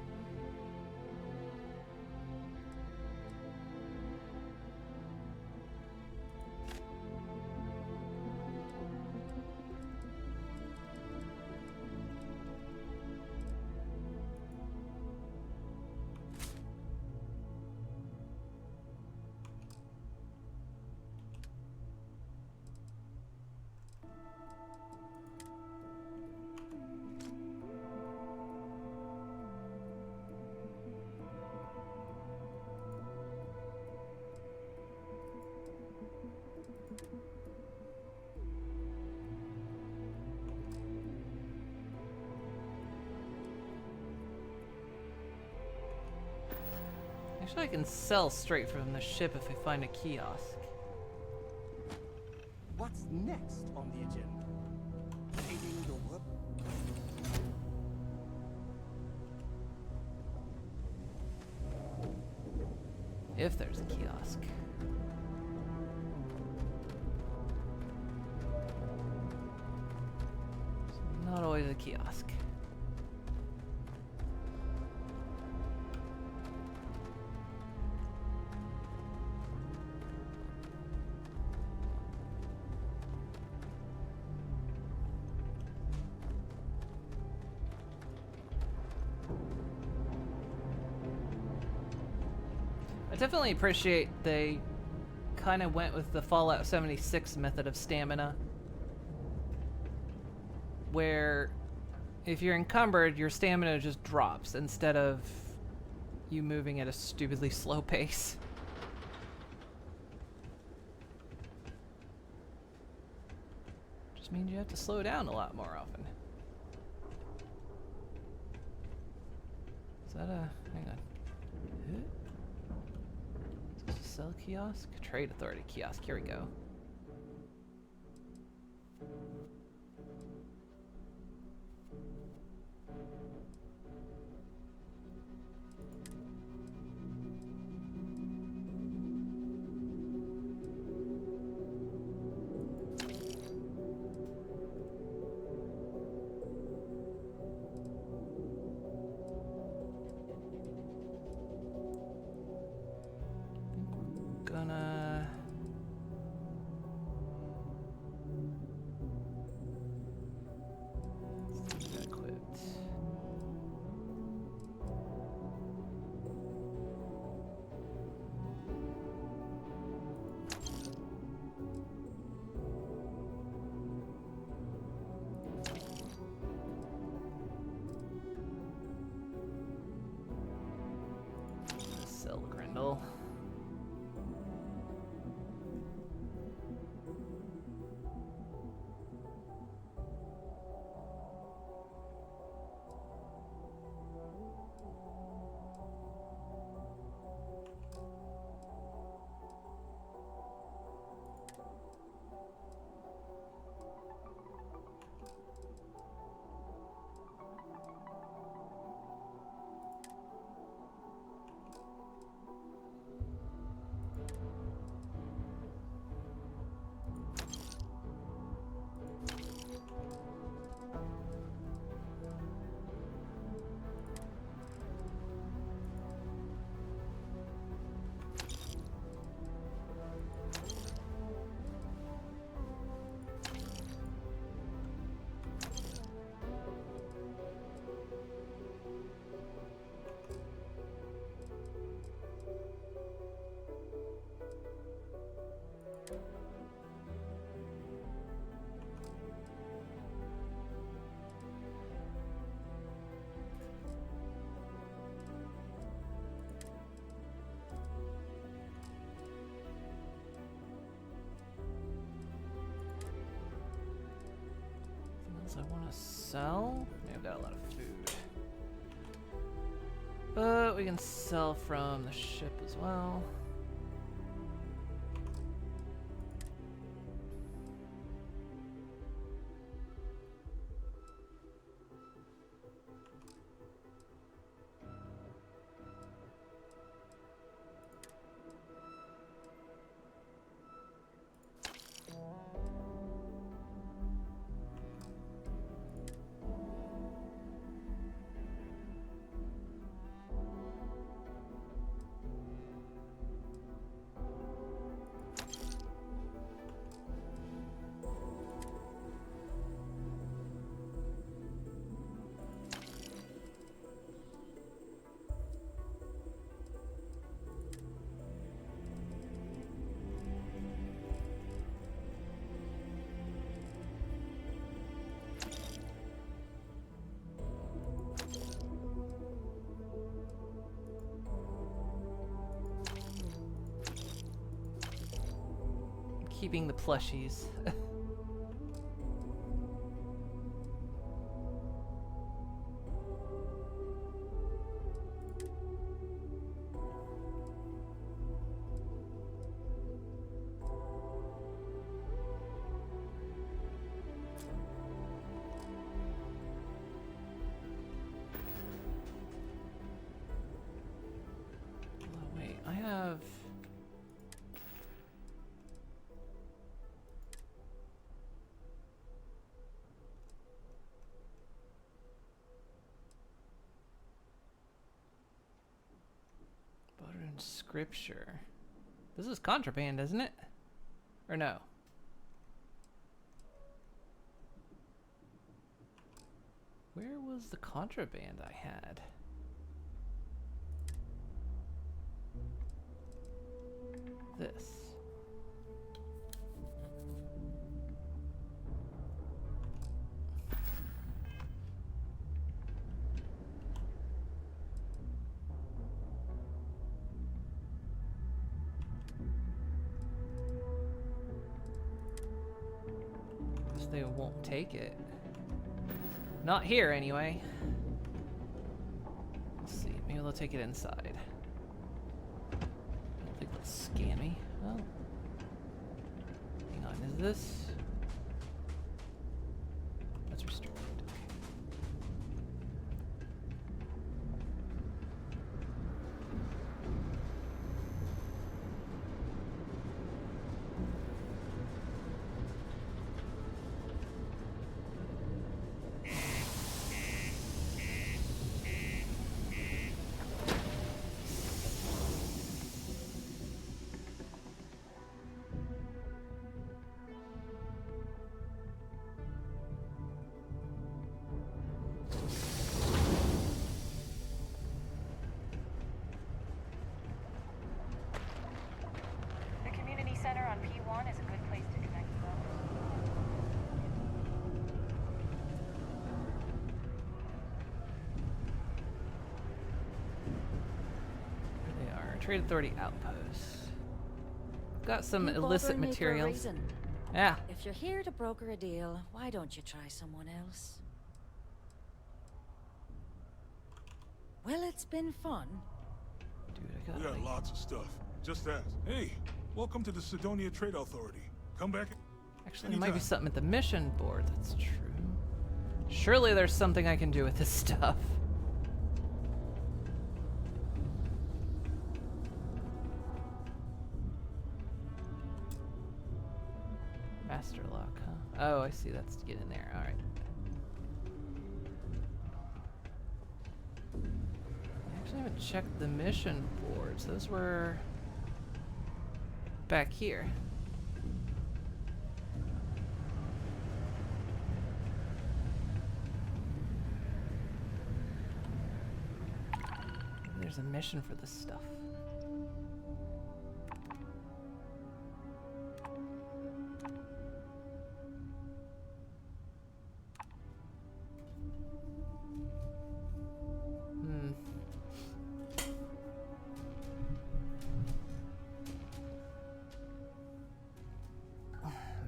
Actually, I can sell straight from the ship if I find a kiosk. What's next on the agenda? Aiding the work? If there's a kiosk. It's not always a kiosk. I definitely appreciate they kind of went with the Fallout 76 method of stamina, where if you're encumbered, your stamina just drops instead of you moving at a stupidly slow pace. Just means you have to slow down a lot more often. Is that a... hang on. Is this a sell kiosk? Trade authority kiosk. Here we go. Gonna... let's get equipped. Sell Grendel. I want to sell. Yeah, I've got a lot of food. But we can sell from the ship as well. Keeping the plushies. Wait, I have Scripture. This is contraband, isn't it? Or no? Where was the contraband I had? This. Guess they won't take it. Not here, anyway. Let's see. Maybe they'll take it inside. I don't think they'll scan me. Oh. Hang on. Is this? That's restricted. The community center on P1 is a good place to connect the dots. There they are. Trade Authority Outpost. Got some You illicit bothering me for a materials. reason. Yeah. If you're here to broker a deal, why don't you try someone else? Well, it's been fun. Dude, I got We got like... lots of stuff. Just ask. Hey, welcome to the Sidonia Trade Authority. Come back. Actually, there might be anytime. something at the mission board that's true. Surely there's something I can do with this stuff. Master lock, huh? Oh, I see. That's to get in there. All right. I actually haven't checked the mission boards. Those were back here. There's a mission for this stuff.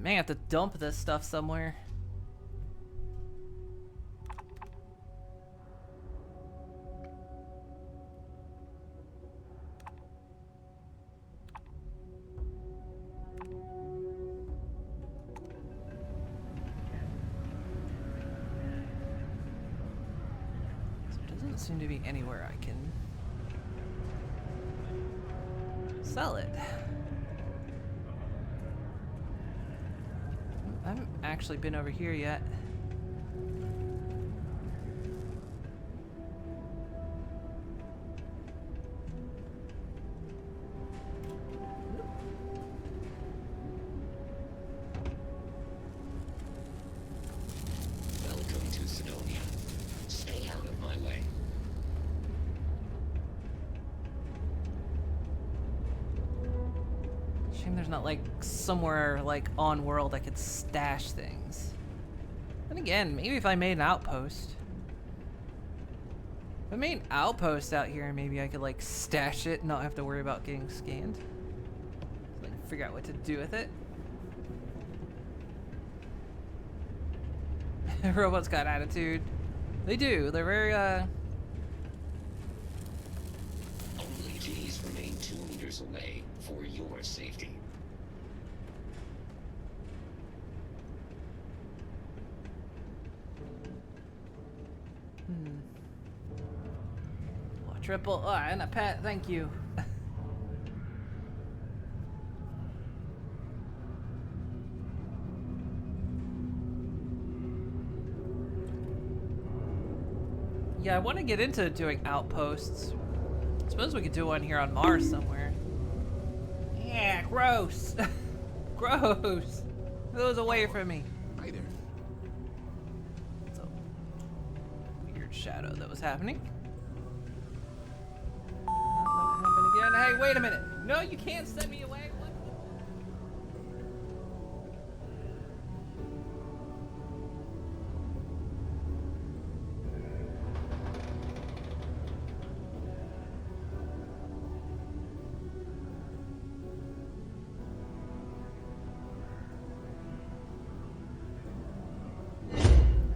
May have to dump this stuff somewhere. There doesn't seem to be anywhere I can sell it. I haven't actually been over here yet. Welcome to Sidonia. Stay out of my way. Shame there's not like somewhere like on world I could stash things. Then again, maybe if I made an outpost. If I made an outpost out here, maybe I could like stash it and not have to worry about getting scanned. So I can figure out what to do with it. Robots got attitude. They do. They're very Only please remain 2 meters away for your safety. triple. Oh, and a pet. Thank you. Yeah, I want to get into doing outposts. Suppose we could do one here on Mars somewhere. Yeah, gross. Gross. Those away from me. Hi there. It's a weird shadow that was happening. Not gonna happen again. Hey, wait a minute. No, you can't send me away. What?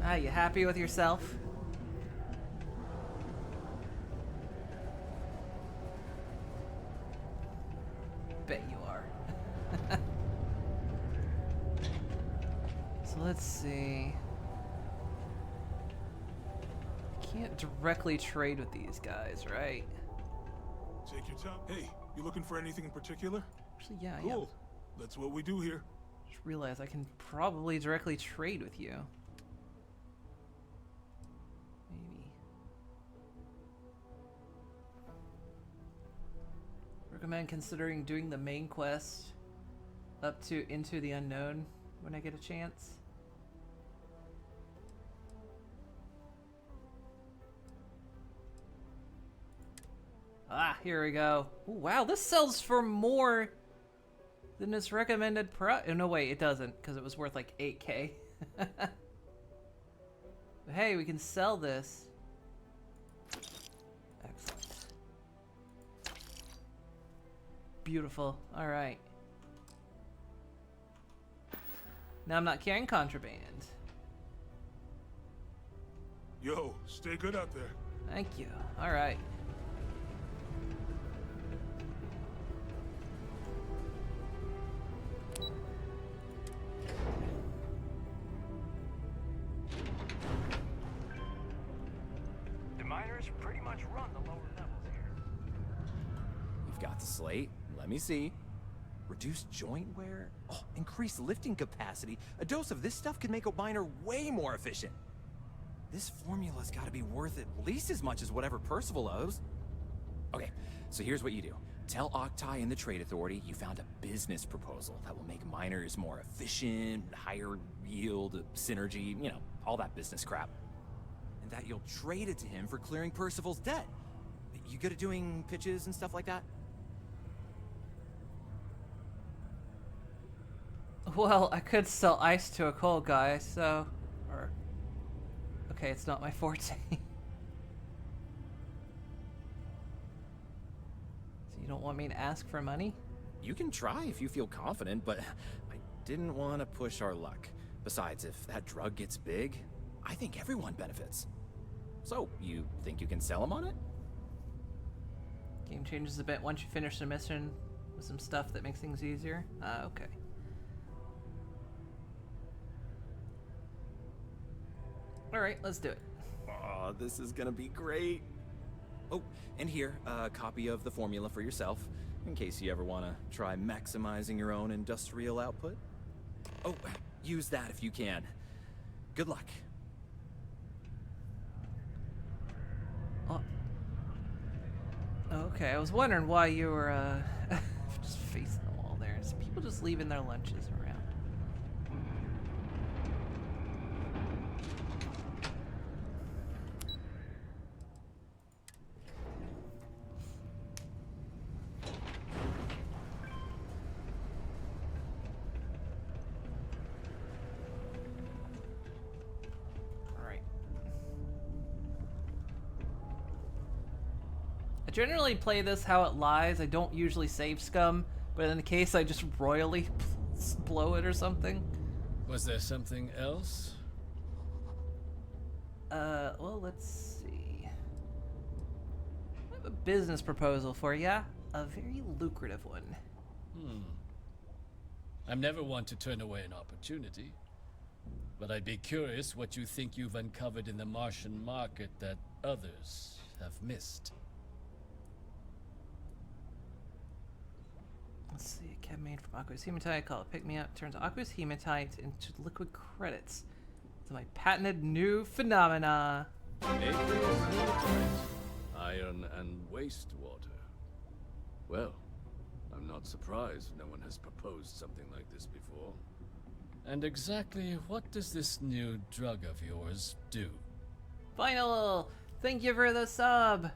Ah, you happy with yourself? Bet you are. So let's see. Can't directly trade with these guys, right? Take your time. Hey, you looking for anything in particular? Actually, yeah, I am. Cool. That's what we do here. Just realized I can probably directly trade with you. Maybe. Recommend considering doing the main quest up to Into the Unknown when I get a chance. Ah, here we go. Ooh, wow, this sells for more than its recommended price. Oh, no, wait, it doesn't, because it was worth like 8K. But hey, we can sell this. Excellent. Beautiful. All right. Now I'm not carrying contraband. Yo, stay good out there. Thank you. All right. The miners pretty much run the lower levels here. You've got the slate. Let me see. Reduced joint wear? Oh, increased lifting capacity. A dose of this stuff could make a miner way more efficient. This formula's gotta be worth at least as much as whatever Percival owes. Okay, so here's what you do. Tell Octai and the Trade Authority you found a business proposal that will make miners more efficient, higher yield, synergy, you know, all that business crap. And that you'll trade it to him for clearing Percival's debt. You good at doing pitches and stuff like that? Well, I could sell ice to a coal guy, so... Or... Okay, it's not my forte. So you don't want me to ask for money? You can try if you feel confident, but I didn't want to push our luck. Besides, if that drug gets big, I think everyone benefits. So, you think you can sell him on it? Game changes a bit once you finish the mission with some stuff that makes things easier. Okay. Alright, let's do it. Oh, this is gonna be great. Oh, and here, a copy of the formula for yourself, in case you ever want to try maximizing your own industrial output. Oh, use that if you can. Good luck. Oh. Okay, I was wondering why you were, just facing the wall there. Is people just leaving their lunches around? I generally play this how it lies. I don't usually save scum, but in the case I just royally blow it or something. Was there something else? Well, let's see. I have a business proposal for ya. A very lucrative one. I'm never one to turn away an opportunity, but I'd be curious what you think you've uncovered in the Martian market that others have missed. Let's see, a chem made from aqueous hematite called Pick Me Up turns aqueous hematite into liquid credits. It's my patented new phenomena. Aqueous hematite, iron and wastewater. Well, I'm not surprised no one has proposed something like this before. And exactly what does this new drug of yours do? Final! Thank you for the sub!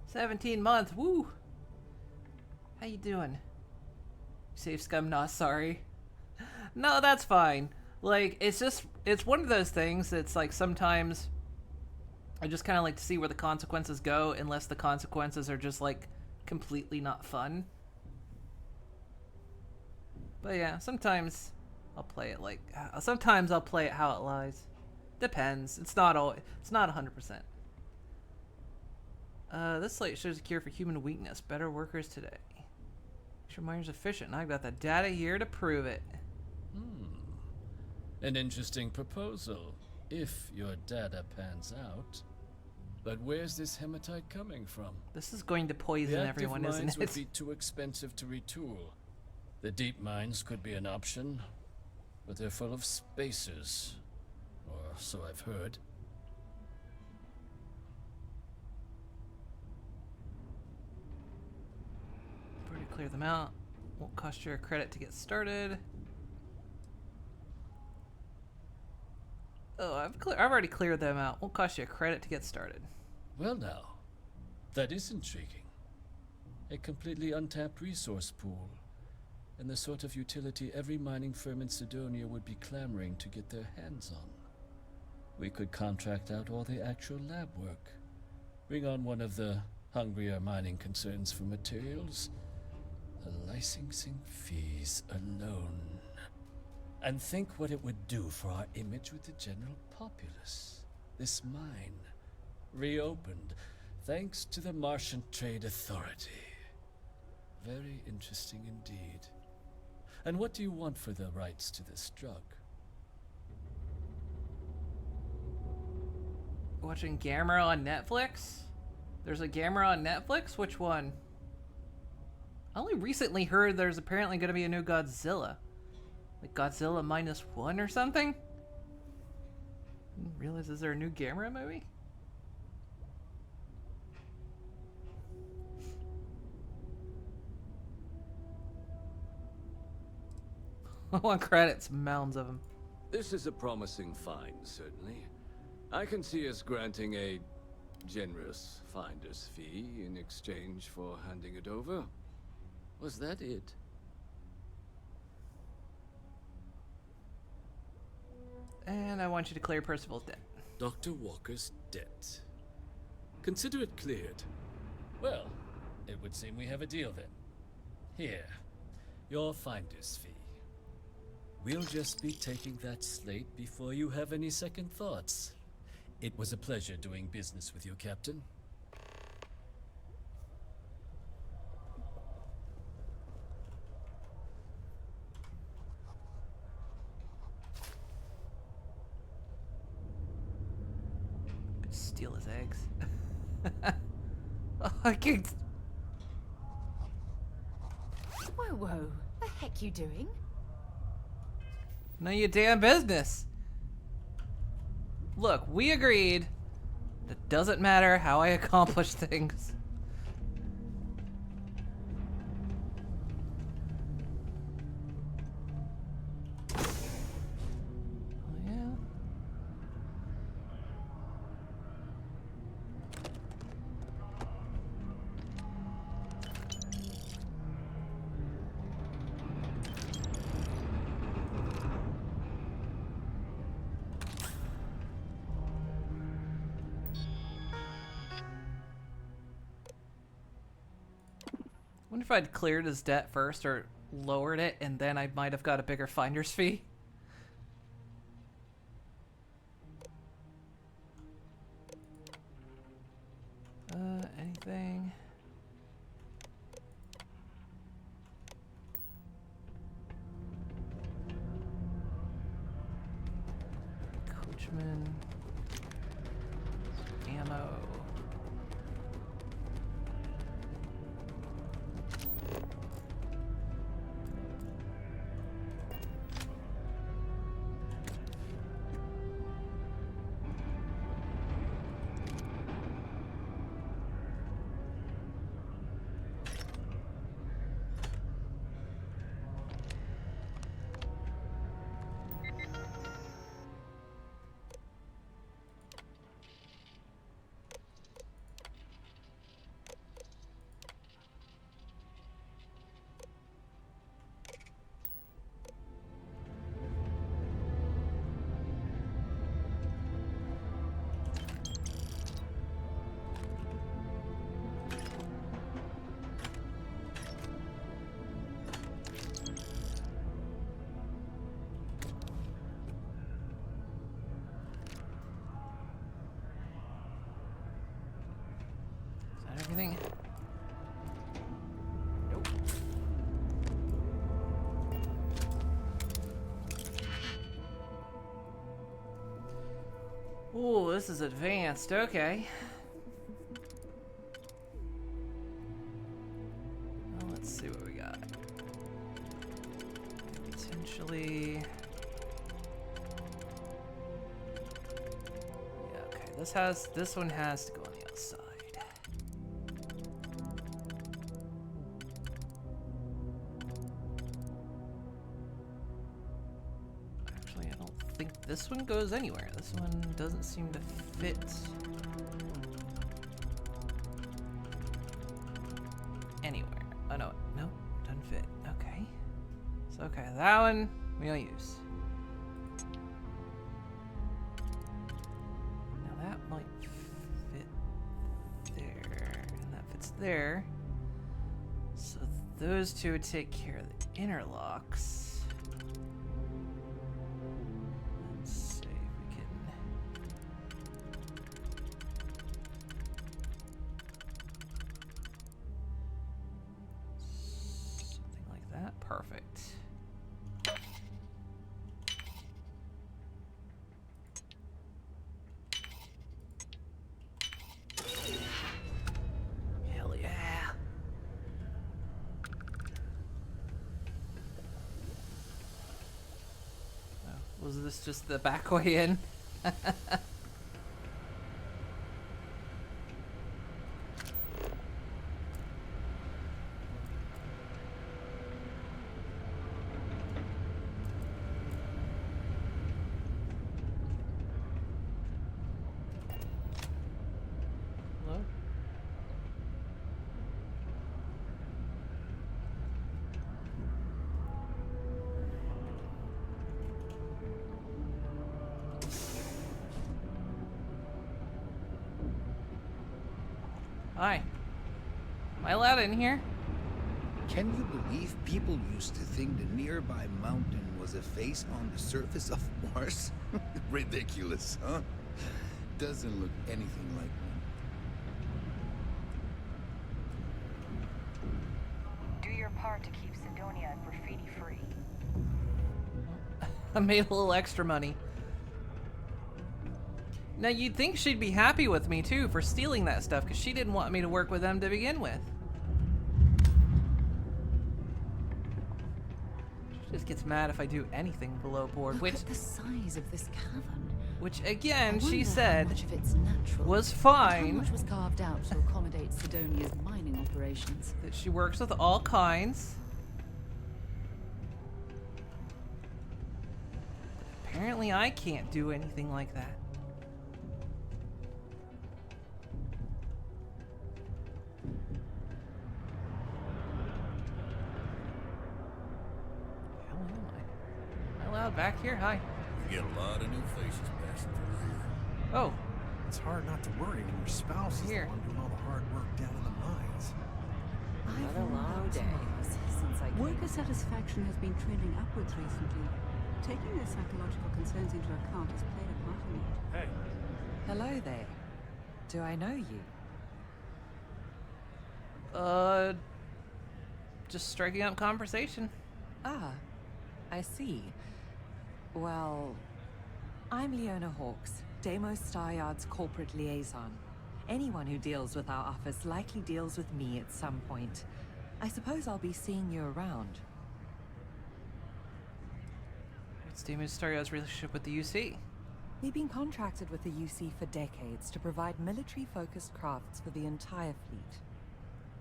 17 months, woo! How you doing? Safe scum, not sorry. No, that's fine. Like, it's one of those things that's like sometimes I just kind of like to see where the consequences go, unless the consequences are just like completely not fun. But yeah, sometimes I'll play it like, sometimes I'll play it how it lies. Depends. It's not 100%. This slate shows a cure for human weakness. Better workers today. Make sure mine's efficient, and I've got the data here to prove it. An interesting proposal, if your data pans out. But where's this hematite coming from? This is going to poison everyone, isn't it? The active mines would be too expensive to retool. The deep mines could be an option, but they're full of spacers. Or so I've heard. Already clear them out. Won't cost you a credit to get started. Oh, I've already cleared them out. Won't cost you a credit to get started. Well now, that is intriguing. A completely untapped resource pool, and the sort of utility every mining firm in Sidonia would be clamoring to get their hands on. We could contract out all the actual lab work, bring on one of the hungrier mining concerns for materials, the licensing fees alone. And think what it would do for our image with the general populace. This mine, reopened, thanks to the Martian Trade Authority. Very interesting indeed. And what do you want for the rights to this drug? Watching Gamera on Netflix? There's a Gamera on Netflix? Which one? I only recently heard there's apparently going to be a new Godzilla. Like Godzilla -1 or something? Didn't realize, is there a new Gamera movie? I want credits, mounds of them. This is a promising find, certainly. I can see us granting a generous finder's fee in exchange for handing it over. Was that it? And I want you to clear Percival's debt. Dr. Walker's debt. Consider it cleared. Well, it would seem we have a deal then. Here, your finder's fee. We'll just be taking that slate before you have any second thoughts. It was a pleasure doing business with you, Captain. Steal his eggs. Oh, I can't. Whoa, whoa. The heck you doing? None of your damn business. Look, we agreed. It doesn't matter how I accomplish things. Oh, yeah. Wonder if I'd cleared his debt first or lowered it, and then I might have got a bigger finder's fee. Anything? Coachman. Ammo. anything? Nope. Oh, this is advanced. Okay. Well, let's see what we got. Potentially. Yeah, okay. This one has to go on the outside. Actually, I don't think this one goes anywhere. This one doesn't seem to fit. Anywhere. Oh no, no, doesn't fit. Okay. So okay, that one we don't use. Now that might fit there, and that fits there. So those two would take care of the interlocks. Let's see if we can. Something like that. Perfect. Hell yeah. Oh, was this just the back way in? Hello? Hi. Am I allowed in here? Can you believe people used to think the nearby mountain was a face on the surface of Mars? Ridiculous, huh? Doesn't look anything like one. Do your part to keep Sidonia graffiti-free. I made a little extra money. Now you'd think she'd be happy with me too for stealing that stuff, because she didn't want me to work with them to begin with. She just gets mad if I do anything below board, Look which at the size of this cavern. which again I she wonder said how much of it's natural, was and fine. how much was carved out to accommodate Sidonia's mining operations. That she works with all kinds. Apparently I can't do anything like that. Hell am I? Am I allowed back here? Hi. You get a lot of new faces passing through here. Oh. It's hard not to worry when your spouse is the one doing all the hard work down in the mines. Another long day. Since I Worker satisfaction has been trending upwards recently. Taking their psychological concerns into account has played a part in it. Hey. Hello there. Do I know you? Just striking up conversation. Ah, I see. Well, I'm Leona Hawks, Deimos Staryard's corporate liaison. Anyone who deals with our office likely deals with me at some point. I suppose I'll be seeing you around. What's Deimos Staryard's relationship with the UC? We've been contracted with the UC for decades to provide military-focused crafts for the entire fleet.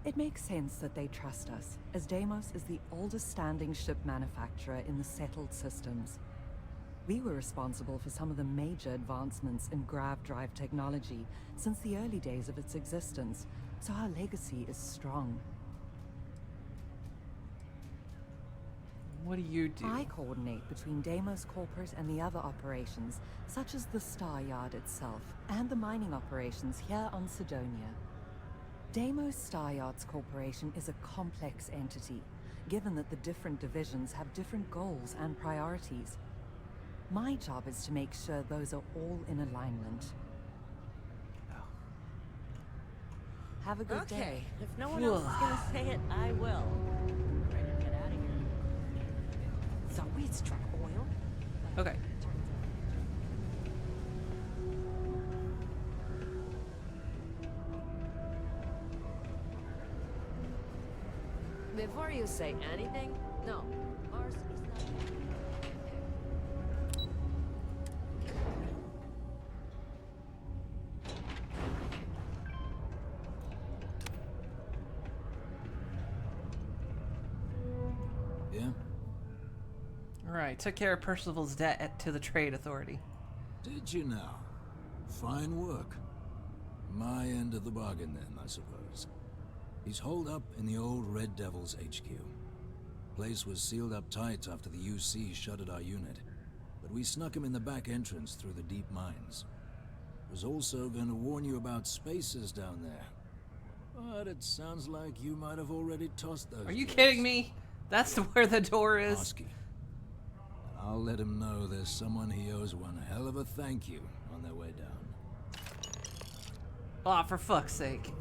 It makes sense that they trust us, as Deimos is the oldest standing ship manufacturer in the settled systems. We were responsible for some of the major advancements in grav drive technology since the early days of its existence, so our legacy is strong. What do you do? I coordinate between Deimos Corpers and the other operations, such as the Staryard itself, and the mining operations here on Sidonia. Deimos Staryards Corporation is a complex entity, given that the different divisions have different goals and priorities. My job is to make sure those are all in alignment. Have a good day. If no one else is gonna say it, I will. Ready to get out of here? Thought we'd struck oil. Okay. Before you say anything, no. Mars is not. Yeah? Alright, took care of Percival's debt to the Trade Authority. Did you now? Fine work. My end of the bargain then, I suppose. He's holed up in the old Red Devil's HQ. Place was sealed up tight after the UC shuttered our unit, but we snuck him in the back entrance through the deep mines. Was also going to warn you about spacers down there. But it sounds like you might have already tossed those. Are you jokes. kidding me? That's where the door is. Hosky. I'll let him know there's someone he owes one hell of a thank you on their way down. Aw, for fuck's sake.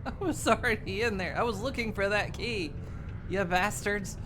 I was already in there. I was looking for that key. You bastards.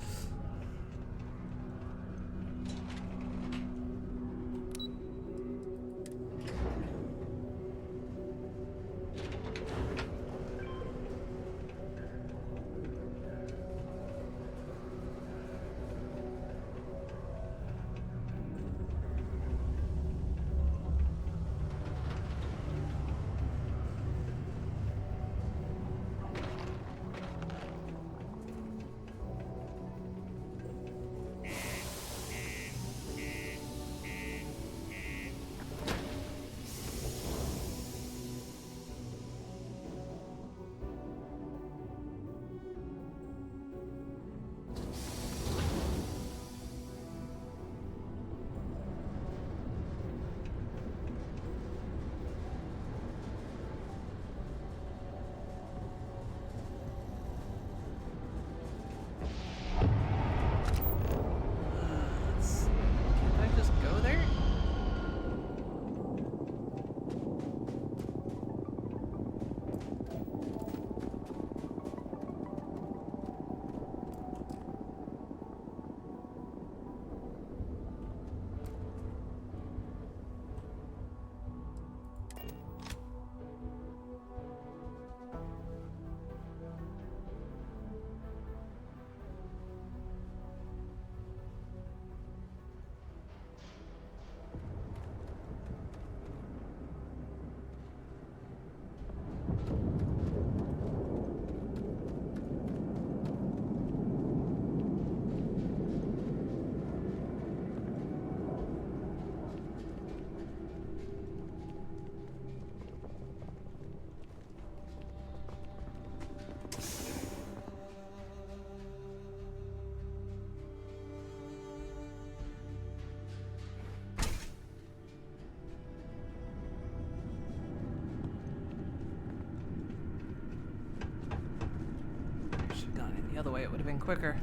Should've gone in the other way, it would have been quicker.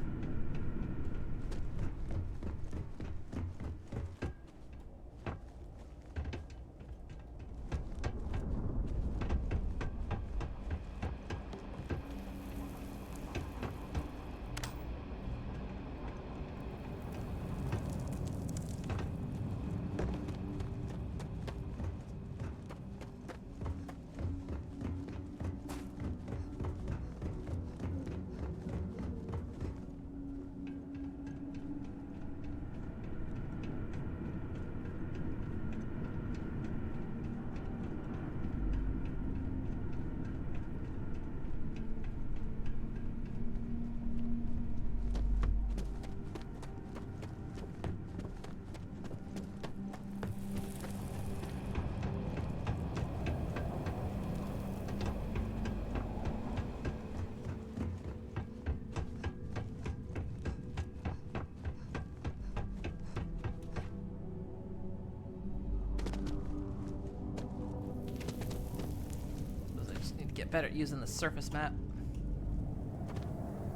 Get better at using the surface map.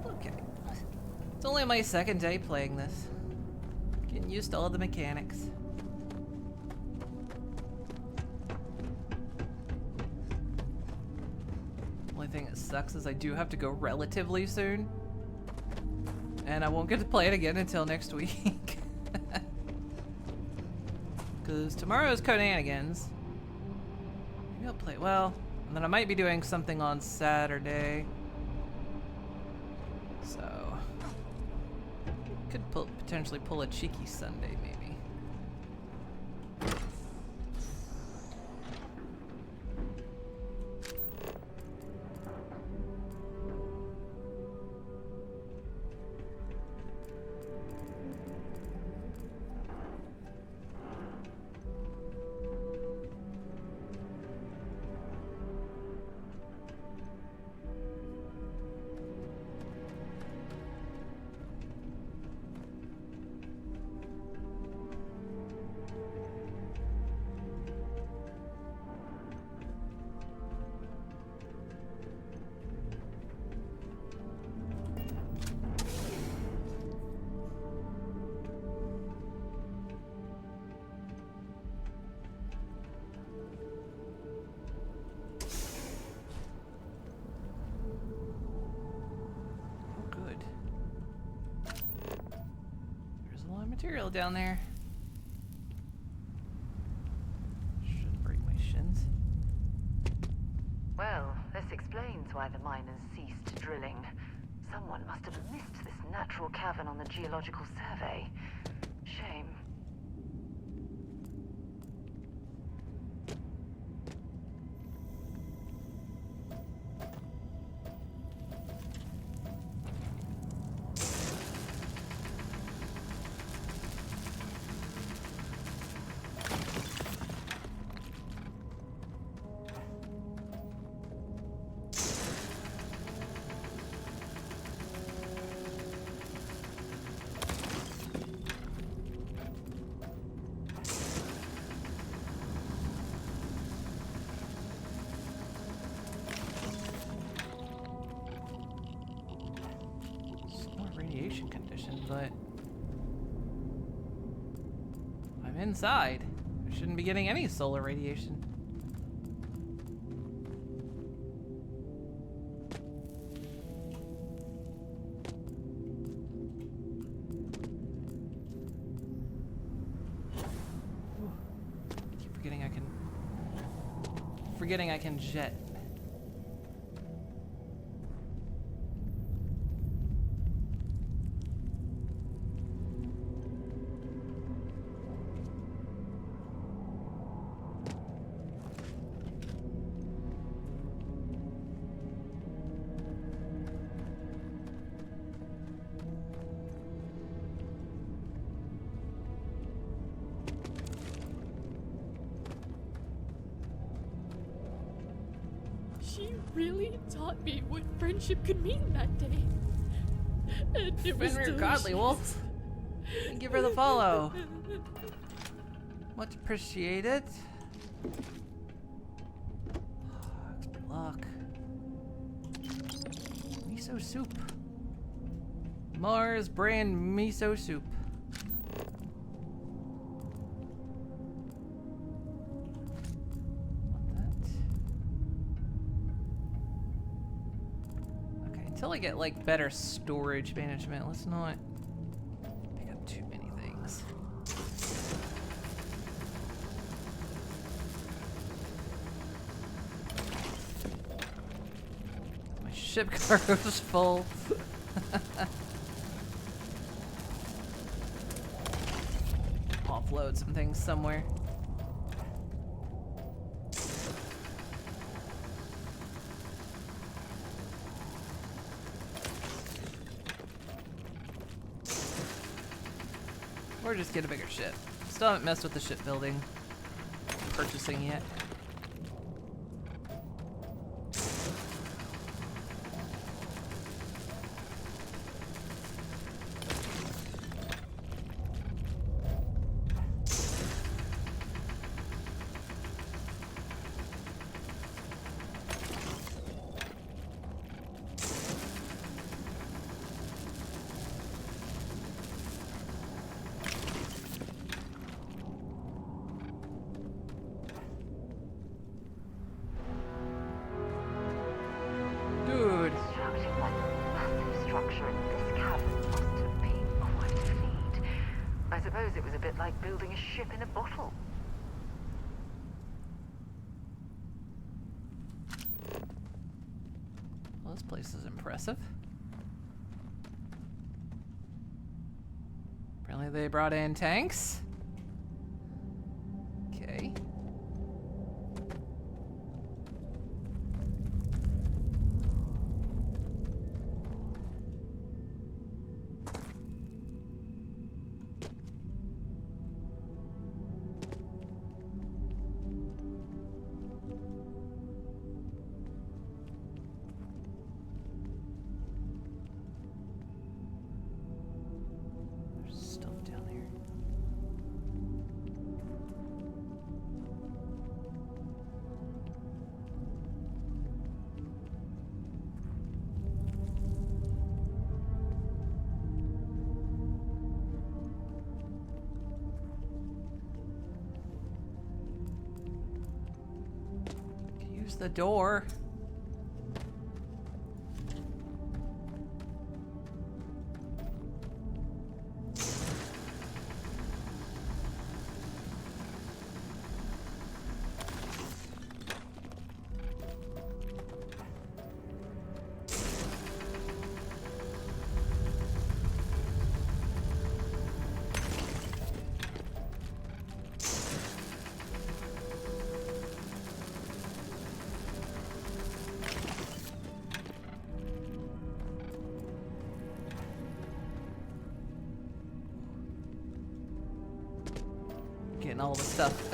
Okay. It's only my second day playing this. Getting used to all the mechanics. only thing that sucks is I do have to go relatively soon. And I won't get to play it again until next week. Because tomorrow's Codanigans. Maybe I'll play, well, and then I might be doing something on Saturday. So, could potentially pull a cheeky Sunday, maybe. Material down there. Should break my shins. Well, this explains why the miners ceased drilling. Someone must have missed this natural cavern on the geological survey. Shame. But I'm inside. I shouldn't be getting any solar radiation. Ooh. Keep forgetting I can jet. She really taught me what friendship could mean that day. And it was Fenrir delicious. Godly Wolf. Thank you for the follow. Much appreciated. Expert lock. Miso soup. Mars brand miso soup. Until I get like better storage management, let's not pick up too many things. My ship cargo's full. Offload some things somewhere. Or just get a bigger ship. Still haven't messed with the shipbuilding purchasing yet. bit like building a ship in a bottle. Well, this place is impressive. Apparently they brought in tanks. Okay. There's stuff down here. Use the door. Getting all the stuff.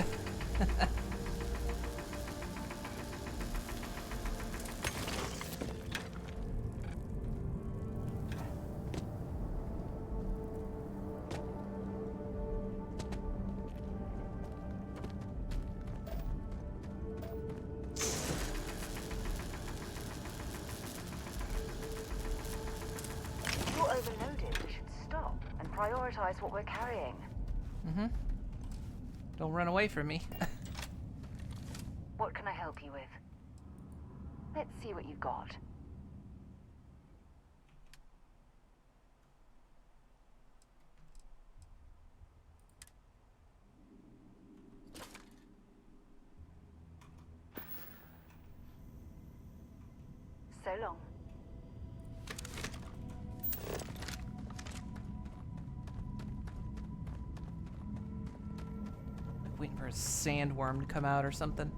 If you're overloaded, we should stop and prioritize what we're carrying. Mm-hmm. Don't run away from me. What can I help you with? Let's see what you've got. So long. Waiting for a sandworm to come out or something.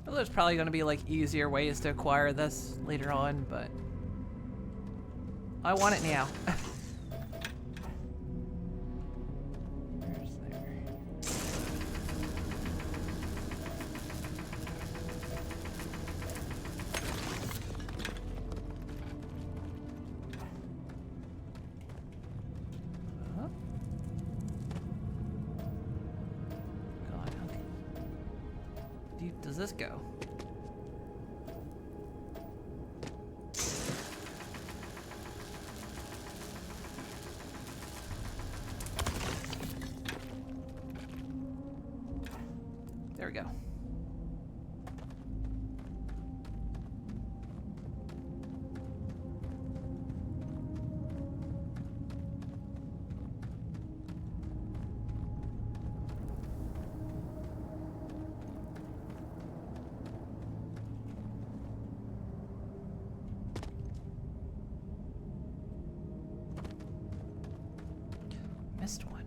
Well, there's probably going to be like easier ways to acquire this later on, but I want it now. Where's there? Huh? God, how deep does this go? There we go. Missed one.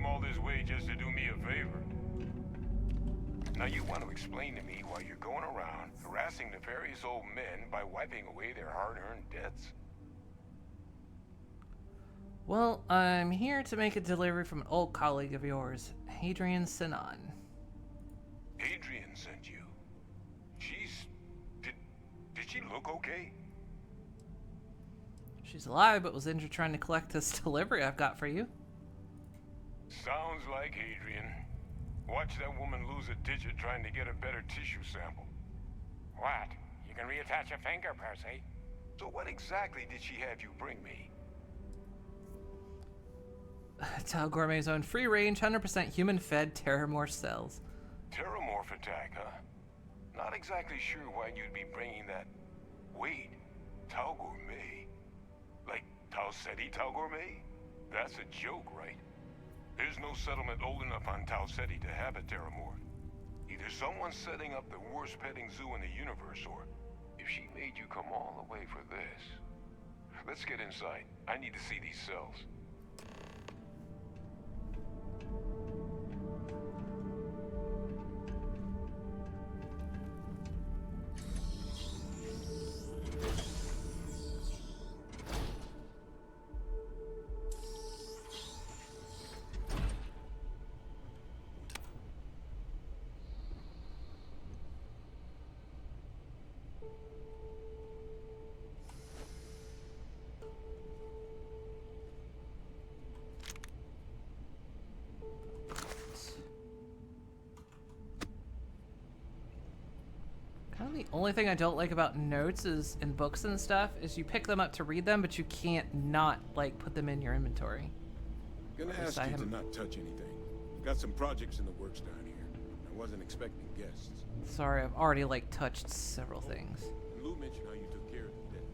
came all this way just to do me a favor. Now you want to explain to me why you're going around harassing nefarious old men by wiping away their hard-earned debts? Well, I'm here to make a delivery from an old colleague of yours, Hadrian Sinan. Adrian sent you. Did she look okay? She's alive, but was injured trying to collect this delivery I've got for you. Sounds like Adrian. Watch that woman lose a digit trying to get a better tissue sample. What? You can reattach a finger, Percy. So what exactly did she have you bring me? Tau Gourmet's own free-range, 100% human-fed Terramorph cells. Terramorph attack, huh? Not exactly sure why you'd be bringing that. Wait, Tau Gourmet? Like Tau Ceti Tau Gourmet? That's a joke, right? There's no settlement old enough on Tau Ceti to have a Terramorph. Either someone's setting up the worst petting zoo in the universe, or if she made you come all the way for this. Let's get inside. I need to see these cells. Kind of the only thing I don't like about notes is in books and stuff is you pick them up to read them, but you can't not like put them in your inventory. Gonna ask you to not touch anything. Got some projects in the works down here. I wasn't expecting guests. Sorry, I've already like touched several things. And Lou mentioned how you took care of the debt.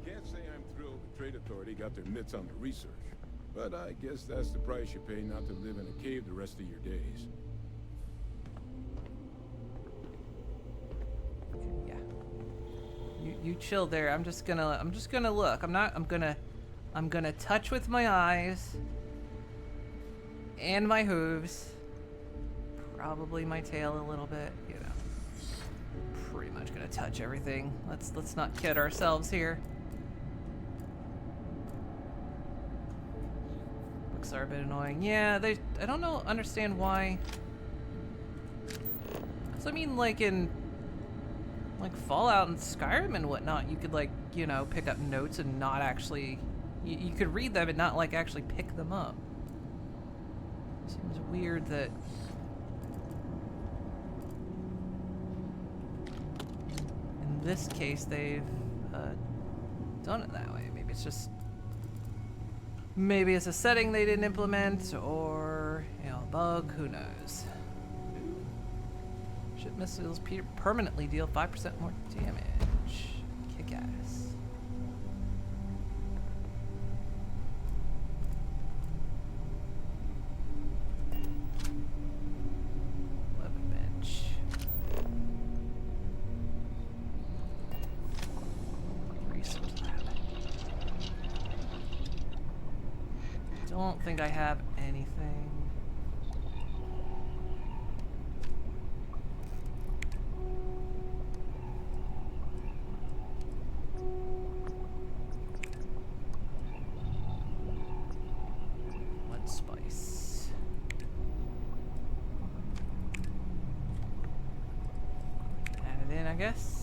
Can't say I'm thrilled the Trade Authority got their mitts on the research, but I guess that's the price you pay not to live in a cave the rest of your days. Yeah. You chill there. I'm just gonna look. I'm gonna touch with my eyes and my hooves. Probably my tail a little bit, you know. Pretty much gonna touch everything. Let's not kid ourselves here. Books are a bit annoying. Yeah, I don't understand why. So I mean, like in like Fallout and Skyrim and whatnot, you could like, you know, pick up notes and not actually, you could read them and not like actually pick them up. Seems weird that in this case they've done it that way. Maybe it's just, maybe it's a setting they didn't implement, or, you know, a bug, who knows. Ship missiles permanently deal 5% more damage. Kick ass. Weapon bench. Resource lab. Don't think I have anything. Spice. Add it in, I guess.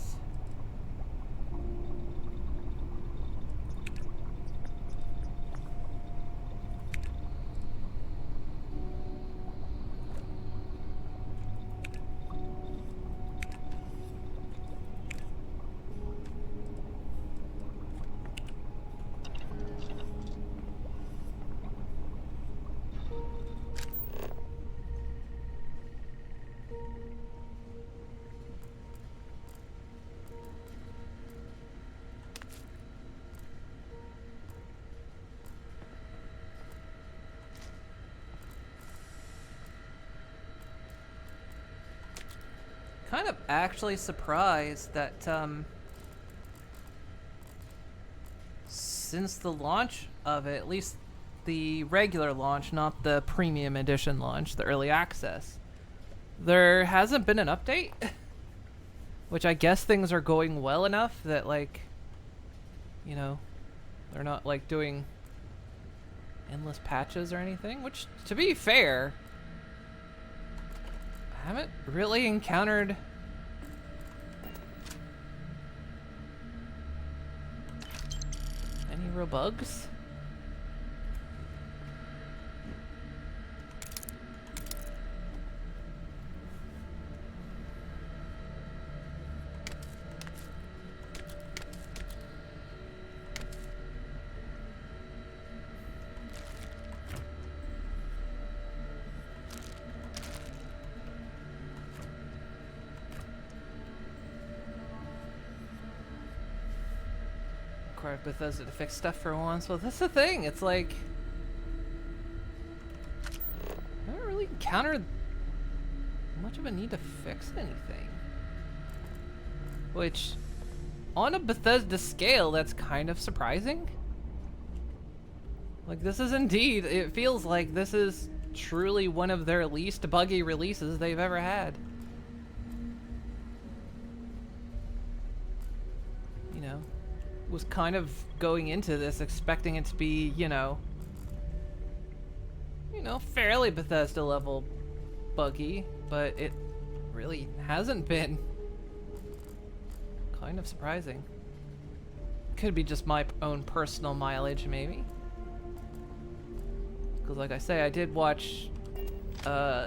Kind of actually surprised that since the launch of it, at least the regular launch, not the premium edition launch, the early access, there hasn't been an update. Which I guess things are going well enough that, like, you know, they're not, like, doing endless patches or anything. Which, to be fair, I haven't really encountered any real bugs. Required Bethesda to fix stuff for once. Well, that's the thing. It's like I haven't really encountered much of a need to fix anything. Which, on a Bethesda scale, that's kind of surprising. Like, this is indeed, it feels like this is truly one of their least buggy releases they've ever had. You know, was kind of going into this expecting it to be, you know, fairly Bethesda level buggy, but it really hasn't been. Kind of surprising. Could be just my own personal mileage, maybe. Because like I say, I did watch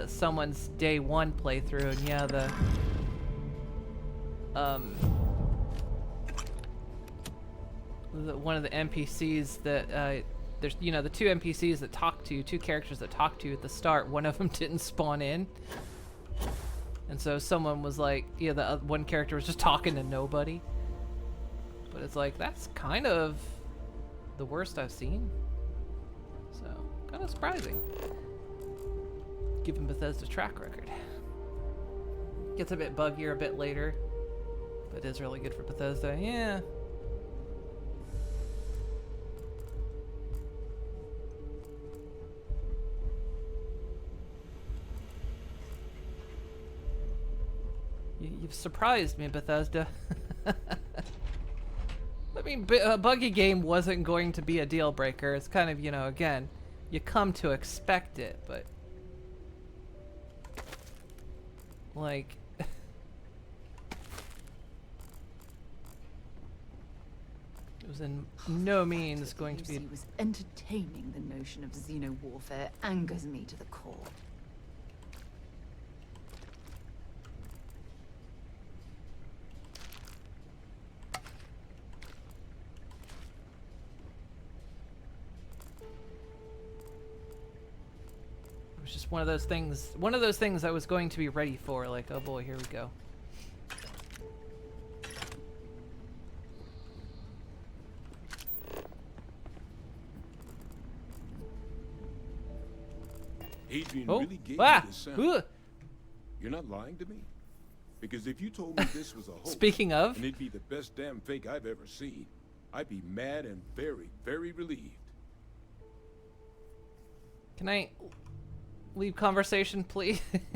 someone's day one playthrough, and yeah, one of the NPCs that there's, you know, the two NPCs that talk to you, two characters that talk to you at the start, one of them didn't spawn in. And so someone was like, yeah, the one character was just talking to nobody. But it's like, that's kind of the worst I've seen. So, kind of surprising. Given Bethesda's track record. Gets a bit buggier a bit later. But is really good for Bethesda. Yeah. You've surprised me, Bethesda. I mean, a buggy game wasn't going to be a deal breaker. It's kind of, you know, again, you come to expect it, but like it was in no means going to be. Lucy was entertaining the notion of xeno warfare angers me to the core. It was just one of those things I was going to be ready for, like, oh boy, here we go. Adrian Oh. really gave Ah! you this sample. Ugh. You're not lying to me? Because if you told me this was a hoax, Speaking of, and it'd be the best damn fake I've ever seen, I'd be mad and very, very relieved. can I leave conversation, please? Okay,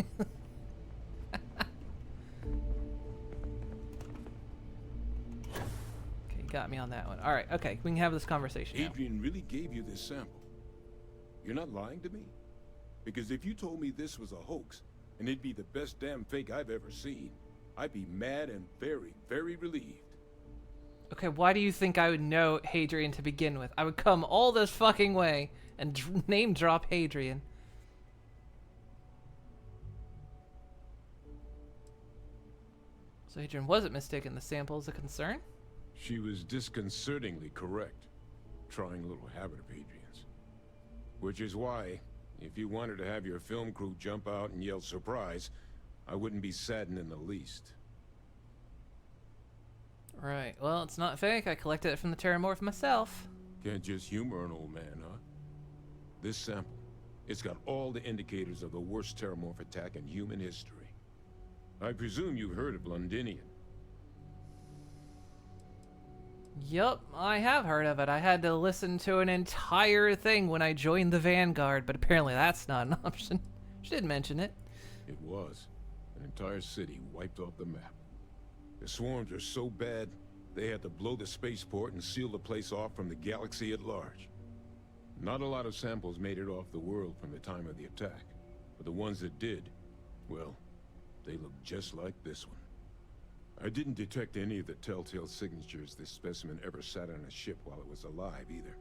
you got me on that one. All right, okay, we can have this conversation now. Adrian really gave you this sample. You're not lying to me? Because if you told me this was a hoax, and it'd be the best damn fake I've ever seen, I'd be mad and very, very relieved. Okay, why do you think I would know Hadrian to begin with? I would come all this fucking way and name drop Hadrian. So Hadrian wasn't mistaken. The sample is a concern? She was disconcertingly correct, trying a little habit of Hadrian's. Which is why, if you wanted to have your film crew jump out and yell surprise, I wouldn't be saddened in the least. Right, well, it's not fake. I collected it from the Terramorph myself. Can't just humor an old man, huh? This sample, it's got all the indicators of the worst Terramorph attack in human history. I presume you've heard of Londinian. Yup, I have heard of it. I had to listen to an entire thing when I joined the Vanguard, but apparently that's not an option. She did mention it. It was. An entire city wiped off the map. The swarms are so bad, they had to blow the spaceport and seal the place off from the galaxy at large. Not a lot of samples made it off the world from the time of the attack, but the ones that did, well, they look just like this one. I didn't detect any of the telltale signatures this specimen ever sat on a ship while it was alive, either.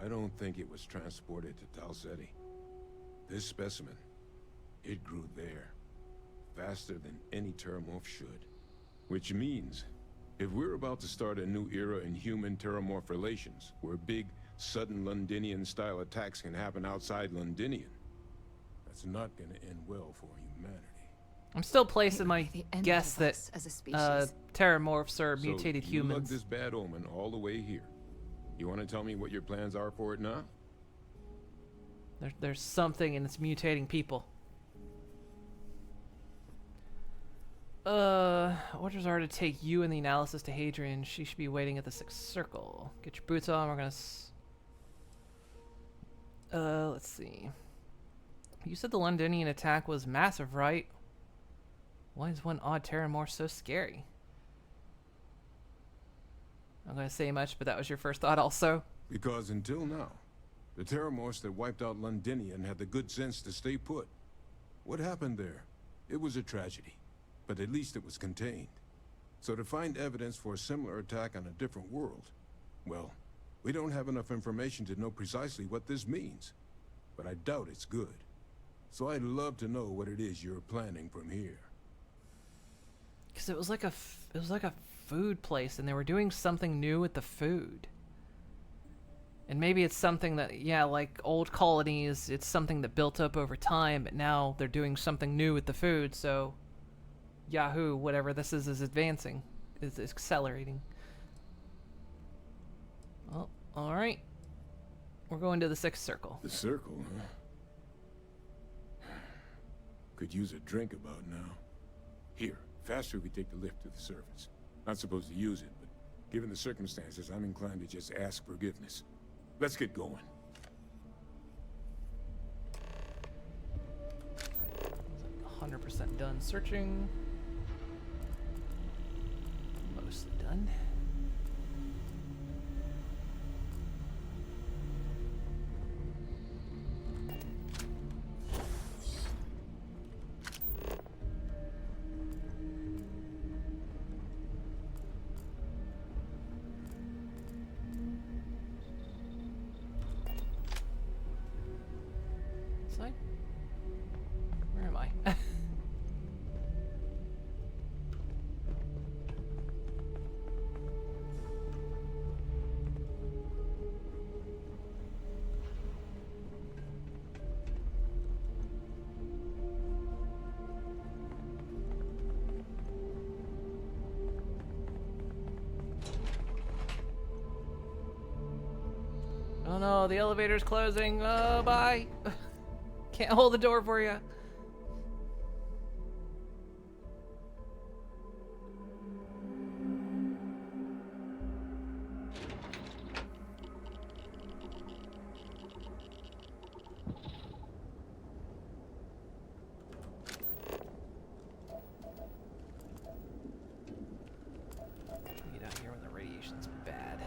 I don't think it was transported to Tau Ceti. This specimen, it grew there, faster than any terramorph should. Which means, if we're about to start a new era in human-terramorph relations, where big, sudden Londinian-style attacks can happen outside Londinian, that's not gonna end well for humanity. I'm still placing my guess that terramorphs are mutated So you lugged humans. this bad omen all the way here. You want to tell me what your plans are for it now? There's something and it's mutating people. Orders are to take you and the analysis to Hadrian. She should be waiting at the 6th circle. Get your boots on. We're gonna let's see. You said the Londinian attack was massive, right? Why is one odd terramorph so scary? I'm not gonna say much, but that was your first thought also. Because until now, the terramorphs that wiped out Londinian had the good sense to stay put. What happened there? It was a tragedy, but at least it was contained. So to find evidence for a similar attack on a different world, well, we don't have enough information to know precisely what this means. But I doubt it's good. So I'd love to know what it is you're planning from here. Because it was like a food place, and they were doing something new with the food. And maybe it's something that, yeah, like old colonies, it's something that built up over time, but now they're doing something new with the food, so Yahoo, whatever this is advancing, is accelerating. Well, alright. We're going to the 6th circle. The circle, huh? Could use a drink about now. Here, faster we take the lift to the surface. Not supposed to use it, but given the circumstances, I'm inclined to just ask forgiveness. Let's get going. 100% done searching. Mostly done. Side? Where am I? Oh no, the elevator's closing. Oh, bye. Can't hold the door for you. Get out here when the radiation's bad.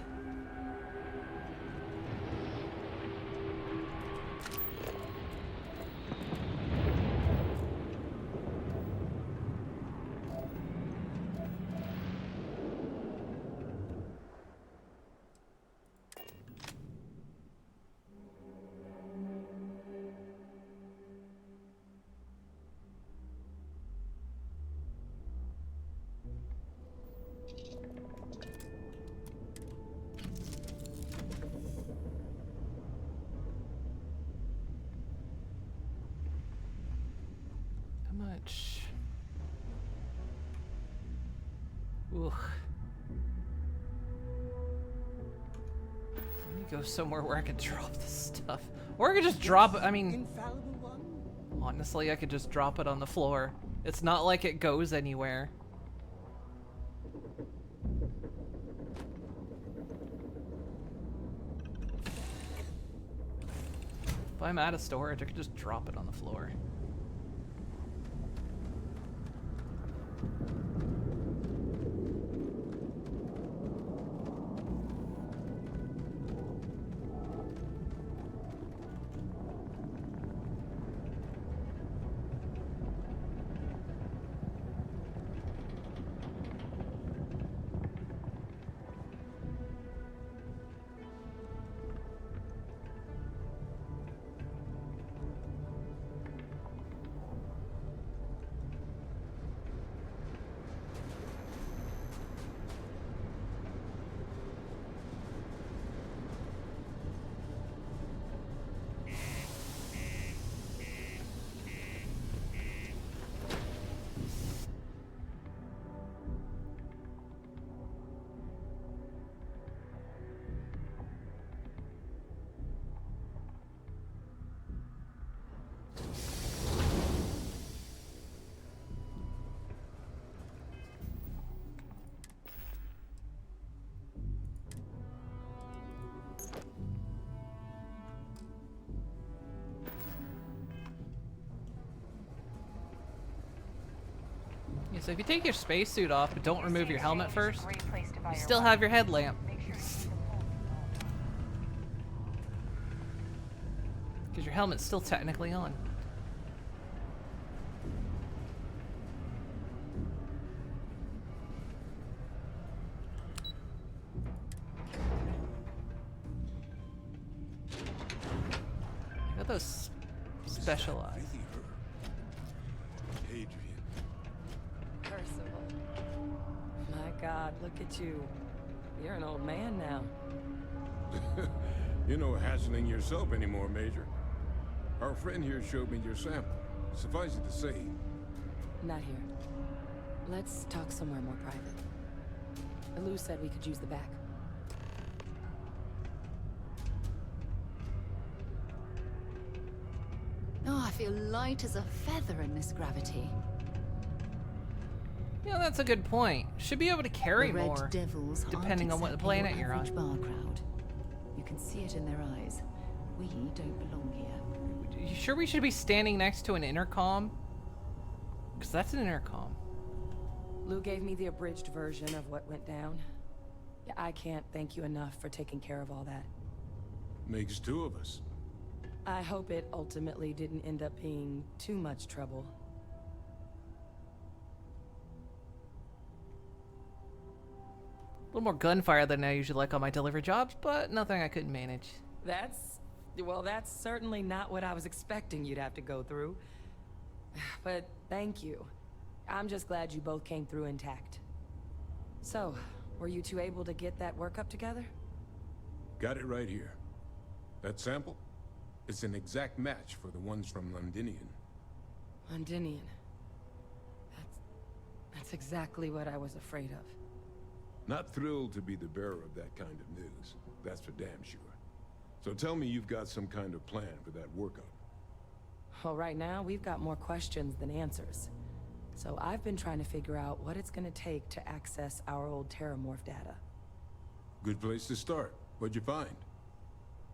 How much? Ugh. Let me go somewhere where I can drop this stuff. Or I could just drop it. I mean, honestly, I could just drop it on the floor. It's not like it goes anywhere. I'm out of storage, I could just drop it on the floor. Yeah, so if you take your spacesuit off but don't remove your helmet first, you still have your headlamp. Because your helmet's still technically on. I got those special eyes. Percival. My God, look at you. You're an old man now. You're no hassling yourself anymore, Major. Our friend here showed me your sample. Suffice it to say... Not here. Let's talk somewhere more private. Lou said we could use the back. Oh, I feel light as a feather in this gravity. Yeah, that's a good point. Should be able to carry The red more, devils depending on what aren't planet exactly you're your on. average bar crowd. You can see it in their eyes. We don't belong here. You sure we should be standing next to an intercom? Because that's an intercom. Lou gave me the abridged version of what went down. Yeah, I can't thank you enough for taking care of all that. Makes two of us. I hope it ultimately didn't end up being too much trouble. A little more gunfire than I usually like on my delivery jobs, but nothing I couldn't manage. Well, that's certainly not what I was expecting you'd have to go through. But thank you. I'm just glad you both came through intact. So, were you two able to get that workup together? Got it right here. That sample? It's an exact match for the ones from Londinian. Londinian. That's exactly what I was afraid of. Not thrilled to be the bearer of that kind of news. That's for damn sure. So tell me you've got some kind of plan for that workup. Well, right now, we've got more questions than answers. So I've been trying to figure out what it's gonna take to access our old Terramorph data. Good place to start. What'd you find?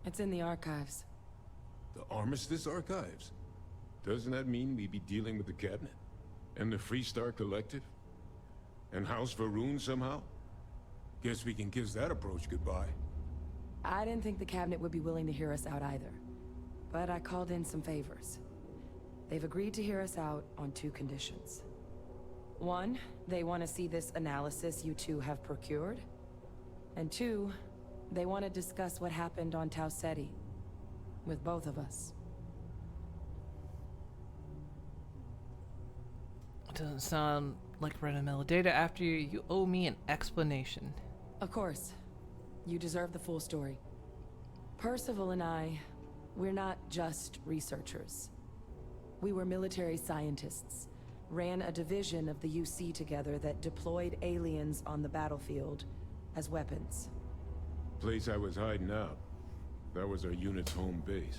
It's in the archives. The Armistice Archives? Doesn't that mean we'd be dealing with the Cabinet? And the Freestar Collective? And House Varun somehow? Guess we can kiss that approach goodbye. I didn't think the Cabinet would be willing to hear us out either. But I called in some favors. They've agreed to hear us out on 2 conditions. 1, they want to see this analysis you two have procured. And 2, they want to discuss what happened on Tau Ceti. With both of us. Doesn't sound like running metadata after you. You owe me an explanation. Of course. You deserve the full story. Percival and I, we're not just researchers. We were military scientists, ran a division of the UC together that deployed aliens on the battlefield as weapons. Place I was hiding out. That was our unit's home base.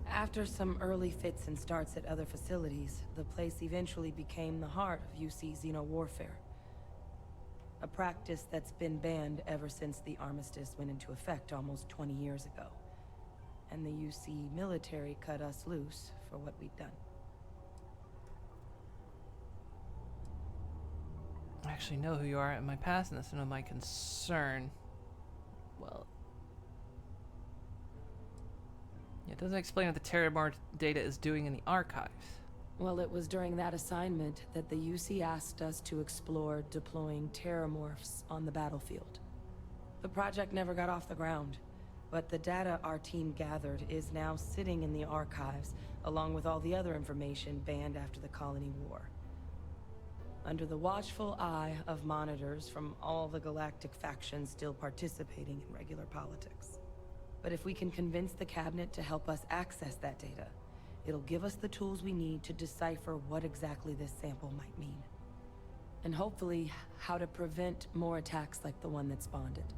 After some early fits and starts at other facilities, the place eventually became the heart of UC xeno-warfare. A practice that's been banned ever since the armistice went into effect almost 20 years ago. and the UC military cut us loose for what we'd done. I actually know who you are in my past, and that's none of my concern. Well, it doesn't explain what the Terramar data is doing in the archives. Well, it was during that assignment that the UC asked us to explore deploying terramorphs on the battlefield. The project never got off the ground, but the data our team gathered is now sitting in the archives, along with all the other information banned after the Colony War. Under the watchful eye of monitors from all the galactic factions still participating in regular politics. But if we can convince the cabinet to help us access that data, it'll give us the tools we need to decipher what exactly this sample might mean. And hopefully, how to prevent more attacks like the one that spawned it.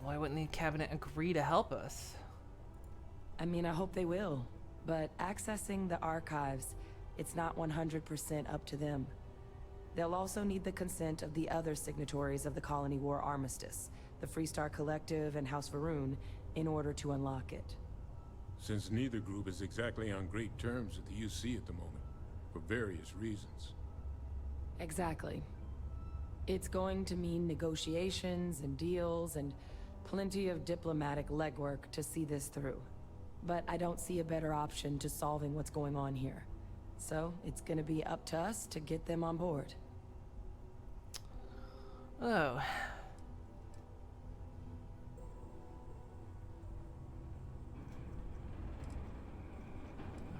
Why wouldn't the cabinet agree to help us? I mean, I hope they will. But accessing the archives, it's not 100% up to them. They'll also need the consent of the other signatories of the Colony War Armistice, the Freestar Collective and House Varun, in order to unlock it. Since neither group is exactly on great terms with the UC at the moment, for various reasons. Exactly. It's going to mean negotiations and deals and plenty of diplomatic legwork to see this through. But I don't see a better option to solving what's going on here. So it's gonna be up to us to get them on board. Oh.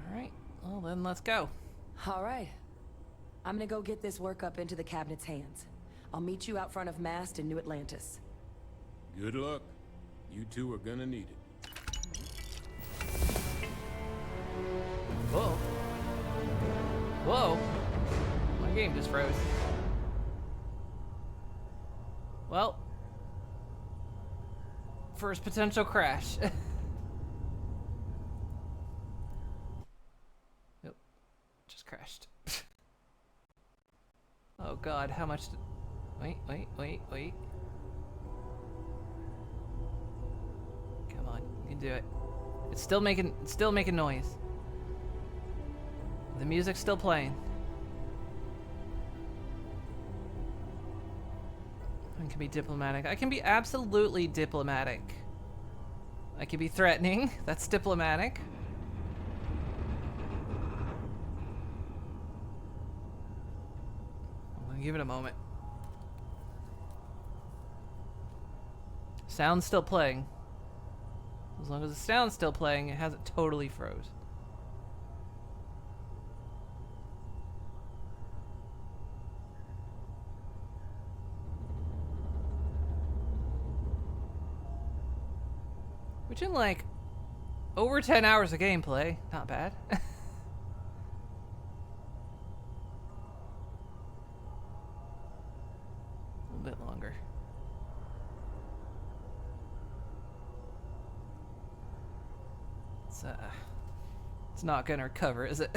Alright, well then let's go. Alright. I'm gonna go get this work up into the cabinet's hands. I'll meet you out front of Mast in New Atlantis. Good luck. You two are gonna need it. Whoa. Whoa. My game just froze. Well. First potential crash. Yep. Just crashed. Oh god, how much did... Wait. Come on, you can do it. It's still making noise. The music's still playing. I can be diplomatic. I can be absolutely diplomatic. I can be threatening. That's diplomatic. I'm gonna give it a moment. Sound's still playing. As long as the sound's still playing, it hasn't totally froze. Which in like over 10 hours of gameplay, not bad. A little bit longer. It's not gonna recover, is it?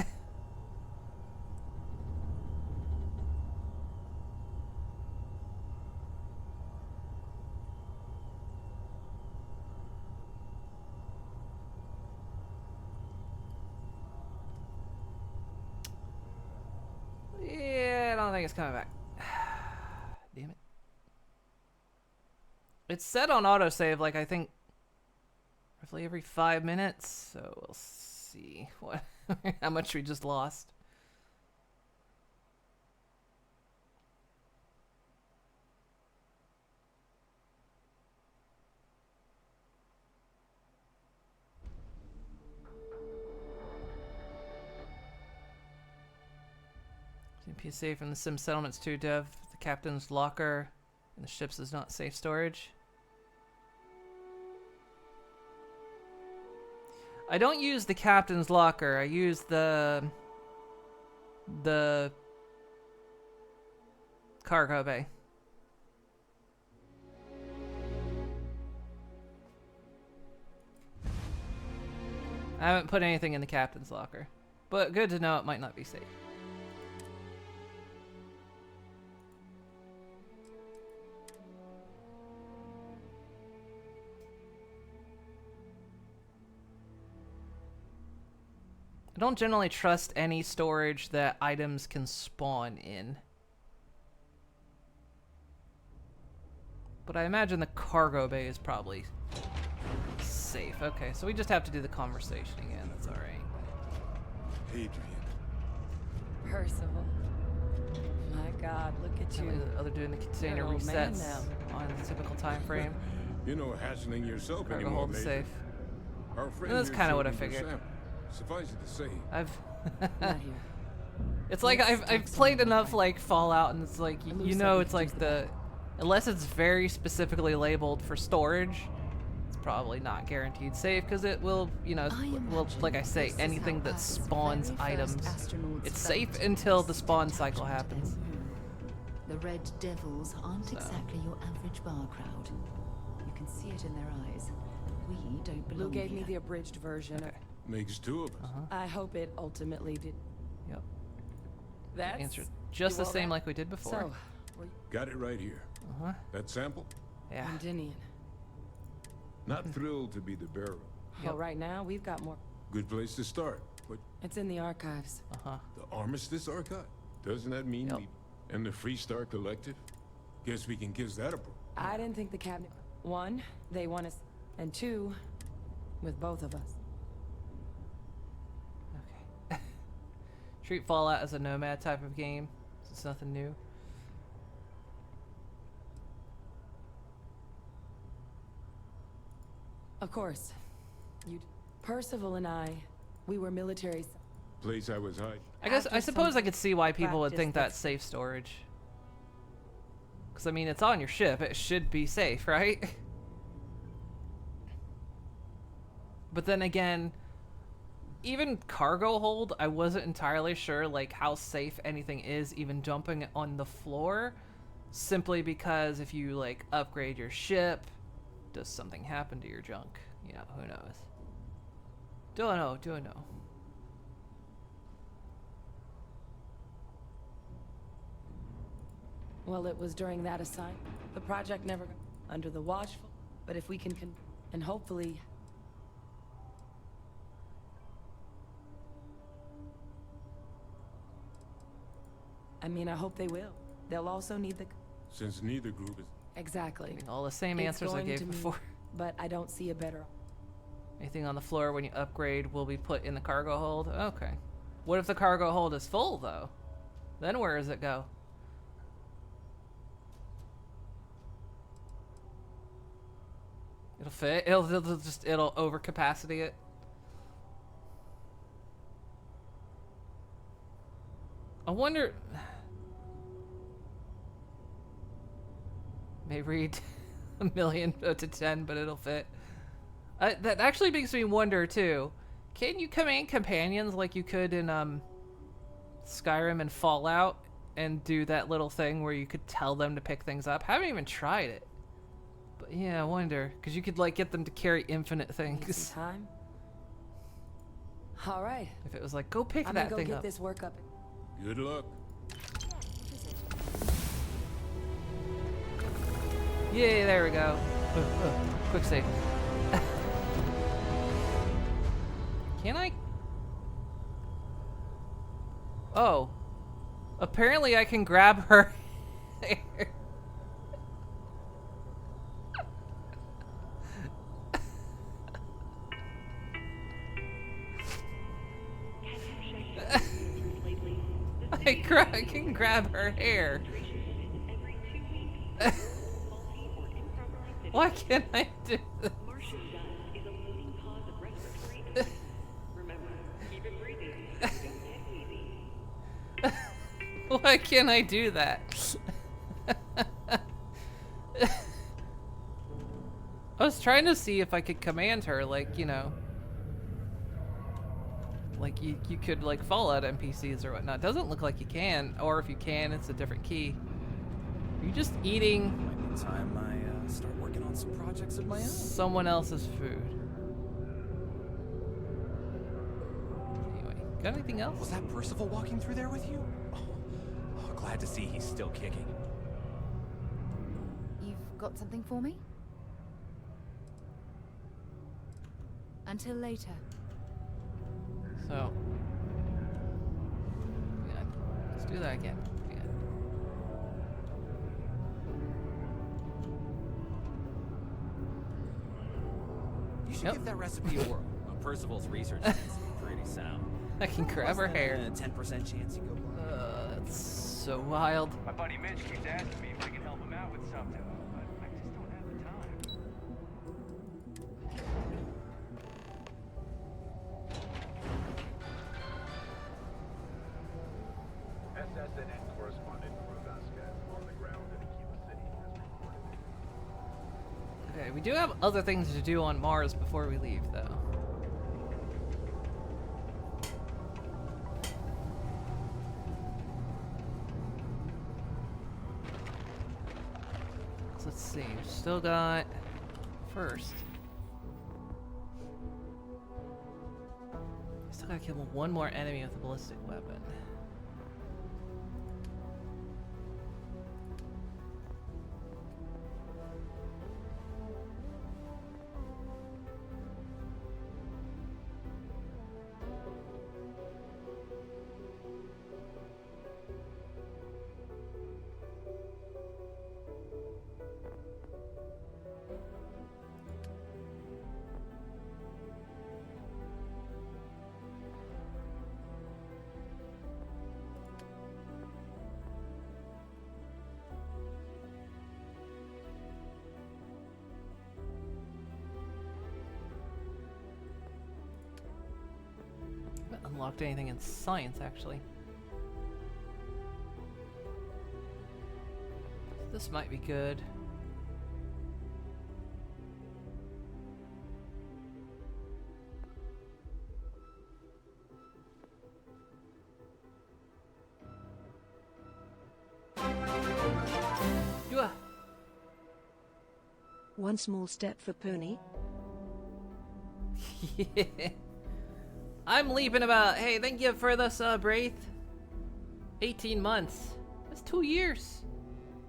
Yeah, I don't think it's coming back. Damn it. It's set on autosave, like I think roughly every 5 minutes, so we'll see what how much we just lost. PSA from the Sim Settlements 2 dev. The captain's locker in the ships is not safe storage. I don't use the captain's locker. I use the cargo bay. I haven't put anything in the captain's locker, but good to know it might not be safe. I don't generally trust any storage that items can spawn in. But I imagine the cargo bay is probably safe. Okay, so we just have to do the conversation again. That's all right. Adrian. Percival. My God, look at you. They're doing the container You're an old man resets now. on the typical time frame. You're no hassling yourself Cargo anymore, hold Major. safe. Our friend That's here kind of what showed I me your figured. sample. Suffice it to say, Not here. It's like I've played enough like Fallout, and it's like you know it's like the unless it's very specifically labeled for storage, it's probably not guaranteed safe because it will, you know, well, like I say, anything that spawns items, it's safe until the spawn cycle happens. The Red Devils aren't exactly your average bar crowd. You can see it in their eyes. We don't belong Lou gave here. me the abridged version. makes two of us. I hope it ultimately did. Yep. That's Answered just the you all same that? like we did before. So, Got it right here. Uh-huh. That sample? Yeah. Londinian. Not thrilled to be the bearer. Well, right now we've got more. Good place to start. But It's in the archives. Uh-huh. the Armistice Archive? Doesn't that mean we... And the Freestar Collective? Guess we can kiss that apart. I didn't think the cabinet. One, they want us, and two, with both of us. Treat Fallout as a nomad type of game. So it's nothing new. Of course. Percival and I, we were military. Place I was hiding. I suppose I could see why people would think that's safe storage. Because, I mean, it's on your ship. It should be safe, right? But then again, even cargo hold, I wasn't entirely sure, like, how safe anything is, even jumping on the floor. Simply because if you, like, upgrade your ship, does something happen to your junk? You know, who knows? Don't know. Well, it was during that assignment. The project never got under the watchful, but if we can and hopefully... I mean, I hope they will. They'll also need the... Since neither group is... Exactly. All the same It's answers I going gave to before. But I don't see a better... Anything on the floor when you upgrade will be put in the cargo hold? Okay. What if the cargo hold is full, though? Then where does it go? It'll fit? It'll overcapacity it? I wonder... May read a million to 10, but it'll fit. That actually makes me wonder, too. Can you command companions like you could in Skyrim and Fallout and do that little thing where you could tell them to pick things up? Haven't even tried it. But yeah, I wonder. Because you could, like, get them to carry infinite things. Time? All right. If it was like, go pick I'm that gonna go thing get up. this work up. Good luck. Yay, there we go. Quick save. Can I? Oh. Apparently I can grab her hair. I can grab her hair. Why can't I do this? Why can't I do that? I was trying to see if I could command her, like, you know. Like, you could, like, Fallout NPCs or whatnot. Doesn't look like you can. Or if you can, it's a different key. Are you just eating... Might be time I start working on some projects of my own. Someone else's food. Anyway, got anything else? Was that Percival walking through there with you? Oh, glad to see he's still kicking. You've got something for me? Until later. So, Do that again. You should Yep. give that recipe a whirl. Percival's research seems to be pretty sound. I can grab her hair. 10% chance you go blind. That's so wild. My buddy Mitch keeps asking me if I can help him out with something, but I just don't have the time. SSNN correspondent Drew Vasquez on the ground in Aquila City has reported. Okay, we do have other things to do on Mars before we leave, though. So let's see. Still got first. Still gotta kill one more enemy with a ballistic weapon. Unlocked anything in science, actually. This might be good. One small step for Pony. Yeah. I'm leaping about. Hey, thank you for this, Braith. 18 months. That's 2 years.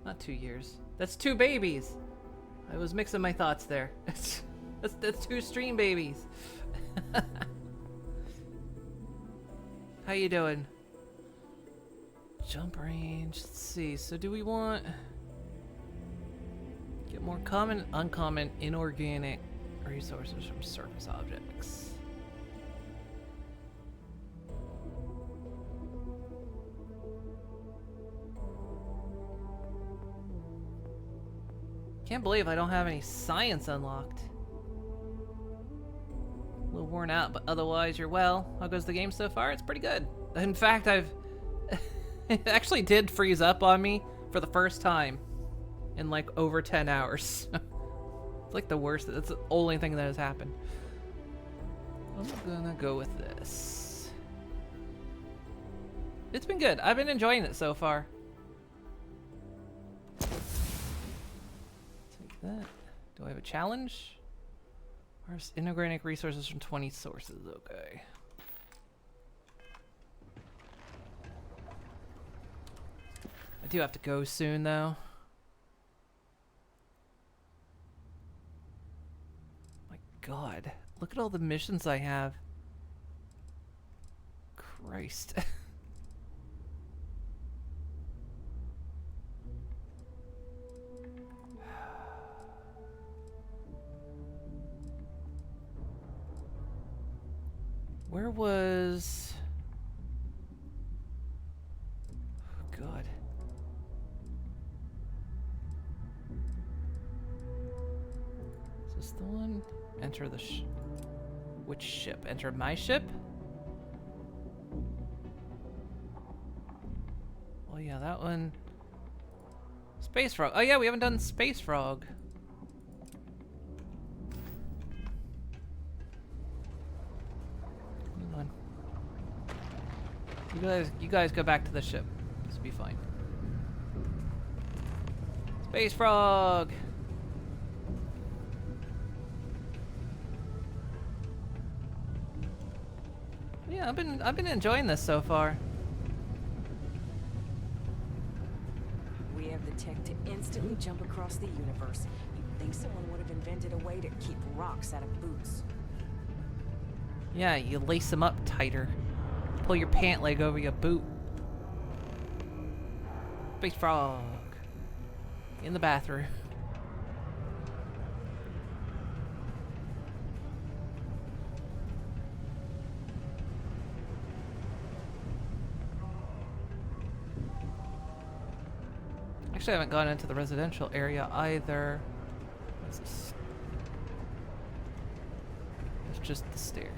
Not 2 years. That's 2 babies. I was mixing my thoughts there. That's 2 stream babies. How you doing? Jump range. Let's see. So do we want get more common, uncommon, inorganic resources from surface objects? Can't believe I don't have any science unlocked. A little worn out, but otherwise you're well. How goes the game so far? It's pretty good. In fact, it actually did freeze up on me for the first time in like over 10 hours. It's like the worst. That's the only thing that has happened. I'm gonna go with this. It's been good. I've been enjoying it so far. That. Do I have a challenge? Where's integrating resources from 20 sources? Okay. I do have to go soon, though. My God, look at all the missions I have. Christ. Where was... Oh, God. Is this the one? Enter the which ship? Enter my ship? Oh yeah, that one. Space Frog. Oh yeah, we haven't done Space Frog. You guys go back to the ship. This will be fine. Space Frog. Yeah, I've been enjoying this so far. We have the tech to instantly jump across the universe. You'd think someone would have invented a way to keep rocks out of boots. Yeah, you lace them up tighter. Pull your pant leg over your boot. Space frog. In the bathroom. Actually, I haven't gone into the residential area either. What's this? It's just the stairs.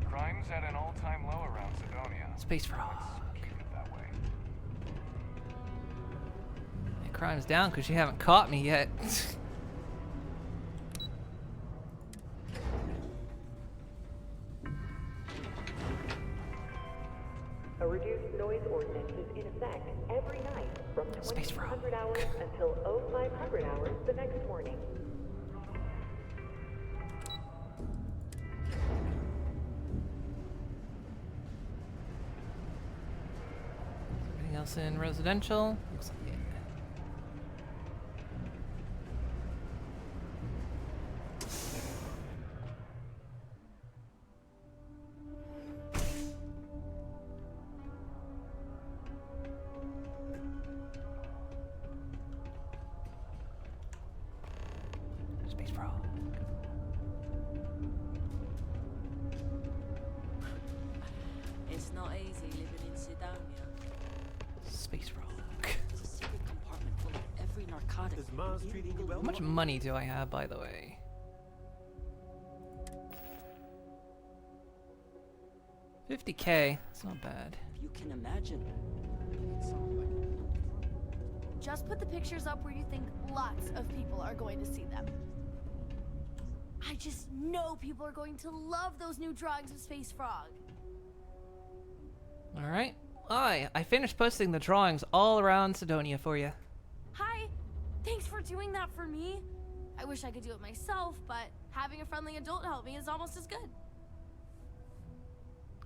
Crime's at an all-time low around Sidonia. Space frog. Let's keep it that way. Hey, crime's down because you haven't caught me yet. A reduced noise ordinance is in effect every night from Space frog. 2200 hours until 0500 hours the next morning. Anything else in residential? Looks like it. Space frog. It's not easy living in Sidonia. Space frog. It's a secret compartment full of every narcotic. Is Mars treating you well? How much money do I have, by the way? $50K. That's not bad. You can imagine. Just put the pictures up where you think lots of people are going to see them. I just know people are going to love those new drawings of Space Frog. Alright. I finished posting the drawings all around Sidonia for you. Hi, thanks for doing that for me. I wish I could do it myself, but having a friendly adult help me is almost as good.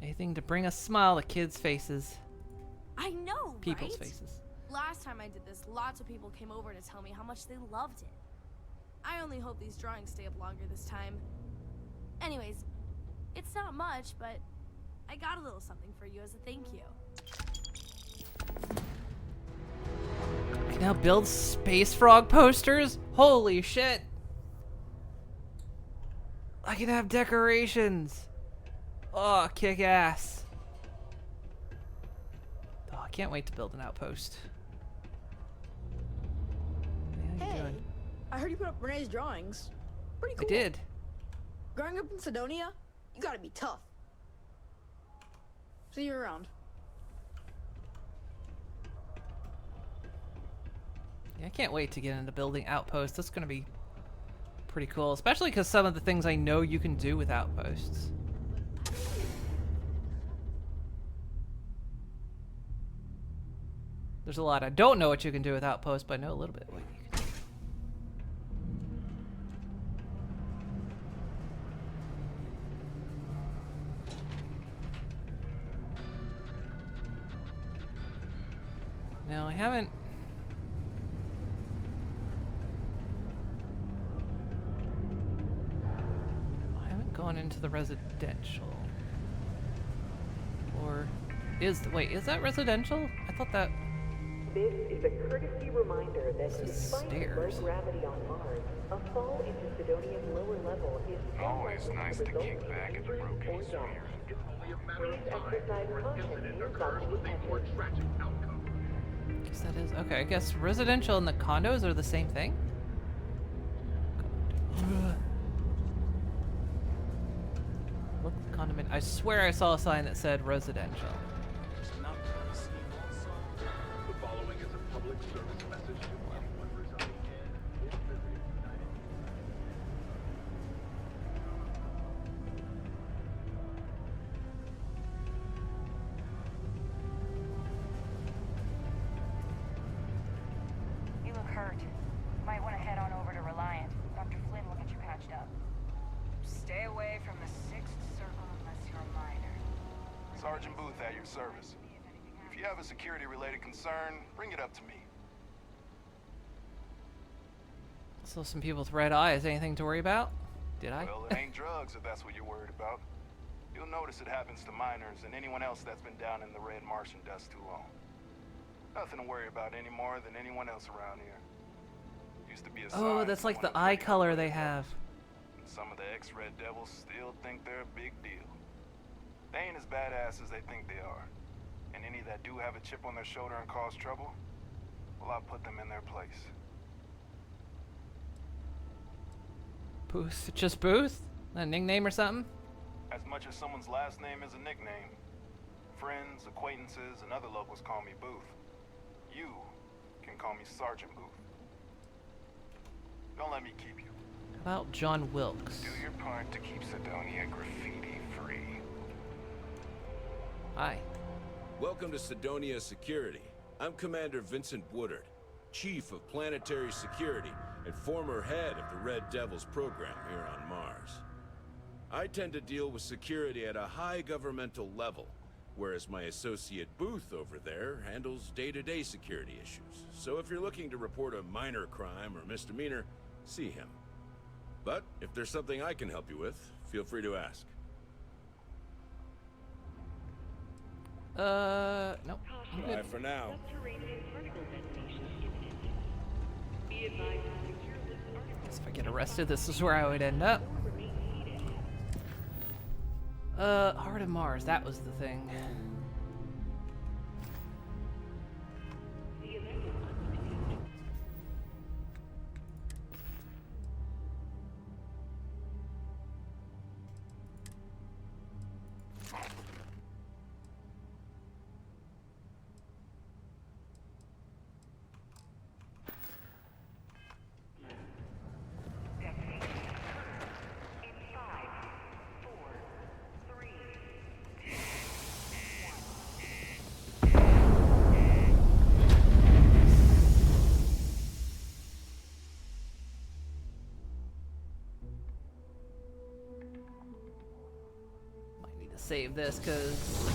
Anything to bring a smile to kids' faces. I know, People's right? faces. Last time I did this, lots of people came over to tell me how much they loved it. I only hope these drawings stay up longer this time. Anyways, it's not much, but I got a little something for you as a thank you. I can now build Space Frog posters? Holy shit! I can have decorations! Oh, kick ass. Oh, I can't wait to build an outpost. How you Hey, doing? I heard you put up Renee's drawings. Pretty cool. I did. Growing up in Sidonia, you gotta be tough. See you around. Yeah, I can't wait to get into building outposts. That's gonna be pretty cool, especially because some of the things I know you can do with outposts. There's a lot I don't know what you can do with outposts, but I know a little bit what you can do. Now I haven't gone into the residential. Or is is that residential? I thought that This is a courtesy reminder that This is despite stairs. low gravity on Mars, a fall into Sidonia's lower level is Always nice to kick back at the broken sphere. Please exercise caution in crossing the edges. guess that is okay. I guess residential and the condos are the same thing. Look, the condiment. I swear I saw a sign that said residential. The following is a public service message to anyone residing in or visiting the United You look hurt. Might want to head on over to Reliant. Dr. Flynn will get you patched up. Stay away from the Sixth Circle unless you're a minor. Sergeant Booth at your service. If you have a security-related concern, bring it up to me. So some people with red eyes. Anything to worry about? Did I? Well, it ain't drugs if that's what you're worried about. You'll notice it happens to miners and anyone else that's been down in the red Martian dust too long. Nothing to worry about any more than anyone else around here. Used to be a Oh, sign that's like someone the was eye ready to color wake they up. have. And some of the ex-Red Devils still think they're a big deal. They ain't as badass as they think they are. And any that do have a chip on their shoulder and cause trouble, well, I'll put them in their place. Booth? Just Booth? A nickname or something? As much as someone's last name is a nickname, friends, acquaintances, and other locals call me Booth. You can call me Sergeant Booth. Don't let me keep you. How about John Wilkes? Do your part to keep Cydonia graffiti-free. Hi. Welcome to Cydonia Security. I'm Commander Vincent Woodard, Chief of Planetary Security and former head of the Red Devils program here on Mars. I tend to deal with security at a high governmental level, whereas my associate Booth over there handles day-to-day security issues. So if you're looking to report a minor crime or misdemeanor, see him. But if there's something I can help you with, feel free to ask. Nope. I'm Bye good. for now. Guess if I get arrested, this is where I would end up. Heart of Mars, that was the thing. Save this because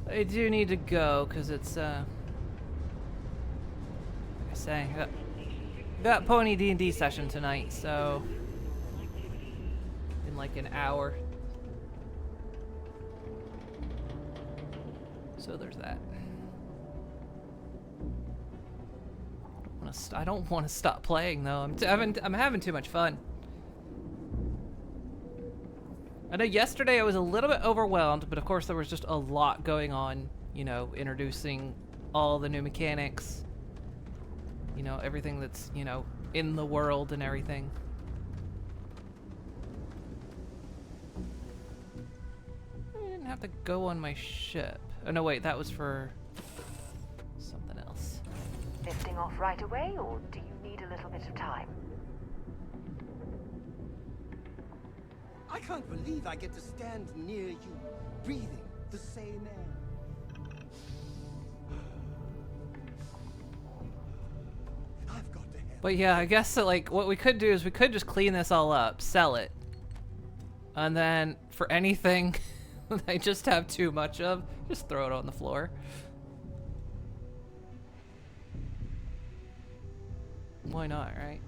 I do need to go because it's like I say, got Pony D&D session tonight, so in like an hour. So there's that. I don't want to stop playing though. I'm having too much fun. I know yesterday I was a little bit overwhelmed, but of course there was just a lot going on, you know, introducing all the new mechanics, you know, everything that's, you know, in the world and everything. I didn't have to go on my ship. Oh no, wait, that was for something else. Lifting off right away, or do you need a little bit of time? I can't believe I get to stand near you, breathing the same air. I've got to have... But yeah, I guess that, like, what we could do is we could just clean this all up, sell it, and then for anything I just have too much of, just throw it on the floor. Why not, right?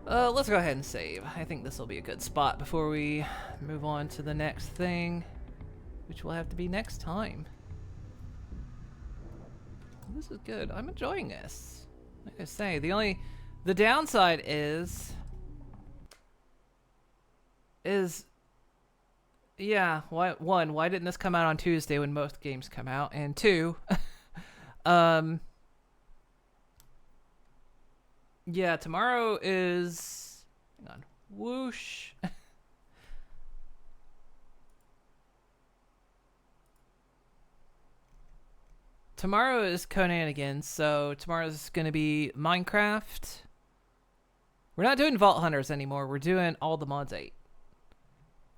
Let's go ahead and save. I think this will be a good spot before we move on to the next thing, which will have to be next time. This is good. I'm enjoying this. Like I say, the downside is, yeah, why didn't this come out on Tuesday when most games come out? And two, yeah, tomorrow is, hang on, whoosh. Tomorrow is Conan again, so tomorrow's gonna be Minecraft. We're not doing Vault Hunters anymore, we're doing all the mods 8.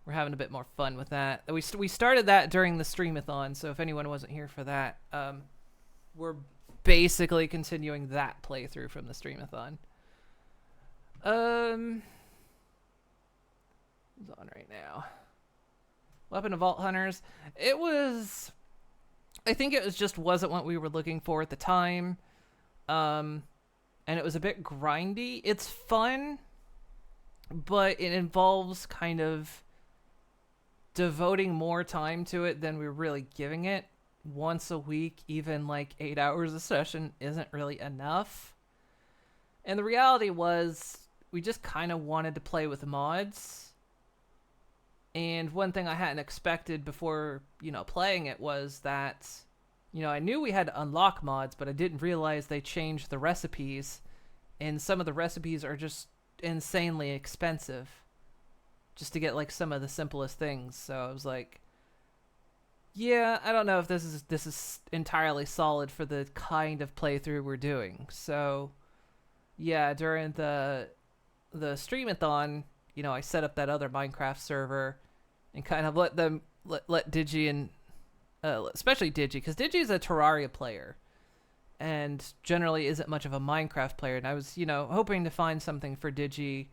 We're having a bit more fun with that. We started that during the streamathon, so if anyone wasn't here for that, we're basically continuing that playthrough from the streamathon. What's on right now? Weapon of Vault Hunters. It was, I think it was just wasn't what we were looking for at the time. And it was a bit grindy. It's fun, but it involves kind of devoting more time to it than we're really giving it. Once a week, even like 8 hours a session, isn't really enough. And the reality was, we just kind of wanted to play with mods. And one thing I hadn't expected before, playing it was that, I knew we had to unlock mods, but I didn't realize they changed the recipes. And some of the recipes are just insanely expensive just to get like some of the simplest things. So I was like, yeah, I don't know if this is entirely solid for the kind of playthrough we're doing. So yeah, during the streamathon, I set up that other Minecraft server and kind of let Digi and especially Digi, because Digi is a Terraria player and generally isn't much of a Minecraft player. And I was, hoping to find something for Digi,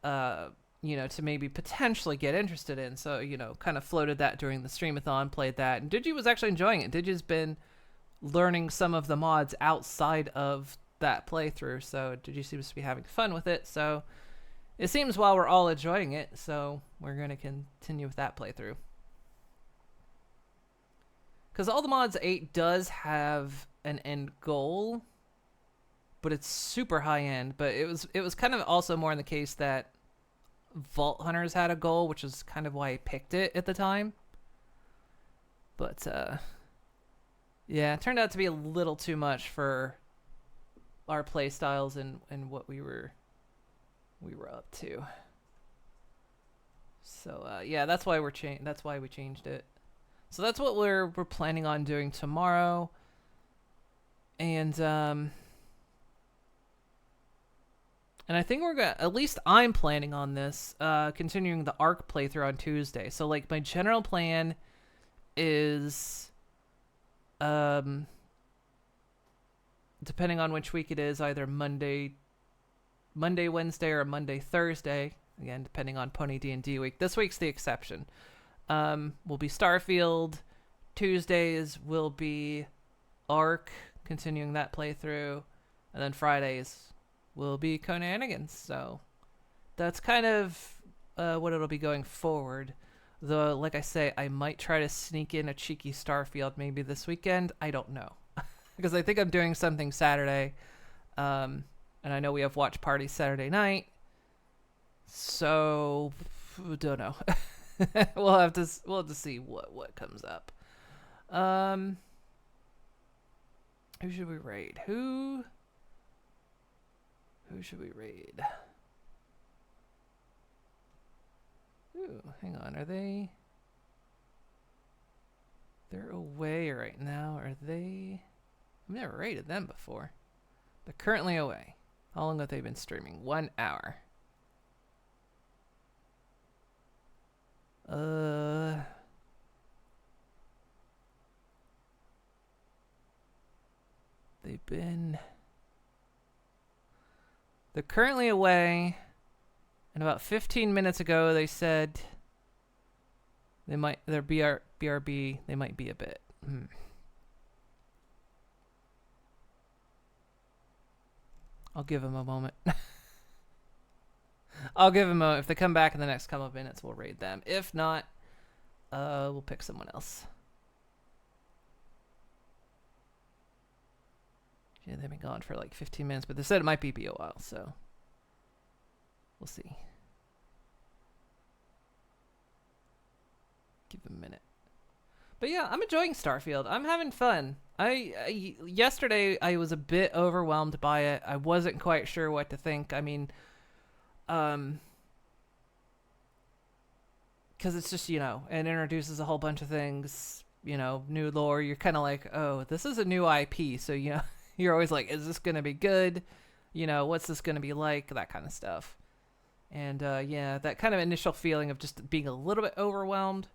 to maybe potentially get interested in. So, kind of floated that during the streamathon, played that. And Digi was actually enjoying it. Digi's been learning some of the mods outside of that playthrough. So Digi seems to be having fun with it. So it seems while we're all enjoying it, so we're going to continue with that playthrough. Because All the Mods 8 does have an end goal, but it's super high end. But it was kind of also more in the case that Vault Hunters had a goal, which is kind of why I picked it at the time. But yeah, it turned out to be a little too much for our play styles and what we were up to. So yeah, that's why we changed it. So that's what we're planning on doing tomorrow. And I think we're gonna, at least I'm planning on this, continuing the Ark playthrough on Tuesday. So like my general plan is, depending on which week it is, either Monday, Wednesday, or Monday, Thursday. Again, depending on Pony D&D week. This week's the exception. Will be Starfield. Tuesdays will be Ark, continuing that playthrough. And then Fridays will be Conanigans. So that's kind of what it'll be going forward. Though, like I say, I might try to sneak in a cheeky Starfield maybe this weekend. I don't know. Because I think I'm doing something Saturday. And I know we have watch party Saturday night. So, don't know. we'll have to see what comes up. Who should we raid? Who should we raid? Ooh, hang on. Are they? They're away right now. Are they? I've never raided them before. They're currently away. How long have they been streaming? 1 hour. They're currently away, and about 15 minutes ago they said their BRB, they might be a bit. I'll give them a moment. I'll give them a moment. If they come back in the next couple of minutes, we'll raid them. If not, we'll pick someone else. Yeah, they've been gone for like 15 minutes, but they said it might be a while, so we'll see. Give them a minute. But yeah, I'm enjoying Starfield. I'm having fun. Yesterday I was a bit overwhelmed by it. I wasn't quite sure what to think. I mean, because it's just, it introduces a whole bunch of things, new lore. You're kind of like, oh, this is a new IP, so you're always like, is this gonna be good? What's this gonna be like? That kind of stuff. And yeah, that kind of initial feeling of just being a little bit overwhelmed.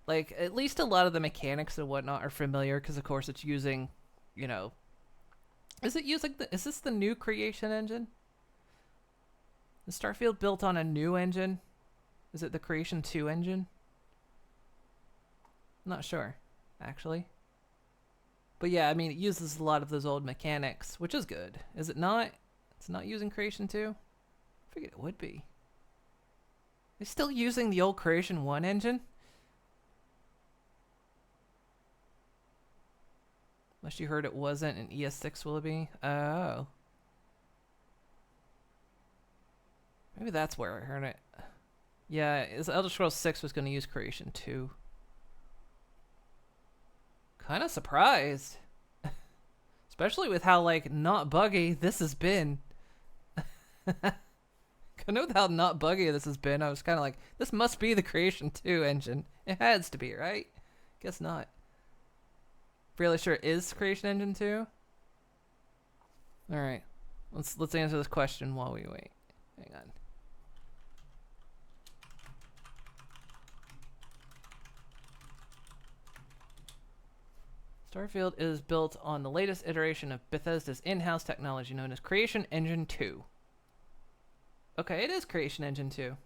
Like, at least a lot of the mechanics and whatnot are familiar, because of course it's using, is this the new creation engine? Is Starfield built on a new engine? Is it the Creation 2 engine? I'm not sure, actually. But yeah, I mean, it uses a lot of those old mechanics, which is good. Is it not? It's not using Creation 2? I figured it would be. They're still using the old Creation 1 engine? Unless you heard it wasn't an ES6 will it be? Oh. Maybe that's where I heard it. Yeah, Elder Scrolls 6 was going to use Creation 2. Kind of surprised. Especially with how, like, not buggy this has been. I know how not buggy this has been. I was kind of like, this must be the Creation 2 engine. It has to be, right? Guess not. Fairly sure it is Creation Engine 2. Alright. Let's answer this question while we wait. Hang on. Starfield is built on the latest iteration of Bethesda's in-house technology known as Creation Engine 2. Okay, it is Creation Engine 2.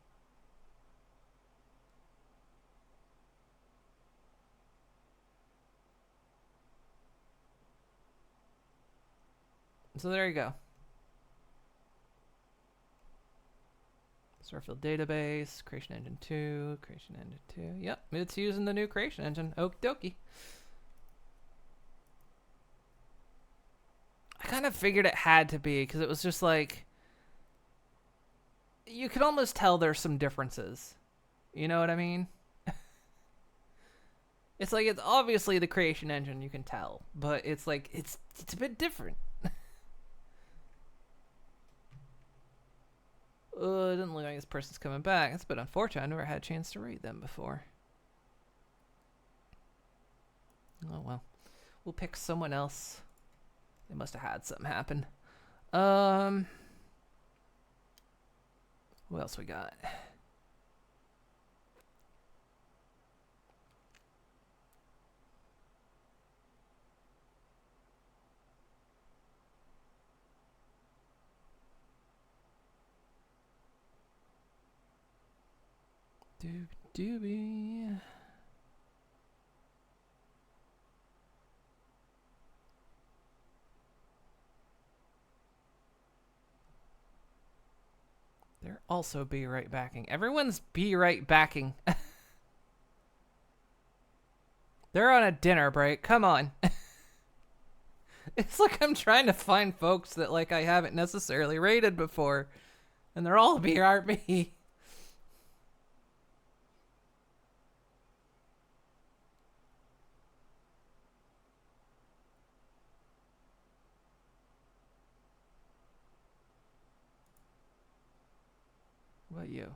So there you go. Starfield database, Creation Engine 2, Creation Engine 2. Yep, it's using the new Creation Engine. Okie dokie. I kind of figured it had to be, because it was just like... You could almost tell there's some differences. You know what I mean? It's like, it's obviously the Creation Engine, you can tell. But it's like, it's a bit different. It doesn't look like this person's coming back. That's a bit unfortunate. I never had a chance to read them before. Oh well. We'll pick someone else. They must have had something happen. What else we got? Doobie. They're also be right backing. Everyone's be right backing. They're on a dinner break. Come on. It's like I'm trying to find folks that like I haven't necessarily rated before. And they're all BRB. What about you?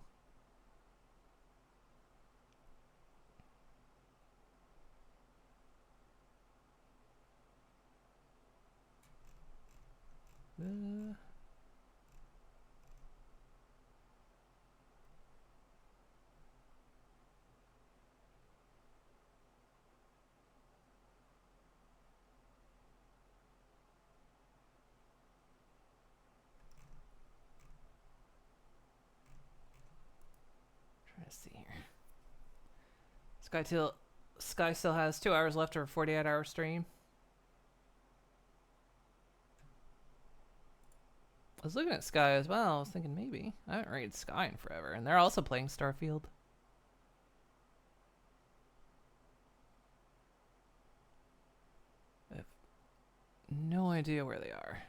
Trying to see here. Sky still has 2 hours left of a 48-hour stream. I was looking at Sky as well. I was thinking maybe. I haven't rated Sky in forever. And they're also playing Starfield. I have no idea where they are.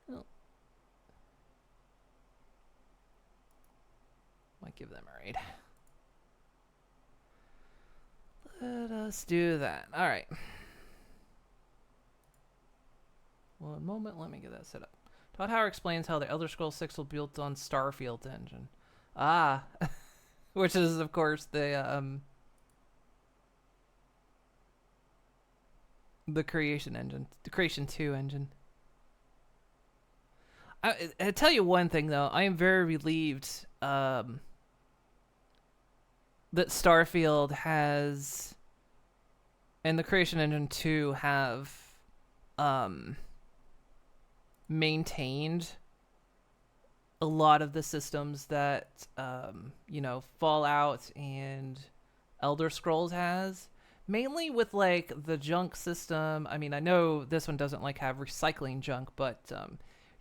Oh. Might give them a raid. Let us do that. Alright. One moment, let me get that set up. Todd Howard explains how the Elder Scrolls 6 will be built on Starfield engine. Ah. Which is, of course, the Creation engine. The Creation 2 engine. I tell you one thing, though. I am very relieved that Starfield has... and the Creation Engine 2 have maintained a lot of the systems that, you know, Fallout and Elder Scrolls has. mainly with like the junk system. I mean, I know this one doesn't like have recycling junk, but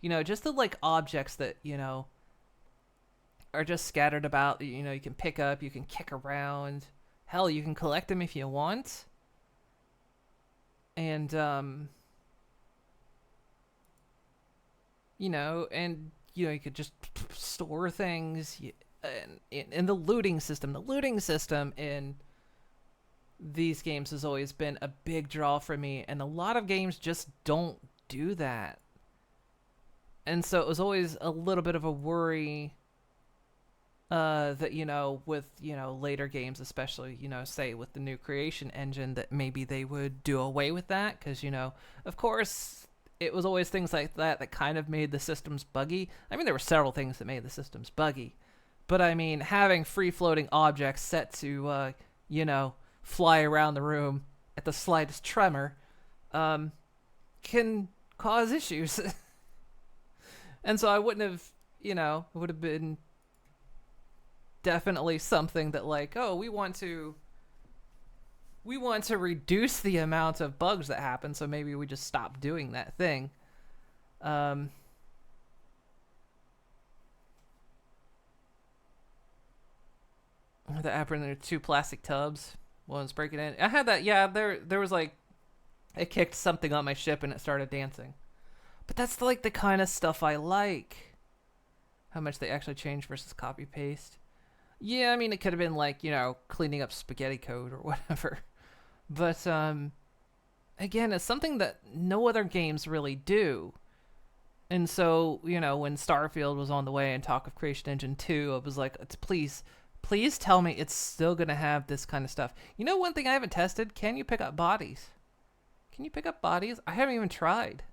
you know, just the like objects that, you know, are just scattered about, you know, you can pick up, you can kick around. Hell, you can collect them if you want. And you know, and you know, you could just store things. And in the looting system in these games has always been a big draw for me, and a lot of games just don't do that. And so it was always a little bit of a worry that, you know, with, you know, later games, especially, you know, say with the new creation engine, that maybe they would do away with that, because, you know, of course, it was always things like that that kind of made the systems buggy. I mean, there were several things that made the systems buggy, but I mean, having free-floating objects set to, you know, fly around the room at the slightest tremor can cause issues. And so I wouldn't have, you know, it would have been definitely something that like, oh, we want to reduce the amount of bugs that happen, so maybe we just stop doing that thing. The app in there, 2 plastic tubs. One's breaking in. I had that. Yeah, there was like, it kicked something on my ship and it started dancing. But that's like the kind of stuff I like. How much they actually change versus copy paste. Yeah, I mean, it could have been like, you know, cleaning up spaghetti code or whatever. But, again, it's something that no other games really do. And so, you know, when Starfield was on the way and talk of Creation Engine 2, I was like, please tell me it's still going to have this kind of stuff. You know, one thing I haven't tested, can you pick up bodies? Can you pick up bodies? I haven't even tried.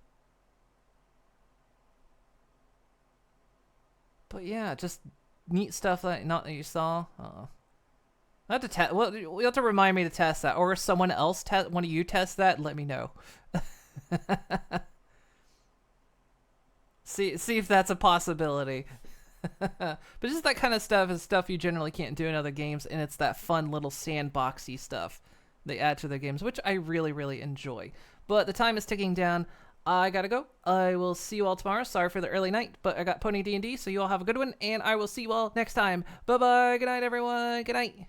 But yeah, just neat stuff that not that you saw. I have to test. Well, you have to remind me to test that, or if someone else one of you test that, let me know. see if that's a possibility. But just that kind of stuff is stuff you generally can't do in other games, and it's that fun little sandboxy stuff they add to their games, which I really, really enjoy. But the time is ticking down. I gotta go. I will see you all tomorrow. Sorry for the early night, but I got Pony D&D, so you all have a good one, and I will see you all next time. Bye-bye. Good night, everyone. Good night.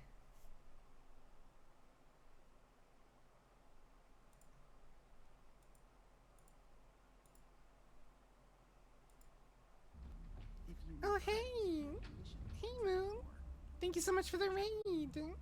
Oh, hey! Hey, Moon! Thank you so much for the raid!